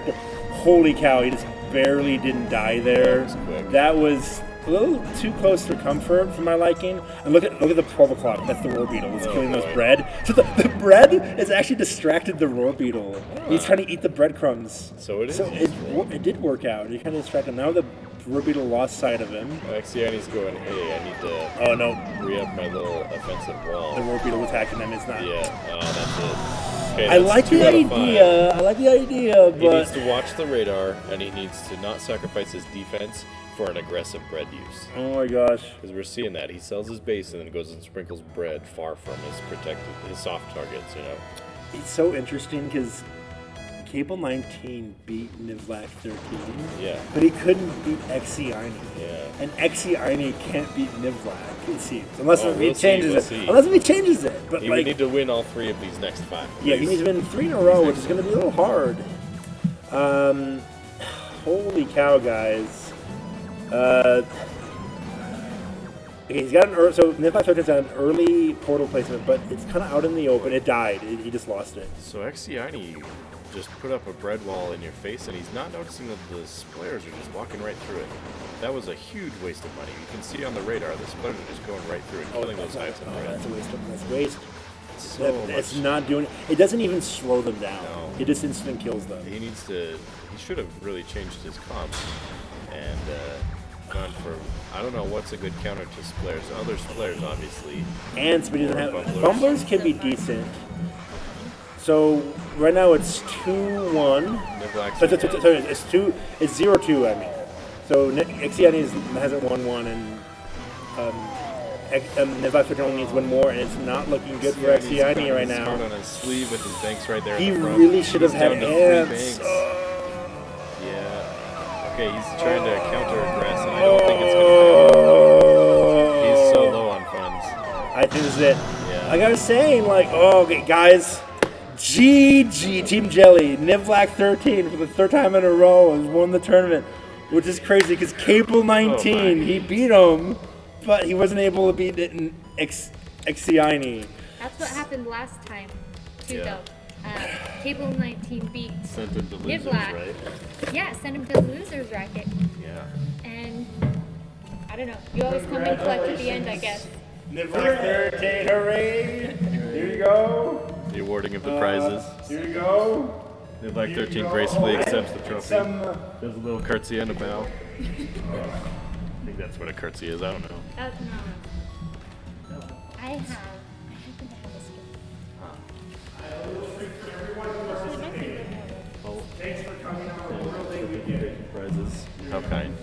Holy cow, he just barely didn't die there. That was a little too close for comfort for my liking. And look at the 12 o'clock. That's the roar beetle. It's killing those bread. So the bread has actually distracted the roar beetle. He's trying to eat the breadcrumbs. So it is. So it did work out. He kind of distracted him. Now the roar beetle lost sight of him. Xiani's going, hey, I need to Oh no, re-up my little offensive wall. the roar beetle attacking them. It's not. Yeah, that's it. Okay, I that's like 2 the out of 5. idea. I like the idea, He needs but to watch the radar, and he needs to not sacrifice his defense for an aggressive bread use. oh my gosh. Because we're seeing that. He sells his base and then goes and sprinkles bread far from his soft targets, you know. It's so interesting because Cable 19 beat Nivlac 13. Yeah. But he couldn't beat Xiani. Yeah. And Xiani can't beat Nivlac, it seems. Unless Oh, if we'll he see, changes we'll it. see. Unless if he changes it. But He would like, need to win all 3 of these next 5. yeah, he needs to win 3 in a row, which is going to be a little hard. Holy cow, guys. Okay, he's got so Nivlac 13's got an early portal placement, but it's kind of out in the open. It died. He just lost it. So Xiani just put up a bread wall in your face, and he's not noticing that the splairs are just walking right through it. That was a huge waste of money. You can see on the radar, the splairs are just going right through and killing those hives and bread. That's a waste. That's a waste. So It's much. not doing. It doesn't even slow them down. No. It just instant kills them. He should have really changed his comp and gone for, I don't know what's a good counter to splairs. Other splairs, obviously. Ants, but he doesn't have. Bumblers. Bumblers can be decent. So right now it's 2-1. Nivlac Sorry, it's 2. It's 0-2. I mean, so Xiani hasn't won one, and Nivlac 13 only needs one more, and it's not looking good for Xiani right now. on his sleeve with his banks right there. He in the front. really should have He's had down to 3 ants. banks. Yeah. Okay, he's trying to counter aggress, and I don't think it's gonna happen. He's so low on funds. I think this is it. Yeah. Like I was saying, okay, guys, GG Team Jelly, Nivlac 13 for the 3rd time in a row has won the tournament, which is crazy because Cable 19 he beat him, but he wasn't able to beat it in Xiani. That's what happened last time, too, Yeah. though. Cable 19 beat Sent him to losers, Nivlac. right? Yeah, send him to the losers bracket. Yeah. And I don't know. You always come in clutch at the end, I guess. Nivlac 13, hooray! Here you go. The awarding of the prizes. Here you go. Nivlac 13 gracefully accepts the trophy. Some, Does a little curtsy and a bow. I think that's what a curtsy is. I don't know. That's not. I happen to have a skill. Prizes. How kind.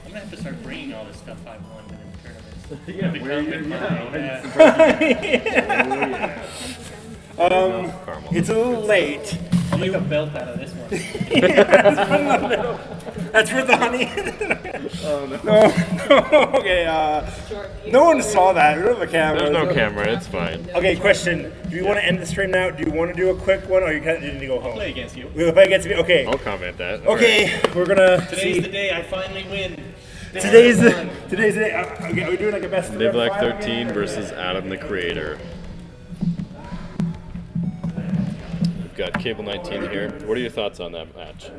I'm gonna have to start bringing all this stuff I've won to the tournaments. Caramel. it's a little late. I'll make a belt out of this one. That's for the honey. No. Okay. No one saw that. We don't have a camera. There's no camera. It's fine. Okay. Question: do you want to end the stream now? Do you want to do a quick one, or you need to go home? Play against you. We're gonna play against me. Okay. I'll comment that. Okay. We're gonna Today's see. the day I finally win. Today's the day. Okay. Are we doing like a best? Nivlac five 13 again, or- versus Adam the Creator. We've got Cable 19 here. What are your thoughts on that match?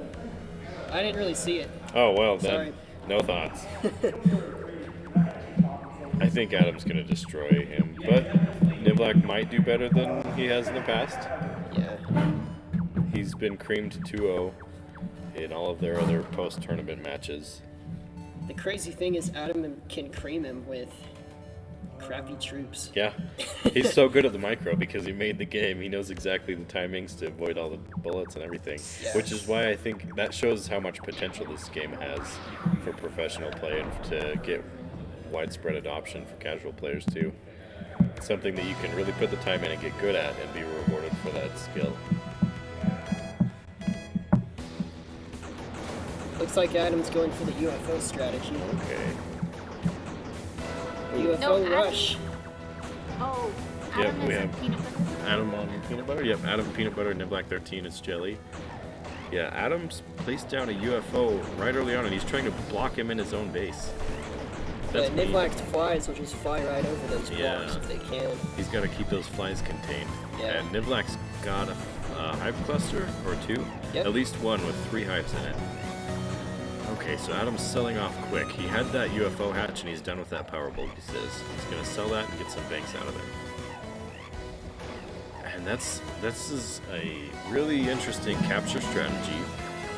I didn't really see it. Oh, well, then, Sorry. no thoughts. I think Adam's going to destroy him, but Nivlac might do better than he has in the past. Yeah. He's been creamed 2-0 in all of their other post-tournament matches. The crazy thing is Adam can cream him with crappy troops. Yeah, he's so good at the micro because he made the game. He knows exactly the timings to avoid all the bullets and everything, which is why I think that shows how much potential this game has for professional play and to get widespread adoption for casual players too. It's something that you can really put the time in and get good at and be rewarded for that skill. Looks like Adam's going for the UFO strategy. Okay. UFO No, rush. Oh, Adam we is have peanut butter. Adam on peanut butter. Yep, Adam peanut butter, Nivlac 13 is jelly. Yeah, Adam's placed down a UFO right early on, and he's trying to block him in his own base. That's But mean. Nivlax flies will just fly right over those blocks Yeah. if they can. He's got to keep those flies contained. Yeah. And Nivlac's got a hive cluster or two, Yep. at least one with 3 hives in it. Okay, so Adam's selling off quick. He had that UFO hatch, and he's done with that power bolt, he says. He's going to sell that and get some banks out of it. And this is a really interesting capture strategy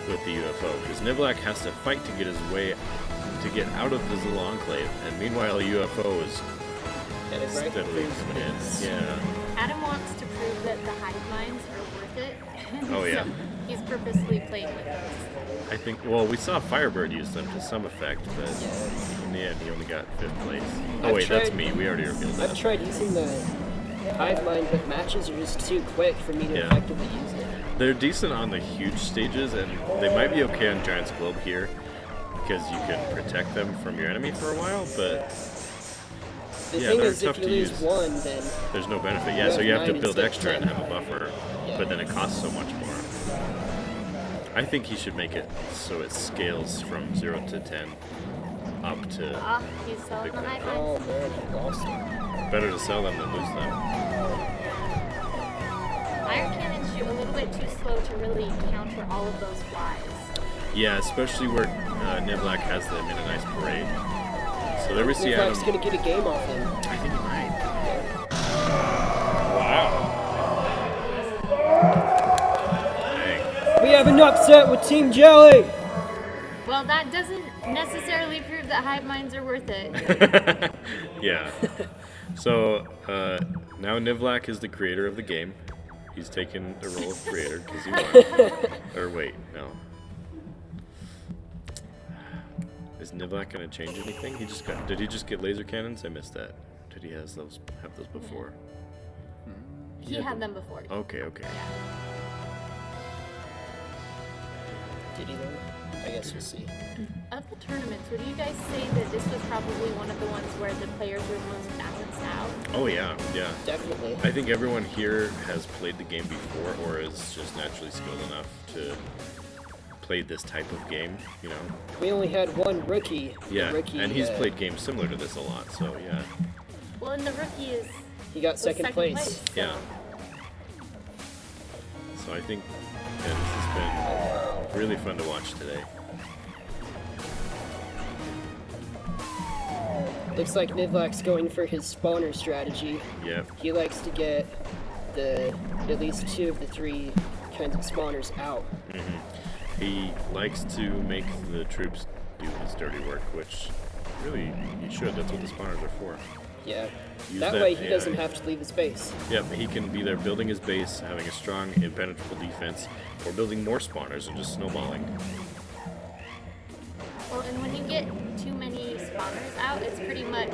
with the UFO, because Nivlac has to fight to get his way to get out of this little enclave, and meanwhile a UFO is Headed right steadily through coming in. space. Yeah. Adam wants to prove that the hive minds are worth it. Oh, yeah. So he's purposely playing with those. I think, well, we saw Firebird use them to some effect, but in the end he only got 5th place. Oh, I've wait, that's tried- me. We already revealed that. I've tried using the hive mind, but matches are just too quick for me to Yeah. effectively use it. They're decent on the huge stages, and they might be okay on Giant's Globe here, because you can protect them from your enemy for a while, but The yeah, thing they're is, if tough you to lose use. one, then There's no benefit. Yeah, so you have to 9 build instead of extra and 10. have a buffer, Yeah. but then it costs so much more. I think he should make it so it scales from 0 to 10 up to Ah, he's selling the hive minds. oh man, he lost it. better to sell them than lose them. Iron cannons shoot a little bit too slow to really counter all of those flies. Yeah, especially where Nivlac has them in a nice parade. So there we see Adam. Nivlax's gonna get a game off him. I think he might. Wow. Dang. We have an upset with Team Jelly. Well, that doesn't necessarily prove that hive minds are worth it. Yeah. So now Nivlac is the creator of the game. He's taken the role of creator because he won. Or wait, no. Is Nivlac gonna change anything? He just got. Did he just get laser cannons? I missed that. Did he have those before? He had them before. Okay, okay. Did he though? I guess we'll see. Of the tournaments, would you guys say that this was probably one of the ones where the players were most balanced out? Oh yeah, yeah. Definitely. I think everyone here has played the game before, or is just naturally skilled enough to play this type of game. You know. We only had one rookie. The Yeah, rookie, and he's played games similar to this a lot. So yeah. Well, and the rookie is He got was second place. so- Yeah. So I think this has been really fun to watch today. Looks like Nivlax's going for his spawner strategy. Yep. He likes to get at least 2 of the 3 kinds of spawners out. He likes to make the troops do his dirty work, which really he should. That's what the spawners are for. Yeah. Use That that way he AI. doesn't have to leave his base. Yep, he can be there building his base, having a strong, impenetrable defense, or building more spawners and just snowballing. Well, and when you get too many spawners out, it's pretty much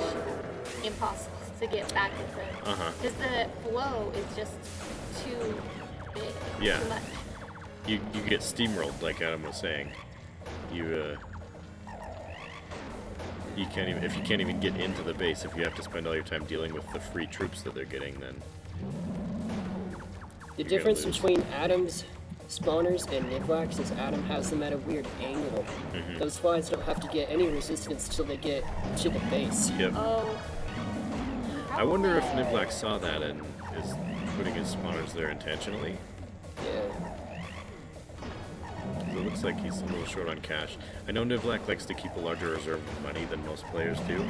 impossible to get back into. Uh-huh. Because the flow is just too big. Yeah. Too much. You get steamrolled, like Adam was saying. You can't even, if you can't even get into the base, if you have to spend all your time dealing with the free troops that they're getting, then The You're difference gonna lose. between Adam's spawners and Nivlax is Adam has them at a weird angle. Those flies don't have to get any resistance till they get to the base. yep. Oh. I wonder if Nivlac saw that and is putting his spawners there intentionally. Yeah. It looks like he's a little short on cash. I know Nivlac likes to keep a larger reserve of money than most players do.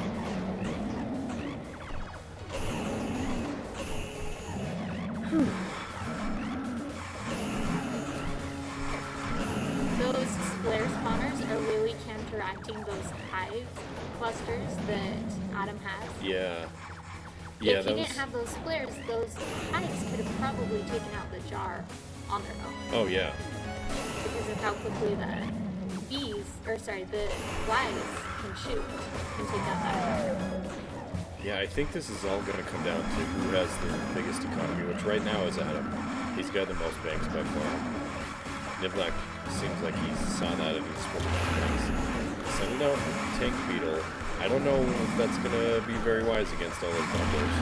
Those flare spawners are really counteracting those hive clusters that Adam has. Yeah. Yeah, If that he was. didn't have those flares, those hives could have probably taken out the jar on their own. Oh yeah. Because of how quickly the flies can shoot and take out that jar. Yeah, I think this is all going to come down to who has the biggest economy, which right now is Adam. He's got the most banks by far. Nivlac seems like he saw that and he's swimming on banks. Send it out, Tank Beetle. I don't know if that's gonna be very wise against all those bumblers.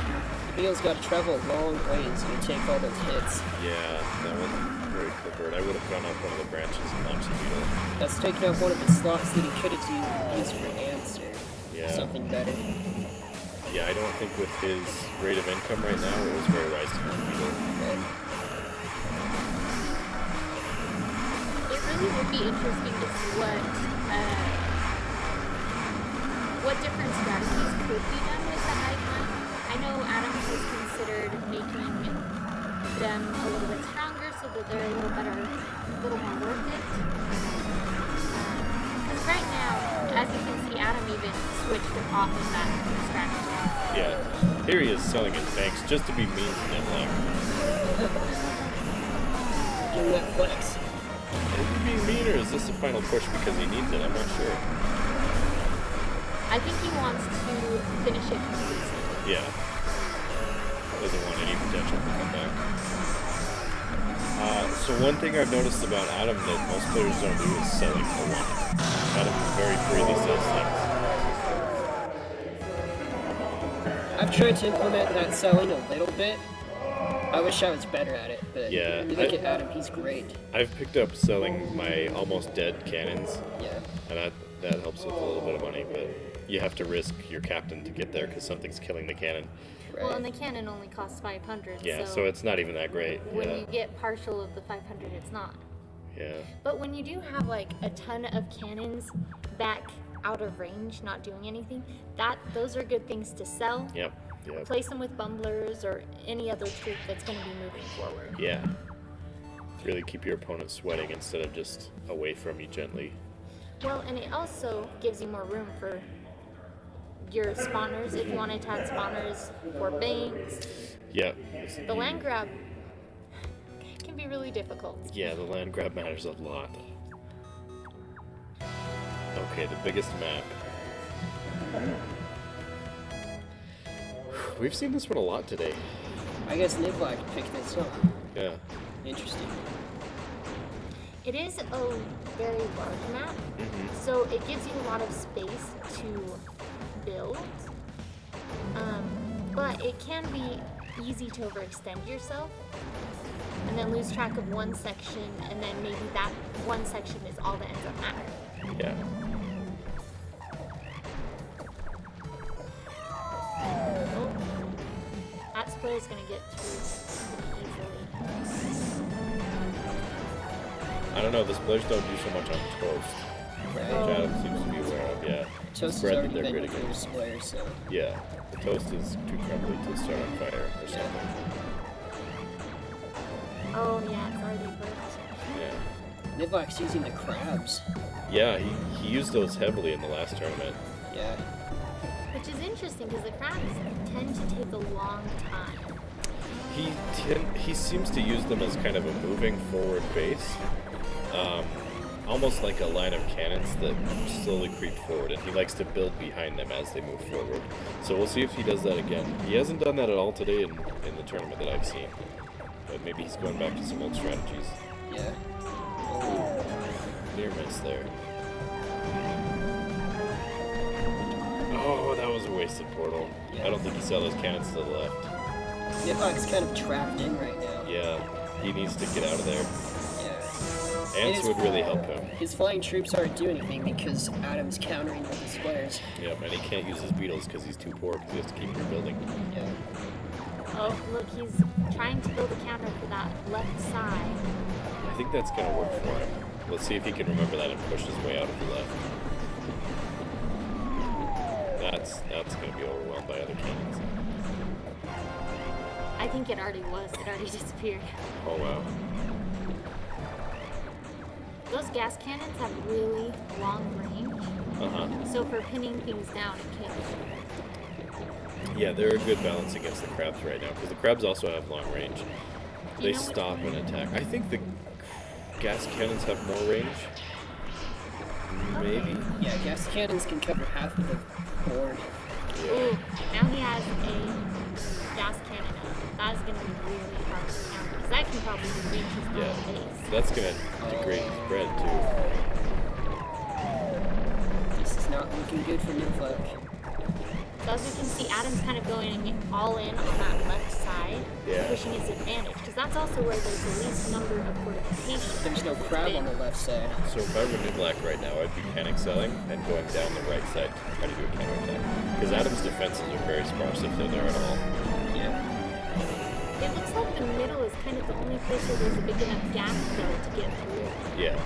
The beetle's got to travel a long ways to take all those hits. Yeah, that wasn't very clever. I would have gone up one of the branches and launched the beetle. That's taking up one of the slots that he could have used for ants or Yeah. something better. Yeah, I don't think with his rate of income right now, it was very wise to go beetle. And It really would be interesting to see what different strategies could be done with the hive mind. I know Adam has considered making them a little bit stronger so that they're a little better, a little more worth it. Because right now, as you can see, Adam even switched off of that strategy. Yeah, here he is selling his banks just to be mean to Nimlock. give him that flex. Is he being mean or is this a final push because he needs it? I'm not sure. I think he wants to finish it completely. Yeah. Doesn't want any potential to come back. So one thing I've noticed about Adam that most players don't do is selling a lot. Adam very freely sells things. I've tried to implement that selling a little bit. I wish I was better at it, but Yeah, you look at Adam, he's great. I've picked up selling my almost dead cannons, Yeah. and that helps with a little bit of money, but you have to risk your captain to get there because something's killing the cannon. Right. Well, and the cannon only costs 500. Yeah, so it's not even that great. when Yeah, you get partial of the 500, it's not. yeah. But when you do have like a ton of cannons back out of range, not doing anything, those are good things to sell. Yep. Yep. Replace them with bumblers or any other troop that's going to be moving forward. Yeah. Really keep your opponent sweating instead of just away from you gently. Well, and it also gives you more room for your spawners if you want to attack spawners or banks. Yep. The land grab can be really difficult. Yeah, the land grab matters a lot. Okay, the biggest map. We've seen this one a lot today. I guess Nivlak picked this up. Yeah. Interesting. It is a very large map, so it gives you a lot of space to build. But it can be easy to overextend yourself and then lose track of one section, and then maybe that one section is all that ends up mattering. Yeah. Oh, that square is going to get through pretty easily. I don't know, the splurs don't do so much on toast, which Right. Adam seems to be aware of, yeah. Toast has Bread that already they're been great with your against. splayer, so Yeah, the toast is too crumbly to start on fire or something. Oh, yeah, it's already burnt. Yeah. Nivlak's using the crabs. Yeah, he used those heavily in the last tournament. Yeah. Which is interesting because the crabs tend to take a long time. He seems to use them as kind of a moving forward base. Almost like a line of cannons that slowly creep forward, and he likes to build behind them as they move forward. So we'll see if he does that again. He hasn't done that at all today in the tournament that I've seen. But maybe he's going back to some old strategies. Yeah. Near miss there. Oh, that was a wasted portal. I don't think he saw those cannons to the left. Nivlak's kind of trapped in right now. Yeah, he needs to get out of there. Yeah. Ants It is- would really help him. His flying troops aren't doing anything because Adam's countering with his squares. Yep, and he can't use his beetles because he's too poor because he has to keep rebuilding. Yeah. Oh, look, he's trying to build a counter for that left side. I think that's going to work for him. Let's see if he can remember that and push his way out of the left. That's going to be overwhelmed by other cannons. I think it already was. It already disappeared. Oh, wow. Those gas cannons have really long range, Uh-huh. so for pinning things down, it can't. Yeah, they're a good balance against the crabs right now because the crabs also have long range. Do They you know which stop one? and attack. I think the gas cannons have more range. Maybe. Yeah, gas cannons can cover half of the board. Ooh, now he has a gas cannon up. That is going to be really hard to counter, because that can probably reach his Yeah. own base. That's going to degrade his bread too. This is not looking good for Nivlak. So as we can see, Adam's kind of going all in on that left side, Yeah. pushing his advantage, because that's also where there's the least number of fortifications. There's no crab on the left side. So if I were New Black right now, I'd be panic selling and going down the right side to try to do a counterattack. Because Adam's defenses are very sparse if they're there at all. Yeah. It looks like the middle is kind of the only place where there's a big enough gap though to get through. Yeah.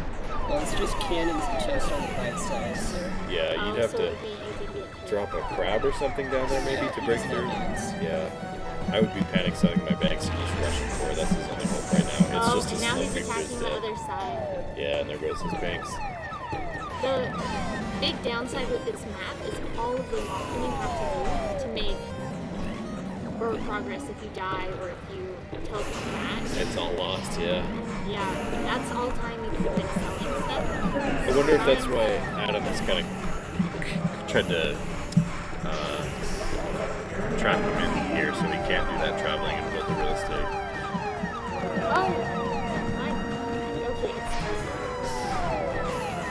Well, it's just cannons and chest on the right side, so. Yeah, you'd have So to it'd be easy to get through. drop a crab or something down there maybe to break through. Yeah. I would be panic selling my banks and just rushing for it. That's his only hope right now. It's Oh, just a and now slow he's creep for his attacking the dead. other side. Yeah, and there goes his banks. The big downside with this map is all of the walking you have to do to make forward progress if you die or if you teleport back. It's all lost, yeah. Yeah, that's all time you can like selling stuff. I wonder if that's why Adam has kind of tried to trap him in here so he can't do that traveling and build the real estate. Oh, my. Okay.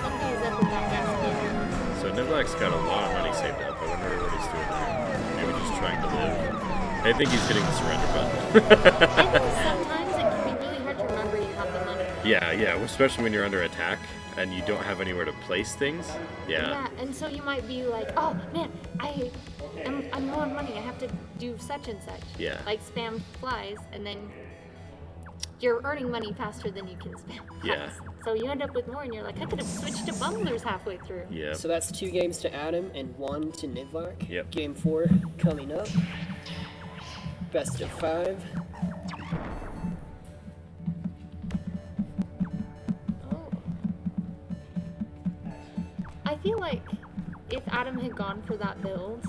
Something is up with that gas So Nivlak's got a lot of money saved up. I wonder what he's doing there. Maybe just trying to live. I think he's hitting the surrender button. I think sometimes it can be really hard to remember you have the money. Yeah, especially when you're under attack and you don't have anywhere to place things. Yeah, and so you might be like, oh man, I'm low on money. I have to do such and such. Yeah. Like spam flies, and then you're earning money faster than you can spam flies. Yeah. So you end up with more, and you're like, I could have switched to bundlers halfway through. Yeah. So that's 2 games to Adam and 1 to Nivlak. Yep. Game 4 coming up. Best of 5. Oh. I feel like if Adam had gone for that build,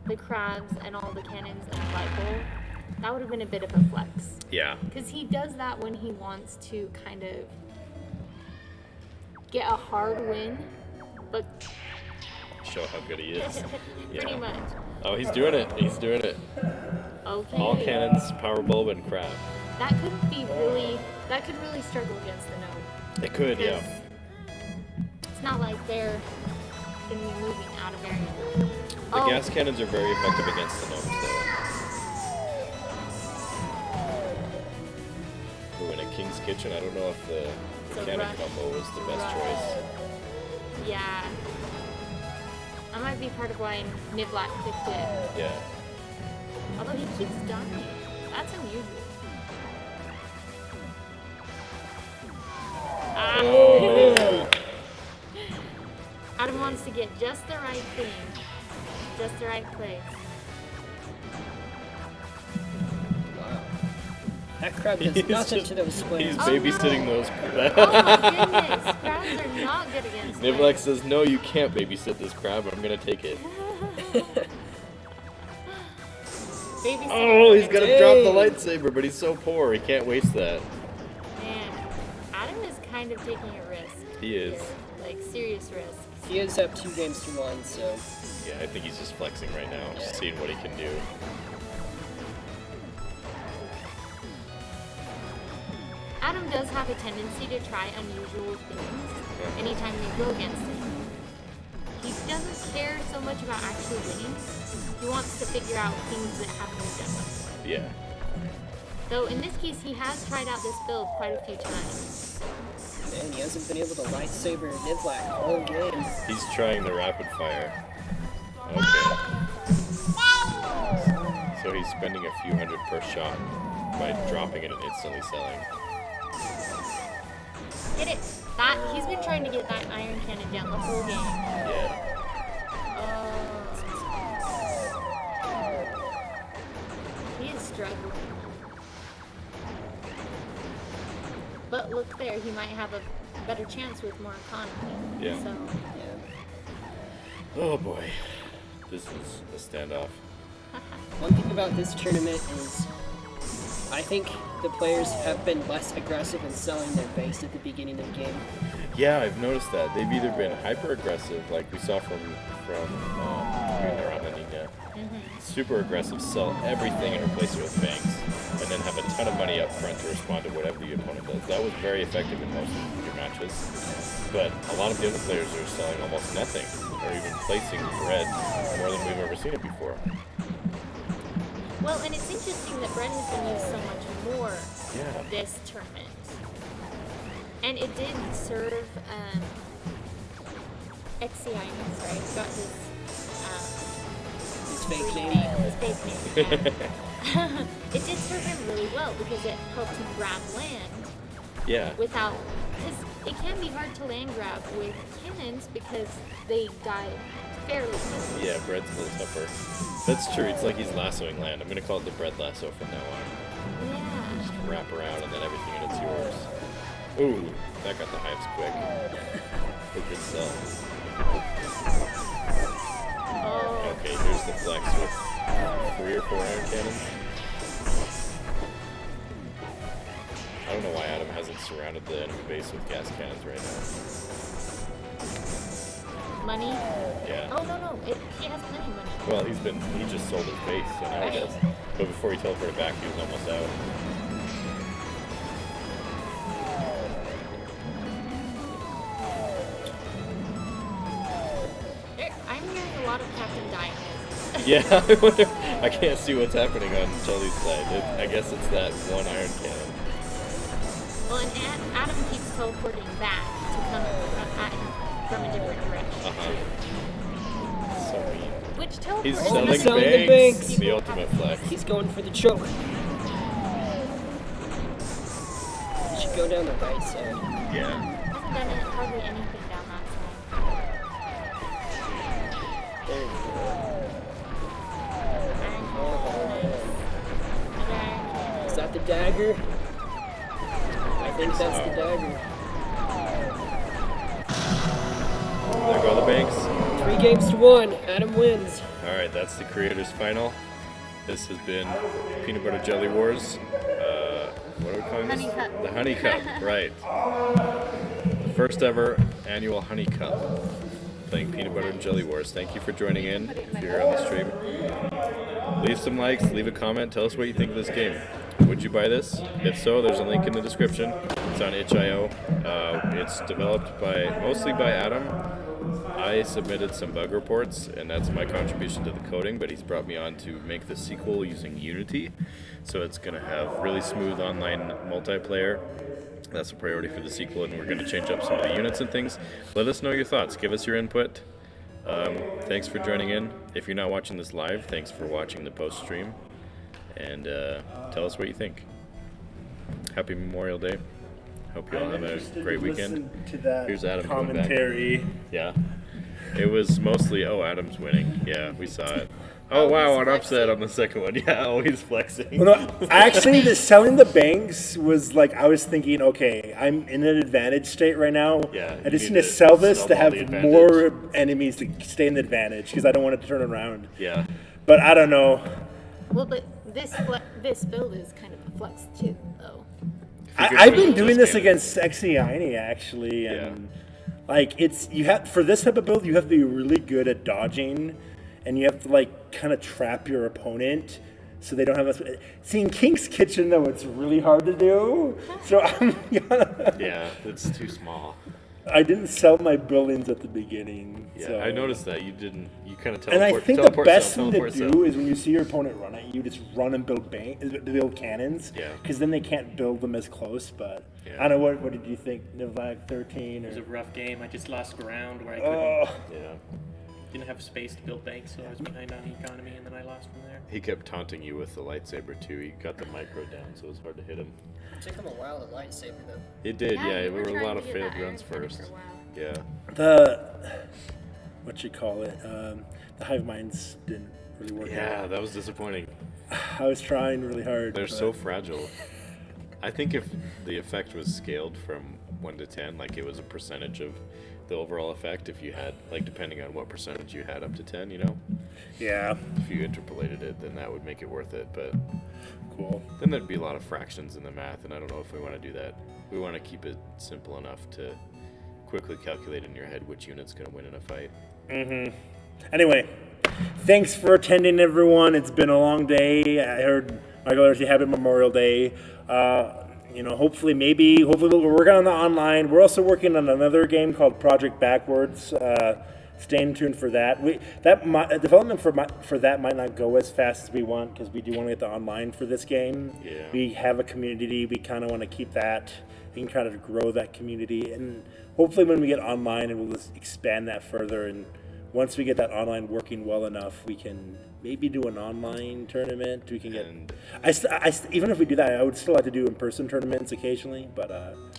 the crabs and all the cannons and a light bulb, that would have been a bit of a flex. Yeah. Because he does that when he wants to kind of get a hard win, but Show how good he is. pretty Yeah. much. Oh, he's doing it. He's doing it. Okay. All cannons, power bulb, and crab. That could really struggle against the gnome. It could, yeah. Because it's not like they're going to be moving out of area. The gas cannons are very effective against the gnomes, though. Ooh, in a King's Kitchen, I don't know if the So cannon rush, combo was the best rush. choice. Yeah. That might be part of why Nivlak picked it. Yeah. Although he keeps dying. That's unusual. Oh. Adam wants to get just the right thing. Just the right place. That crab does nothing to those He's squares. babysitting no. those Oh my goodness. Crabs are not good against Nivlak says, no, you can't babysit this crab. I'm going to take it. Baby Oh, he's going to drop the Dang. lightsaber, but he's so poor. He can't waste that. Man, Adam is kind of taking a risk. He is. Here. Like, serious risk. He is up 2 games to 1, so. Yeah, I think he's just flexing right now, just seeing what he can do. Adam does have a tendency to try unusual things anytime we go against him. He doesn't care so much about actually winning. He wants to figure out things that haven't been done before. Yeah. Though in this case, he has tried out this build quite a few times. Man, he hasn't been able to lightsaber Nivlak all game. He's trying the rapid fire. Okay. So he's spending a few hundred per shot by dropping it and instantly selling. Get it? He's been trying to get that iron cannon down the whole game. Yeah. He is struggling. But look there, he might have a better chance with more economy. Yeah. So, Oh boy. This is a standoff. One thing about this tournament is I think the players have been less aggressive in selling their base at the beginning of the game. Yeah, I've noticed that. They've either been hyper aggressive, like we saw from Nina, super aggressive, sell everything and replace it with banks. And then have a ton of money up front to respond to whatever the opponent does. That was very effective in most of your matches. But a lot of the other players are selling almost nothing, or even placing bread more than we've ever seen it before. Well, and it's interesting that bread has been used so much more Yeah. this tournament. And it did serve XCI, sorry, got His fake name. his fake name. It did serve him really well because it helped him grab land Yeah. without, because it can be hard to land grab with cannons because they die fairly easily. Yeah, bread's a little tougher. That's true. It's like he's lassoing land. I'm going to call it the bread lasso from now on. Yeah. Just wrap around and then everything in it's yours. Ooh, that got the hives quick. It could sell. Oh. Okay, here's the flex with 3 or 4 iron cannons. I don't know why Adam hasn't surrounded the enemy base with gas cannons right now. Money? Yeah. Oh, no. He has plenty of money. Well, he just sold his base, so now he does. But before he teleported back, he was almost out. I'm hearing a lot of Captain Diamond. Yeah, I wonder. I can't see what's happening on Shelly's side. I guess it's that one iron cannon. Well, and Adam keeps teleporting back to come at him from a different direction. So mean. Which teleports He's Oh, selling he's selling the banks. banks. The ultimate flex. He's going for the choke. He should go down the right side. Yeah. hasn't done hardly anything down that side. There you go. Is that the dagger? I think that's the dagger. There go the banks. 3 games to 1. Adam wins. All right, that's the Creators Final. This has been Peanut Butter Jelly Wars. What are we calling this? Honey Cup. The Honey Cup, right. The first ever annual Honey Cup. Playing Peanut Butter and Jelly Wars. Thank you for joining in. If you're on the stream, leave some likes, leave a comment, tell us what you think of this game. Would you buy this? If so, there's a link in the description. It's on itch.io. It's developed mostly by Adam. I submitted some bug reports, and that's my contribution to the coding, but he's brought me on to make the sequel using Unity. So it's going to have really smooth online multiplayer. That's a priority for the sequel, and we're going to change up some of the units and things. Let us know your thoughts. Give us your input. Thanks for joining in. If you're not watching this live, thanks for watching the post-stream. And tell us what you think. Happy Memorial Day. Hope you all have a great weekend. To that Here's Adam coming back. commentary. Yeah. It was mostly, Adam's winning. Yeah, we saw it. Oh, wow, an upset on the second one. Yeah, always flexing. Well, no, actually, the selling the banks was like, I was thinking, okay, I'm in an advantage state right now. Yeah, I you just need need to to sell this sell to all have the advantage. more enemies to stay in the advantage because I don't want it to turn around. Yeah. But I don't know. Well, but this build is kind of a flex too, though. I've been doing this against. against Exiani actually, and like for this type of build, you have to be really good at dodging, and you have to like kind of trap your opponent so they don't have a. See, in King's Kitchen though, it's really hard to do. So Yeah, it's too small. I didn't sell my buildings at the beginning. Yeah, so. I noticed that you didn't. You kind of And teleport. I think the teleport best sell, thing to teleport do sell. is when you see your opponent run at you, just run and build cannons. Yeah. Because then they can't build them as close. But Yeah. I don't know what did you think, Nivlag 13 It was a or? rough game. I just lost ground where I Oh, didn't have space to build banks, so I was behind on the economy, and then I lost from there. He kept taunting you with the lightsaber too. He got the micro down, so it was hard to hit him. It took him a while to lightsaber though. It did, yeah. you There were a trying lot to of get failed that iron runs cannon first. for a while. Yeah. what you call it? The hive minds didn't really work Yeah, out. that was disappointing. I was trying really hard. They're but- so fragile. I think if the effect was scaled from 1 to 10, like it was a percentage of the overall effect, if you had, like depending on what percentage you had up to 10, you know? Yeah. If you interpolated it, then that would make it worth it. But Cool. then there'd be a lot of fractions in the math, and I don't know if we want to do that. We want to keep it simple enough to quickly calculate in your head which unit's going to win in a fight. Anyway, thanks for attending, everyone. It's been a long day. I heard Michael, there's you have it Memorial Day. Hopefully we're working on the online. We're also working on another game called Project Backwards. Stay tuned for that. Development for that might not go as fast as we want because we do want to get the online for this game. Yeah. We have a community. We kind of want to keep that. We can kind of grow that community, and hopefully when we get online, and we'll just expand that further. And once we get that online working well enough, we can maybe do an online tournament. We can get. Even if we do that, I would still like to do in-person tournaments occasionally. But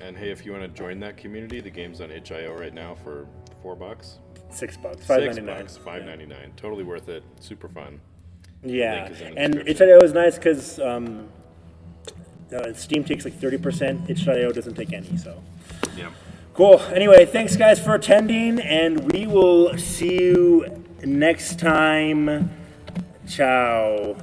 And hey, if you want to join that community, the game's on itch.io right now for $4. $6, $5.99. $5.99. Totally worth it. Super fun. Yeah, Link is in the and description. itch.io is nice because Steam takes like 30%. Itch.io doesn't take any. So Yeah. cool. Anyway, thanks guys for attending, and we will see you next time. Ciao.